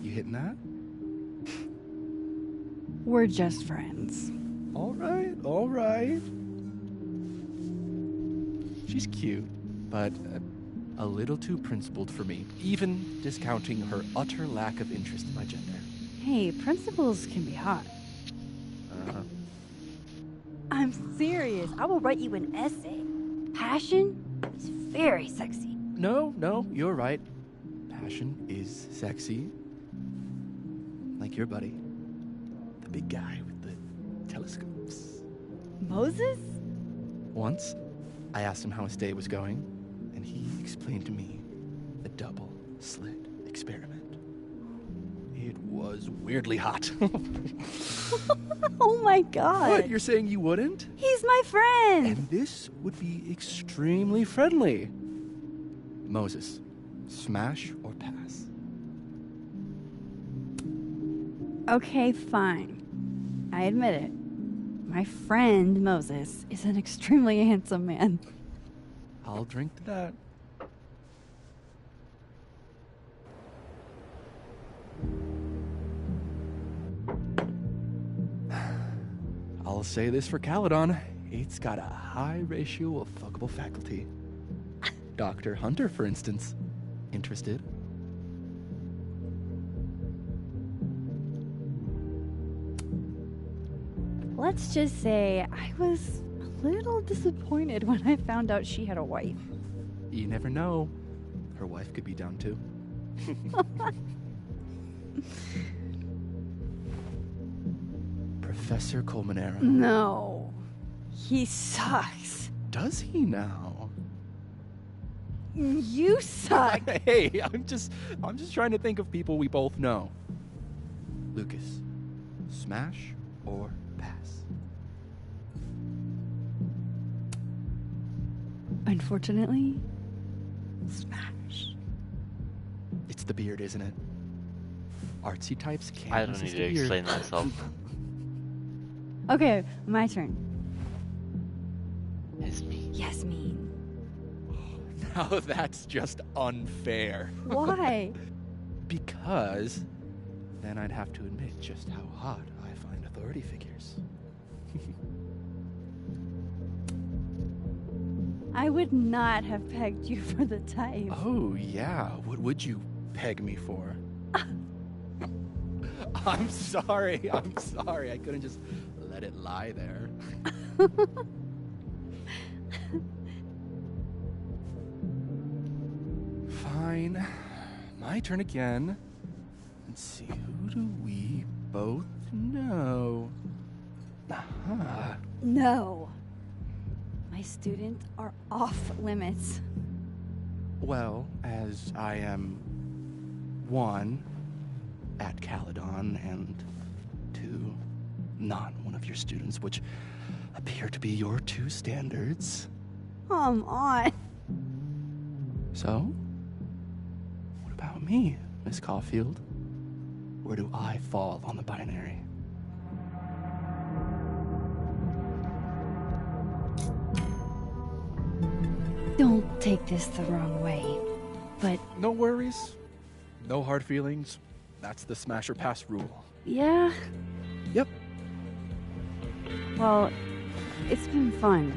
J: you hitting that?
C: We're just friends.
J: All right, all right. She's cute, but a little too principled for me, even discounting her utter lack of interest in my gender.
C: Hey, principals can be hot. I'm serious. I will write you an essay. Passion is very sexy.
J: No, you're right. Passion is sexy. Like your buddy. The big guy with the telescopes.
C: Moses?
J: Once, I asked him how his day was going, and he explained to me the double slit experiment. It was weirdly hot.
C: Oh my god.
J: What, you're saying you wouldn't?
C: He's my friend.
J: And this would be extremely friendly. Moses, smash or pass?
C: Okay, fine. I admit it. My friend Moses is an extremely handsome man.
J: I'll drink to that. I'll say this for Caledon. It's got a high ratio of fuckable faculty. Dr. Hunter, for instance. Interested?
C: Let's just say I was a little disappointed when I found out she had a wife.
J: You never know. Her wife could be down too. Professor Colmenero.
C: No. He sucks.
J: Does he now?
C: You suck.
J: Hey, I'm just trying to think of people we both know. Lucas, smash or pass?
C: Unfortunately, smash.
J: It's the beard, isn't it? Artsy types can't
A: I don't need
J: resist
A: to
J: a beard.
A: explain myself.
C: Okay, my turn.
A: Yasmin.
C: Yasmin.
J: Now that's just unfair.
C: Why?
J: Because then I'd have to admit just how hot I find authority figures.
C: I would not have pegged you for the type.
J: Oh, yeah. What would you peg me for? I'm sorry. I couldn't just let it lie there. Fine. My turn again. Let's see, who do we both know? Uh-huh.
C: No. My students are off limits.
J: Well, as I am 1, at Caledon, and 2, not one of your students, which appear to be your 2 standards.
C: Come on.
J: So, what about me, Miss Caulfield? Where do I fall on the binary?
C: Don't take this the wrong way, but...
J: No worries. No hard feelings. That's the smash or pass rule.
C: Yeah?
J: Yep.
C: Well, it's been fun.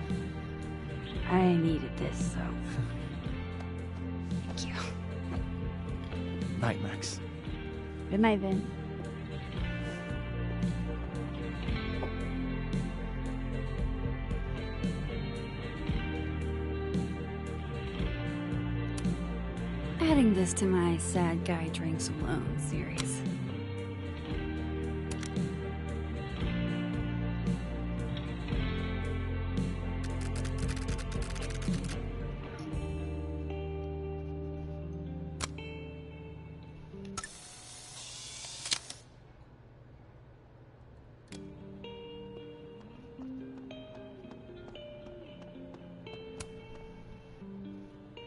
C: I needed this, so... Thank you.
J: Night, Max.
C: Good night, Vin. Adding this to my Sad Guy Drinks Alone series.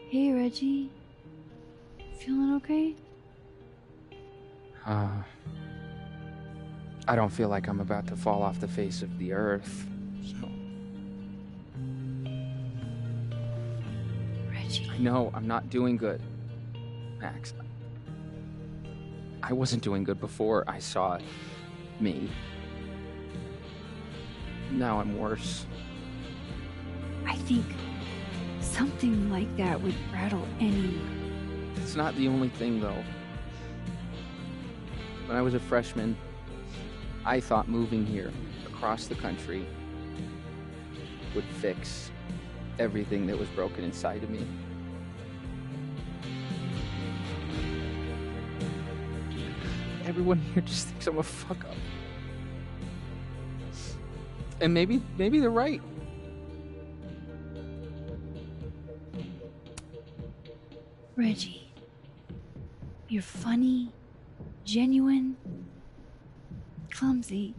C: Hey, Reggie. Feeling okay?
O: I don't feel like I'm about to fall off the face of the earth, so...
C: Reggie.
O: I know, I'm not doing good, Max. I wasn't doing good before I saw me. Now I'm worse.
C: I think something like that would rattle anyone.
O: It's not the only thing, though. When I was a freshman, I thought moving here, across the country, would fix everything that was broken inside of me. Everyone here just thinks I'm a fuck-up. And maybe they're right.
C: Reggie, you're funny, genuine, clumsy.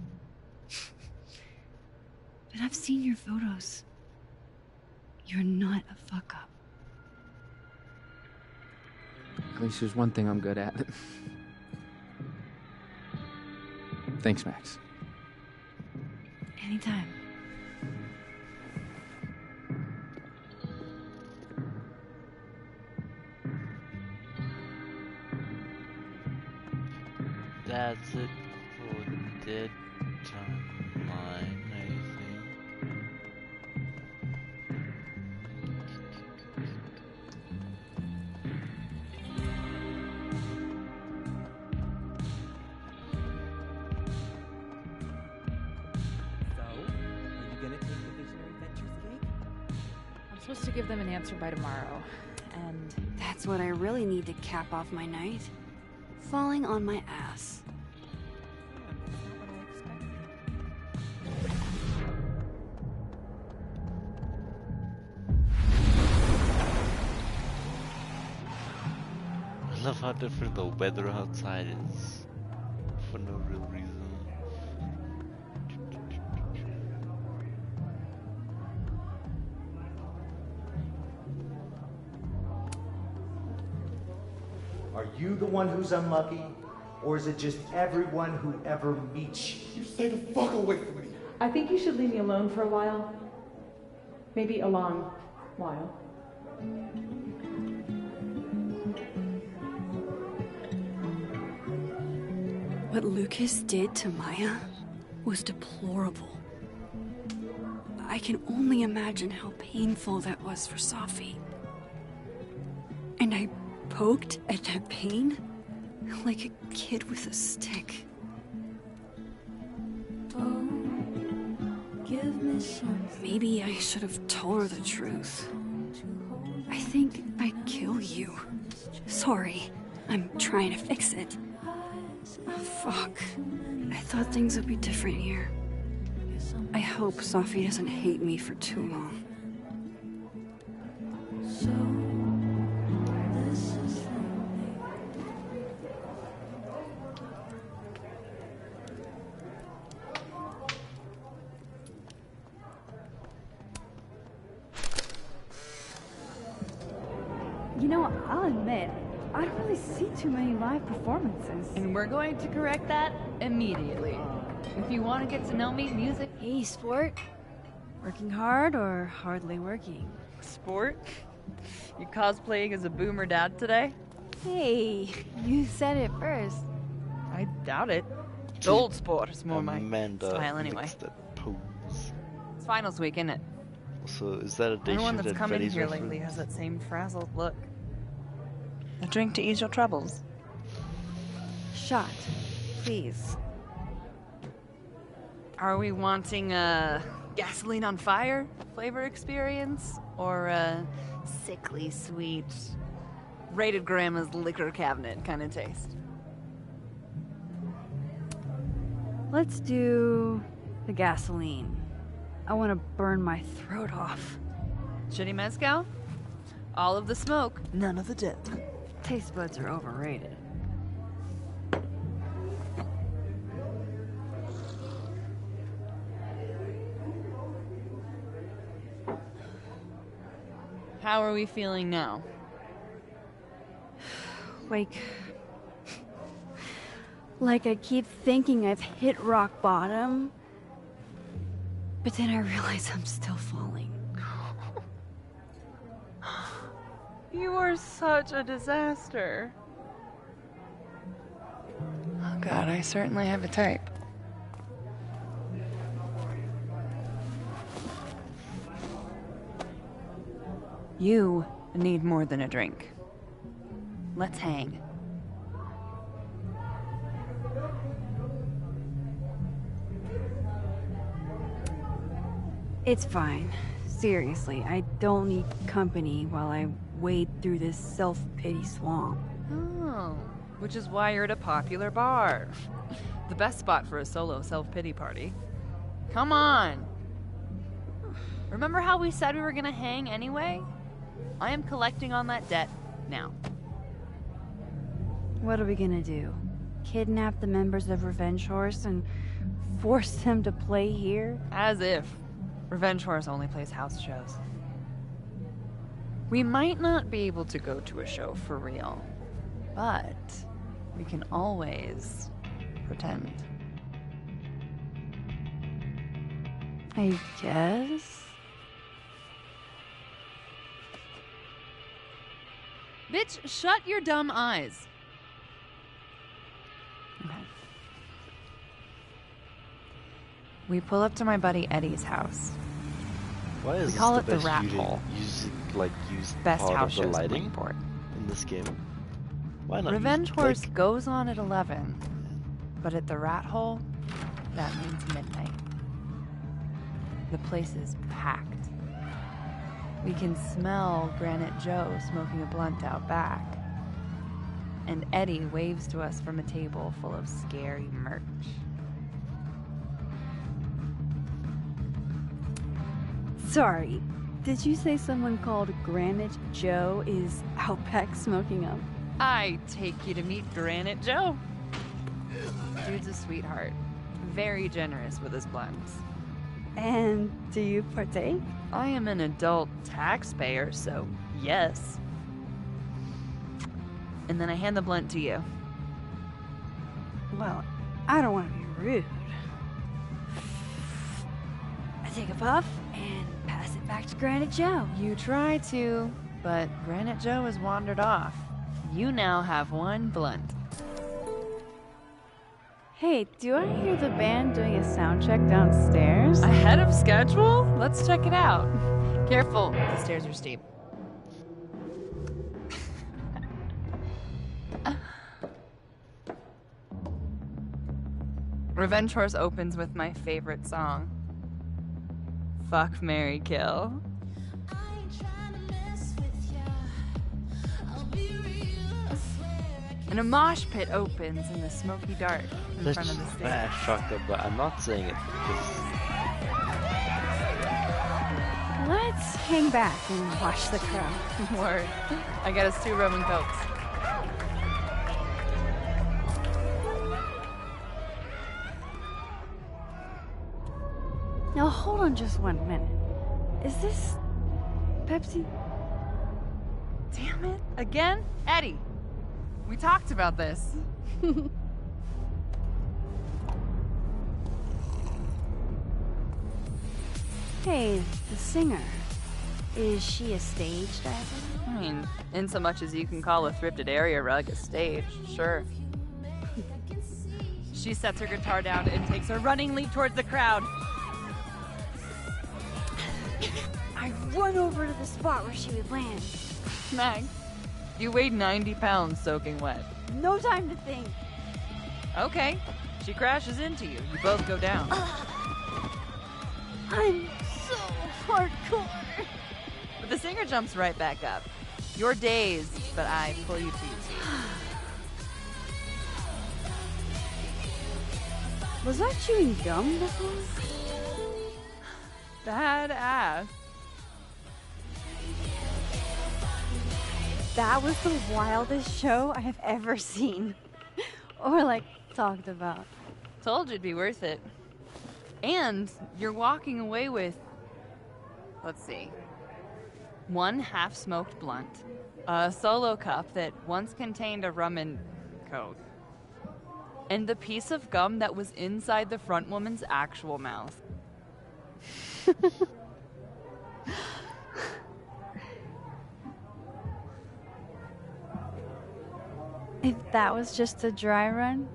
C: But I've seen your photos. You're not a fuck-up.
O: At least there's one thing I'm good at. Thanks, Max.
C: Anytime.
A: That's it for Dead Timeline, I think.
I: I'm supposed to give them an answer by tomorrow, and
C: That's what I really need to cap off my night. Falling on my ass.
A: I love how different the weather outside is for no real reason.
L: Are you the one who's unlucky? Or is it just everyone who ever meets you?
B: You stay the fuck away from me.
F: I think you should leave me alone for a while. Maybe a long while.
C: What Lucas did to Maya was deplorable. I can only imagine how painful that was for Safi. And I poked at that pain like a kid with a stick. Oh, give me something. Maybe I should have told her the truth. I think I'd kill you. Sorry, I'm trying to fix it. Oh, fuck. I thought things would be different here. I hope Safi doesn't hate me for too long.
G: You know, I'll admit, I don't really see too many live performances.
S: And we're going to correct that immediately. If you want to get to know me, music.
M: Hey, sport. Working hard or hardly working?
S: Sport? You cosplaying as a boomer dad today?
M: Hey, you said it first.
S: I doubt it. Old sport is more my
A: Amanda
S: style anyway.
A: makes that pose.
S: It's finals week, isn't it?
A: So is that a day
S: Everyone
A: shoot
S: that's
A: at
S: come in
A: Freddy's
S: here
A: reference?
S: lately has that same frazzled look. A drink to ease your troubles.
G: Shot, please.
S: Are we wanting a gasoline on fire flavor experience? Or a sickly sweet, rated grandma's liquor cabinet kind of taste?
G: Let's do the gasoline. I want to burn my throat off.
S: Shitty mezcal? All of the smoke, none of the dip.
G: Taste buds are overrated.
S: How are we feeling now?
G: Like I keep thinking I've hit rock bottom, but then I realize I'm still falling.
S: You are such a disaster. Oh god, I certainly have a type. You need more than a drink. Let's hang.
G: It's fine. Seriously, I don't need company while I wade through this self-pity swamp.
S: Oh, which is why you're at a popular bar. The best spot for a solo self-pity party. Come on! Remember how we said we were gonna hang anyway? I am collecting on that debt now.
G: What are we gonna do? Kidnap the members of Revenge Horse and force them to play here?
S: As if. Revenge Horse only plays house shows. We might not be able to go to a show for real, but we can always pretend.
G: I guess?
S: Bitch, shut your dumb eyes. Okay. We pull up to my buddy Eddie's house.
A: Why is
S: We call
A: this
S: it the
A: best
S: rat
A: shooting?
S: hole.
A: Use
S: Best
A: part
S: house
A: of the
S: shows in
A: lighting
S: Lakeport.
A: in this game. Why not?
S: Revenge
A: use,
S: Horse goes on at 11, but at the rat hole, that means midnight. The place is packed. We can smell Granite Joe smoking a blunt out back. And Eddie waves to us from a table full of scary merch.
G: Sorry, did you say someone called Granite Joe is out back smoking up?
S: I take you to meet Granite Joe. Dude's a sweetheart. Very generous with his blunts.
G: And do you partake?
S: I am an adult taxpayer, so yes. And then I hand the blunt to you.
G: Well, I don't want to be rude. I take a puff and pass it back to Granite Joe.
S: You try to, but Granite Joe has wandered off. You now have one blunt.
T: Hey, do I hear the band doing a sound check downstairs?
S: Ahead of schedule? Let's check it out. Careful, the stairs are steep. Revenge Horse opens with my favorite song. Fuck, Marry, Kill. And a mosh pit opens in the smoky dark in front of the stage.
A: That's shocker, but I'm not saying it because
G: Let's hang back and watch the crowd.
S: Word. I got us 2 rum and cokes.
G: Now hold on just 1 minute. Is this Pepsi?
S: Damn it. Again? Eddie, we talked about this.
G: Hey, the singer. Is she a stage diver?
S: I mean, in so much as you can call a thrifted area rug a stage, sure. She sets her guitar down and takes a running leap towards the crowd.
G: I run over to the spot where she would land.
S: Mag, you weighed 90 pounds soaking wet.
G: No time to think.
S: Okay, she crashes into you. You both go down.
G: I'm so hardcore.
S: But the singer jumps right back up. You're dazed, but I pull you to your feet.
G: Was I chewing gum before?
S: Badass.
G: That was the wildest show I have ever seen. Or like talked about.
S: Told you it'd be worth it. And you're walking away with, let's see, 1 half-smoked blunt, a solo cup that once contained a rum and coke, and the piece of gum that was inside the front woman's actual mouth.
G: If that was just a dry run,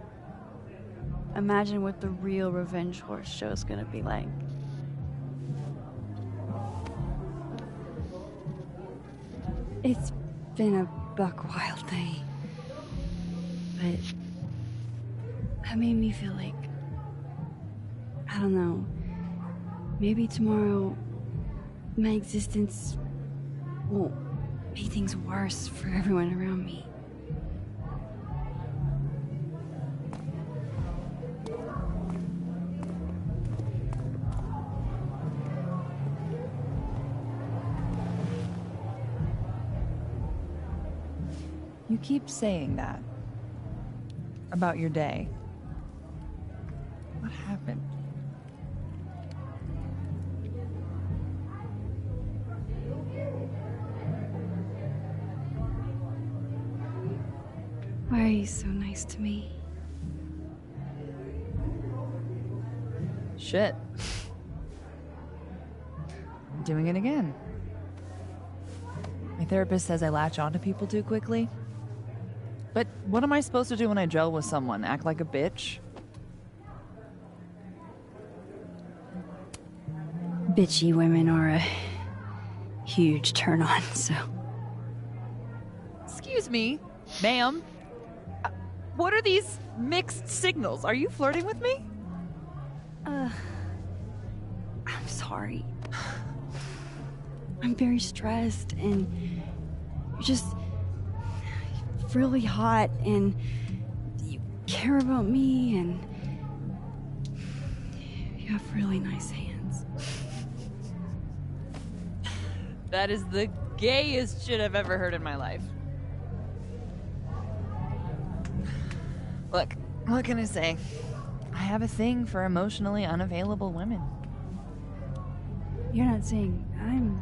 G: imagine what the real Revenge Horse show is gonna be like. It's been a buck wild day, but that made me feel like, I don't know, maybe tomorrow my existence won't make things worse for everyone around me.
K: You keep saying that about your day. What happened?
G: Why are you so nice to me?
K: Shit. I'm doing it again. My therapist says I latch onto people too quickly. But what am I supposed to do when I gel with someone? Act like a bitch?
G: Bitchy women are a huge turn on, so.
K: Excuse me, ma'am. What are these mixed signals? Are you flirting with me?
G: I'm sorry. I'm very stressed and you're just really hot and you care about me and you have really nice hands.
K: That is the gayest shit I've ever heard in my life. Look, what can I say? I have a thing for emotionally unavailable women.
G: You're not saying I'm...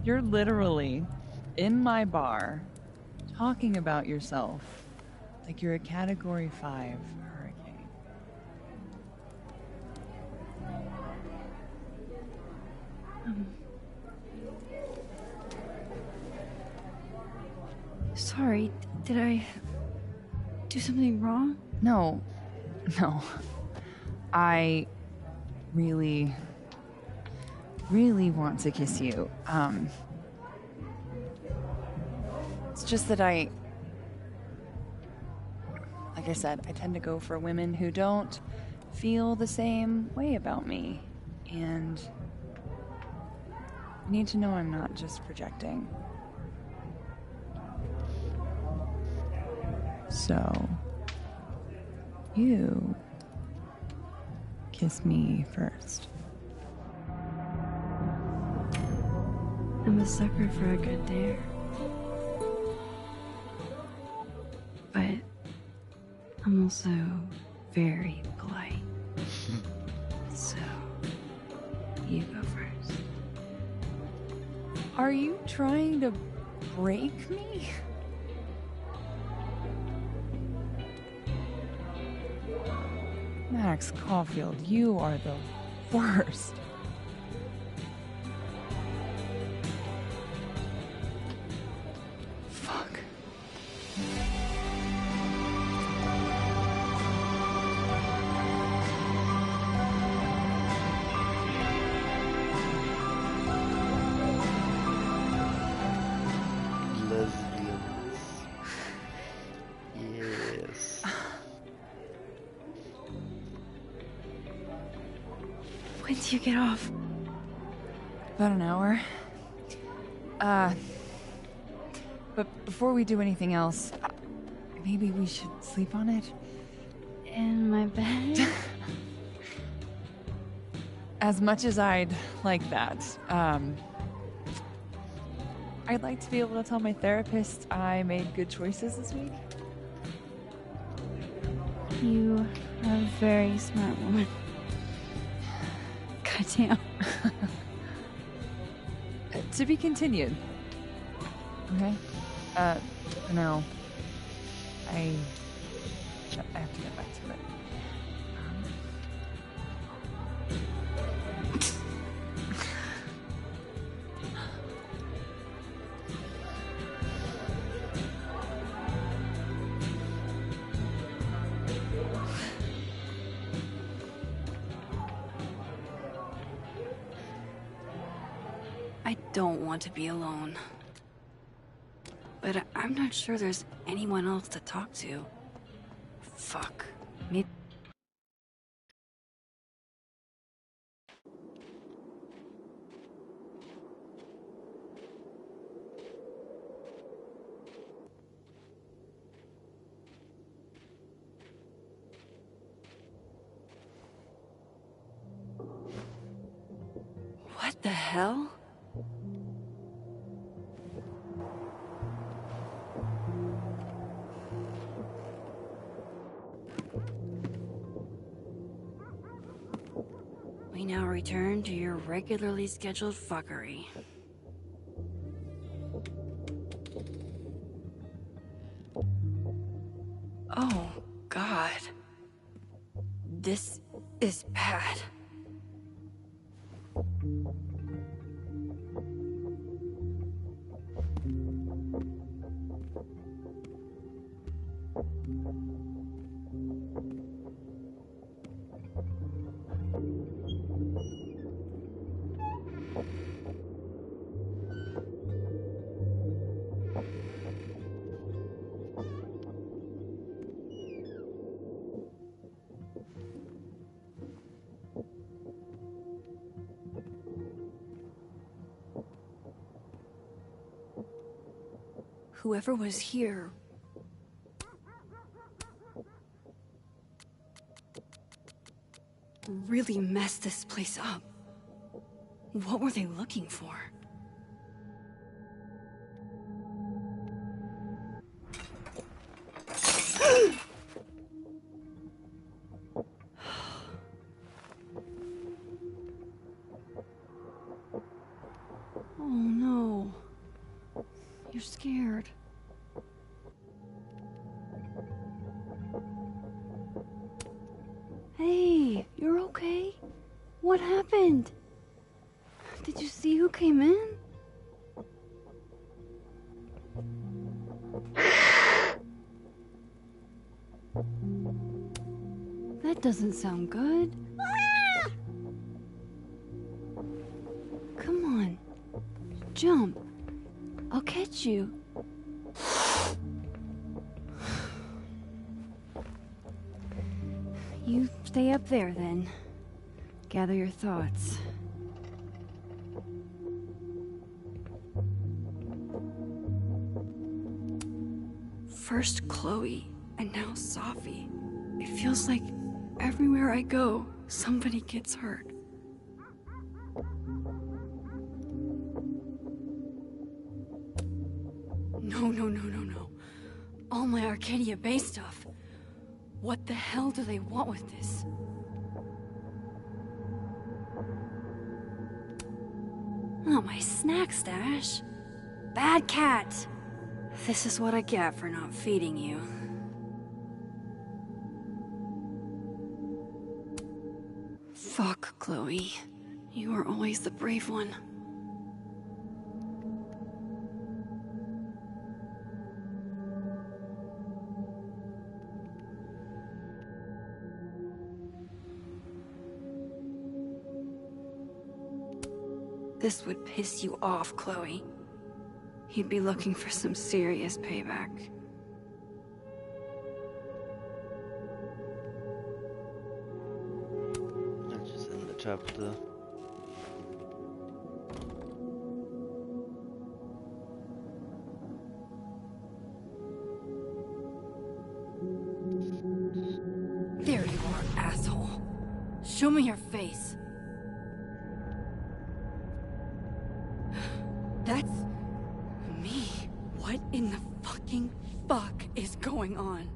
K: You're literally in my bar talking about yourself like you're a Category 5 hurricane.
G: Sorry, did I do something wrong?
K: No,
S: No. I really, really want to kiss you. It's just that like I said, I tend to go for women who don't feel the same way about me. And I need to know I'm not just projecting. So, you kiss me first.
C: I'm a sucker for a good dare. But I'm also very polite. So, you go first.
S: Are you trying to break me? Max Caulfield, you are the worst. Fuck.
A: Lesbians. Yes.
C: When do you get off?
S: About an hour. But before we do anything else, maybe we should sleep on it?
C: In my bed?
S: As much as I'd like that, I'd like to be able to tell my therapist I made good choices this week.
C: You are a very smart woman. Goddamn.
S: To be continued. Okay? For now, I have to get back to it.
C: I don't want to be alone. But I'm not sure there's anyone else to talk to. Fuck. Maybe. What the hell? We now return to your regularly scheduled fuckery. Oh, God. This is bad. Whoever was here really messed this place up. What were they looking for? Oh no. You're scared. Hey, you're okay? What happened? Did you see who came in? That doesn't sound good. Come on. Jump. I'll catch you. You stay up there then. Gather your thoughts. First Chloe, and now Safi. It feels like everywhere I go, somebody gets hurt. No. All my Arcadia Bay stuff. What the hell do they want with this? Oh, my snack stash. Bad cat. This is what I get for not feeding you. Fuck, Chloe. You were always the brave one. This would piss you off, Chloe. He'd be looking for some serious payback.
A: Let's just end the chapter.
C: There you are, asshole. Show me your face. That's me. What in the fucking fuck is going on?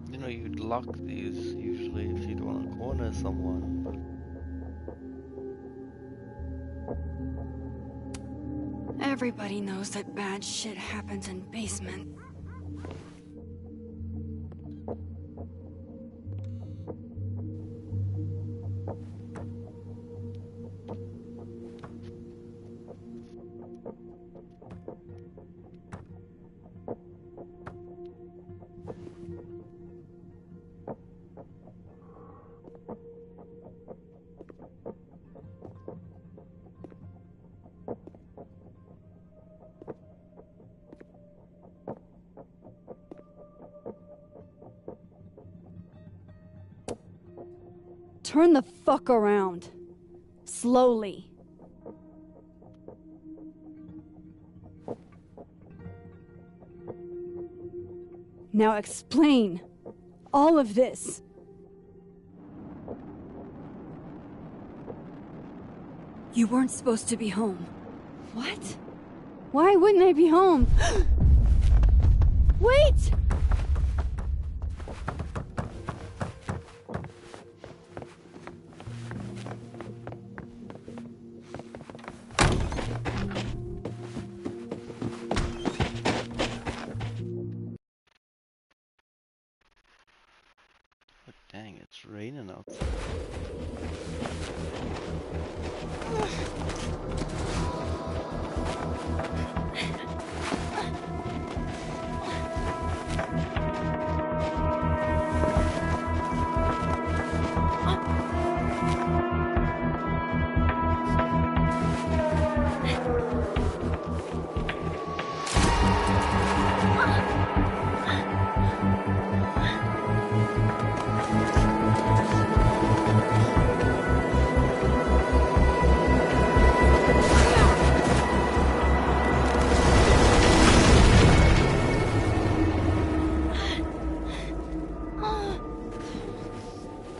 A: You know, you'd lock these usually if you'd want to corner someone, but...
C: Everybody knows that bad shit happens in basement. Turn the fuck around. Slowly. Now explain all of this. You weren't supposed to be home. What? Why wouldn't I be home? Wait!
A: Dang, it's raining outside.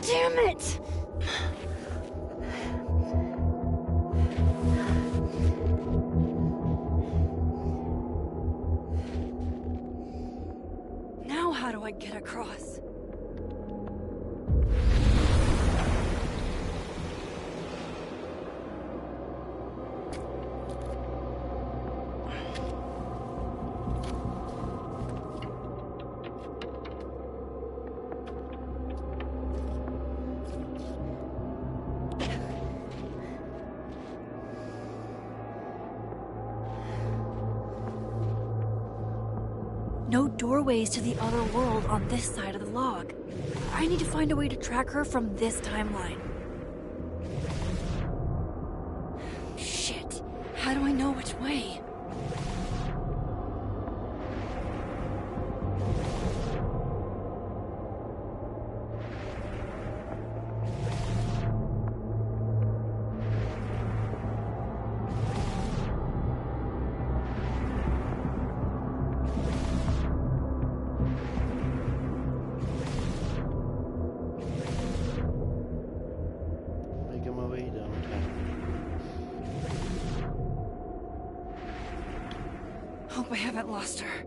A: Damn it! Now how do I get across?
M: No doorways to the other world on this side of the log. I need to find a way to track her from this timeline. Shit. How do I know which way?
A: Making my way down.
M: Hope I haven't lost her.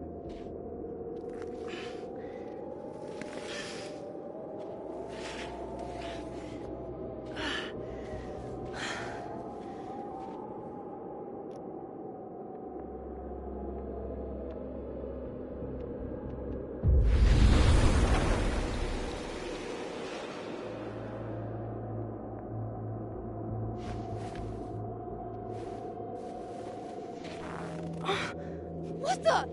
M: What the?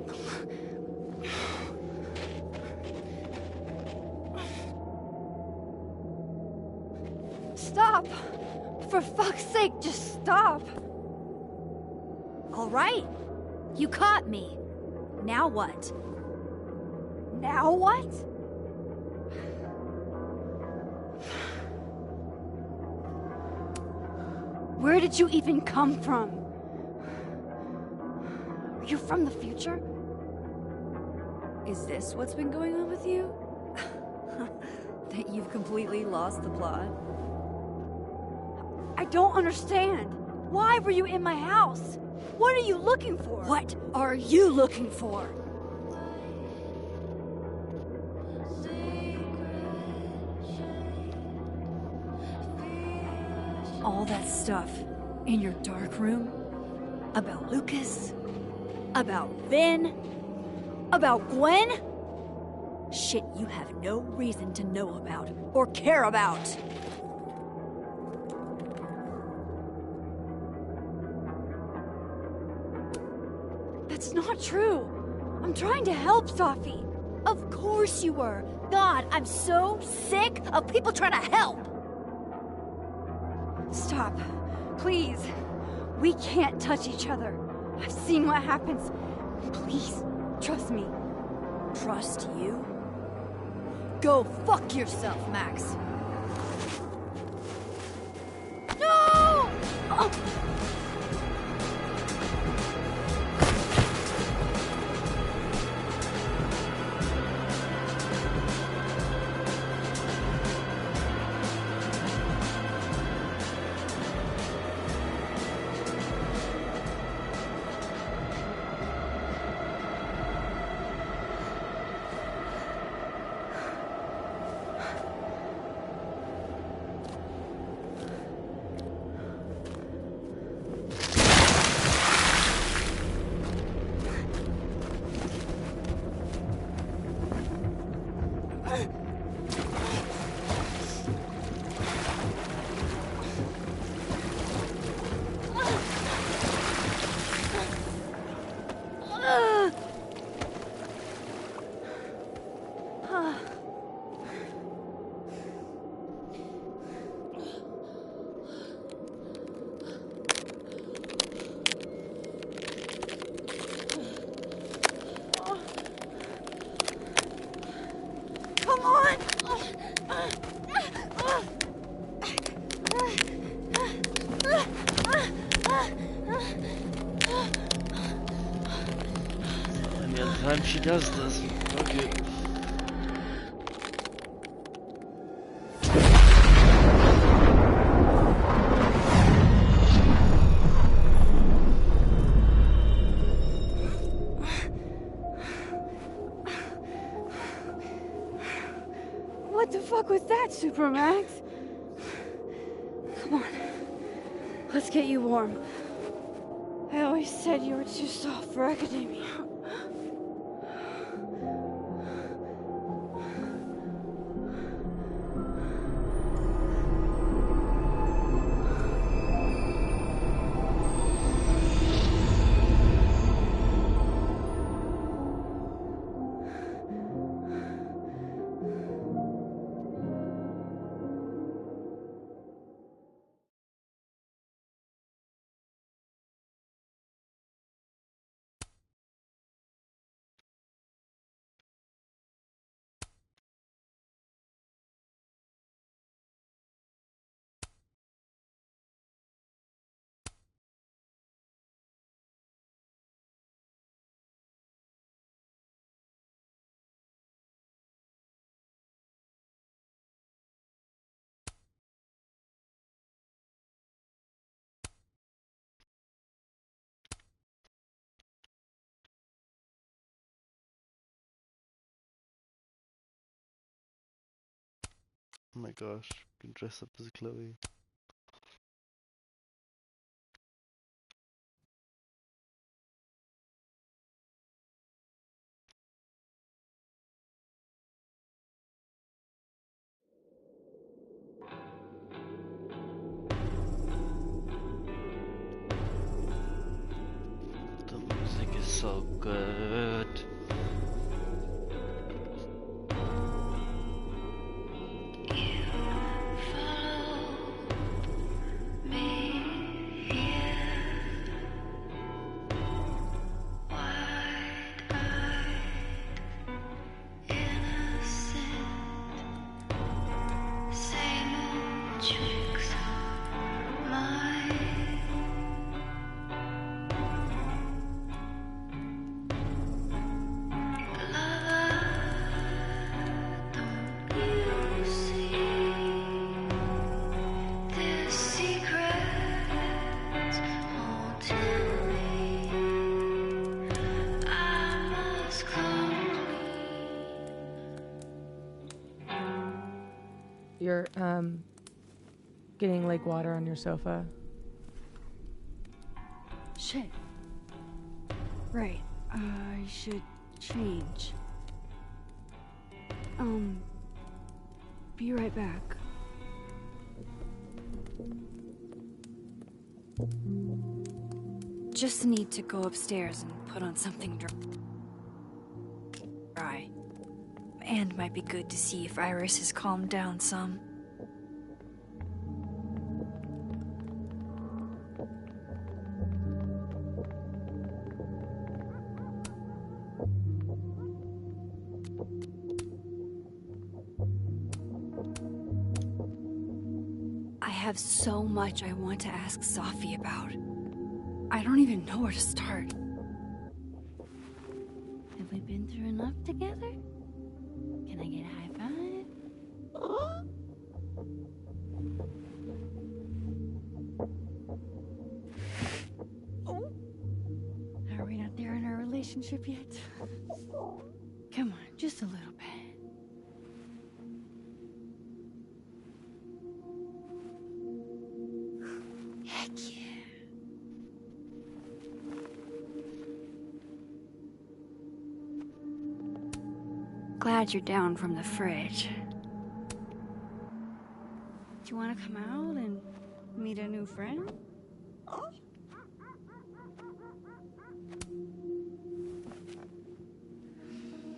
M: Stop! For fuck's sake, just stop! All right. You caught me. Now what? Now what? Where did you even come from? Are you from the future? Is this what's been going on with you? That you've completely lost the plot? I don't understand. Why were you in my house? What are you looking for? What are you looking for? All that stuff in your dark room about Lucas, about Vin, about Gwen? Shit you have no reason to know about or care about. That's not true. I'm trying to help, Safi. Of course you were. God, I'm so sick of people trying to help. Stop. Please. We can't touch each other. I've seen what happens. Please, trust me. Trust you? Go fuck yourself, Max. No! Oh.
A: Any other time she does this, fuck it.
M: What the fuck was that, Supermax? Come on. Let's get you warm. I always said you were too soft for academia.
A: Oh my gosh, you can dress up as Chloe. The music is so good.
F: You're, getting lake water on your sofa.
C: Shit. Right. I should change. Be right back. Just need to go upstairs and put on something dry. And might be good to see if Iris has calmed down some. I have so much I want to ask Safi about. I don't even know where to start. Have we been through enough together? Can I get a high five? Are we not there in our relationship yet? Come on, just a little bit. Heck yeah. Glad you're down from the fridge. Do you want to come out and meet a new friend?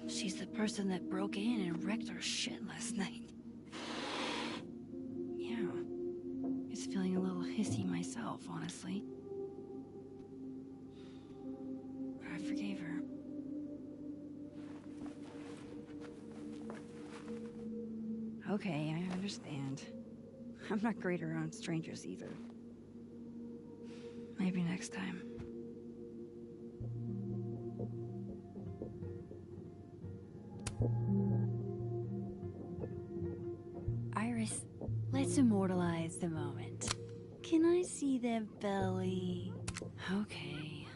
C: She's the person that broke in and wrecked our shit last night. Yeah. I was feeling a little hissy myself, honestly. But I forgave her. Okay, I understand. I'm not great around strangers either. Maybe next time. Iris, let's immortalize the moment. Can I see that belly? Okay.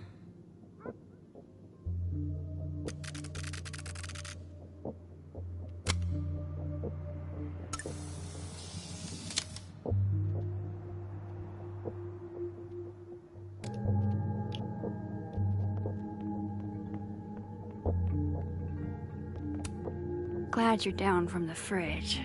C: Glad you're down from the fridge.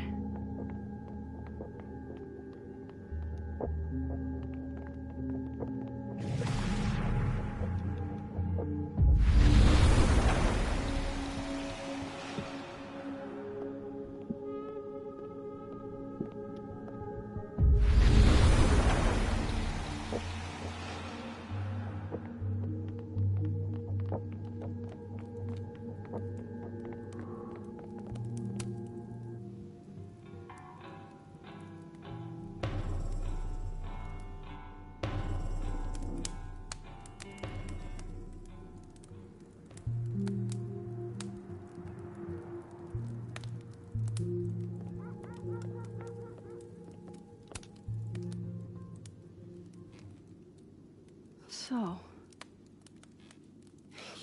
C: So,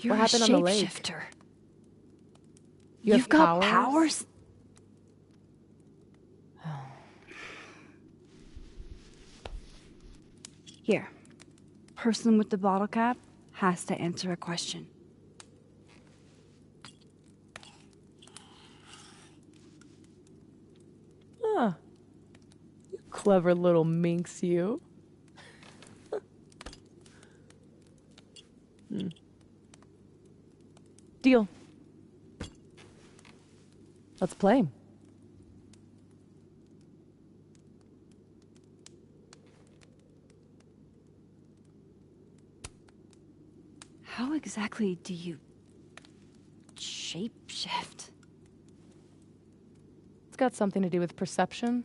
C: you're
F: What happened
C: a
F: on the lake?
C: shapeshifter.
F: You've
C: got powers? Here. Person with the bottle cap has to answer a question.
F: Ah. You clever little minx, you. Deal. Let's play.
C: How exactly do you shapeshift?
F: It's got something to do with perception.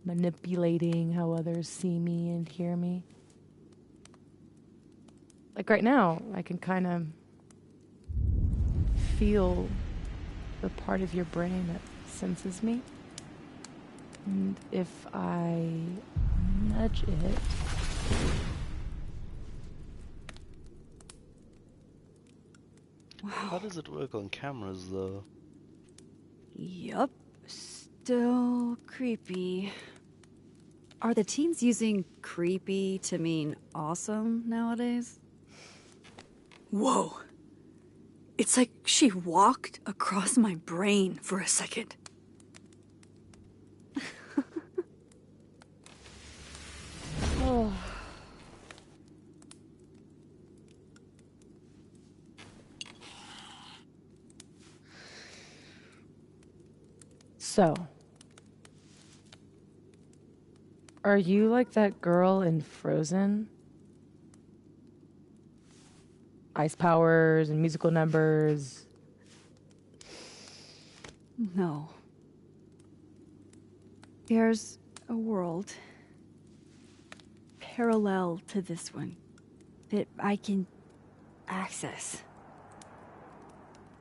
F: Manipulating how others see me and hear me. Like right now, I can kind of feel the part of your brain that senses me. And if I nudge it...
A: How does it work on cameras, though?
C: Yup. Still creepy. Are the teens using creepy to mean awesome nowadays? Whoa. It's like she walked across my brain for a second.
F: Oh. So, are you like that girl in Frozen? Ice powers and musical numbers.
C: No. There's a world parallel to this one that I can access.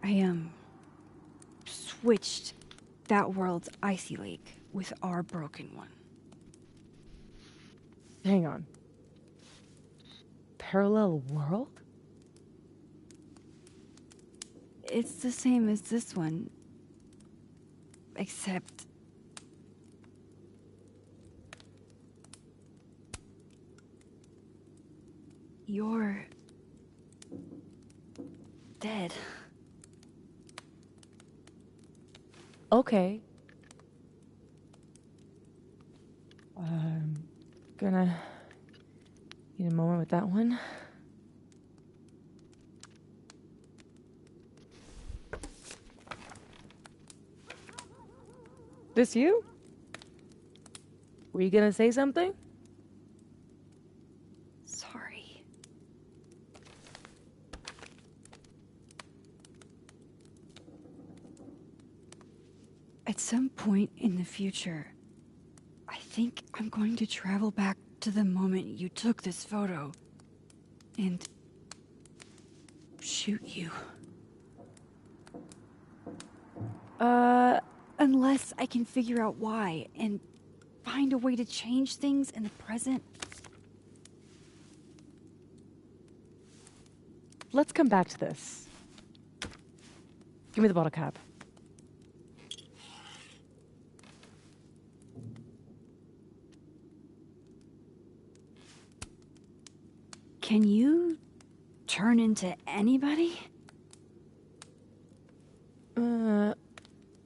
C: I switched that world's icy lake with our broken one.
F: Hang on. Parallel world?
C: It's the same as this one, except you're dead.
F: Okay. I'm gonna need a moment with that one. This you? Were you gonna say something?
C: Sorry. At some point in the future, I think I'm going to travel back to the moment you took this photo and shoot you. Unless I can figure out why and find a way to change things in the present.
F: Let's come back to this. Give me the bottle cap.
C: Can you turn into anybody?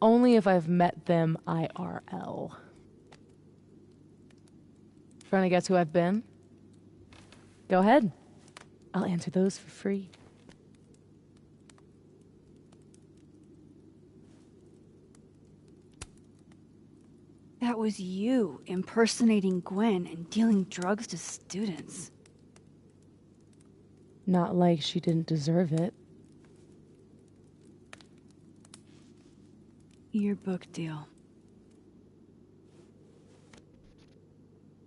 F: Only if I've met them IRL. Trying to guess who I've been? Go ahead. I'll answer those for free.
C: That was you impersonating Gwen and dealing drugs to students.
F: Not like she didn't deserve it.
C: Your book deal.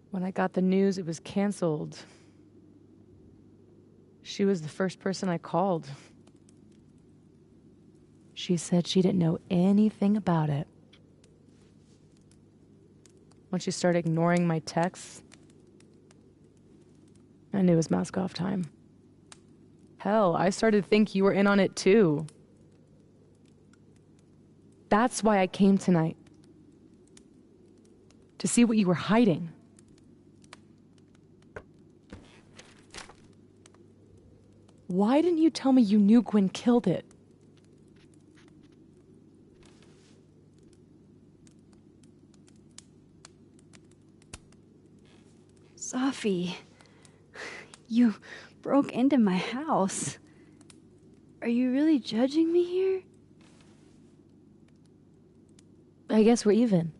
F: When I got the news it was canceled, she was the first person I called. She said she didn't know anything about it. When she started ignoring my texts, I knew it was mask off time. Hell, I started to think you were in on it too. That's why I came tonight. To see what you were hiding. Why didn't you tell me you knew Gwen killed it?
G: Safi, you broke into my house. Are you really judging me here?
F: I guess we're even.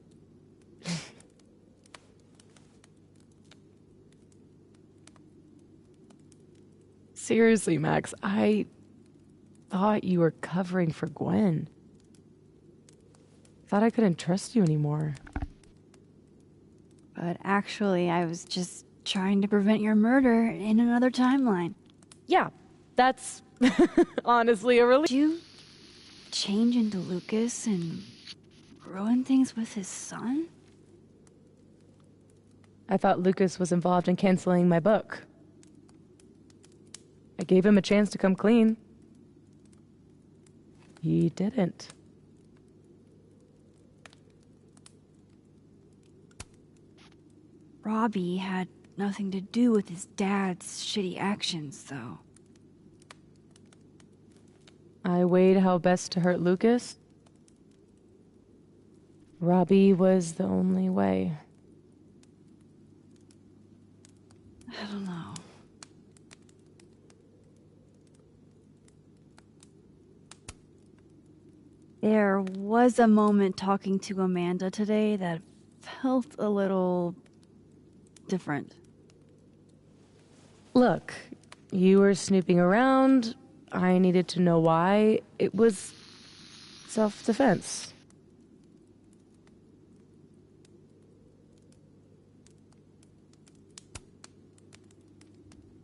F: Seriously, Max, I thought you were covering for Gwen. Thought I couldn't trust you anymore.
G: But actually, I was just trying to prevent your murder in another timeline.
F: Yeah, that's honestly a relief.
G: Did you change into Lucas and ruin things with his son?
F: I thought Lucas was involved in canceling my book. I gave him a chance to come clean. He didn't.
G: Robbie had nothing to do with his dad's shitty actions, though.
F: I weighed how best to hurt Lucas. Robbie was the only way.
G: I don't know. There was a moment talking to Amanda today that felt a little different.
F: Look, you were snooping around. I needed to know why. It was self-defense.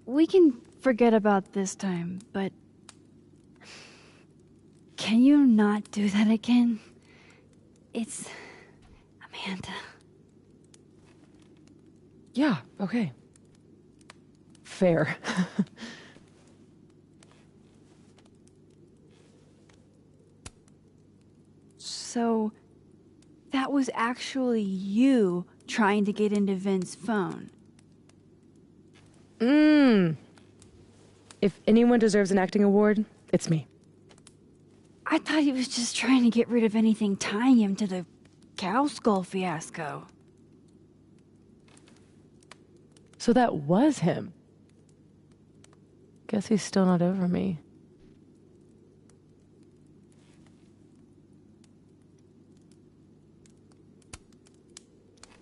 G: We can forget about this time, but can you not do that again? It's Amanda.
F: Yeah, okay. Fair.
G: So, that was actually you trying to get into Vin's phone.
F: If anyone deserves an acting award, it's me.
G: I thought he was just trying to get rid of anything tying him to the cow skull fiasco.
F: So that was him. Guess he's still not over me.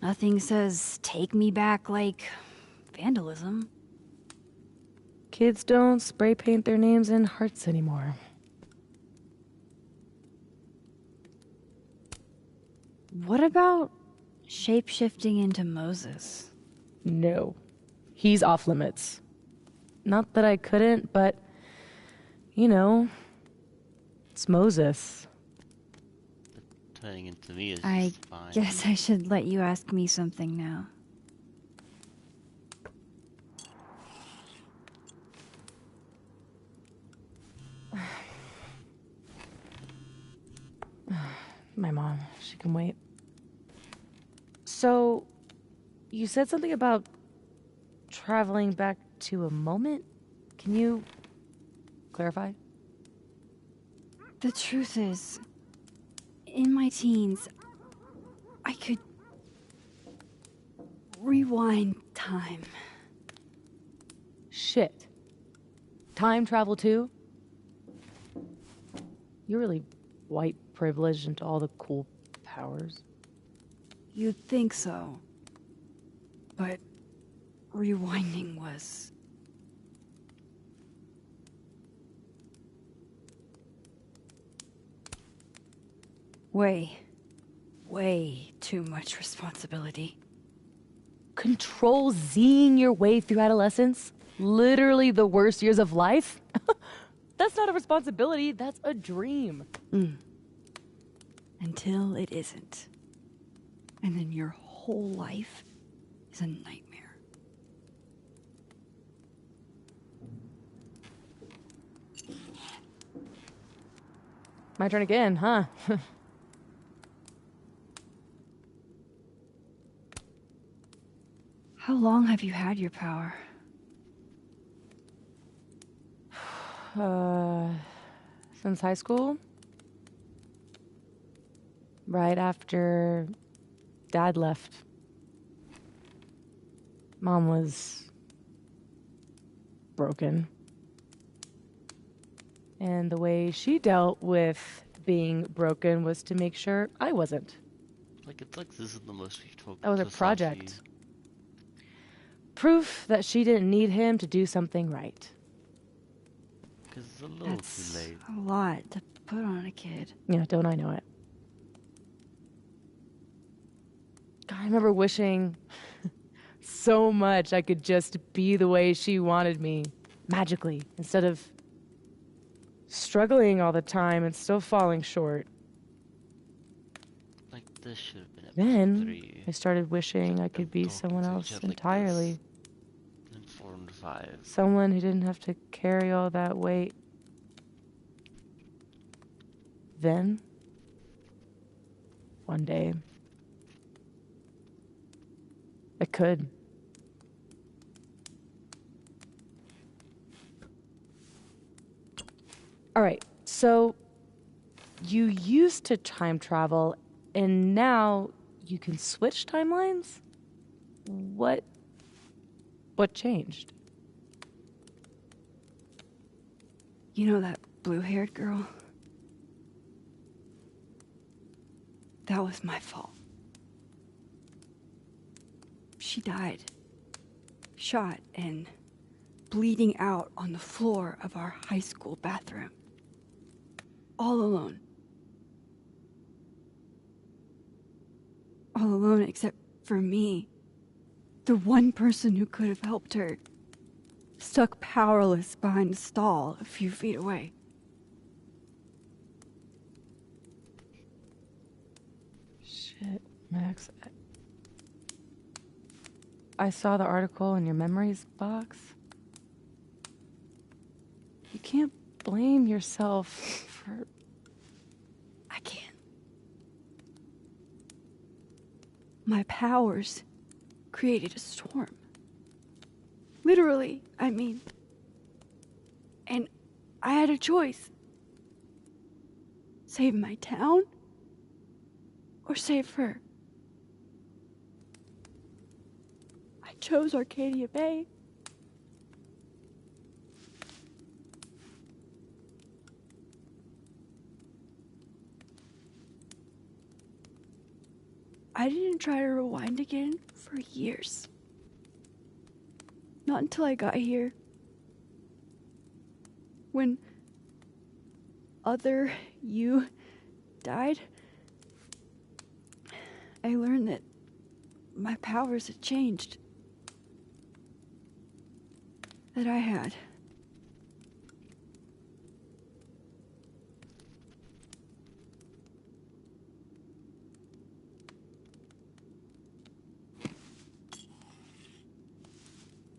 G: Nothing says take me back like vandalism.
F: Kids don't spray paint their names in hearts anymore.
G: What about shape-shifting into Moses?
F: No. He's off limits. Not that I couldn't, but, you know, it's Moses.
A: Turning into me is
G: I
A: fine.
G: guess I should let you ask me something now.
F: My mom, she can wait. So, you said something about traveling back to a moment? Can you clarify?
G: The truth is, in my teens, I could rewind time.
F: Shit. Time travel too? You're really white privileged into all the cool powers.
G: You'd think so. But rewinding was... way too much responsibility.
F: Control Zing your way through adolescence? Literally the worst years of life? That's not a responsibility, that's a dream.
G: Until it isn't. And then your whole life is a nightmare.
F: My turn again, huh?
G: How long have you had your power?
F: Since high school. Right after Dad left. Mom was broken. And the way she dealt with being broken was to make sure I wasn't.
A: Like, it's like this is the most beautiful.
F: That was a project. Proof that she didn't need him to do something right.
A: Because it's a little
C: That's
A: too late.
C: a lot to put on a kid.
F: Yeah, don't I know it? God, I remember wishing so much I could just be the way she wanted me, magically, instead of struggling all the time and still falling short.
A: Like, this should have been
F: Then
A: episode 3.
F: I started wishing I could be someone else entirely.
A: And 4 and 5.
F: Someone who didn't have to carry all that weight. Then, one day, I could. All right, so you used to time travel, and now you can switch timelines? What changed?
C: You know that blue-haired girl? That was my fault. She died. Shot and bleeding out on the floor of our high school bathroom. All alone. All alone except for me. The one person who could have helped her. Stuck powerless behind a stall a few feet away.
F: Shit, Max. I saw the article in your memories box. You can't blame yourself for...
C: I can't. My powers created a storm. Literally, I mean. And I had a choice. Save my town or save her. I chose Arcadia Bay. I didn't try to rewind again for years. Not until I got here. When other you died, I learned that my powers had changed. That I had.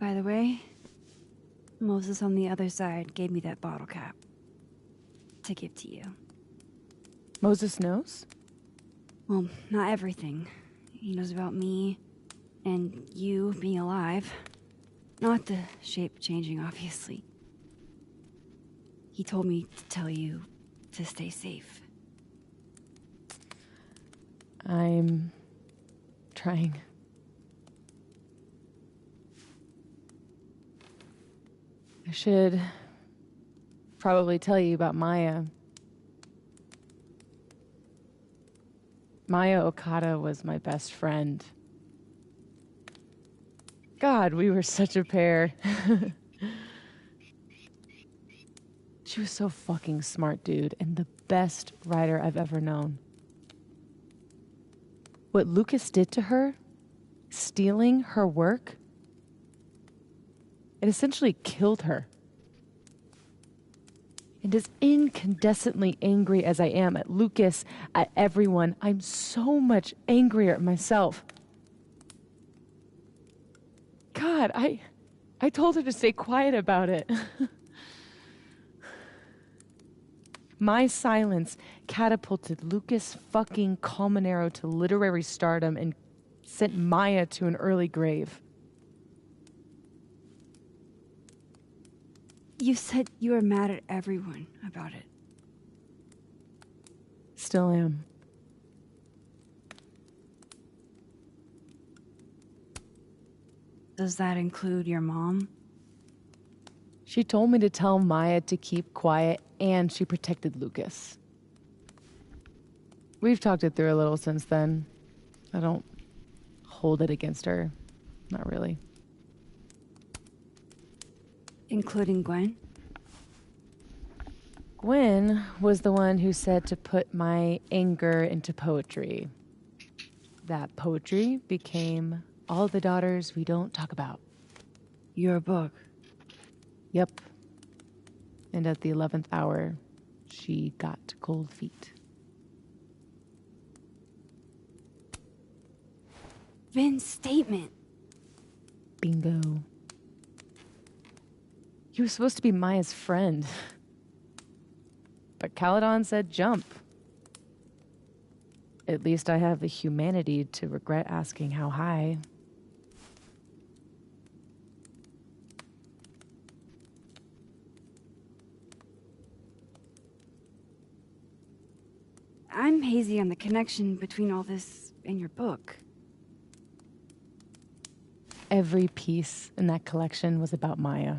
C: By the way, Moses on the other side gave me that bottle cap to give to you.
F: Moses knows?
C: Well, not everything. He knows about me and you being alive. Not the shape changing, obviously. He told me to tell you to stay safe.
F: I'm trying. I should probably tell you about Maya. Maya Okada was my best friend. God, we were such a pair. She was so fucking smart, dude, and the best writer I've ever known. What Lucas did to her, stealing her work, it essentially killed her. And as incandescently angry as I am at Lucas, at everyone, I'm so much angrier at myself. God, I told her to stay quiet about it. My silence catapulted Lucas fucking Colmenero to literary stardom and sent Maya to an early grave.
C: You said you were mad at everyone about it.
K: Still am.
C: Does that include your mom?
K: She told me to tell Maya to keep quiet, and she protected Lucas. We've talked it through a little since then. I don't hold it against her. Not really.
C: Including Gwen?
K: Gwen was the one who said to put my anger into poetry. That poetry became All the Daughters We Don't Talk About.
C: Your book?
K: Yep. And at the 11th hour, she got cold feet.
C: Vin's statement.
K: Bingo. You were supposed to be Maya's friend. But Caledon said jump. At least I have the humanity to regret asking how high.
C: I'm hazy on the connection between all this and your book.
K: Every piece in that collection was about Maya.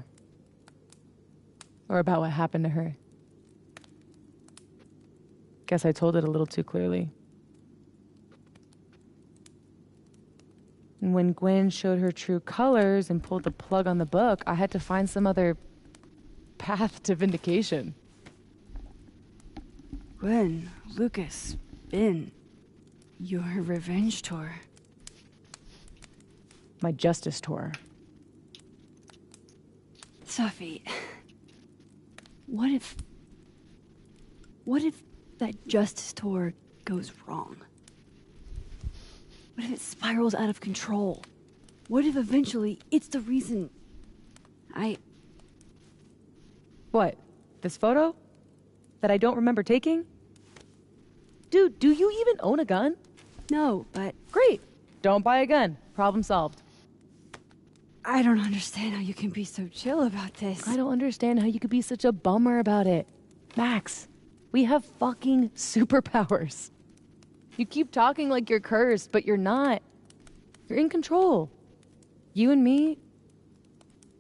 K: Or about what happened to her. Guess I told it a little too clearly. And when Gwen showed her true colors and pulled the plug on the book, I had to find some other path to vindication.
C: Gwen, Lucas, Ben, your revenge tour.
K: My justice tour.
C: Sophie, what if that justice tour goes wrong? What if it spirals out of control? What if eventually it's the reason
K: What? This photo? That I don't remember taking? Dude, do you even own a gun?
C: No, but...
K: Great. Don't buy a gun. Problem solved.
C: I don't understand how you can be so chill about this.
K: I don't understand how you could be such a bummer about it. Max, we have fucking superpowers. You keep talking like you're cursed, but you're not. You're in control. You and me,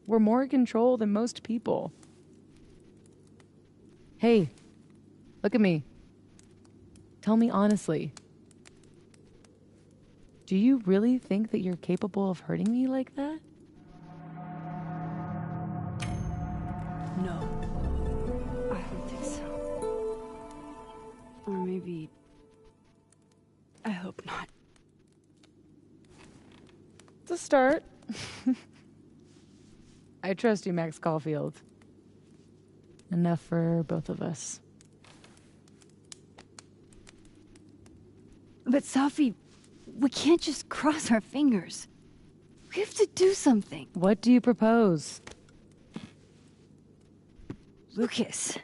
K: we're more in control than most people. Hey, look at me. Tell me honestly. Do you really think that you're capable of hurting me like that?
C: No. I don't think so. Or maybe... I hope not.
K: It's a start. I trust you, Max Caulfield. Enough for both of us.
C: But Sophie, we can't just cross our fingers. We have to do something.
K: What do you propose?
C: Lucas.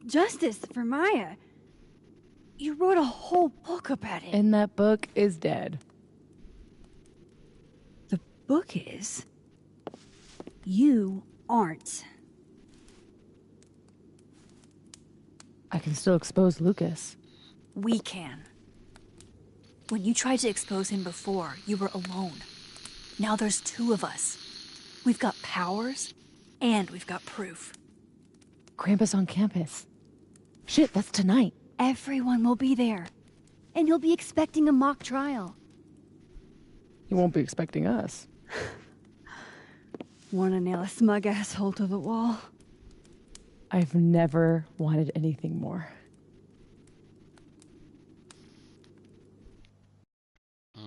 C: Justice for Maya. You wrote a whole book about it.
K: And that book is dead.
C: The book is... You aren't.
K: I can still expose Lucas.
M: We can. When you tried to expose him before, you were alone. Now there's two of us. We've got powers, and we've got proof.
K: Krampus on campus. Shit, that's tonight.
C: Everyone will be there. And he'll be expecting a mock trial.
K: He won't be expecting us.
C: Wanna nail a smug asshole to the wall?
K: I've never wanted anything more.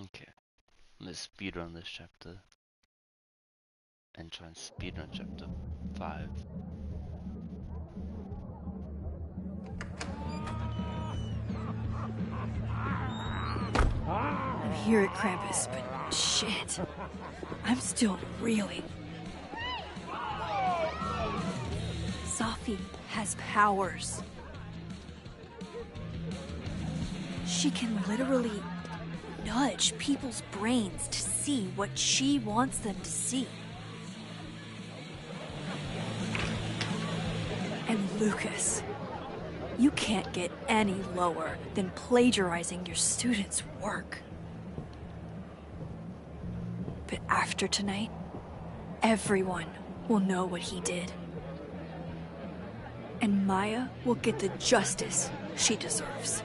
A: Okay. Let's speedrun this chapter. And try and speedrun chapter 5.
C: I'm here at Krampus, but shit. I'm still reeling. Sophie has powers.
M: She can literally nudge people's brains to see what she wants them to see.
C: Lucas. You can't get any lower than plagiarizing your students' work. But after tonight, everyone will know what he did. And Maya will get the justice she deserves.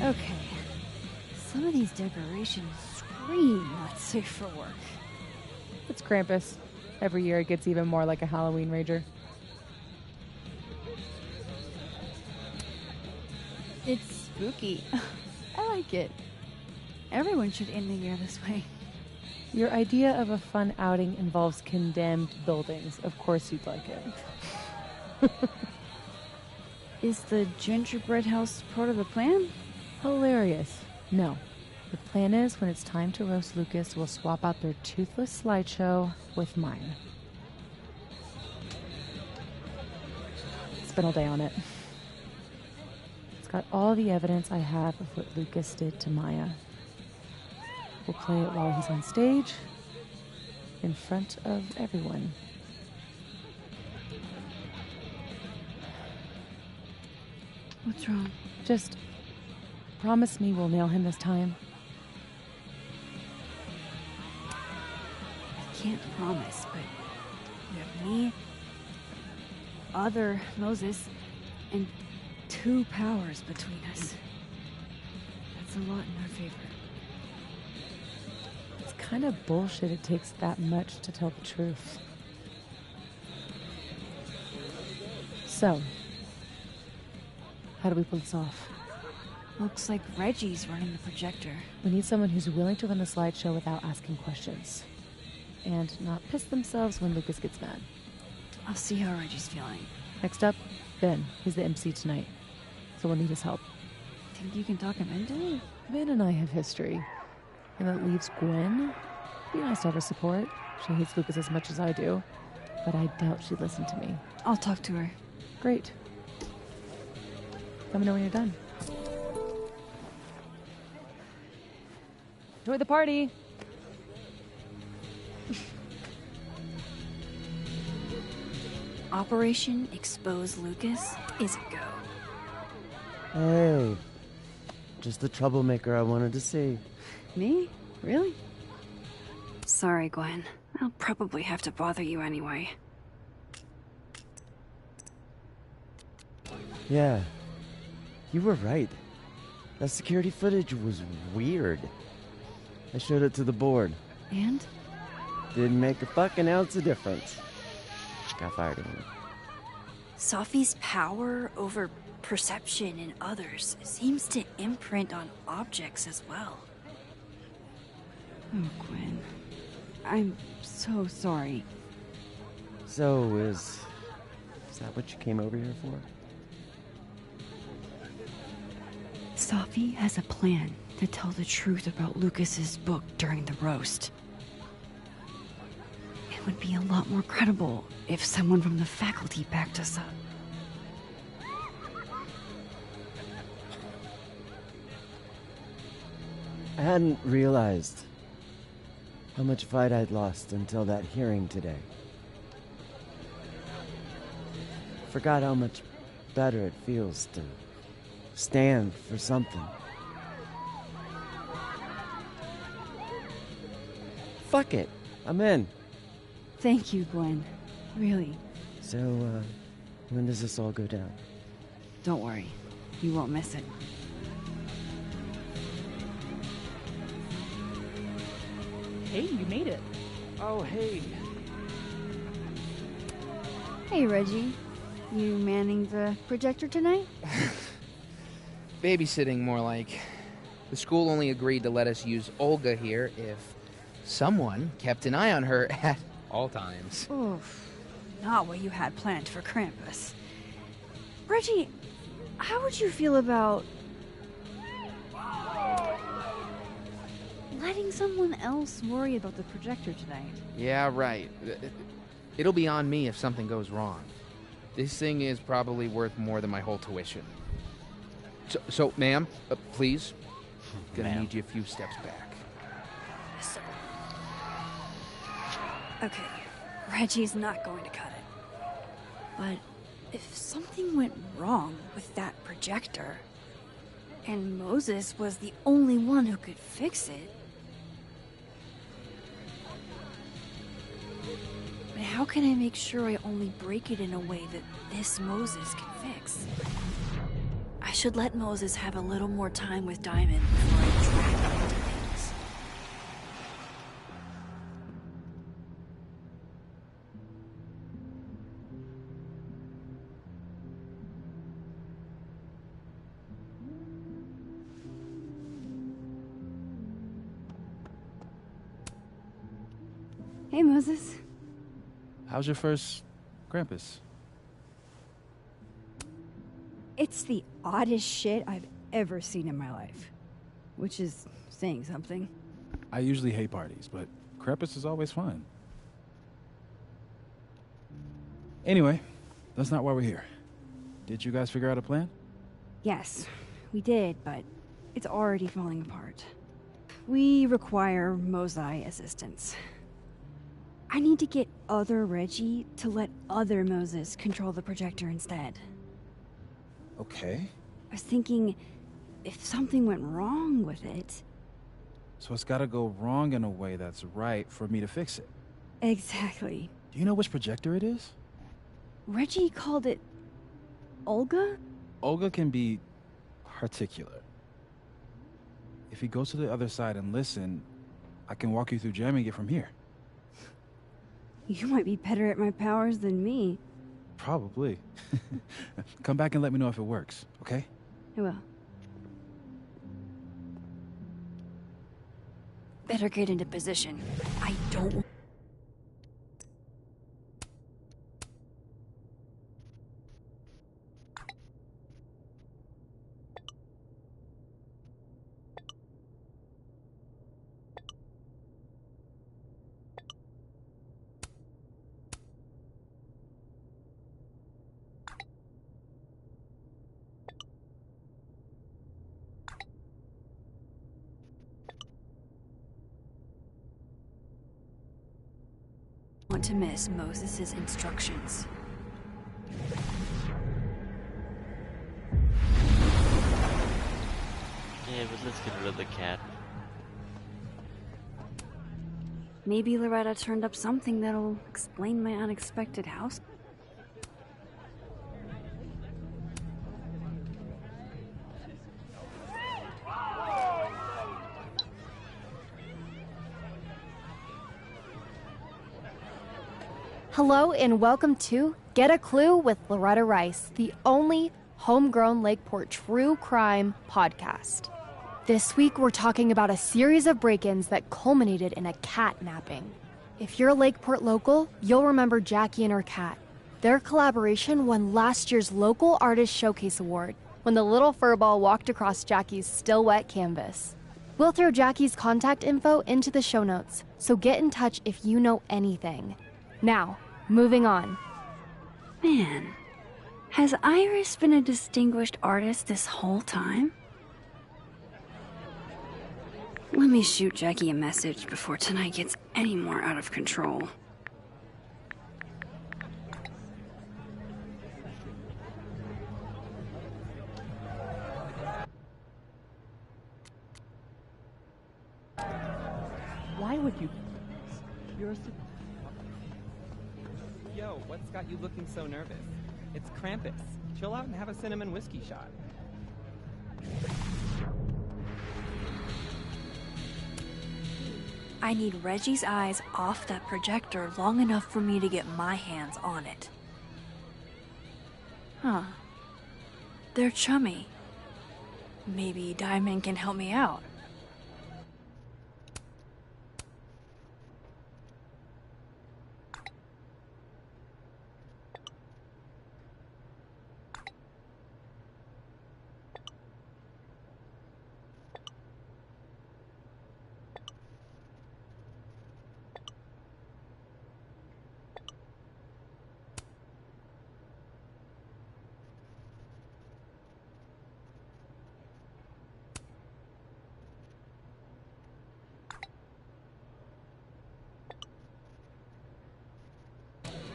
G: Okay. Some of these decorations scream not safe for work.
K: It's Krampus. Every year it gets even more like a Halloween rager.
G: It's spooky. I like it. Everyone should end the year this way.
K: Your idea of a fun outing involves condemned buildings. Of course you'd like it.
G: Is the gingerbread house part of the plan?
K: Hilarious. No. The plan is when it's time to roast Lucas, we'll swap out their toothless slideshow with mine. Spent all day on it. It's got all the evidence I have of what Lucas did to Maya. We'll play it while he's on stage, in front of everyone.
G: What's wrong?
K: Just promise me we'll nail him this time.
G: I can't promise, but you have me, other Moses, and 2 powers between us. That's a lot in our favor.
K: It's kind of bullshit it takes that much to tell the truth. So, how do we pull this off?
G: Looks like Reggie's running the projector.
K: We need someone who's willing to run the slideshow without asking questions. And not piss themselves when Lucas gets mad.
G: I'll see how Reggie's feeling.
K: Next up, Ben. He's the MC tonight. So we'll need his help.
G: Think you can talk him into it?
K: Ben and I have history. And that leaves Gwen. Be nice to have her support. She hates Lucas as much as I do. But I doubt she'd listen to me.
G: I'll talk to her.
K: Great. Let me know when you're done. Enjoy the party!
C: Operation Expose Lucas is a go.
Q: Hey, just the troublemaker I wanted to see.
C: Me? Really? Sorry, Gwen. I'll probably have to bother you anyway.
Q: Yeah, you were right. That security footage was weird. I showed it to the board.
C: And?
Q: Didn't make a fucking ounce of difference. Got fired again.
C: Sophie's power over perception in others seems to imprint on objects as well.
G: Oh, Gwen. I'm so sorry.
Q: So, is that what you came over here for?
G: Sophie has a plan to tell the truth about Lucas's book during the roast. It would be a lot more credible if someone from the faculty backed us up.
Q: I hadn't realized how much fight I'd lost until that hearing today. Forgot how much better it feels to stand for something. Fuck it. I'm in.
G: Thank you, Gwen. Really.
Q: So, when does this all go down?
G: Don't worry. You won't miss it.
K: Hey, you made it.
J: Oh, hey.
G: Hey, Reggie. You manning the projector tonight?
O: Babysitting, more like. The school only agreed to let us use Olga here if someone kept an eye on her at all times.
C: Oof. Not what you had planned for Krampus.
G: Reggie, how would you feel about letting someone else worry about the projector tonight?
O: Yeah, right. It'll be on me if something goes wrong. This thing is probably worth more than my whole tuition. So ma'am, please. Gonna need you a few steps back.
G: Okay, Reggie's not going to cut it. But if something went wrong with that projector, and Moses was the only one who could fix it, but how can I make sure I only break it in a way that this Moses can fix? I should let Moses have a little more time with Diamond before I drag him into things. Hey, Moses.
P: How's your first Krampus?
G: It's the oddest shit I've ever seen in my life. Which is saying something.
P: I usually hate parties, but Krampus is always fun. Anyway, that's not why we're here. Did you guys figure out a plan?
G: Yes, we did, but it's already falling apart. We require Mosai assistance. I need to get other Reggie to let other Moses control the projector instead.
P: Okay.
G: I was thinking, if something went wrong with it...
P: So it's gotta go wrong in a way that's right for me to fix it.
G: Exactly.
P: Do you know which projector it is?
G: Reggie called it... Olga?
P: Olga can be particular. If you go to the other side and listen, I can walk you through jamming it from here.
G: You might be better at my powers than me.
P: Probably. Come back and let me know if it works, okay?
G: I will. Better get into position. I don't... want to miss Moses's instructions.
A: Yeah, but let's get rid of the cat.
G: Maybe Loretta turned up something that'll explain my unexpected house.
U: Hello and welcome to Get a Clue with Loretta Rice, the only homegrown Lakeport true crime podcast. This week we're talking about a series of break-ins that culminated in a cat napping. If you're a Lakeport local, you'll remember Jackie and her cat. Their collaboration won last year's Local Artist Showcase Award when the little furball walked across Jackie's still wet canvas. We'll throw Jackie's contact info into the show notes, so get in touch if you know anything. Now, moving on.
G: Man, has Iris been a distinguished artist this whole time? Let me shoot Jackie a message before tonight gets any more out of control.
V: Why would you? You're
W: Yo, what's got you looking so nervous? It's Krampus. Chill out and have a cinnamon whiskey shot.
G: I need Reggie's eyes off that projector long enough for me to get my hands on it. Huh. They're chummy. Maybe Diamond can help me out.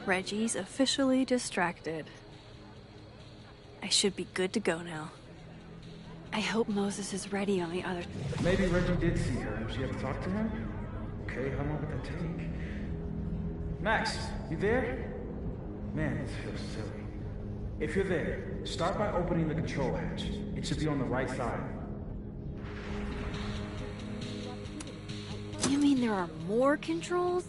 C: Reggie's officially distracted. I should be good to go now. I hope Moses is ready on the other...
B: Maybe Reggie did see her. Did she ever talk to him? Okay, how long would that take? Max, you there? Man, this feels silly. If you're there, start by opening the control hatch. It should be on the right side.
C: You mean there are more controls?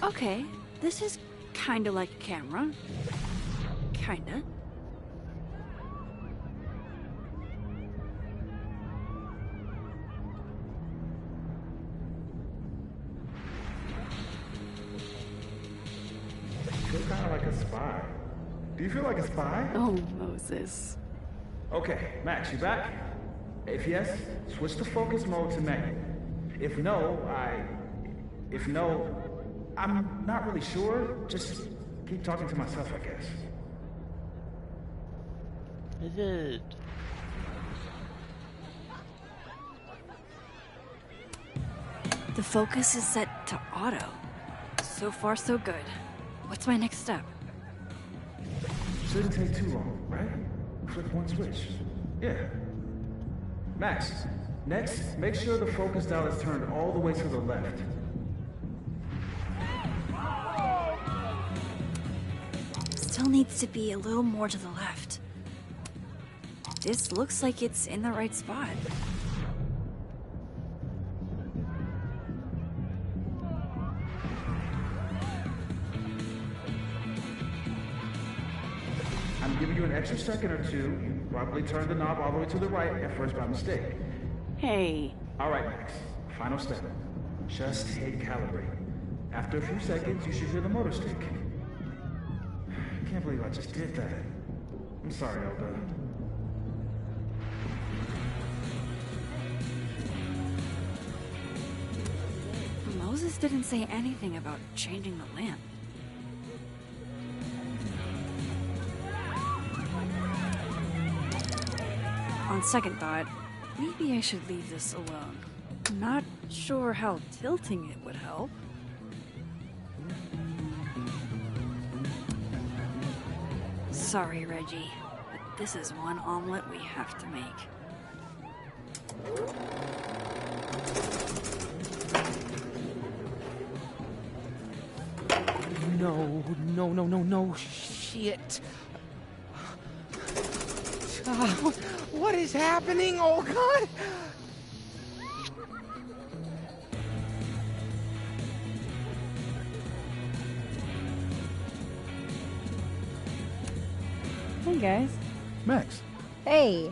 C: Okay, this is kinda like a camera. Kinda.
B: You feel kind of like a spy. Do you feel like a spy?
C: Oh, Moses.
B: Okay, Max, you back? If yes, switch the focus mode to menu. If no, I'm not really sure. Just keep talking to myself, I guess.
A: I did.
C: The focus is set to auto. So far, so good. What's my next step?
B: Shouldn't take too long, right? Flip one switch. Yeah. Max, next, make sure the focus dial is turned all the way to the left.
C: Still needs to be a little more to the left. This looks like it's in the right spot.
B: I'm giving you an extra second or two. You probably turned the knob all the way to the right at first by mistake.
C: Hey.
B: All right, Max. Final step. Just hit calibrate. After a few seconds, you should hear the motor stick. I can't believe I just did that. I'm sorry, Elda.
C: Moses didn't say anything about changing the lamp. On second thought, maybe I should leave this alone. Not sure how tilting it would help. Sorry, Reggie, but this is one omelet we have to make.
O: No, shit. What is happening? Oh, God!
G: Hey, guys.
J: Max.
G: Hey.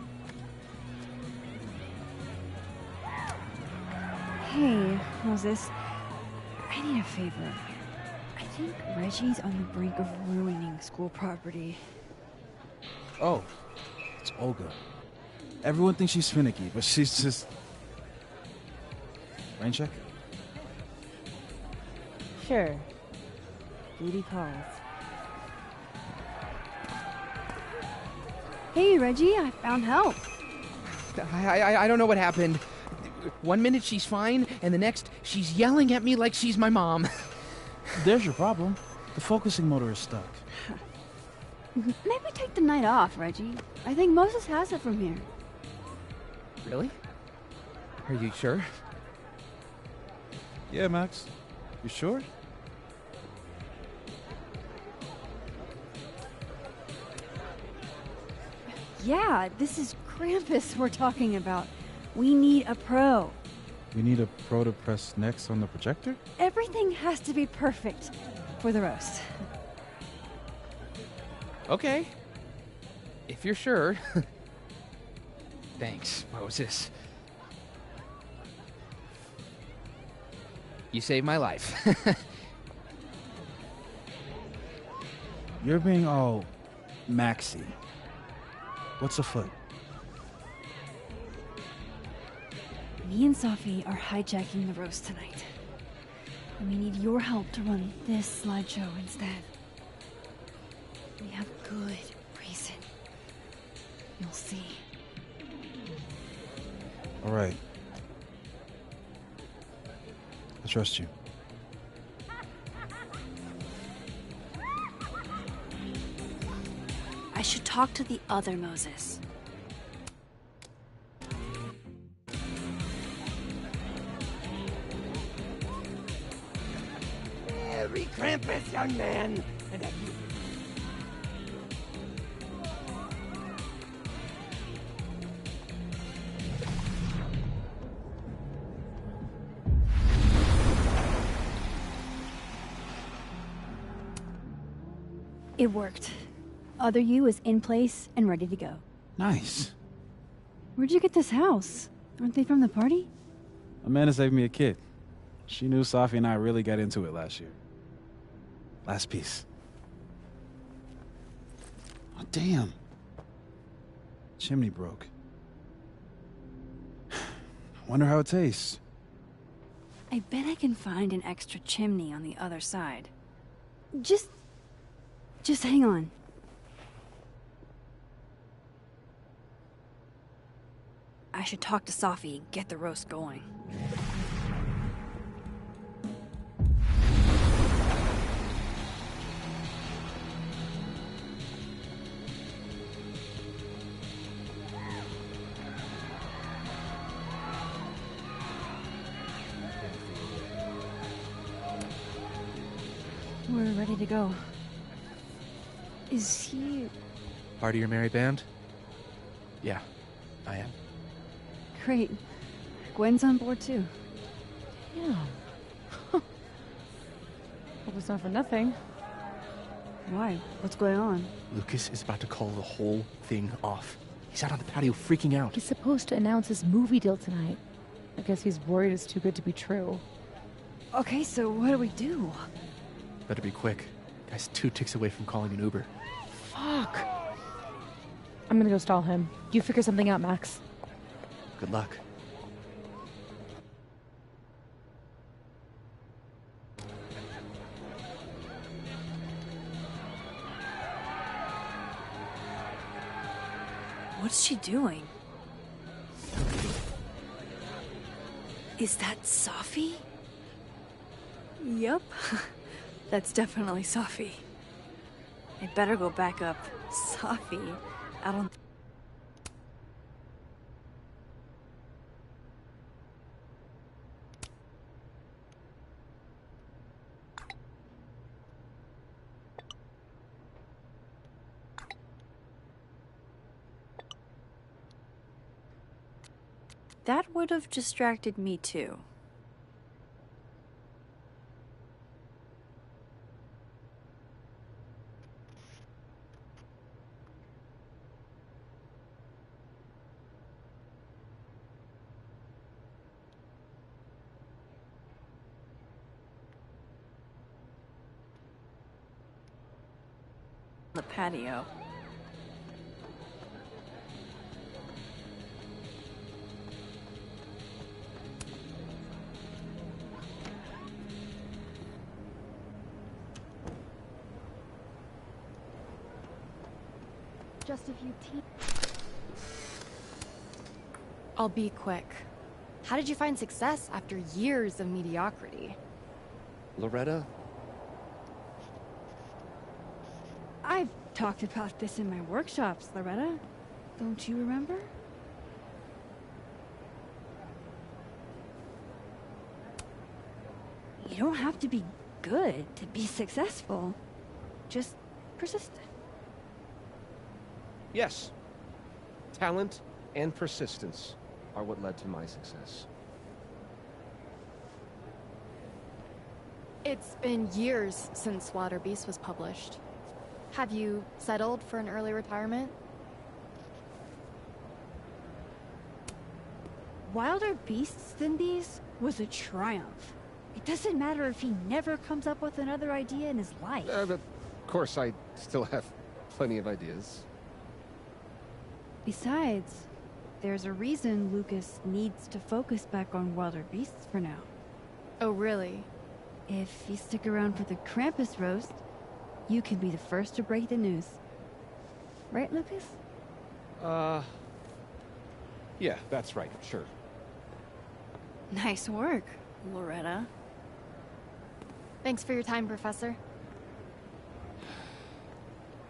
G: Hey, Moses. I need a favor. I think Reggie's on the brink of ruining school property.
P: Oh, it's Olga. Everyone thinks she's finicky, but she's just... Rain check?
G: Sure. Duty calls. Hey, Reggie, I found help.
O: I don't know what happened. 1 minute she's fine, and the next she's yelling at me like she's my mom.
P: There's your problem. The focusing motor is stuck.
G: Maybe take the night off, Reggie. I think Moses has it from here.
O: Really? Are you sure?
P: Yeah, Max. You sure?
G: Yeah, this is Krampus we're talking about. We need a pro.
P: We need a pro to press next on the projector?
G: Everything has to be perfect for the roast.
O: Okay. If you're sure. Thanks, Moses. You saved my life.
P: You're being all Maxy. What's afoot?
G: Me and Sophie are hijacking the roast tonight. And we need your help to run this slideshow instead. We have good reason. You'll see.
P: All right. I trust you.
M: I should talk to the other Moses.
Q: Merry Krampus, young man! And have you...
G: It worked. Other you is in place and ready to go.
E: Nice.
G: Where'd you get this house? Aren't they from the party?
E: Amanda saved me a kid. She knew Safi and I really got into it last year. Last piece. Oh, damn. Chimney broke. Wonder how it tastes.
M: I bet I can find an extra chimney on the other side.
G: Just hang on.
M: I should talk to Safi and get the roast going.
G: We're ready to go. Is he...
J: Part of your merry band? Yeah, I am.
G: Great. Gwen's on board too.
K: Yeah. Hope it's not for nothing.
G: Why? What's going on?
J: Lucas is about to call the whole thing off. He's out on the patio freaking out.
K: He's supposed to announce his movie deal tonight. I guess he's worried it's too good to be true.
G: Okay, so what do we do?
J: Better be quick. Guy's 2 ticks away from calling an Uber.
K: Fuck. I'm gonna go stall him. You figure something out, Max.
J: Good luck.
M: What's she doing? Is that Safi? Yup. That's definitely Safi. I better go back up. Safi? I don't... That would have distracted me too. The patio.
U: Just a few I'll be quick. How did you find success after years of mediocrity?
J: Loretta?
G: I've talked about this in my workshops, Loretta. Don't you remember? You don't have to be good to be successful. Just persistent.
H: Yes. Talent and persistence are what led to my success.
U: It's been years since Wilder Beast was published. Have you settled for an early retirement?
G: Wilder Beasts Than These was a triumph. It doesn't matter if he never comes up with another idea in his life.
H: But of course, I still have plenty of ideas.
G: Besides, there's a reason Lucas needs to focus back on Wilder Beasts for now.
U: Oh, really?
G: If you stick around for the Krampus roast, you can be the first to break the news. Right, Lucas?
H: Yeah, that's right, sure.
M: Nice work, Loretta.
U: Thanks for your time, Professor.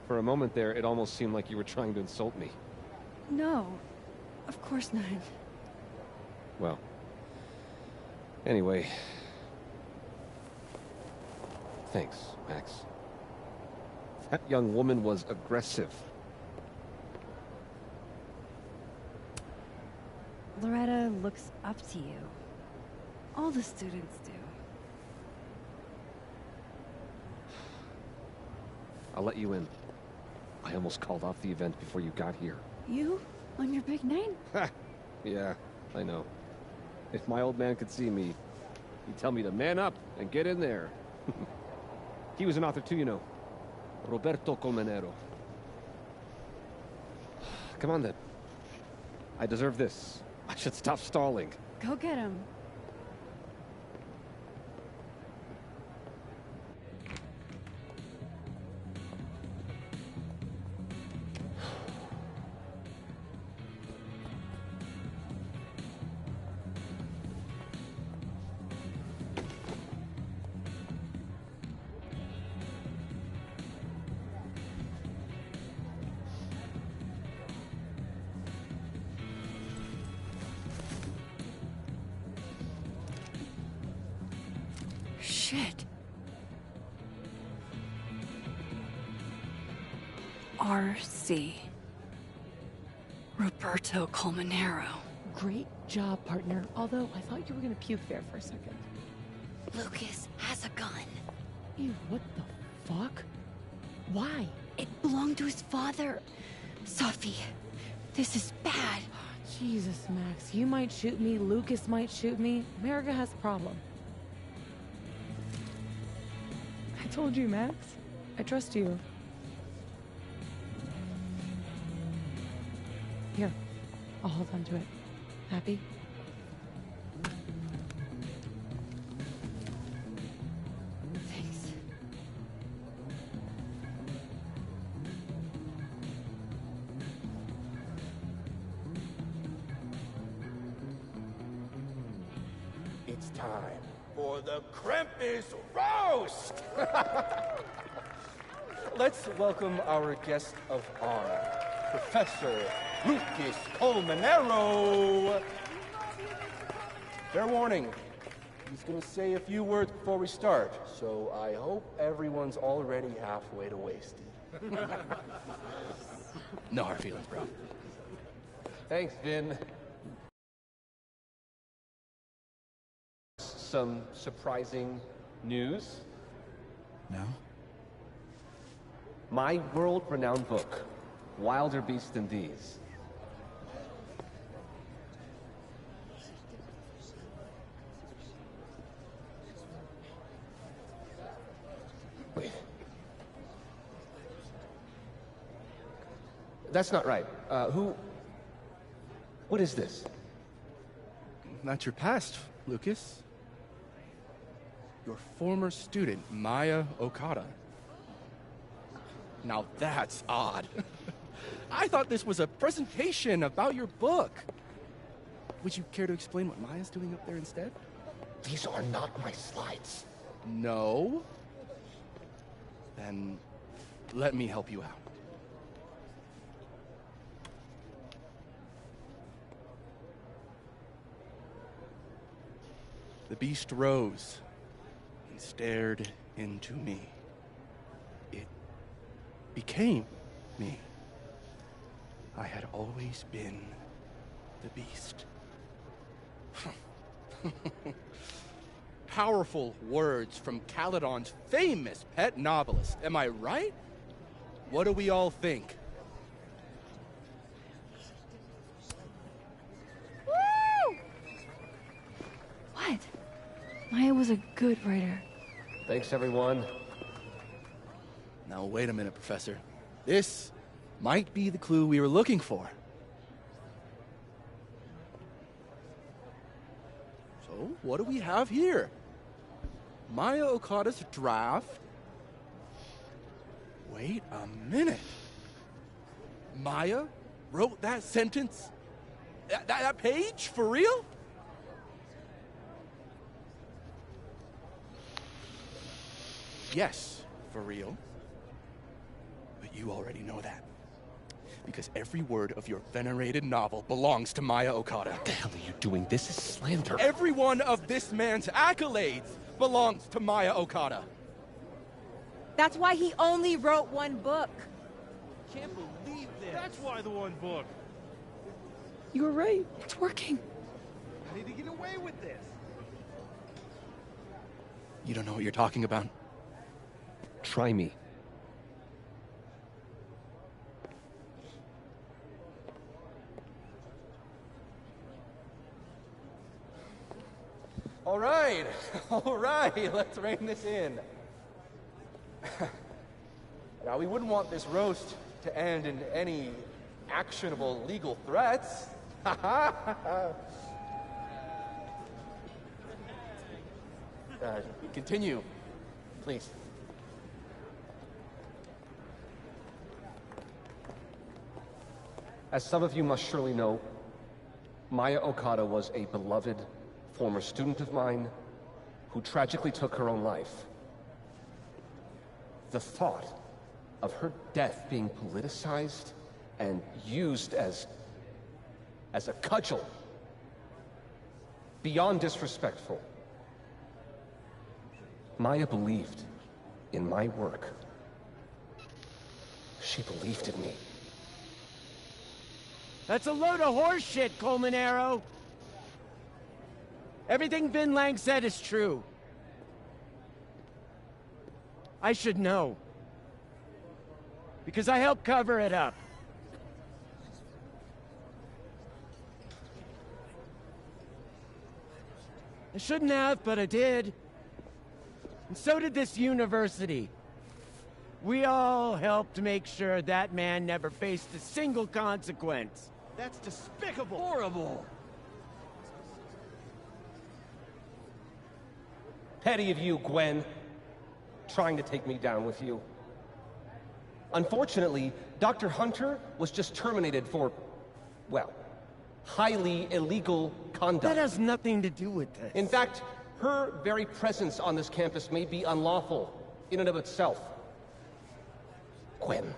H: For a moment there, it almost seemed like you were trying to insult me.
C: No, of course not.
H: Well, anyway. Thanks, Max. That young woman was aggressive.
C: Loretta looks up to you. All the students do.
H: I'll let you in. I almost called off the event before you got here.
C: You? On your big night?
H: Yeah, I know. If my old man could see me, he'd tell me to man up and get in there. He was an author too, you know. Roberto Colmenero. Come on then. I deserve this. I should stop stalling.
C: Go get him. Shit. RC. Roberto Colmenero.
K: Great job, partner. Although I thought you were gonna puke there for a second.
C: Lucas has a gun.
K: Ew, what the fuck? Why?
C: It belonged to his father. Sophie, this is bad.
K: Jesus, Max. You might shoot me, Lucas might shoot me. America has a problem. I told you, Max. I trust you. Here, I'll hold on to it. Happy?
C: Thanks.
D: It's time for the Krampus roast! Let's welcome our guest of honor, Professor Lucas Colmenero. Fair warning, he's gonna say a few words before we start, so I hope everyone's already halfway to wasted.
J: No hard feelings, bro.
H: Thanks, Vin. Some surprising news.
E: No?
H: My world-renowned book, Wilder Beasts Than These. Wait. That's not right. What is this?
J: That's your past, Lucas. Your former student, Maya Okada. Now that's odd. I thought this was a presentation about your book. Would you care to explain what Maya's doing up there instead?
D: These are not my slides.
J: No? Then let me help you out. The beast rose and stared into me. It became me. I had always been the beast. Powerful words from Caledon's famous pet novelist. Am I right? What do we all think?
C: Woo! What? Maya was a good writer.
H: Thanks, everyone.
J: Now, wait a minute, Professor. This might be the clue we were looking for. So, what do we have here? Maya Okada's draft. Wait a minute. Maya wrote that sentence? That page? For real? Yes, for real. But
B: You already know that. Because every word of your venerated novel belongs to Maya Okada. What
H: the hell are you doing? This is slander.
B: Every one of this man's accolades belongs to Maya Okada.
I: That's why he only wrote one book.
H: Can't believe this.
N: That's why the one book.
K: You were right. It's working.
N: I need to get away with this.
B: You don't know what you're talking about.
H: Try me.
D: All right, let's rein this in. Now, we wouldn't want this roast to end in any actionable legal threats. Continue, please.
H: As some of you must surely know, Maya Okada was a beloved former student of mine who tragically took her own life. The thought of her death being politicized and used as a cudgel, beyond disrespectful. Maya believed in my work. She believed in me.
Q: That's a load of horse shit, Coleman Arrow. Everything Vin Lang said is true. I should know. Because I helped cover it up. I shouldn't have, but I did. And so did this university. We all helped make sure that man never faced a single consequence.
N: That's despicable.
H: Horrible. Petty of you, Gwen. Trying to take me down with you. Unfortunately, Dr. Hunter was just terminated for, well, highly illegal conduct.
Q: That has nothing to do with this.
H: In fact, her very presence on this campus may be unlawful in and of itself. Gwen,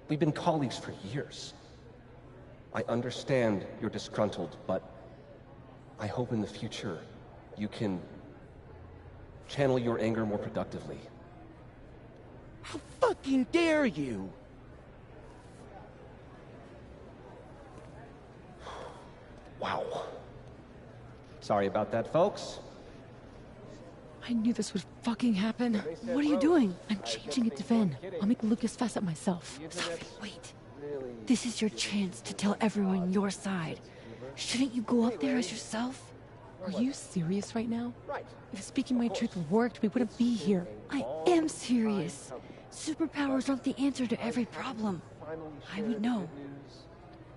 H: we've been colleagues for years. I understand you're disgruntled, but I hope in the future you can channel your anger more productively.
Q: How fucking dare you?
H: Wow. Sorry about that, folks.
K: I knew this would fucking happen.
G: What are you doing?
K: I'm changing it to Vin. I'll make Lucas fess up myself.
G: Sophie, wait. This is your chance to tell everyone your side. Shouldn't you go up there as yourself?
K: Are you serious right now? If speaking my truth worked, we wouldn't be here.
G: I am serious. Superpowers aren't the answer to every problem. I would know.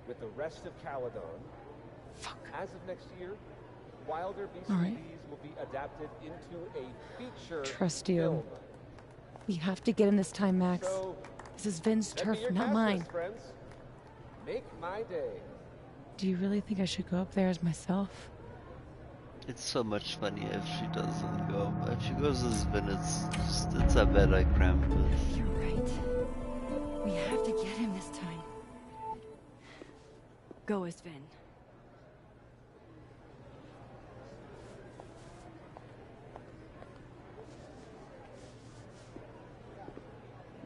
H: With the rest of Caledon.
K: Fuck.
H: As of next year, Wilder BCBs
K: All right.
H: will be adapted into a feature
K: Trust you.
H: film.
K: We have to get in this time, Max. This is Vin's
H: Send me
K: turf,
H: your
K: not
H: cast
K: mine.
H: list, friends. Make my day.
K: Do you really think I should go up there as myself?
A: It's so much funnier if she doesn't go. If she goes as Vin, it's a bit like Krampus.
G: You're right. We have to get him this time. Go as Vin.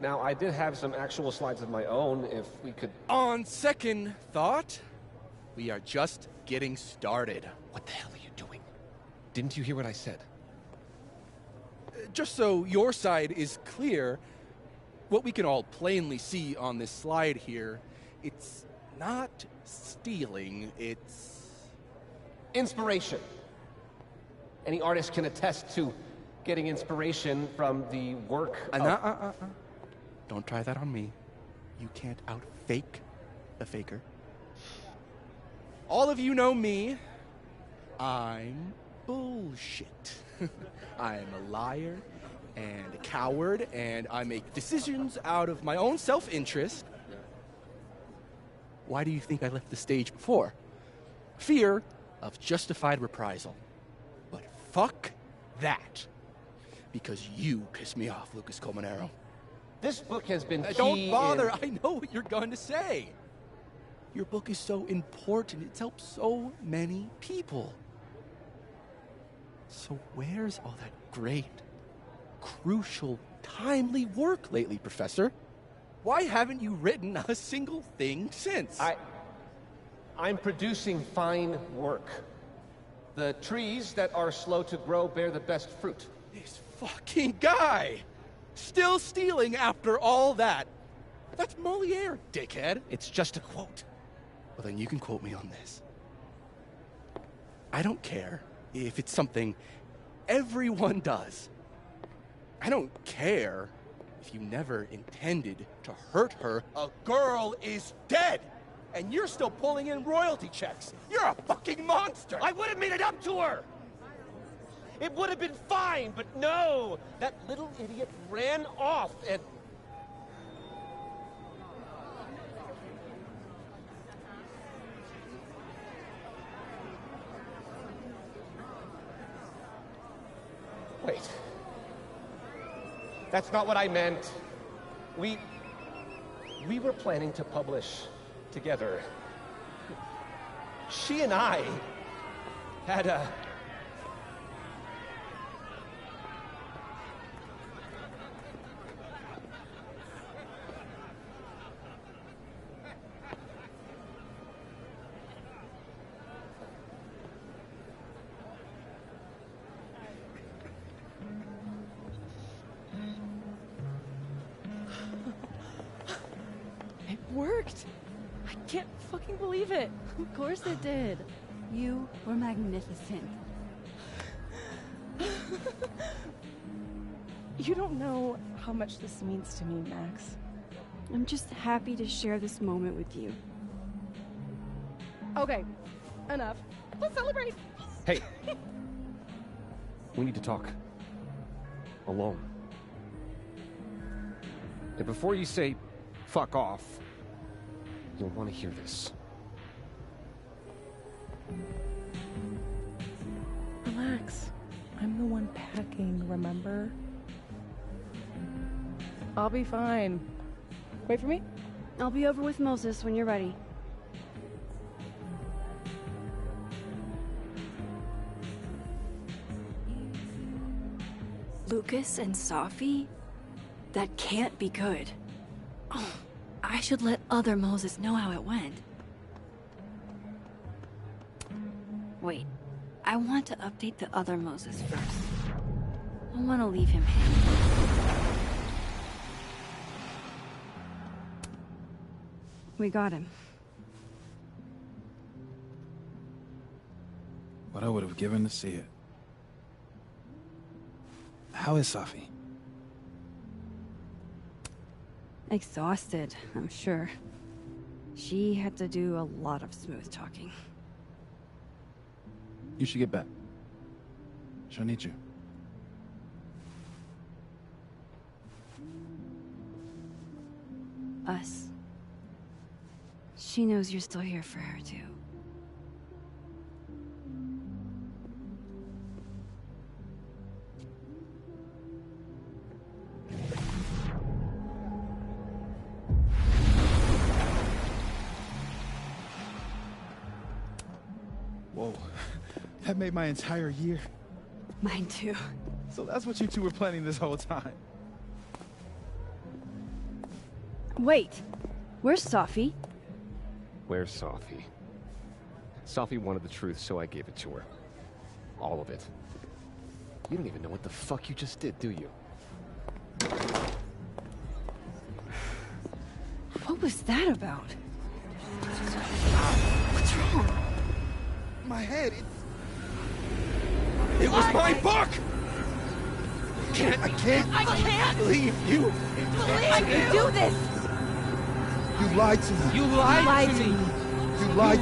H: Now, I did have some actual slides of my own, if we could...
B: On second thought, we are just getting started.
H: What the hell are you doing? Didn't you hear what I said?
B: Just so your side is clear, what we can all plainly see on this slide here, it's not stealing, it's...
H: Inspiration. Any artist can attest to getting inspiration from the work of...
B: Don't try that on me. You can't out-fake the faker. All of you know me. I'm bullshit. I'm a liar and a coward, and I make decisions out of my own self-interest. Why do you think I left the stage before? Fear of justified reprisal. But fuck that. Because you pissed me off, Lucas Coleman Arrow.
H: This book has been key
J: Don't bother.
H: in-
J: I know what you're going to say. Your book is so important. It's helped so many people. So where's all that great, crucial, timely work lately, Professor? Why haven't you written a single thing since?
H: I'm producing fine work. The trees that are slow to grow bear the best fruit.
J: This fucking guy! Still stealing after all that. That's Moliere, dickhead.
H: It's just a quote.
J: Well, then you can quote me on this. I don't care if it's something everyone does. I don't care if you never intended to hurt her. A girl is dead, and you're still pulling in royalty checks. You're a fucking monster.
H: I would have made it up to her! It would have been fine, but no! That little idiot ran off and... Wait. That's not what I meant. We were planning to publish together. She and I had a...
K: It worked! I can't fucking believe it! Of course it did.
G: You were magnificent.
K: You don't know how much this means to me, Max.
G: I'm just happy to share this moment with you.
K: Okay, enough. Let's celebrate!
H: Hey. We need to talk. Alone. And before you say, fuck off, you'll want to hear this.
K: Relax. I'm the one packing, remember? I'll be fine. Wait for me?
G: I'll be over with Moses when you're ready. Lucas and Safi? That can't be good. Oh, I should let other Moses know how it went. Wait, I want to update the other Moses first. I don't want to leave him hanging. We got him.
E: What I would have given to see it. How is Safi?
G: Exhausted, I'm sure. She had to do a lot of smooth talking.
E: You should get back. She'll need you.
G: Us. She knows you're still here for her, too.
P: Whoa. That made my entire year.
G: Mine too.
P: So that's what you two were planning this whole time.
G: Wait, where's Safi?
H: Where's Safi? Safi wanted the truth, so I gave it to her. All of it. You don't even know what the fuck you just did, do you?
G: What was that about? What's wrong?
P: My head,
J: It was my book!
P: I can't
J: leave you.
I: I can do this!
P: You lied to me.
I: You lied to me.
P: You lied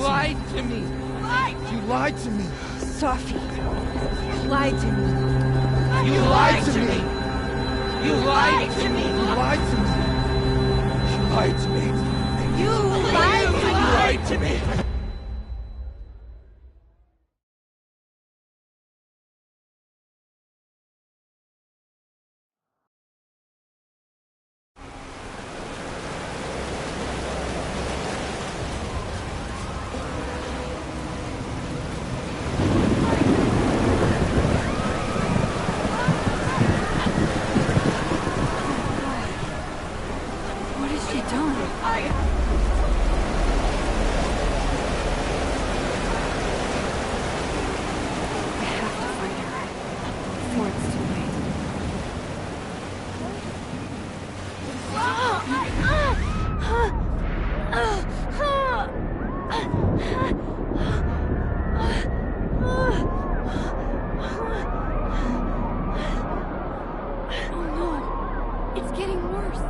I: to me.
P: You lied to me.
G: Safi, you lied to me.
I: You lied to me. You lied to me.
P: You lied to me.
J: You lied to me.
I: You lied to me.
C: Oh no, it's getting worse.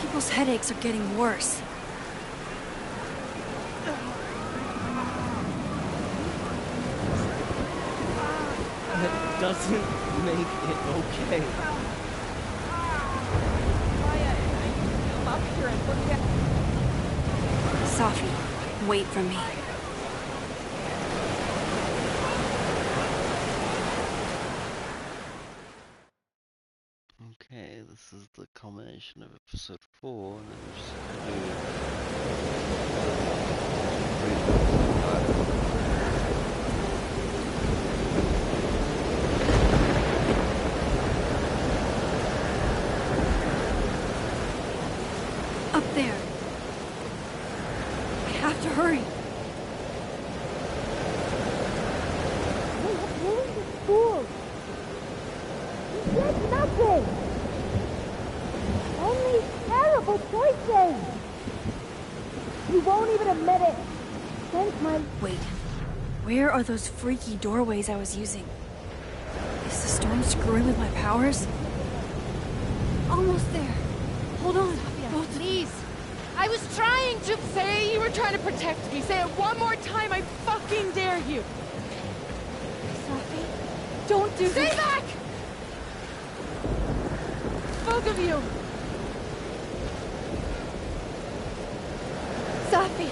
C: People's headaches are getting worse.
Q: That doesn't make it okay.
F: Come up here and look at.
C: Safi, wait for me.
A: Okay, this is the culmination of episode 4, and then we're just
C: Up there. I have to hurry.
L: Fool! You did nothing! Only terrible choices! You won't even admit it! Thanks, my...
C: Wait, where are those freaky doorways I was using? Is the storm screwing with my powers? Almost there. Hold on.
K: Please. I was trying to say you were trying to protect me. Say it one more time. I fucking dare you.
C: Safi, don't do
K: Stay
C: this.
K: back! Both of you.
C: Safi,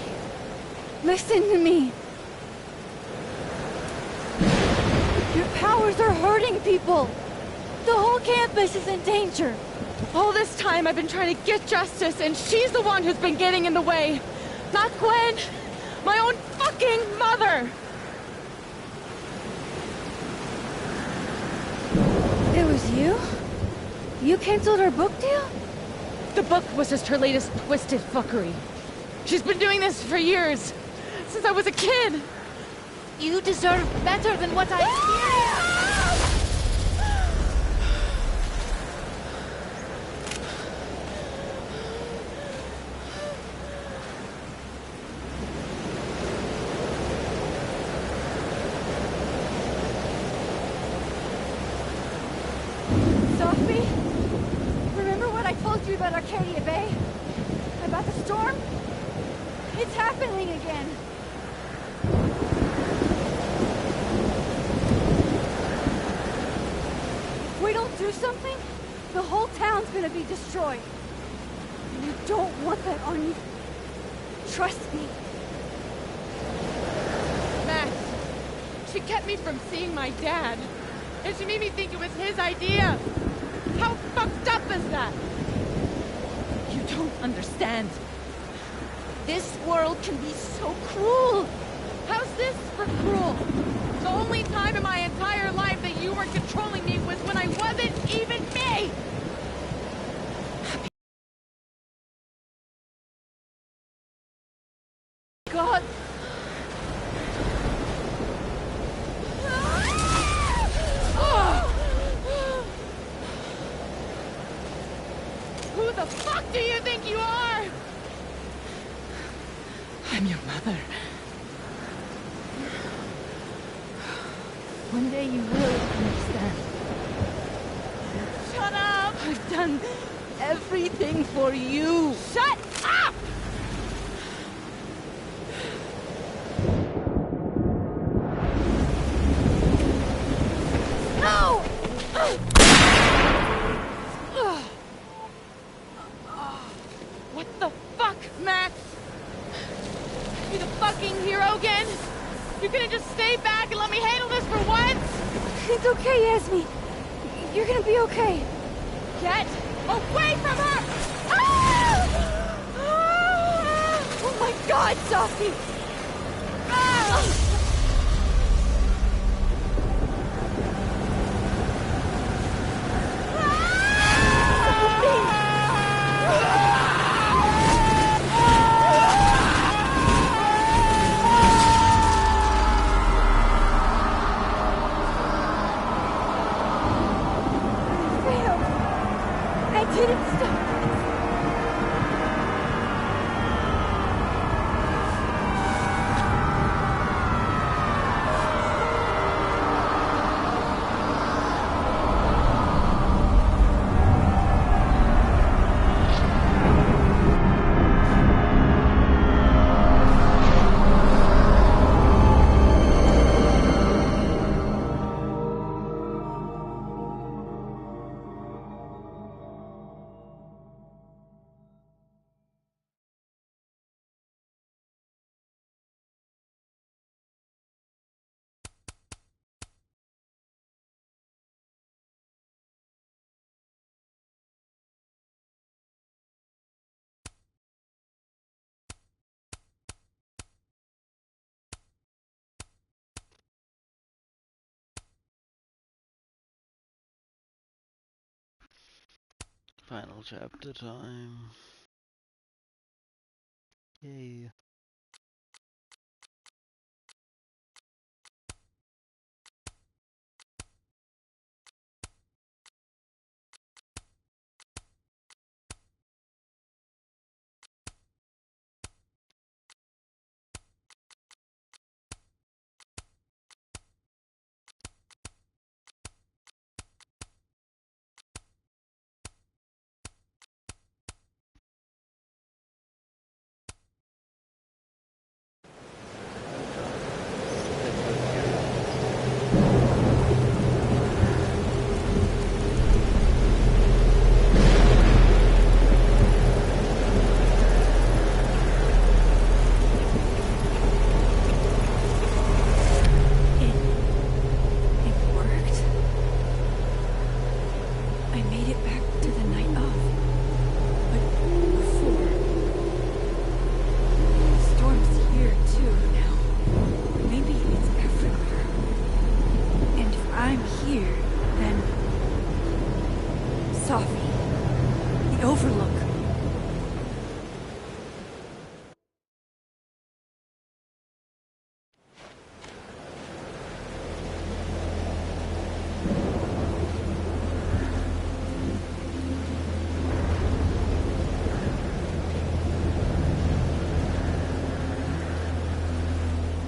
C: listen to me. Your powers are hurting people. The whole campus is in danger.
K: All this time I've been trying to get justice, and she's the one who's been getting in the way. Not Gwen. My own fucking mother.
C: It was you? You canceled her book deal?
K: The book was just her latest twisted fuckery. She's been doing this for years. Since I was a kid.
L: You deserve better than what I experienced!
C: Sophie? Remember what I told you about Arcadia Bay? About the storm? It's happening again. If we don't do something, the whole town's gonna be destroyed. And you don't want that on you. Trust me.
K: Max, she kept me from seeing my dad. And she made me think it was his idea. How fucked up is that?
L: You don't understand. This world can be so cruel.
K: How's this for cruel? The only time in my entire life that you were controlling me was when I wasn't even me!
L: God.
K: Who the fuck do you think you are?
L: I'm your mother. One day you will understand.
K: Shut up!
L: I've done everything for you.
K: Shut up!
L: No!
K: What the fuck, Max? You the fucking hero again? You gonna just stay back and let me handle this for once?
C: It's okay, Yasmin. You're gonna be okay.
K: Get away from her! Ah!
C: Oh my God, Sophie!
K: Ah!
L: didn't stop.
A: Final chapter time. Yay.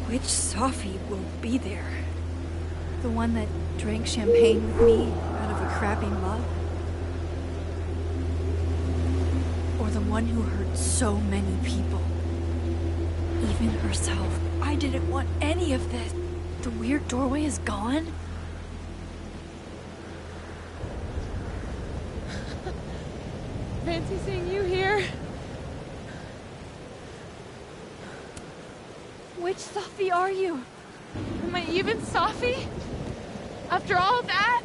C: Which Safi will be there? The one that drank champagne with me out of a crappy mug? Or the one who hurt so many people? Even herself. I didn't want any of this. The weird doorway is gone?
K: Fancy seeing you here.
C: Which Safi are you?
K: Am I even Safi? After all of that?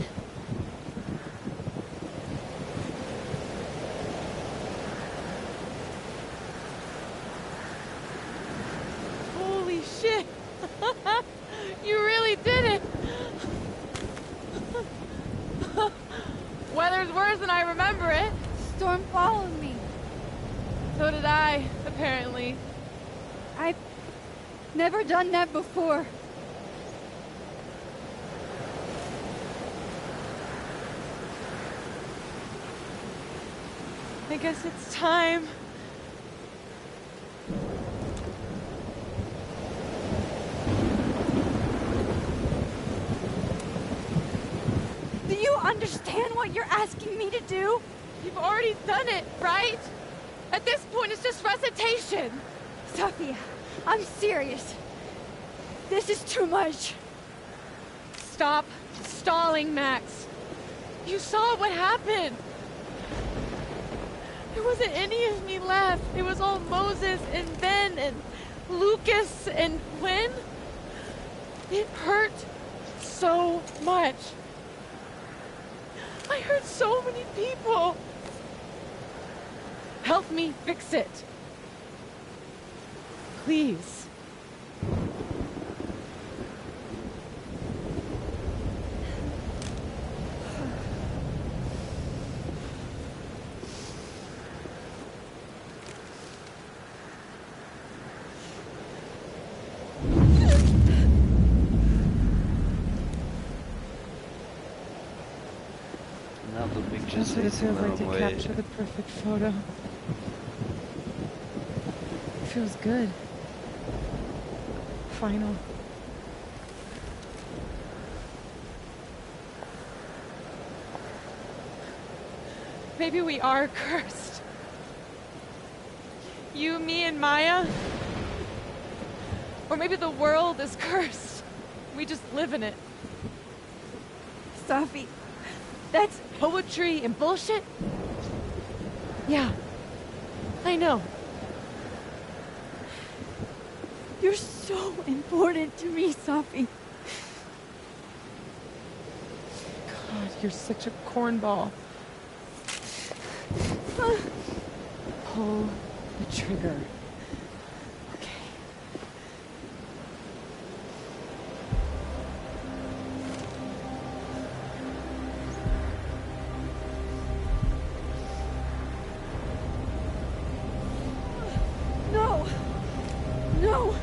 K: Holy shit! You really did it! Weather's worse than I remember it.
C: Storm followed me.
K: So did I, apparently.
C: I've never done that before.
K: I guess it's time.
C: Do you understand what you're asking me to do?
K: You've already done it, right? At this point, it's just recitation.
C: Sophia, I'm serious. This is too much.
K: Stop stalling, Max. You saw what happened. There wasn't any of me left. It was all Moses and Ben and Lucas and Quinn. It hurt so much. I hurt so many people. Help me fix it. Please.
A: Now the picture's
K: That's what it
A: facing
K: feels
A: the
K: like to
A: wrong way.
K: capture the perfect photo. It feels good. Final. Maybe we are cursed. You, me, and Maya? Or maybe the world is cursed. We just live in it.
G: Safi, that's
K: poetry and bullshit? Yeah, I know.
G: You're so important to me, Safi.
K: God, you're such a cornball. Pull the trigger. Okay.
G: No! No!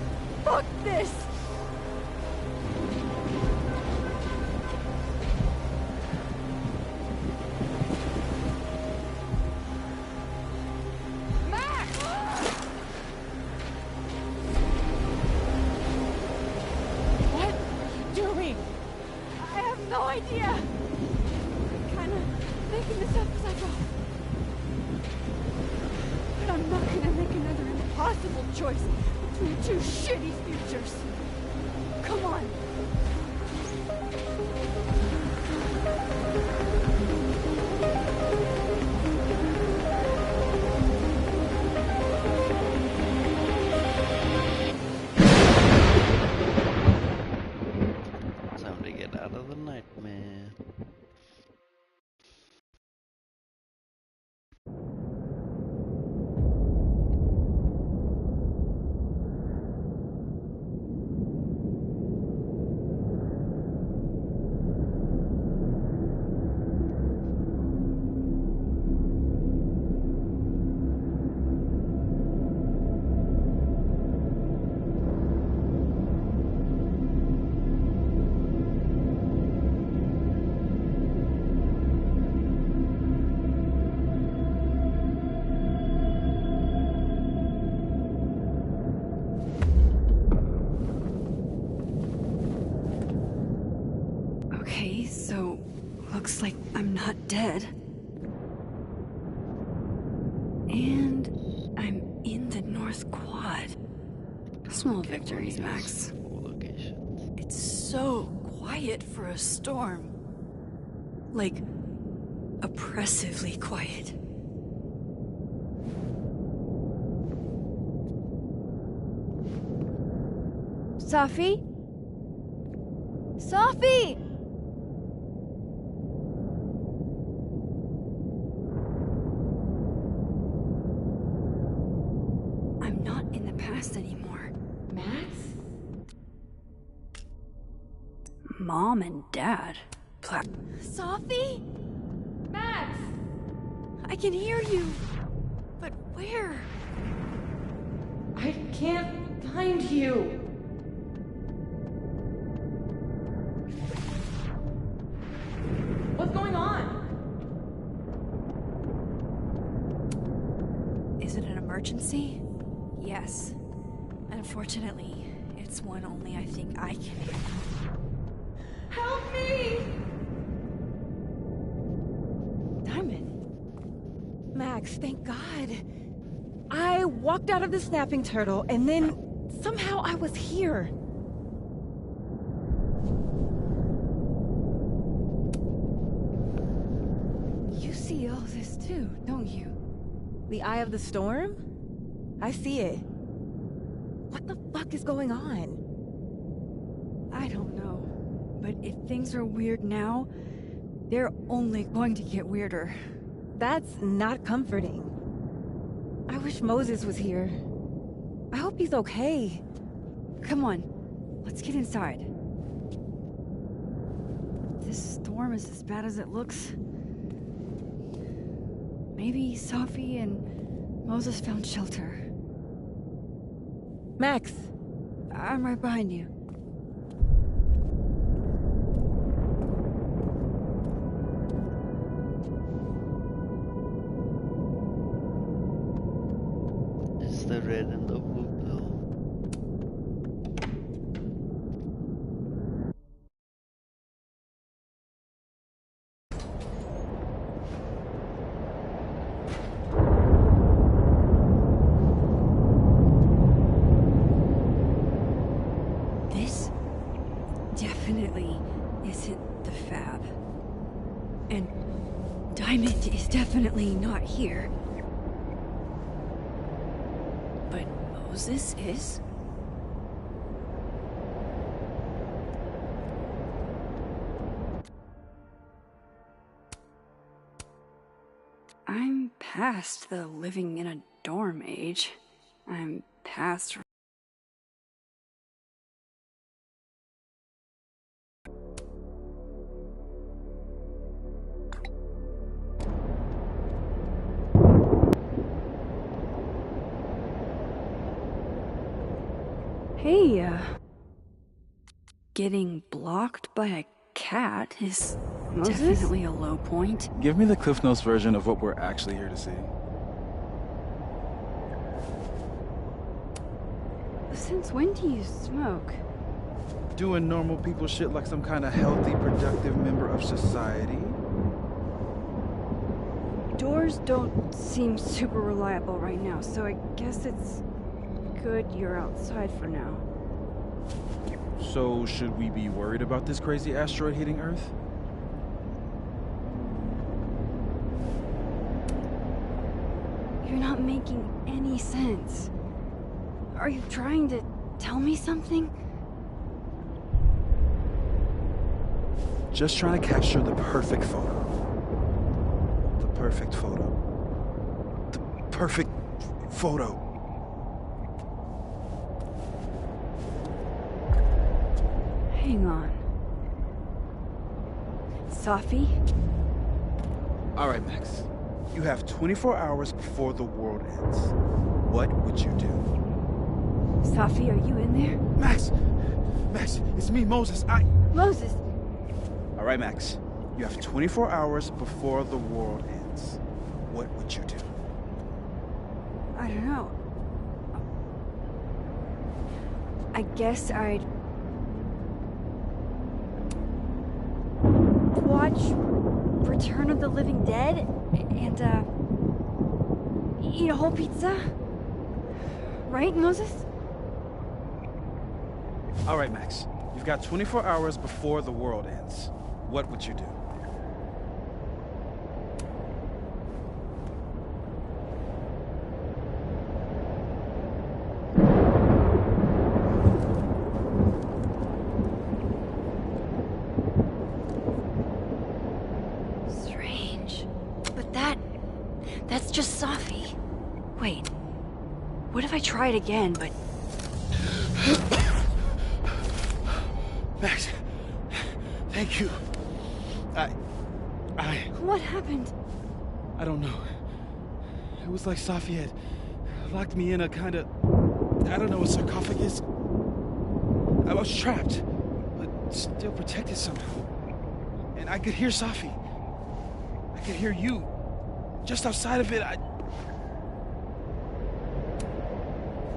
G: Fuck this!
K: What are you doing?
G: I have no idea! I'm kinda making this up as I go. But I'm not gonna make another impossible choice between two shitty futures. Come on.
A: Time to get out of the nightmare.
C: Okay, so looks like I'm not dead. And I'm in the North Quad. Small victories, Max. It's so quiet for a storm. Like, oppressively quiet.
G: Safi? Safi!
C: I'm not in the past anymore.
K: Max?
C: Mom and Dad.
G: Safi?
K: Max!
C: I can hear you. But where?
K: I can't find you. What's going on?
C: Is it an emergency? Yes. Unfortunately, it's one only I think I can handle.
K: Help me!
G: Diamond. Max, thank God. I walked out of the snapping turtle and then somehow I was here. You see all this too, don't you? The eye of the storm? I see it. What the fuck is going on?
C: I don't know. But if things are weird now, they're only going to get weirder.
G: That's not comforting. I wish Moses was here. I hope he's okay.
C: Come on, let's get inside. This storm is as bad as it looks. Maybe Safi and Moses found shelter.
G: Max!
C: I'm right behind you.
A: the red and the blue pill.
C: This definitely isn't the Fab. And Diamond is definitely not here. But Moses is? I'm past the living in a dorm age. I'm past. Hey, getting blocked by a cat is
G: Moses?
C: definitely a low point.
E: Give me the Cliff Notes version of what we're actually here to see.
G: Since when do you smoke?
P: Doing normal people shit like some kind of healthy, productive member of society.
G: Doors don't seem super reliable right now, so I guess it's good you're outside for now.
P: So, should we be worried about this crazy asteroid hitting Earth?
G: You're not making any sense. Are you trying to tell me something?
P: Just trying to capture the perfect photo. The perfect photo. The perfect photo.
G: Hang on. Safi?
P: All right, Max. You have 24 hours before the world ends. What would you do?
G: Safi, are you in there?
P: Max! Max, it's me, Moses.
G: Moses!
P: All right, Max. You have 24 hours before the world ends. What would you do?
G: I don't know. I guess I'd watch Return of the Living Dead and eat a whole pizza. Right, Moses?
P: All right, Max. You've got 24 hours before the world ends. What would you do?
C: Strange. But that's just Safi. Wait. What if I try it again, but...
P: Max, thank you.
G: What happened?
P: I don't know. It was like Safi had locked me in a kind of, I don't know, a sarcophagus. I was trapped, but still protected somehow. And I could hear Safi. I could hear you. Just outside of it,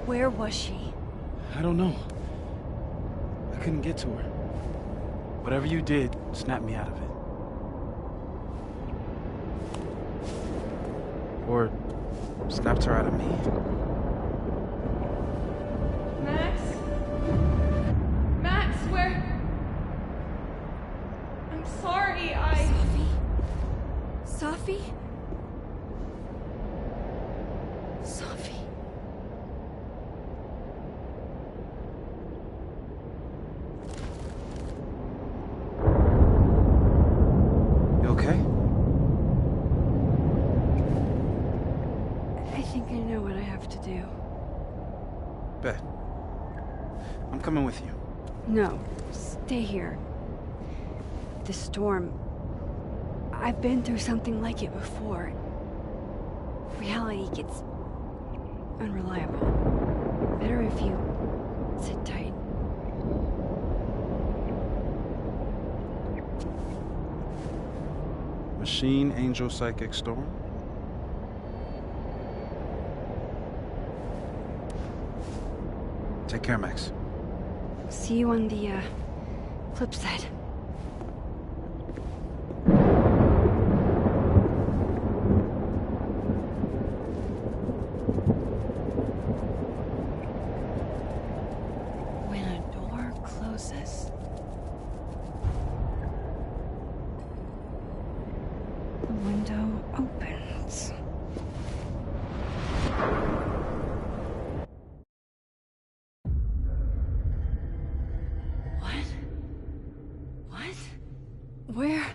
C: Where was she?
P: I don't know. I couldn't get to her.
E: Whatever you did, snap me out of it. Or snapped her out of me.
F: Max? Max, where? I'm sorry,
C: Safi? Safi?
E: You okay?
C: I think I know what I have to do.
E: Bet. I'm coming with you.
C: No, stay here. The storm... I've been through something like it before. Reality gets unreliable. Better if you sit tight.
E: Machine Angel Psychic Storm?
P: Take care, Max.
C: See you on the, flip side. When a door closes, the window opens. Where?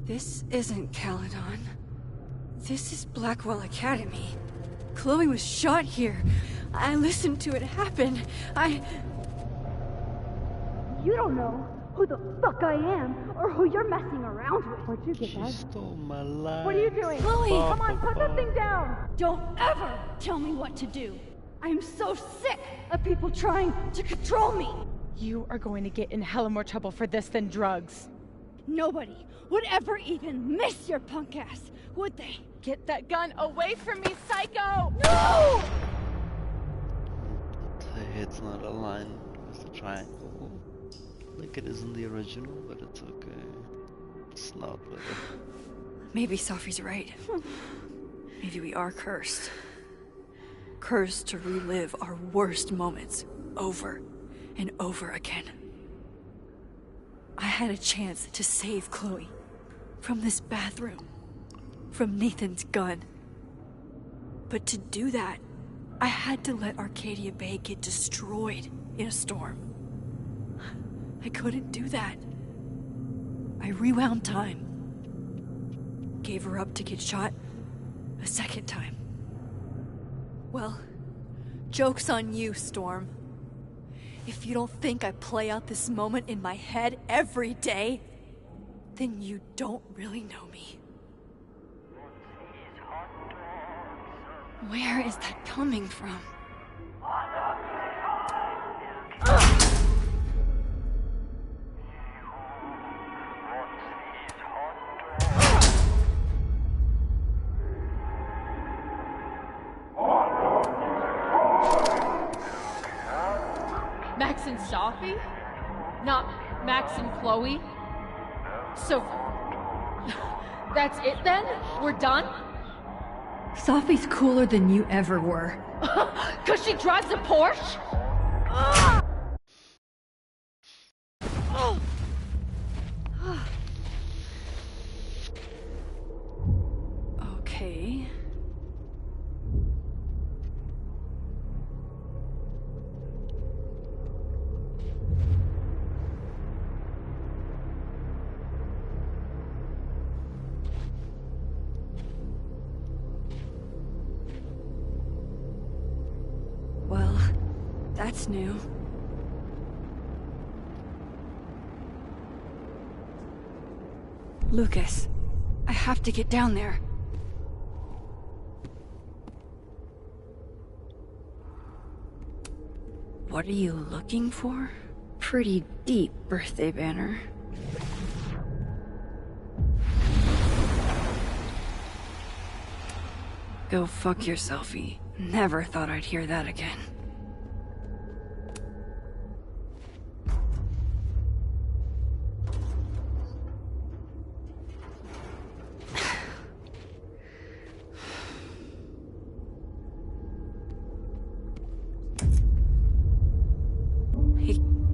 C: This isn't Caledon. This is Blackwell Academy. Chloe was shot here. I listened to it happen.
L: You don't know who the fuck I am or who you're messing around with.
F: Where'd you get that?
A: Stole my life.
L: What are you doing?
C: Chloe!
L: Come on, put that thing down! Don't ever tell me what to do. I'm so sick of people trying to control me.
F: You are going to get in hella more trouble for this than drugs.
L: Nobody would ever even miss your punk ass, would they?
F: Get that gun away from me, psycho!
L: No!
A: It's not aligned with the triangle, like it is in the original, but it's okay. It's not really.
C: Maybe Sophie's right. Maybe we are cursed. Cursed to relive our worst moments over and over again. I had a chance to save Chloe from this bathroom, from Nathan's gun. But to do that, I had to let Arcadia Bay get destroyed in a storm. I couldn't do that. I rewound time. Gave her up to get shot a second time. Well, joke's on you, Storm. If you don't think I play out this moment in my head every day, then you don't really know me. Where is that coming from?
F: Max and Sophie? Not Max and Chloe? So, that's it then? We're done?
C: Sophie's cooler than you ever were.
F: 'Cause she drives a Porsche?
C: Okay. Well, that's new. Lucas, I have to get down there. What are you looking for? Pretty deep birthday banner. Go fuck yourselfie. Never thought I'd hear that again.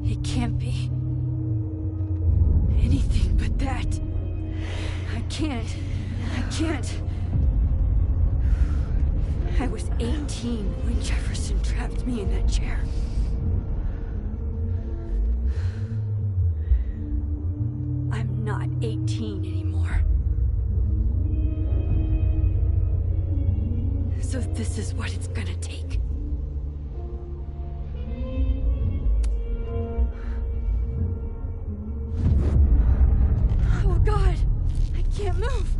C: He can't be anything but that. I can't. I was 18 when Jefferson trapped me in that chair. I'm not 18 anymore. So this is what it's gonna take. Oh God, I can't move.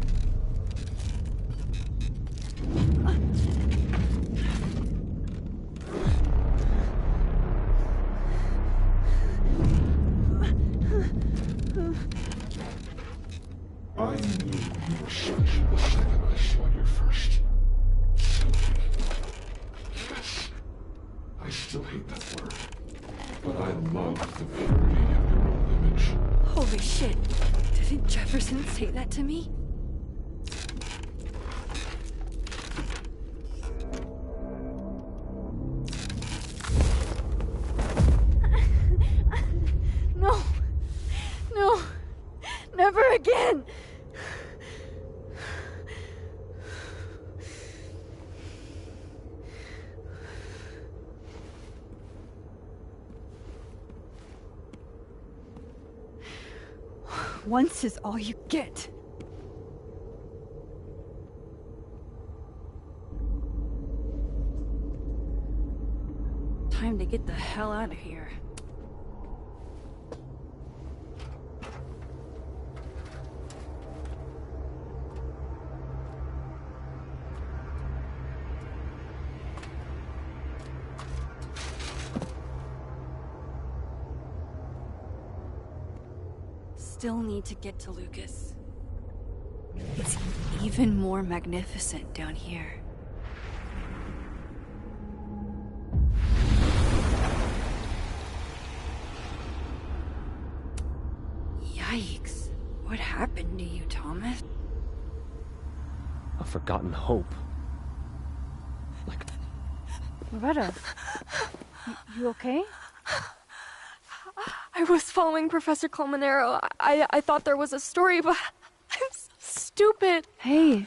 R: I knew you were shaking the second I saw you first. Sophie. still hate that word. But I love the purity of your old image.
C: Holy shit. Didn't Jefferson say that to me? No. No. Never again. Once is all you get. Time to get the hell out of here. Still need to get to Lucas. It's even more magnificent down here. Yikes. What happened to you, Thomas?
H: A forgotten hope.
G: Loretta, you okay?
U: I was following Professor Colmenero. I thought there was a story, but I'm so stupid.
G: Hey,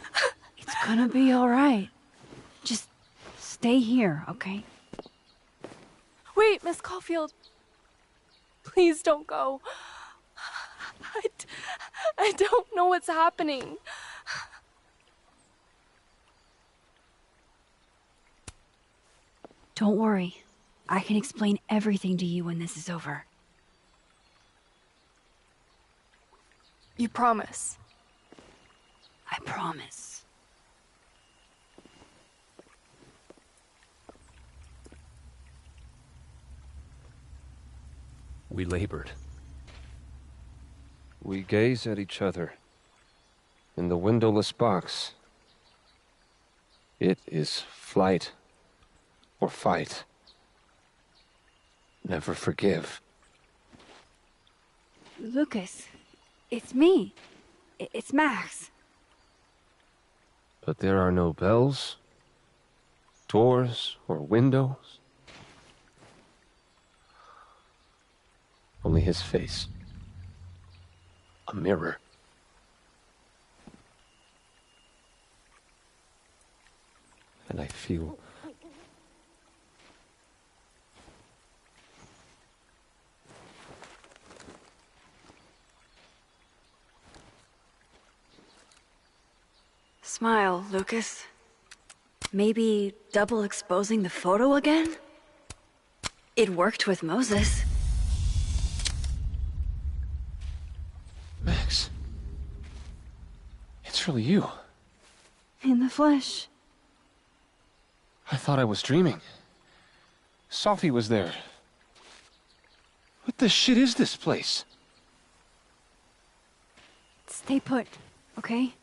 G: it's gonna be alright. Just stay here, okay?
U: Wait, Miss Caulfield. Please don't go. I don't know what's happening.
G: Don't worry. I can explain everything to you when this is over.
U: You promise?
G: I promise.
H: We labored. We gaze at each other in the windowless box. It is flight or fight. Never forgive.
G: Lucas, it's me. It's Max.
H: But there are no bells, doors, or windows. Only his face. A mirror. And I feel...
C: Smile, Lucas. Maybe double exposing the photo again? It worked with Moses.
H: Max. It's really you.
G: In the flesh.
H: I thought I was dreaming. Sophie was there. What the shit is this place?
G: Stay put, okay?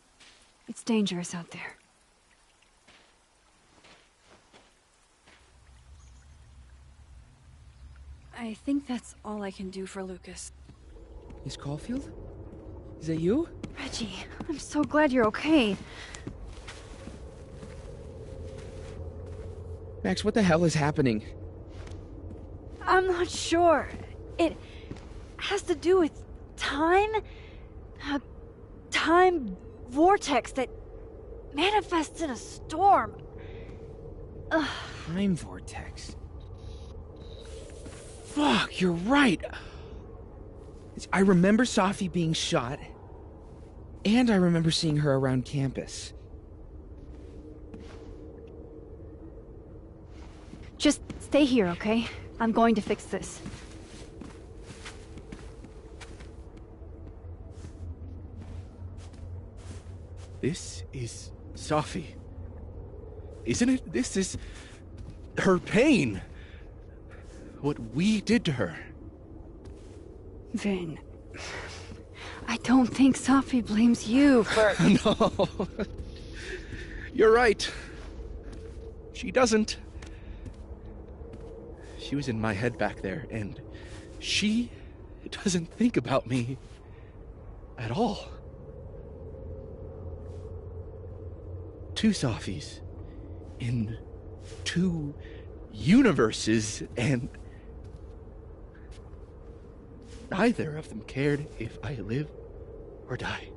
G: It's dangerous out there. I think that's all I can do for Lucas.
O: Miss Caulfield? Is that you?
G: Reggie, I'm so glad you're okay.
O: Max, what the hell is happening?
G: I'm not sure. It has to do with time? A time vortex that manifests in a storm. Ugh.
O: Time vortex. Fuck, you're right. I remember Sophie being shot, and I remember seeing her around campus.
G: Just stay here, okay? I'm going to fix this.
J: This is Sophie. Isn't it? This is her pain. What we did to her.
G: Vin, I don't think Sophie blames you for...
J: No. You're right. She doesn't. She was in my head back there, and she doesn't think about me at all. 2 Sophies in 2 universes, and neither of them cared if I live or die.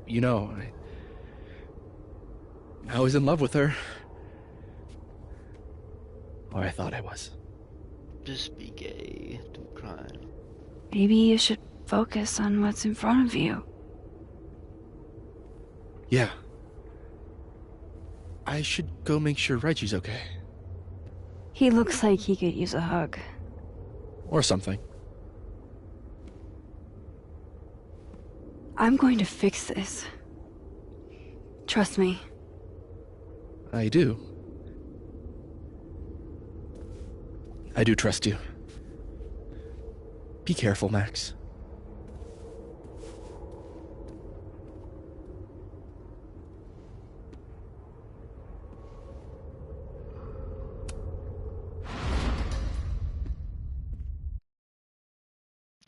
J: You know, I was in love with her. Or I thought I was.
A: Just be gay. Don't cry.
C: Maybe you should focus on what's in front of you.
J: Yeah. I should go make sure Reggie's okay.
C: He looks like he could use a hug.
J: Or something.
C: I'm going to fix this. Trust me.
J: I do. I do trust you. Be careful, Max.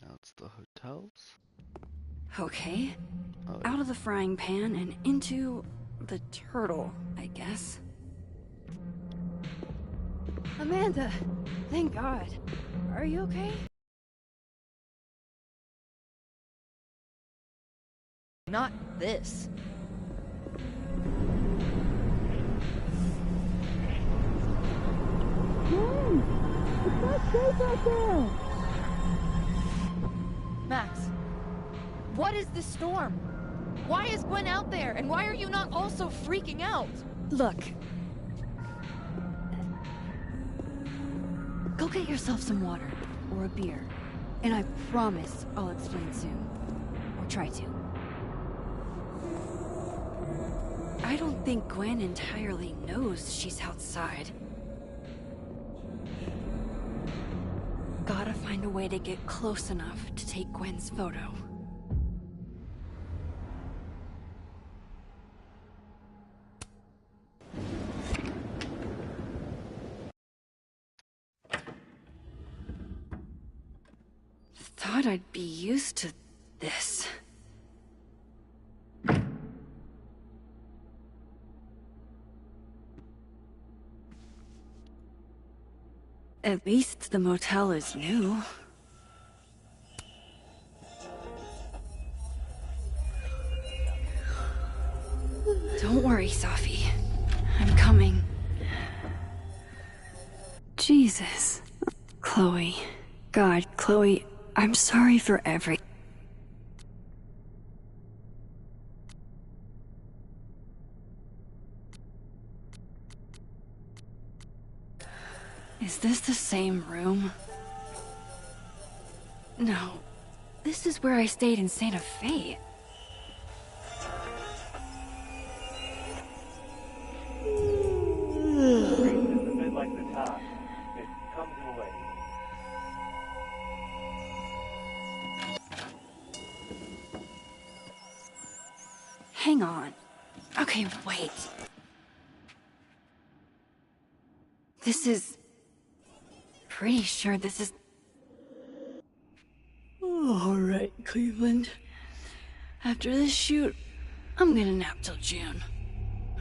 A: That's the hotels.
C: Okay.
A: Oh,
C: Out of the frying pan and into the turtle, I guess. Amanda! Thank God. Are you okay?
I: Not this.
L: It's not safe out there!
I: Max, what is this storm? Why is Gwen out there, and why are you not also freaking out?
C: Look. Go get yourself some water, or a beer. And I promise I'll explain soon. Or try to. I don't think Gwen entirely knows she's outside. Gotta find a way to get close enough to take Gwen's photo. Thought I'd be used to this. At least the motel is new. Don't worry, Safi. I'm coming. Jesus. Chloe. God, Chloe, I'm sorry for every... Is this the same room? No. This is where I stayed in Santa Fe.
S: A bit like the top. It comes and ways.
C: Hang on. Okay, wait. This is... Pretty sure this is... All right, Cleveland. After this shoot, I'm gonna nap till June.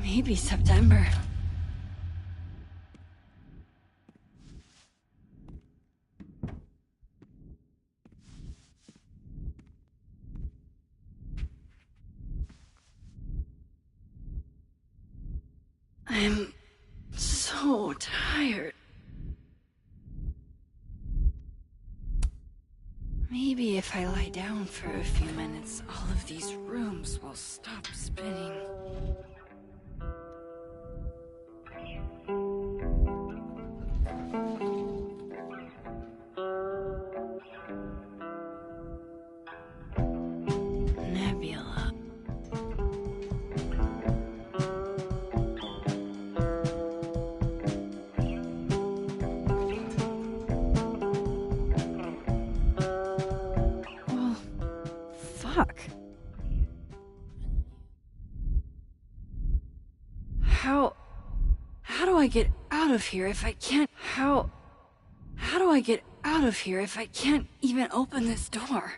C: Maybe September. I'm so tired. Maybe if I lie down for a few minutes, all of these rooms will stop spinning. Nebula. Fuck. I get out of here if I can't... How do I get out of here if I can't even open this door?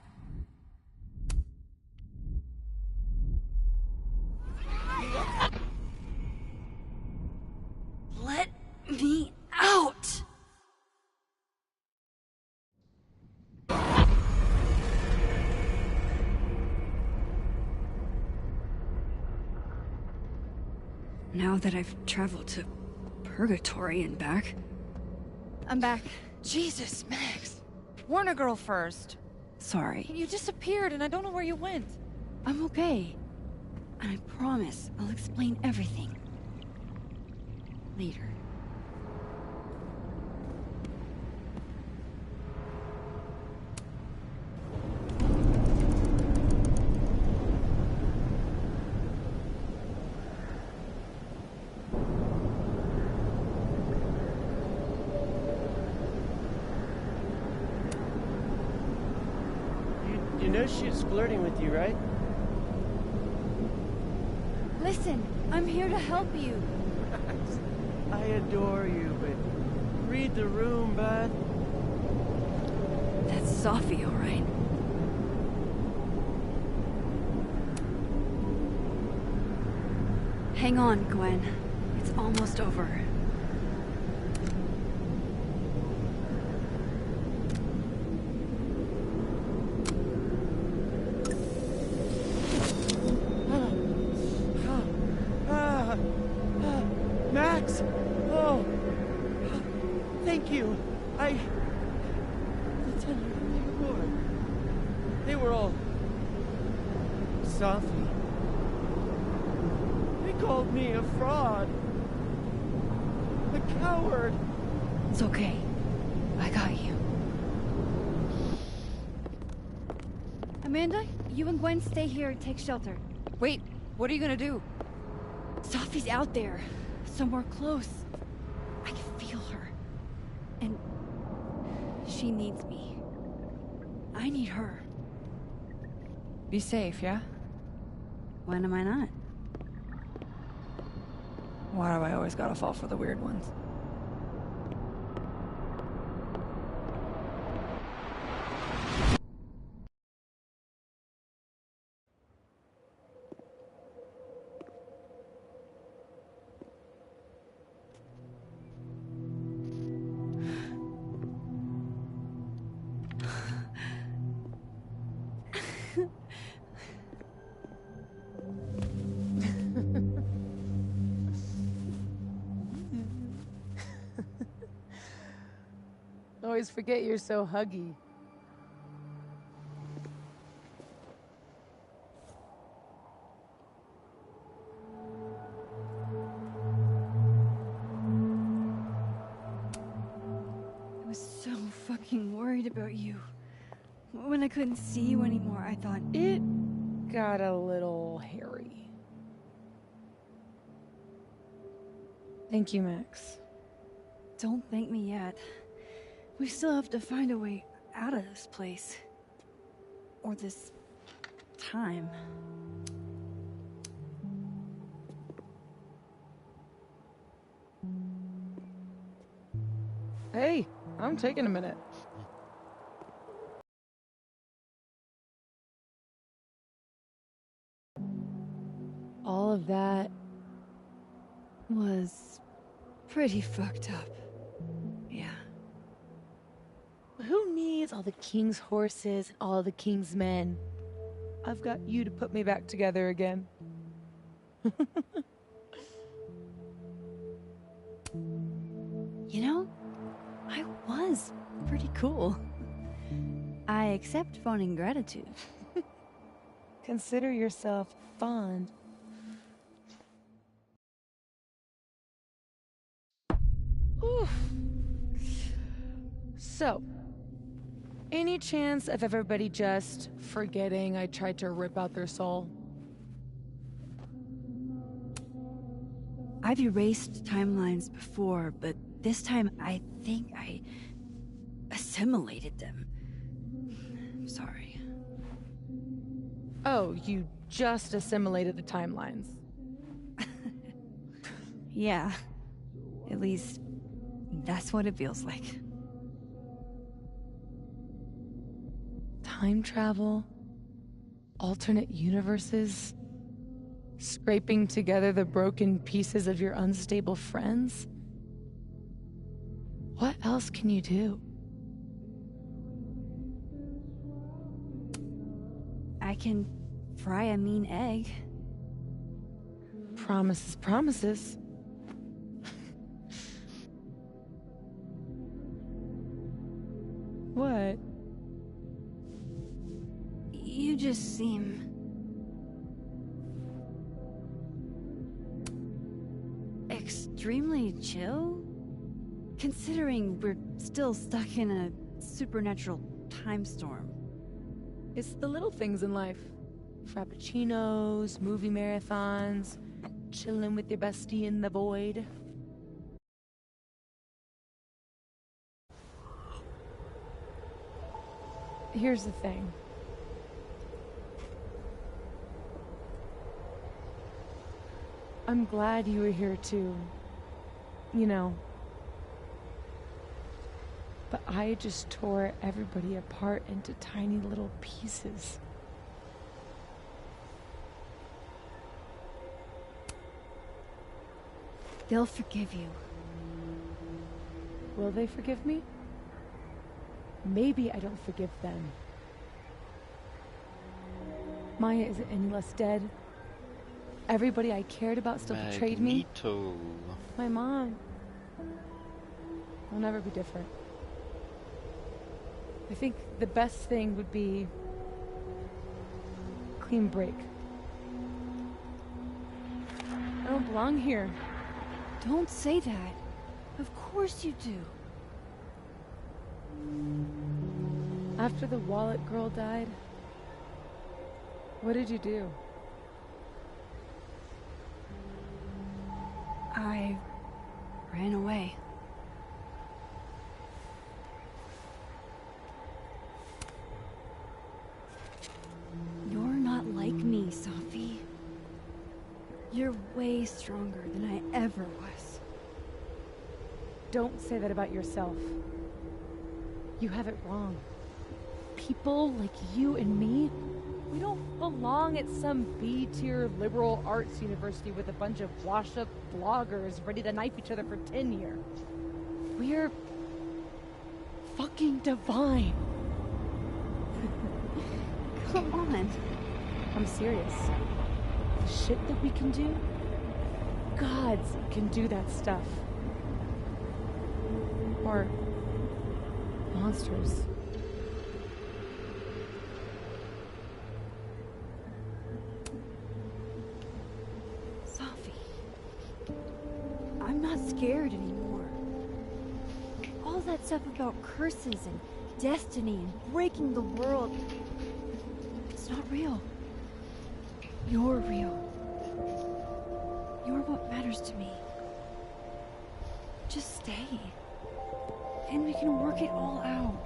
C: Let me out! Now that I've traveled to Purgatory and back... I'm back.
I: Jesus, Max. Warn a girl first.
C: Sorry.
I: You disappeared and I don't know where you went.
C: I'm okay. And I promise I'll explain everything. Later.
Q: You know she was flirting with you, right?
L: Listen, I'm here to help you.
Q: I adore you, but read the room, bud.
C: That's Sophie, all right. Hang on, Gwen. It's almost over.
Q: Max! Oh! Thank you. The tenor of the Lord. They were all... Sophie. They called me a fraud. A coward.
C: It's okay. I got you.
L: Amanda, you and Gwen stay here and take shelter.
I: Wait, what are you gonna do?
L: Sophie's out there. Somewhere close. I can feel her. And she needs me. I need her.
I: Be safe, yeah?
C: When am I not?
I: Why do I always gotta fall for the weird ones?
K: Always forget you're so huggy.
C: I was so fucking worried about you. When I couldn't see you anymore, I thought...
K: It got a little hairy. Thank you, Max.
C: Don't thank me yet. We still have to find a way out of this place. Or this... time.
K: Hey, I'm taking a minute. All of that
C: was pretty fucked up. Yeah.
K: Who needs all the king's horses and all the king's men? I've got you to put me back together again.
C: You know, I was pretty cool. I accept fun and gratitude.
K: Consider yourself fond. Oof. So, any chance of everybody just forgetting I tried to rip out their soul?
C: I've erased timelines before, but this time I think I assimilated them. I'm sorry.
K: Oh, you just assimilated the timelines.
C: Yeah. At least, that's what it feels like.
K: Time travel, alternate universes, scraping together the broken pieces of your unstable friends. What else can you do?
C: I can fry a mean egg.
K: Promises, promises. What?
C: You just seem... extremely chill? Considering we're still stuck in a supernatural time storm.
K: It's the little things in life. Frappuccinos, movie marathons, chilling with your bestie in the void. Here's the thing. I'm glad you were here too. You know. But I just tore everybody apart into tiny little pieces.
C: They'll forgive you.
K: Will they forgive me? Maybe I don't forgive them. Maya isn't any less dead. Everybody I cared about still betrayed me.
A: Magneto.
K: My mom. I'll never be different. I think the best thing would be clean break. I don't belong here.
C: Don't say that. Of course you do.
K: After the wallet girl died, what did you do?
C: I ran away. You're not like me, Sophie. You're way stronger than I ever was.
K: Don't say that about yourself. You have it wrong. People like you and me, we don't belong at some B-tier liberal arts university with a bunch of washed-up bloggers ready to knife each other for tenure. We're fucking divine.
C: Come on.
K: I'm serious. The shit that we can do, gods can do that stuff. Or monsters.
C: Sophie, I'm not scared anymore. All that stuff about curses and destiny and breaking the world, it's not real. You're real. You're what matters to me. Just stay. And we can work it all out.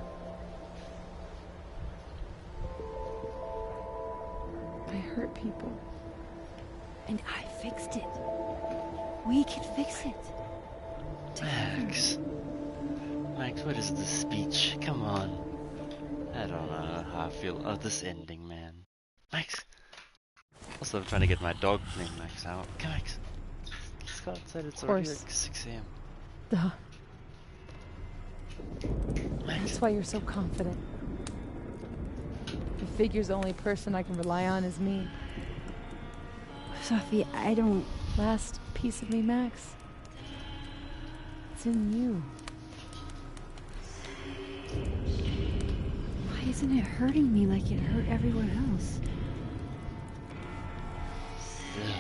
K: I hurt people.
C: And I fixed it. We can fix it.
A: Max. Max, what is this speech? Come on. I don't know how I feel of this ending, man. Max. Also, I'm trying to get my dog named Max out. Come, Max. Let's go outside. It's already like 6 a.m.
K: Duh. That's why you're so confident. You figure the only person I can rely on is me.
C: Sophie, I don't...
K: Last piece of me, Max. It's in you.
C: Why isn't it hurting me like it hurt everyone else?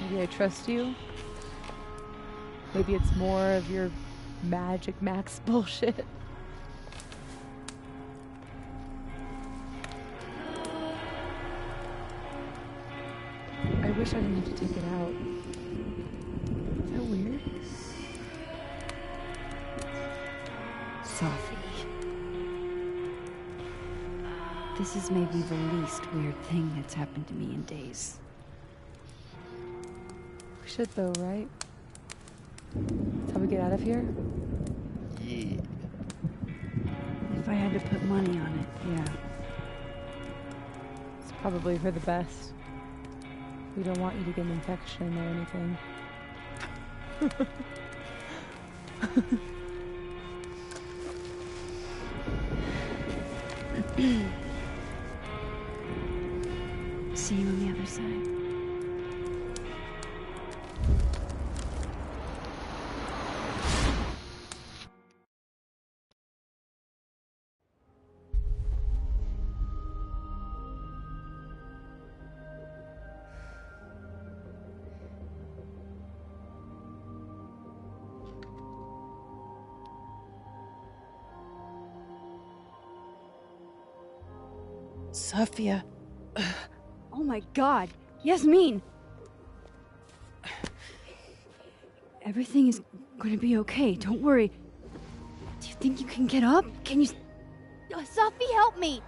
K: Maybe I trust you. Maybe it's more of your Magic Max bullshit. I wish I didn't have to take it out. Is that weird?
C: Sophie. This is maybe the least weird thing that's happened to me in days.
K: We should though, right? That's how we get out of here?
A: Yeah.
G: If I had to put money on it, yeah.
K: It's probably for the best. We don't want you to get an infection or anything.
G: See you on the other side.
M: Safia.
G: Oh my god, Yasmin! Everything is gonna be okay, don't worry. Do you think you can get up? Can you...
I: Safi, help me!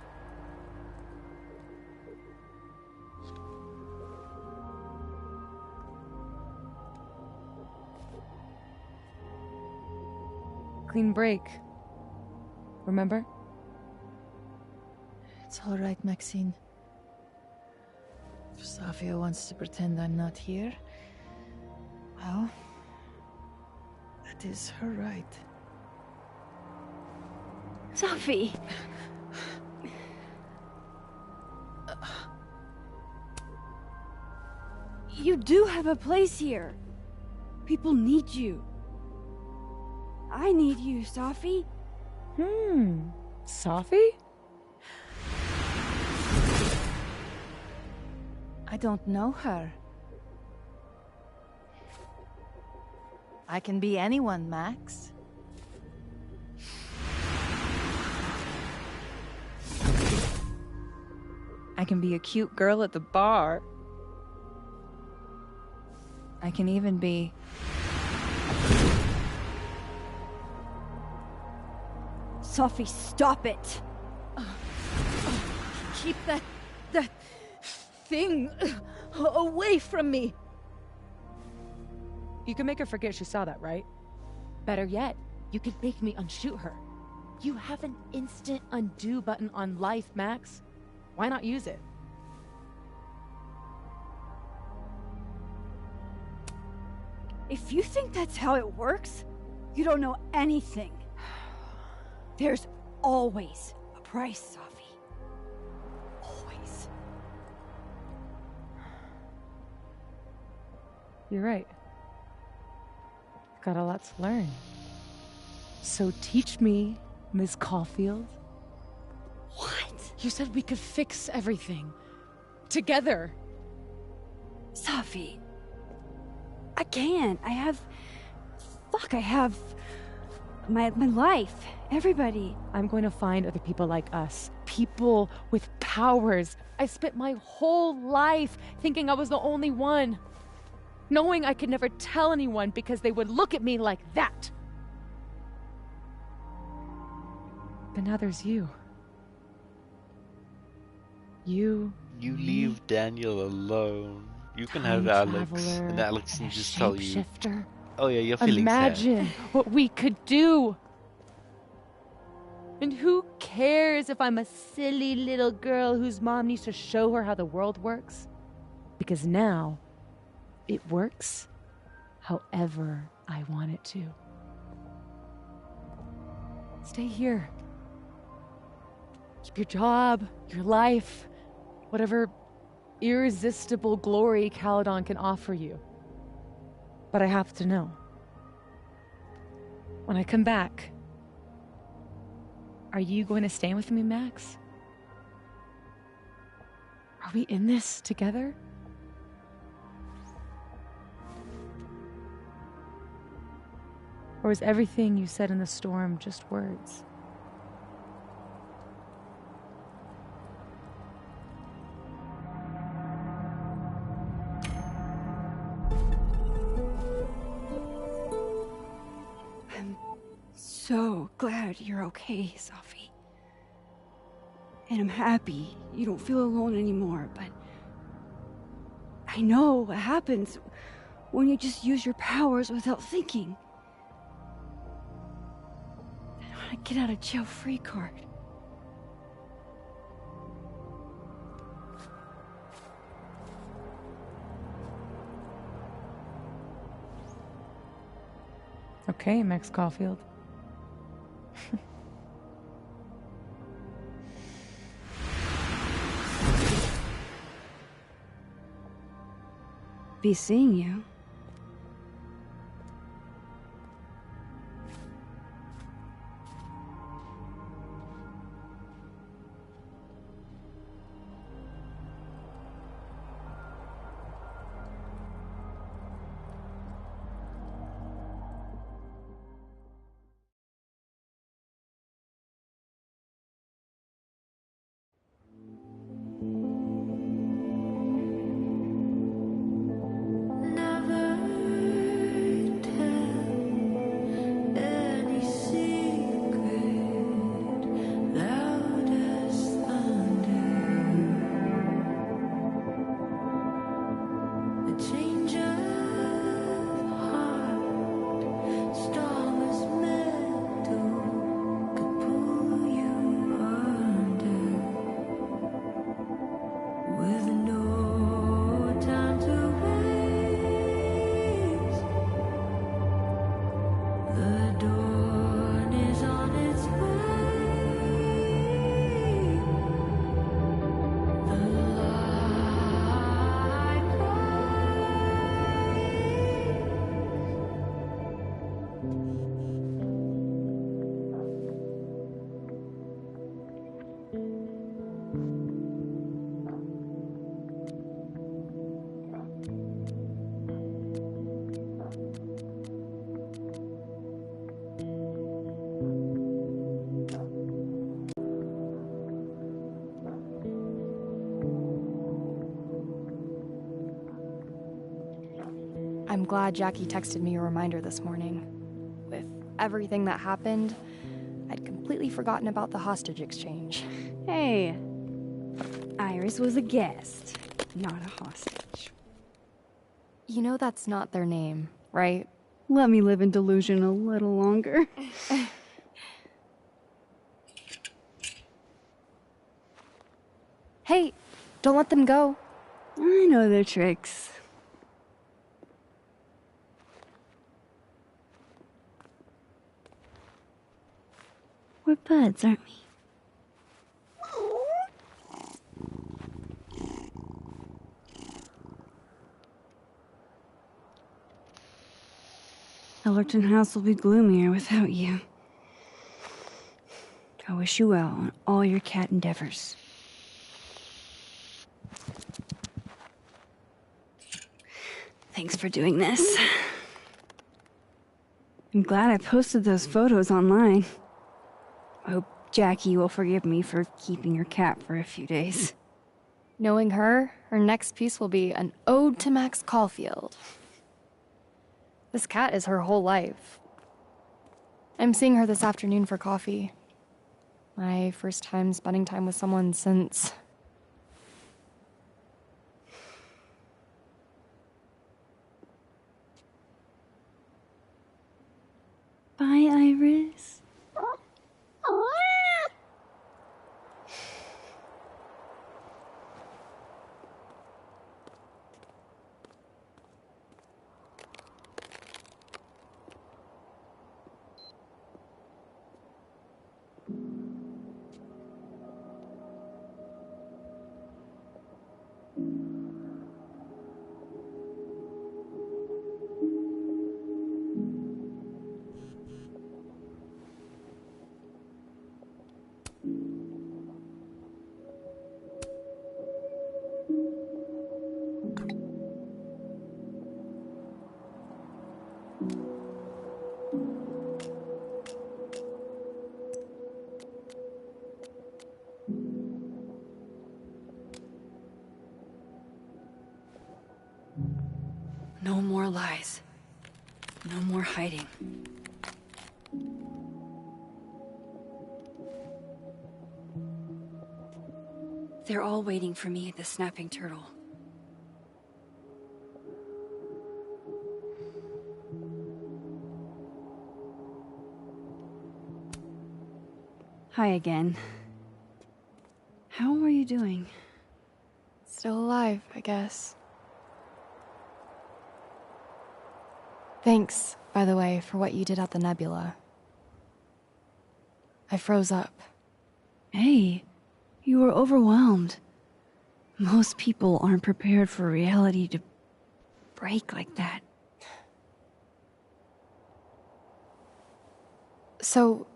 K: Clean break. Remember?
M: It's all right, Maxine. If Safia wants to pretend I'm not here, well, that is her right.
G: Safi! You do have a place here. People need you. I need you, Safi.
K: Safi?
M: I don't know her. I can be anyone, Max. I can be a cute girl at the bar. I can even be...
G: Safi, stop it!
M: Keep that thing away from me!
K: You can make her forget she saw that, right? Better yet, you could make me unshoot her. You have an instant undo button on life, Max. Why not use it?
G: If you think that's how it works, you don't know anything. There's always a price, Safi. Always.
K: You're right. I've got a lot to learn. So teach me, Miss Caulfield.
G: What?
K: You said we could fix everything. Together.
G: Safi. I can't. I have my life. Everybody.
K: I'm going to find other people like us. People with powers. I spent my whole life thinking I was the only one. Knowing I could never tell anyone because they would look at me like that. But now there's you. You
A: leave Daniel alone. You can
K: time
A: have Alex,
K: traveler,
A: and Alex can just tell you.
K: shapeshifter.
A: Oh yeah, you're feeling sad.
K: Imagine what we could do. And who cares if I'm a silly little girl whose mom needs to show her how the world works? Because now, it works however I want it to. Stay here. Keep your job, your life, whatever irresistible glory Caledon can offer you. But I have to know. When I come back, are you going to stay with me, Max? Are we in this together? Or is everything you said in the storm just words?
G: I'm so glad you're okay, Safi. And I'm happy you don't feel alone anymore, but I know what happens when you just use your powers without thinking.
C: got a get out of jail free card.
K: Okay, Max Caulfield.
C: Be seeing you.
U: I'm glad Jackie texted me a reminder this morning. With everything that happened, I'd completely forgotten about the hostage exchange.
C: Hey, Iris was a guest, not a hostage.
U: You know that's not their name, right?
C: Let me live in delusion a little longer.
U: Hey, don't let them go.
C: I know their tricks. We're buds, aren't we? Ellerton House will be gloomier without you. I wish you well on all your cat endeavors. Thanks for doing this. I'm glad I posted those photos online. I hope Jackie will forgive me for keeping your cat for a few days.
U: Knowing her next piece will be an ode to Max Caulfield. This cat is her whole life. I'm seeing her this afternoon for coffee. My first time spending time with someone since...
C: Bye, Iris. No more lies. No more hiding. They're all waiting for me at the Snapping Turtle.
G: Hi again. How are you doing?
U: Still alive, I guess. Thanks, by the way, for what you did at the Nebula. I froze up.
G: Hey, you were overwhelmed. Most people aren't prepared for reality to break like that.
U: So,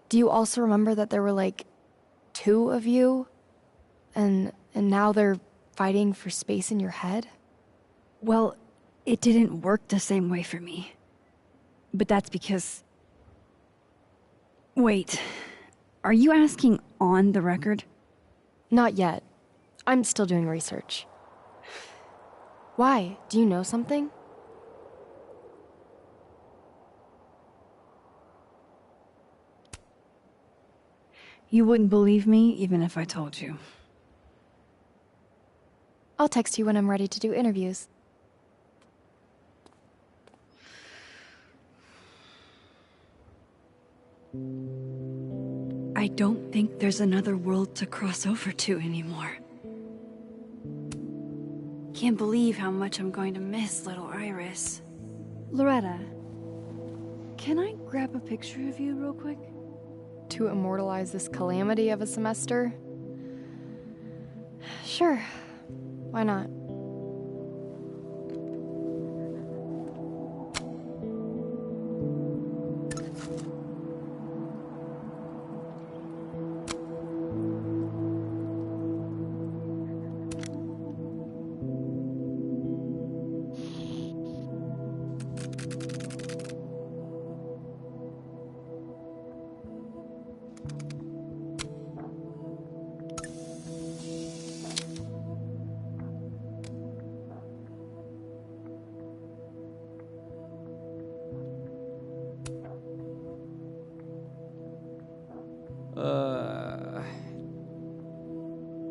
U: do you also remember that there were like 2 of you? And now they're fighting for space in your head?
G: Well, it didn't work the same way for me. But that's because... Wait, are you asking on the record?
U: Not yet. I'm still doing research. Why? Do you know something?
G: You wouldn't believe me even if I told you.
U: I'll text you when I'm ready to do interviews.
G: I don't think there's another world to cross over to anymore. Can't believe how much I'm going to miss little Iris. Loretta, can I grab a picture of you real quick?
U: To immortalize this calamity of a semester? Sure. Why not?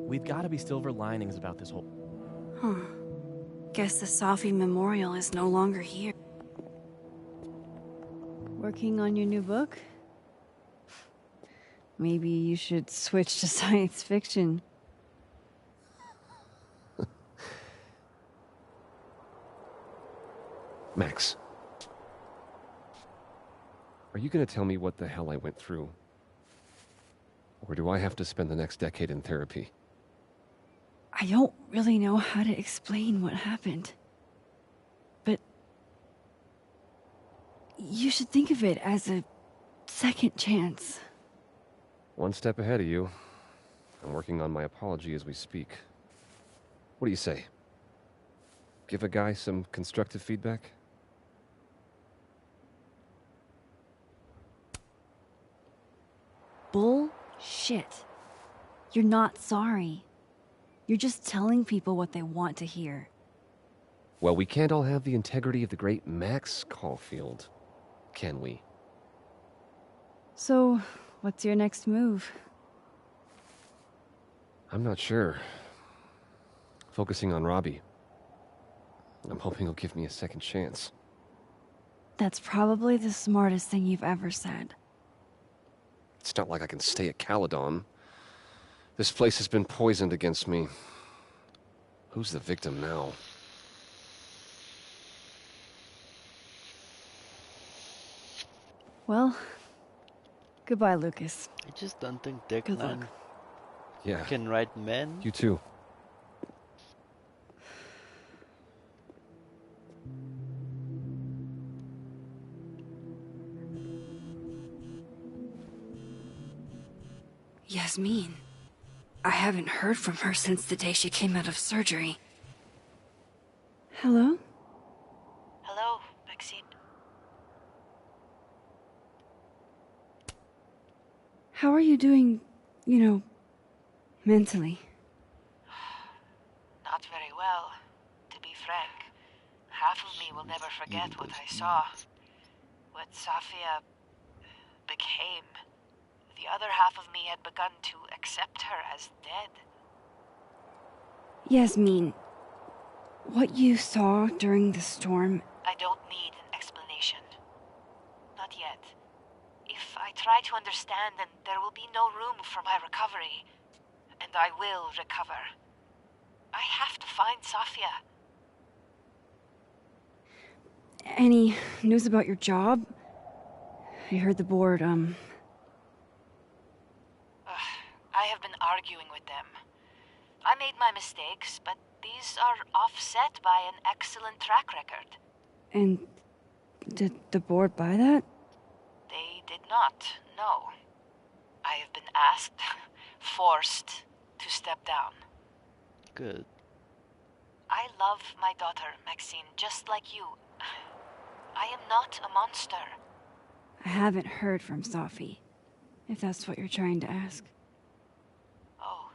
T: We've got to be silver linings about this whole...
G: Huh. Guess the Safi Memorial is no longer here. Working on your new book? Maybe you should switch to science fiction.
H: Max. Are you gonna tell me what the hell I went through? Or do I have to spend the next decade in therapy?
G: I don't really know how to explain what happened. But... you should think of it as a second chance.
H: One step ahead of you. I'm working on my apology as we speak. What do you say? Give a guy some constructive feedback?
G: Bullshit. You're not sorry. You're just telling people what they want to hear.
H: Well, we can't all have the integrity of the great Max Caulfield, can we?
G: So, what's your next move?
H: I'm not sure. Focusing on Robbie. I'm hoping he'll give me a second chance.
G: That's probably the smartest thing you've ever said.
H: It's not like I can stay at Caledon. This place has been poisoned against me. Who's the victim now?
G: Well, goodbye, Lucas.
A: I just don't think Dick
G: Good
A: Man
H: Yeah.
A: can write men.
H: You too.
G: Yasmin. I haven't heard from her since the day she came out of surgery. Hello?
V: Hello, Maxine.
G: How are you doing, mentally?
V: Not very well, to be frank. Half of me will never forget what I saw. What Safia became. The other half of me had begun to accept her as dead.
G: Yasmin, what you saw during the storm...
V: I don't need an explanation. Not yet. If I try to understand, then there will be no room for my recovery. And I will recover. I have to find Safia.
G: Any news about your job? I heard the board,
V: I have been arguing with them. I made my mistakes, but these are offset by an excellent track record.
G: And did the board buy that?
V: They did not, no. I have been asked, forced to step down.
A: Good.
V: I love my daughter, Maxine, just like you. I am not a monster.
G: I haven't heard from Safi, if that's what you're trying to ask.
V: Oh.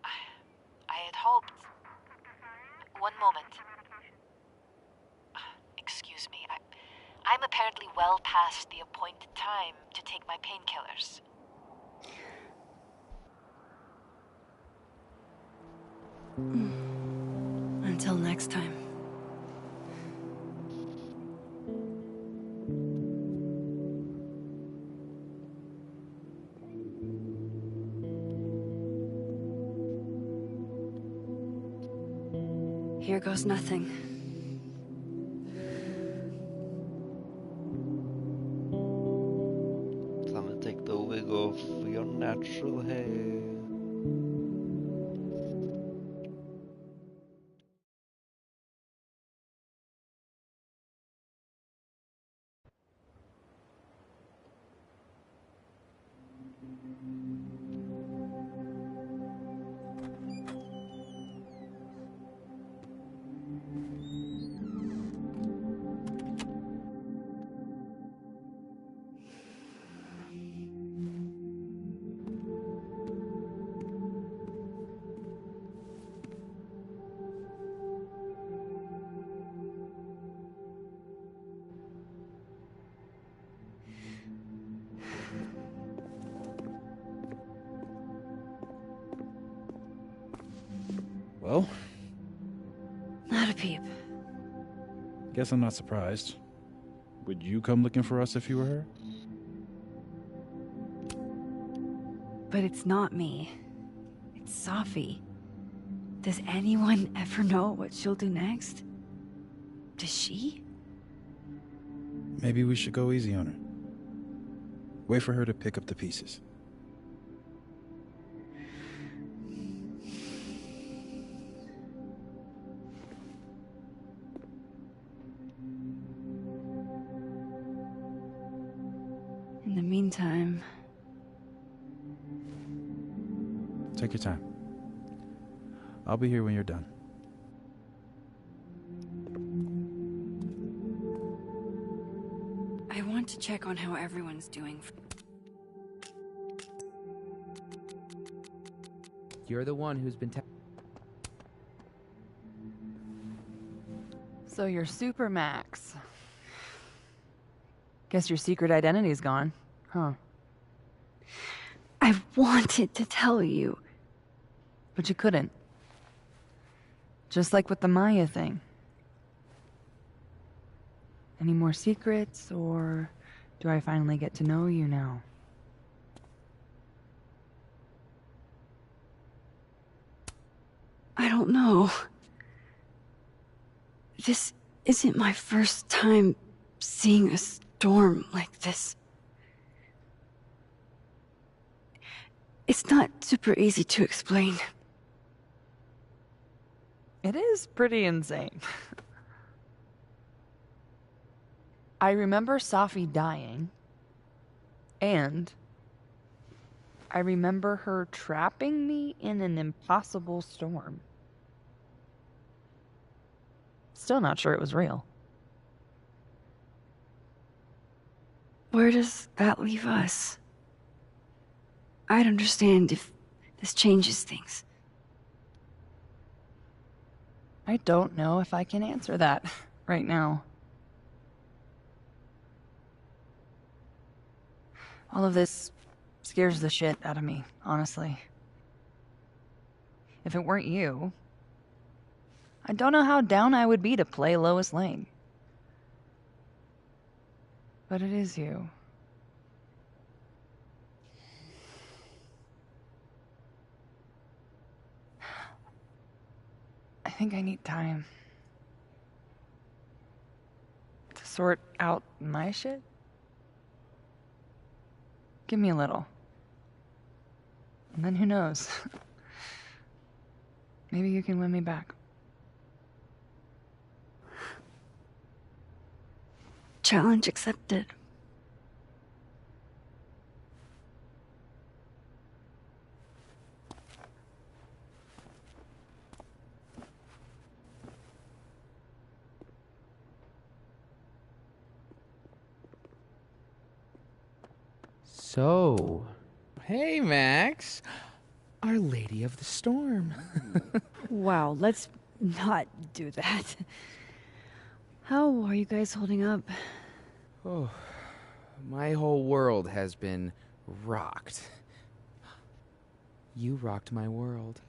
V: I had hoped. One moment. Excuse me. I'm apparently well past the appointed time to take my painkillers.
G: Until next time. Here goes nothing.
A: Time to take the wig off your natural hair.
E: Well?
G: Not a peep.
E: Guess I'm not surprised. Would you come looking for us if you were her?
G: But it's not me. It's Safi. Does anyone ever know what she'll do next? Does she?
E: Maybe we should go easy on her. Wait for her to pick up the pieces.
G: In the meantime...
E: Take your time. I'll be here when you're done.
G: I want to check on how everyone's doing.
O: You're the one who's been
K: So you're Super Max. Guess your secret identity's gone, huh?
G: I wanted to tell you.
K: But you couldn't. Just like with the Maya thing. Any more secrets, or do I finally get to know you now?
G: I don't know. This isn't my first time seeing a storm like this. It's not super easy to explain.
K: It is pretty insane. I remember Safi dying, and I remember her trapping me in an impossible storm. Still not sure it was real.
G: Where does that leave us? I'd understand if this changes things.
K: I don't know if I can answer that right now. All of this scares the shit out of me, honestly. If it weren't you, I don't know how down I would be to play Lois Lane. But it is you.
F: think I need time to sort out my shit. Give me a little. And then who knows? Maybe you can win me back.
C: Challenge accepted.
O: So, hey Max, Our Lady of the Storm.
G: Wow, let's not do that. How are you guys holding up?
O: Oh, my whole world has been rocked. You rocked my world.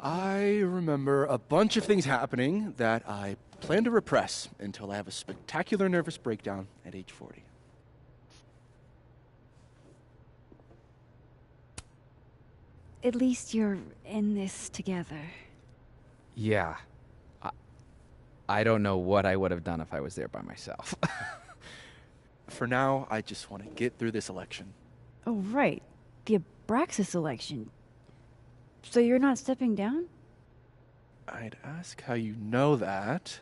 J: I remember a bunch of things happening that I plan to repress until I have a spectacular nervous breakdown at age 40.
G: At least you're in this together.
O: Yeah. I don't know what I would have done if I was there by myself.
J: For now, I just want to get through this election.
G: Oh, right. The Abraxas election. So you're not stepping down?
J: I'd ask how you know that.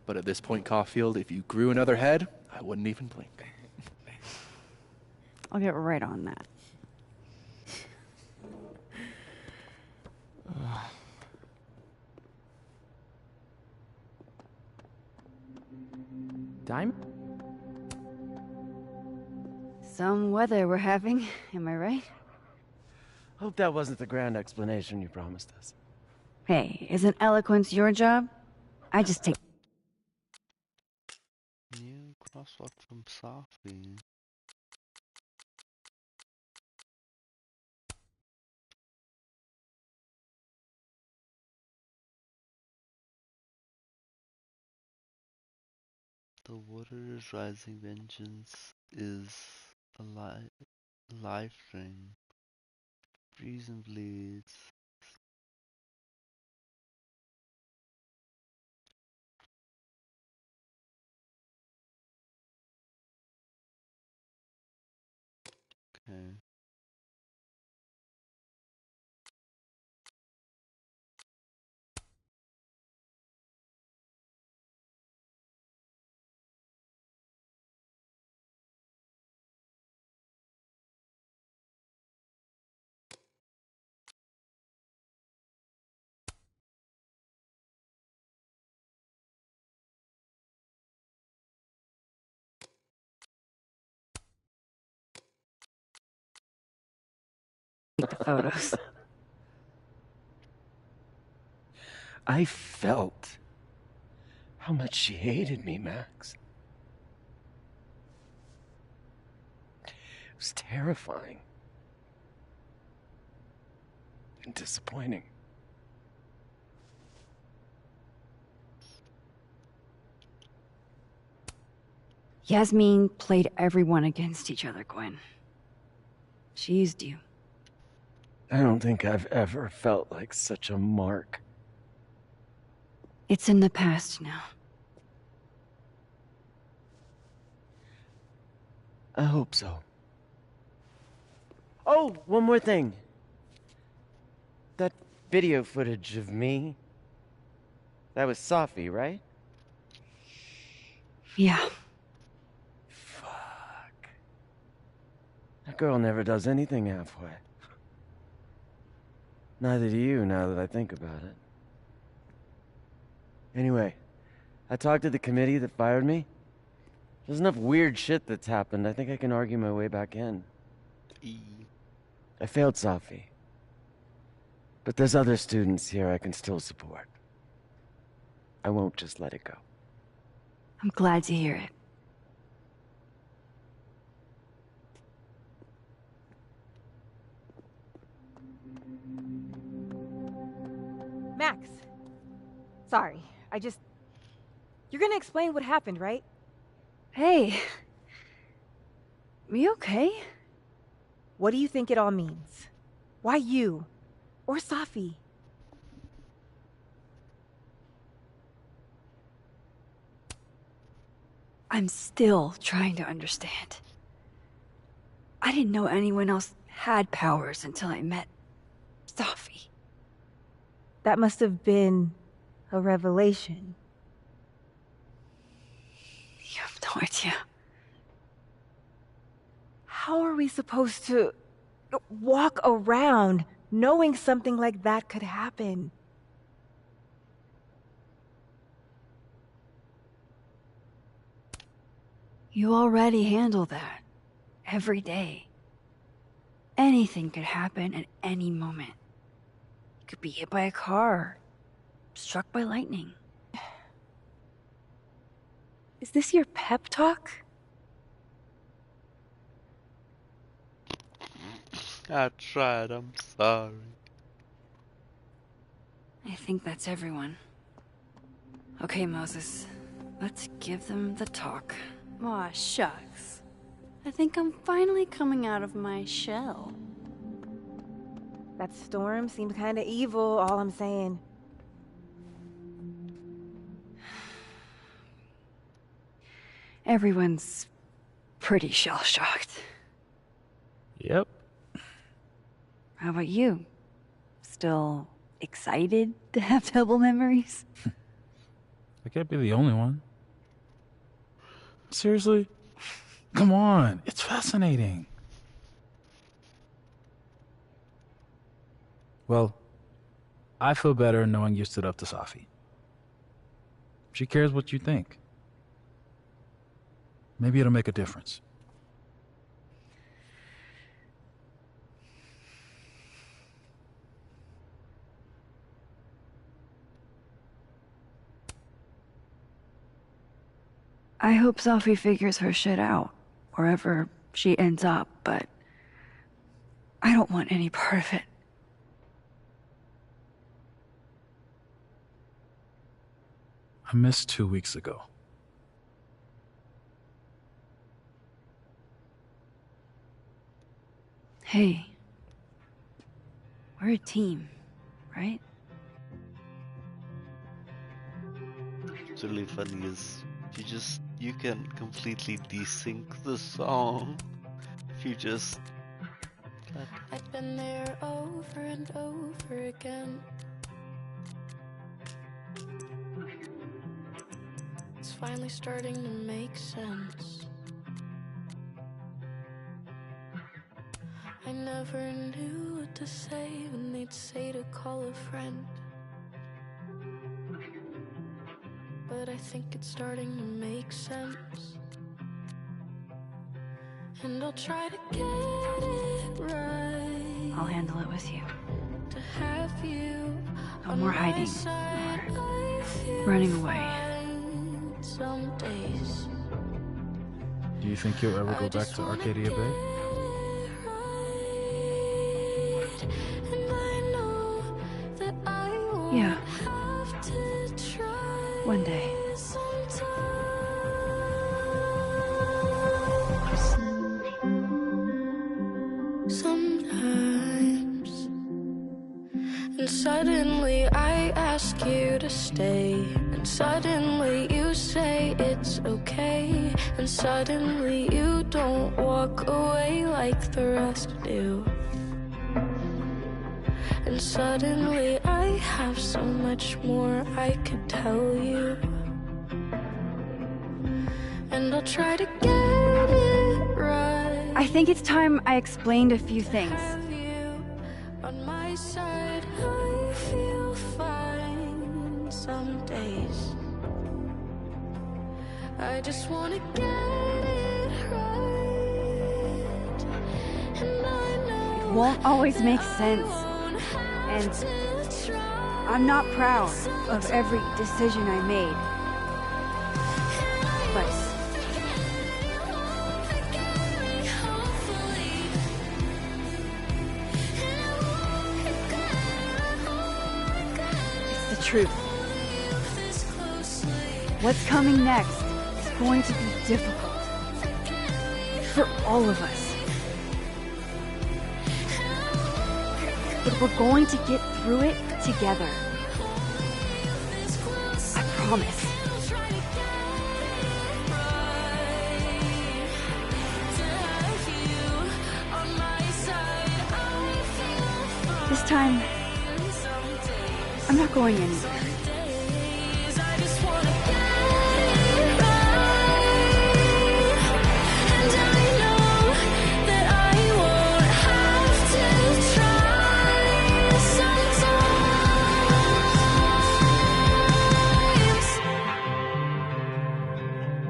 J: But at this point, Caulfield, if you grew another head, I wouldn't even blink.
G: I'll get right on that.
O: Diamond?
G: Some weather we're having, am I right?
Q: Hope that wasn't the grand explanation you promised us.
G: Hey, isn't eloquence your job? I just take...
A: New crosswalk from Safi. The water is rising, vengeance is a life ring. Reason bleeds. Okay.
G: The photos.
Q: I felt how much she hated me, Max. It was terrifying. And disappointing.
G: Yasmin played everyone against each other, Gwen. She used you.
Q: I don't think I've ever felt like such a mark.
G: It's in the past now.
Q: I hope so. Oh, one more thing. That video footage of me, that was Safi, right?
G: Yeah.
Q: Fuck. That girl never does anything halfway. Neither do you, now that I think about it. Anyway, I talked to the committee that fired me. There's enough weird shit that's happened. I think I can argue my way back in. I failed Safi. But there's other students here I can still support. I won't just let it go.
G: I'm glad to hear it.
D: Max. Sorry, You're gonna explain what happened, right?
G: Hey. You okay?
D: What do you think it all means? Why you? Or Safi.
C: I'm still trying to understand. I didn't know anyone else had powers until I met Safi.
D: That must have been a revelation.
C: You have no idea.
D: How are we supposed to walk around knowing something like that could happen?
C: You already handle that every day. Anything could happen at any moment. You could be hit by a car, struck by lightning.
D: Is this your pep talk?
A: I tried, I'm sorry.
C: I think that's everyone. Okay, Moses. Let's give them the talk.
M: Aw, shucks. I think I'm finally coming out of my shell.
D: That storm seemed kinda evil, all I'm saying.
C: Everyone's pretty shell-shocked.
E: Yep.
C: How about you? Still excited to have double memories?
E: I can't be the only one. Seriously? Come on, it's fascinating. Well, I feel better knowing you stood up to Safi. She cares what you think. Maybe it'll make a difference.
C: I hope Safi figures her shit out, wherever she ends up, but I don't want any part of it.
E: I missed 2 weeks ago.
C: Hey, we're a team, right?
A: What's really funny is you can completely desync the song if you just
B: I've been there over and over again. It's finally starting to make sense. I never knew what to say when they'd say to call a friend. But I think it's starting to make sense. And I'll try to get it right.
C: I'll handle it with you.
B: To have you
C: No more hiding, or running away.
B: Some days
E: Do you think you'll ever go back to Arcadia Bay?
C: Yeah. One day.
B: Sometimes, and suddenly I ask you to stay, and suddenly you say it's okay, and suddenly you don't walk away like the rest do. And suddenly I have so much more I could tell you. And I'll try to get it right.
C: I think it's time I explained a few things.
B: Have you on my side, I feel fine some days. I just wanna get it right. And I know
C: It won't always make sense. And I'm not proud of every decision I made. But it's the truth. What's coming next is going to be difficult. For all of us.
G: but we're going to get through it together. I promise. This time, I'm not going anywhere.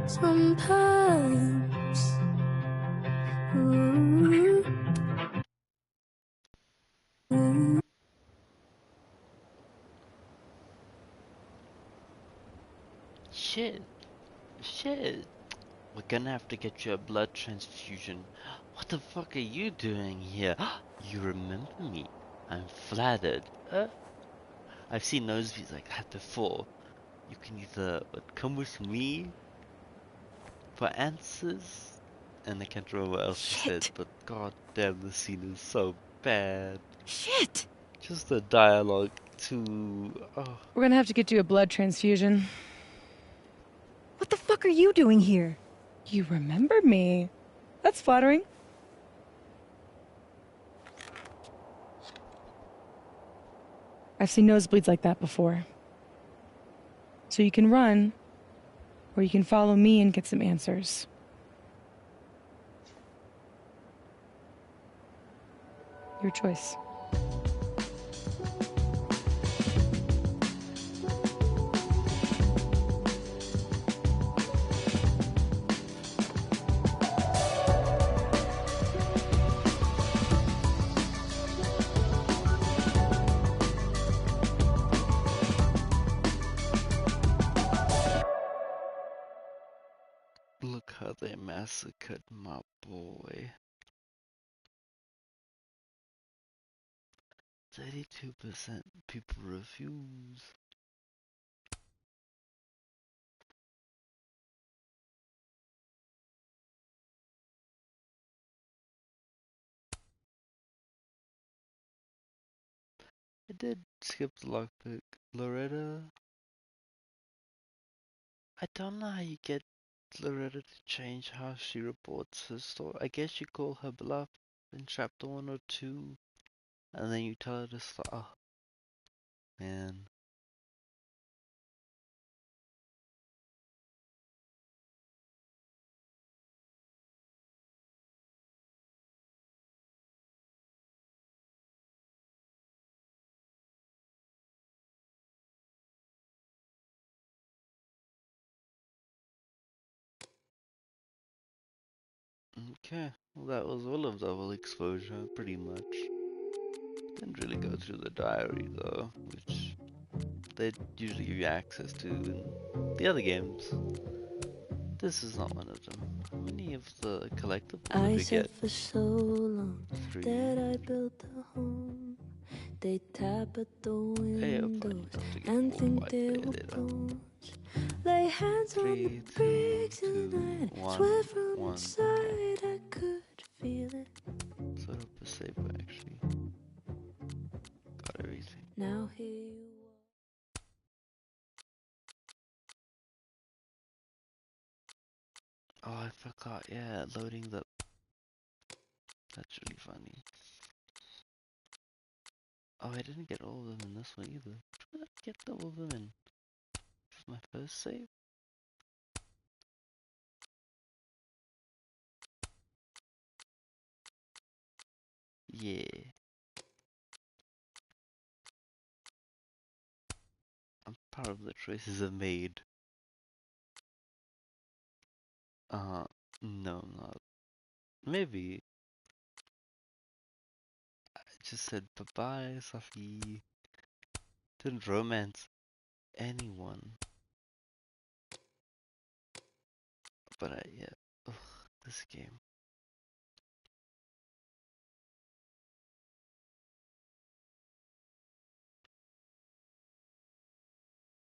B: Sometimes.
A: Shit. Shit. We're gonna have to get you a blood transfusion. What the fuck are you doing here? You remember me. I'm flattered. I've seen nosebleeds like that before. You can either come with me for answers, and I can't remember what else she said, but god damn, the scene is so bad.
G: Shit!
A: Just the dialogue too. Oh.
K: We're gonna have to get you a blood transfusion.
G: What the fuck are you doing here?
K: You remember me. That's flattering. I've seen nosebleeds like that before. So you can run, or you can follow me and get some answers. Your choice.
A: Look how they massacred my boy. 32% people refuse. I did skip the lockpick. Loretta? I don't know how you get Loretta to change how she reports her story. I guess you call her bluff in chapter 1 or 2, and then you tell her to stop. Oh, man. Okay, well that was all of Double Exposure, pretty much. Didn't really go through the diary though, which they usually give you access to in the other games. This is not one of them. How many of the collectibles did
B: I
A: we
B: said
A: get?
B: for so long
A: 3.
B: that I built a home. They tap at the windows and think they were bones. Lay hands on the bricks and I'd swear from inside I could feel it.
A: Set up a save actually. Got everything.
B: Now here you
A: Oh, I forgot, yeah, loading the... That's really funny. Oh, I didn't get all of them in this one either. Which one did I get all of them in? This was my first save? Yeah. I'm proud of the choices I've made. No, I'm not. Maybe. I just said bye-bye, Safi. Didn't romance anyone. But yeah. Ugh, this game.